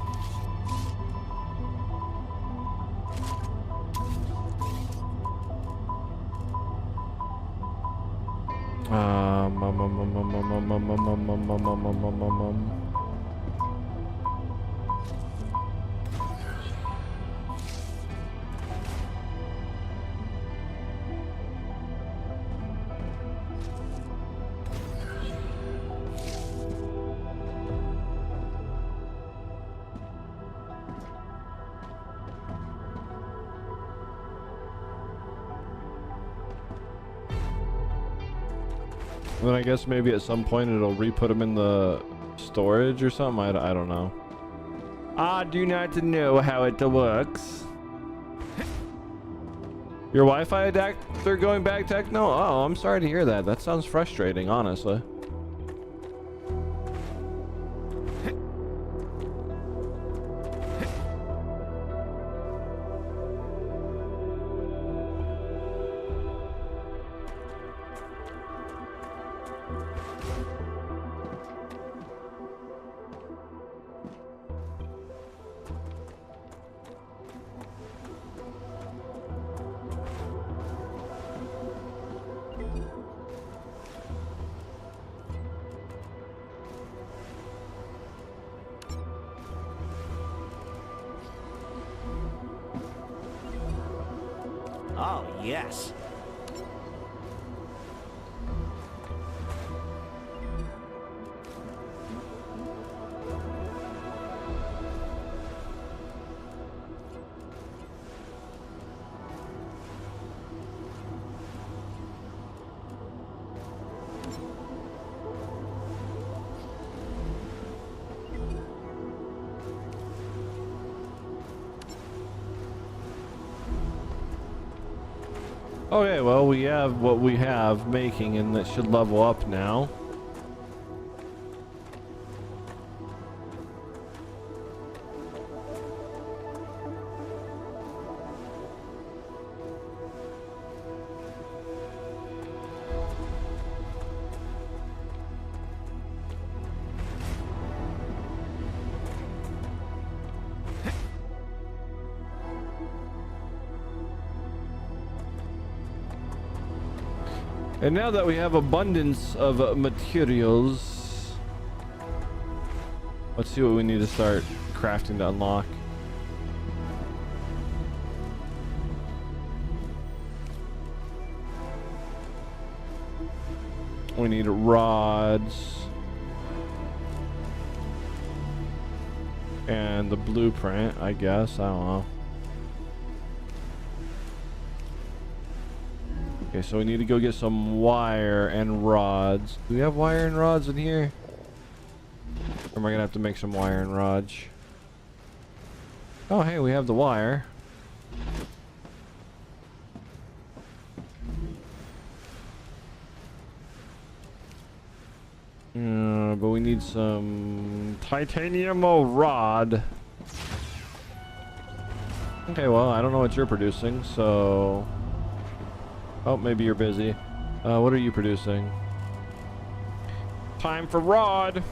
Then I guess maybe at some point it'll re-put them in the storage or something. I don't know. I do not know how it works. Your Wi-Fi adapter going back, Techno? Oh, I'm sorry to hear that. That sounds frustrating, honestly. Oh, yes. Okay, well, we have what we have making, and that should level up now. And now that we have abundance of materials, let's see what we need to start crafting to unlock. We need rods and the blueprint, I guess. I don't know. Okay, so we need to go get some wire and rods. Do we have wire and rods in here? Or am I gonna have to make some wire and rods? Oh, hey, we have the wire. But we need some titanium rod. Okay, well, I don't know what you're producing, so... Oh, maybe you're busy. What are you producing? Time for rod!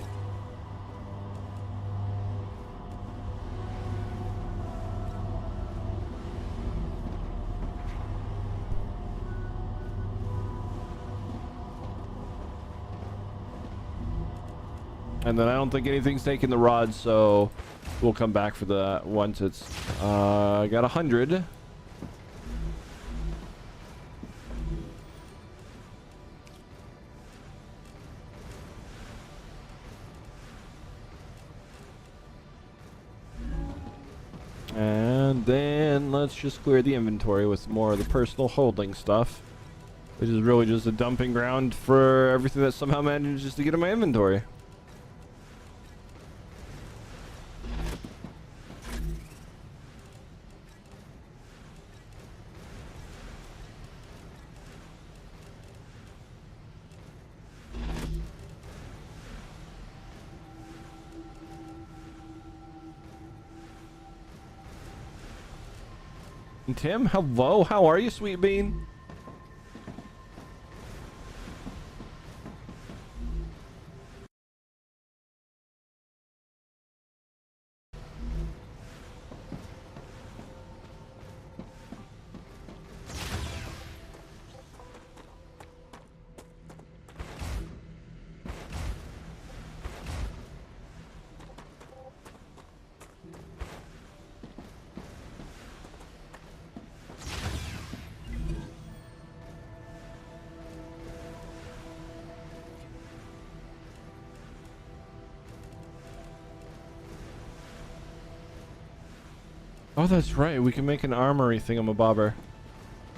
And then I don't think anything's taking the rod, so we'll come back for that once it's got 100. And then let's just clear the inventory with more of the personal holding stuff, which is really just a dumping ground for everything that somehow manages to get in my inventory. Tim, hello, how are you, sweet bean? Oh, that's right. We can make an armory thingamabobber.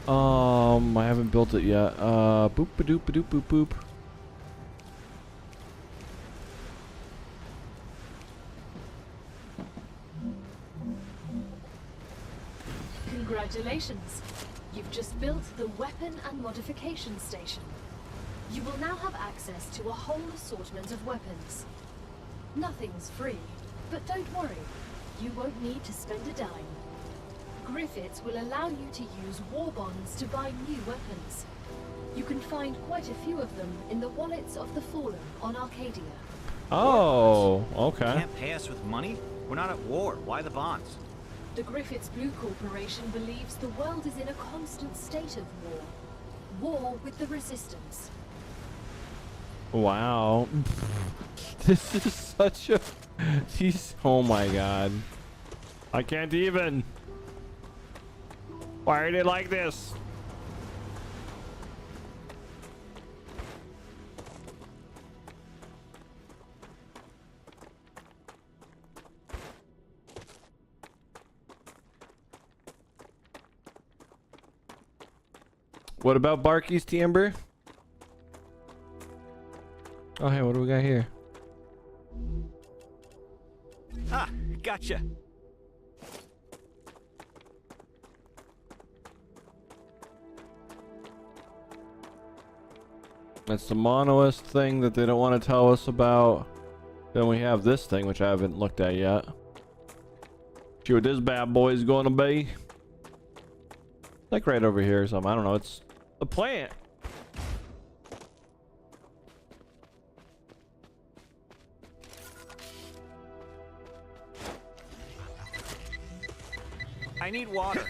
I haven't built it yet. Boop ba doop ba doop boop boop. Congratulations. You've just built the weapon and modification station. You will now have access to a whole assortment of weapons. Nothing's free, but don't worry. You won't need to spend a dime. Griffiths will allow you to use war bonds to buy new weapons. You can find quite a few of them in the wallets of the Fallen on Arcadia. Oh, okay. You can't pay us with money? We're not at war. Why the bonds? The Griffiths Blue Corporation believes the world is in a constant state of war. War with the Resistance. Wow. This is such a... He's... Oh my god. I can't even. Why are they like this? What about Barky's timber? Oh, hey, what do we got here? Ah, gotcha. That's the monolith thing that they don't want to tell us about. Then we have this thing, which I haven't looked at yet. See what this bad boy is going to be. Like right over here or something. I don't know. It's a plant. I need water.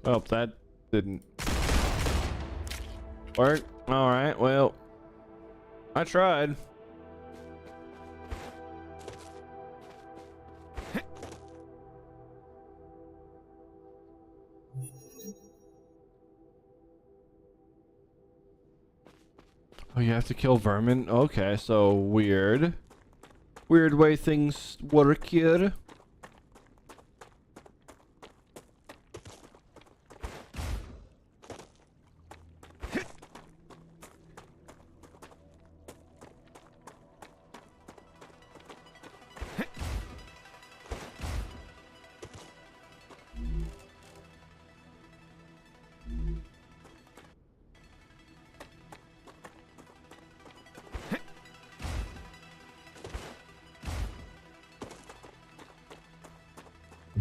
Oh, that didn't work. All right, well, I tried. Oh, you have to kill vermin? Okay, so weird. Weird way things work here.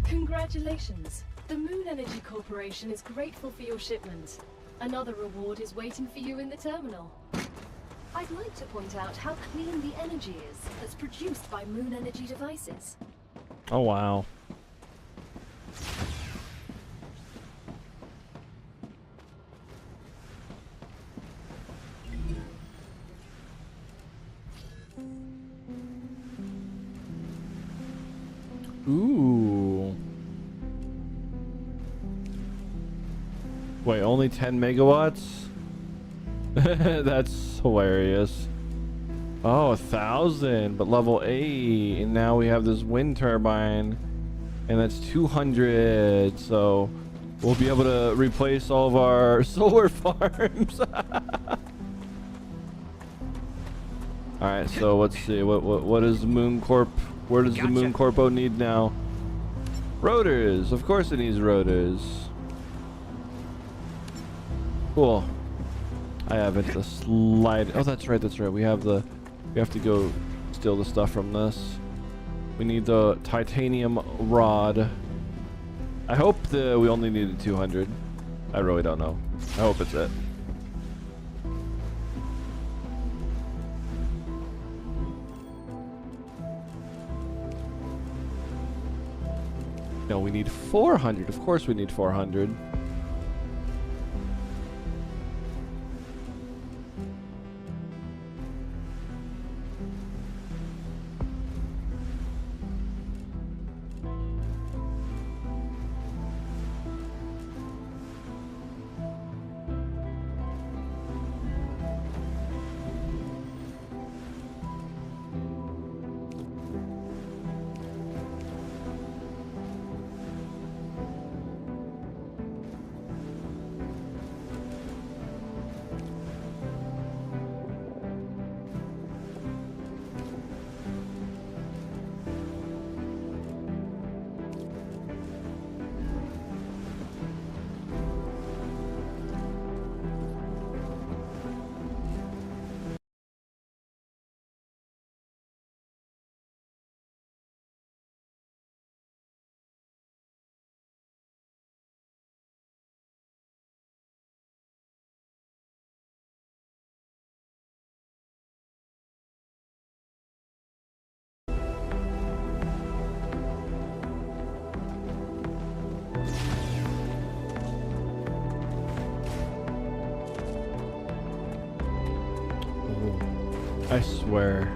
Congratulations. The Moon Energy Corporation is grateful for your shipment. Another reward is waiting for you in the terminal. I'd like to point out how clean the energy is that's produced by Moon Energy devices. Oh, wow. Ooh. Wait, only 10 megawatts? That's hilarious. Oh, 1,000, but level 8. And now we have this wind turbine. And that's 200. So we'll be able to replace all of our solar farms. Alright, so let's see. What is Moon Corp? Where does the Moon Corpo need now? Rotors. Of course it needs rotors. Cool. I have it to slide. Oh, that's right. That's right. We have to go steal the stuff from this. We need the titanium rod. I hope we only needed 200. I really don't know. I hope it's it. No, we need 400. Of course we need 400. I swear,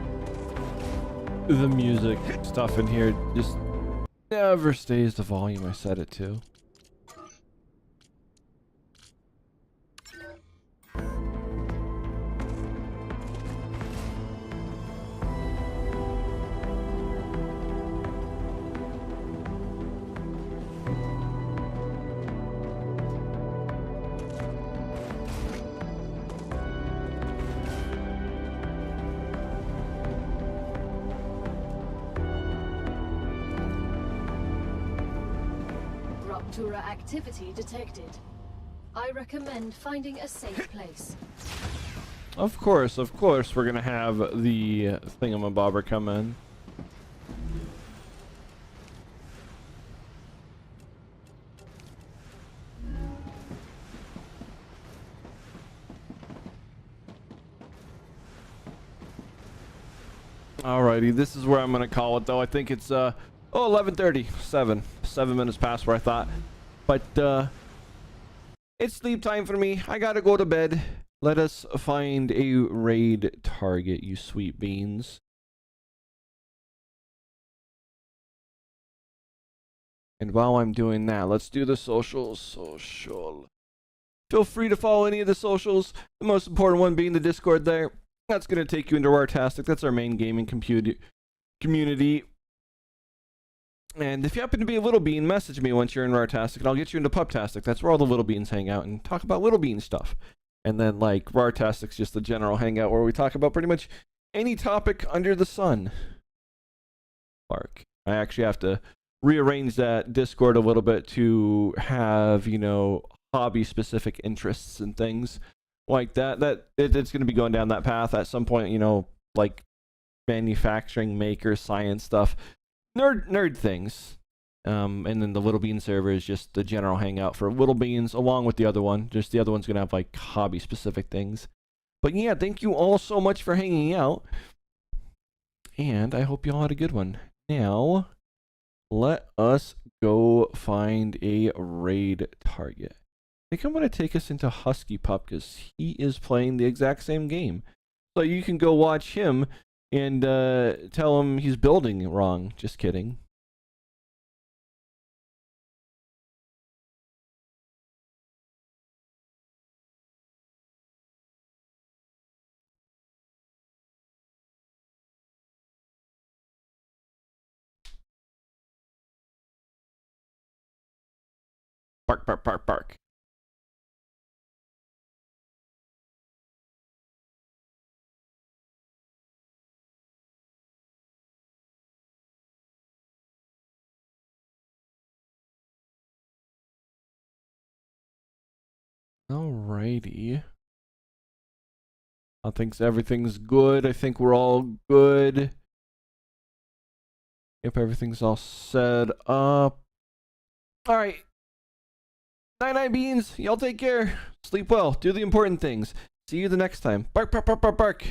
the music stuff in here just never stays the volume I set it to. Rupture activity detected. I recommend finding a safe place. Of course, we're gonna have the thingamabobber come in. Alrighty, this is where I'm gonna call it though. I think it's 11:30, 7 minutes past where I thought, but it's sleep time for me. I gotta go to bed. Let us find a raid target, you sweet beans. And while I'm doing that, let's do the socials. Feel free to follow any of the socials. The most important one being the Discord there. That's going to take you into Rartastic. That's our main gaming community. And if you happen to be a little bean, message me once you're in Rartastic, and I'll get you into Pubtastic. That's where all the little beans hang out and talk about little bean stuff. And then, like, Rartastic's just the general hangout where we talk about pretty much any topic under the sun. I actually have to rearrange that Discord a little bit to have, you know, hobby-specific interests and things like that. It's going to be going down that path at some point, you know, like manufacturing, maker, science stuff, nerd things. And then the Little Bean server is just the general hangout for Little Beans, along with the other one. Just the other one's going to have like hobby-specific things. But yeah, thank you all so much for hanging out. And I hope you all had a good one. Now, let us go find a raid target. I think I'm going to take us into Husky Pup because he is playing the exact same game. So you can go watch him and tell him he's building wrong. Just kidding. Bark, bark, bark, bark. Alrighty. I think everything's good. I think we're all good. If everything's all set up. Alright. Night-night, beans. Y'all take care. Sleep well. Do the important things. See you the next time. Bark, bark, bark, bark, bark.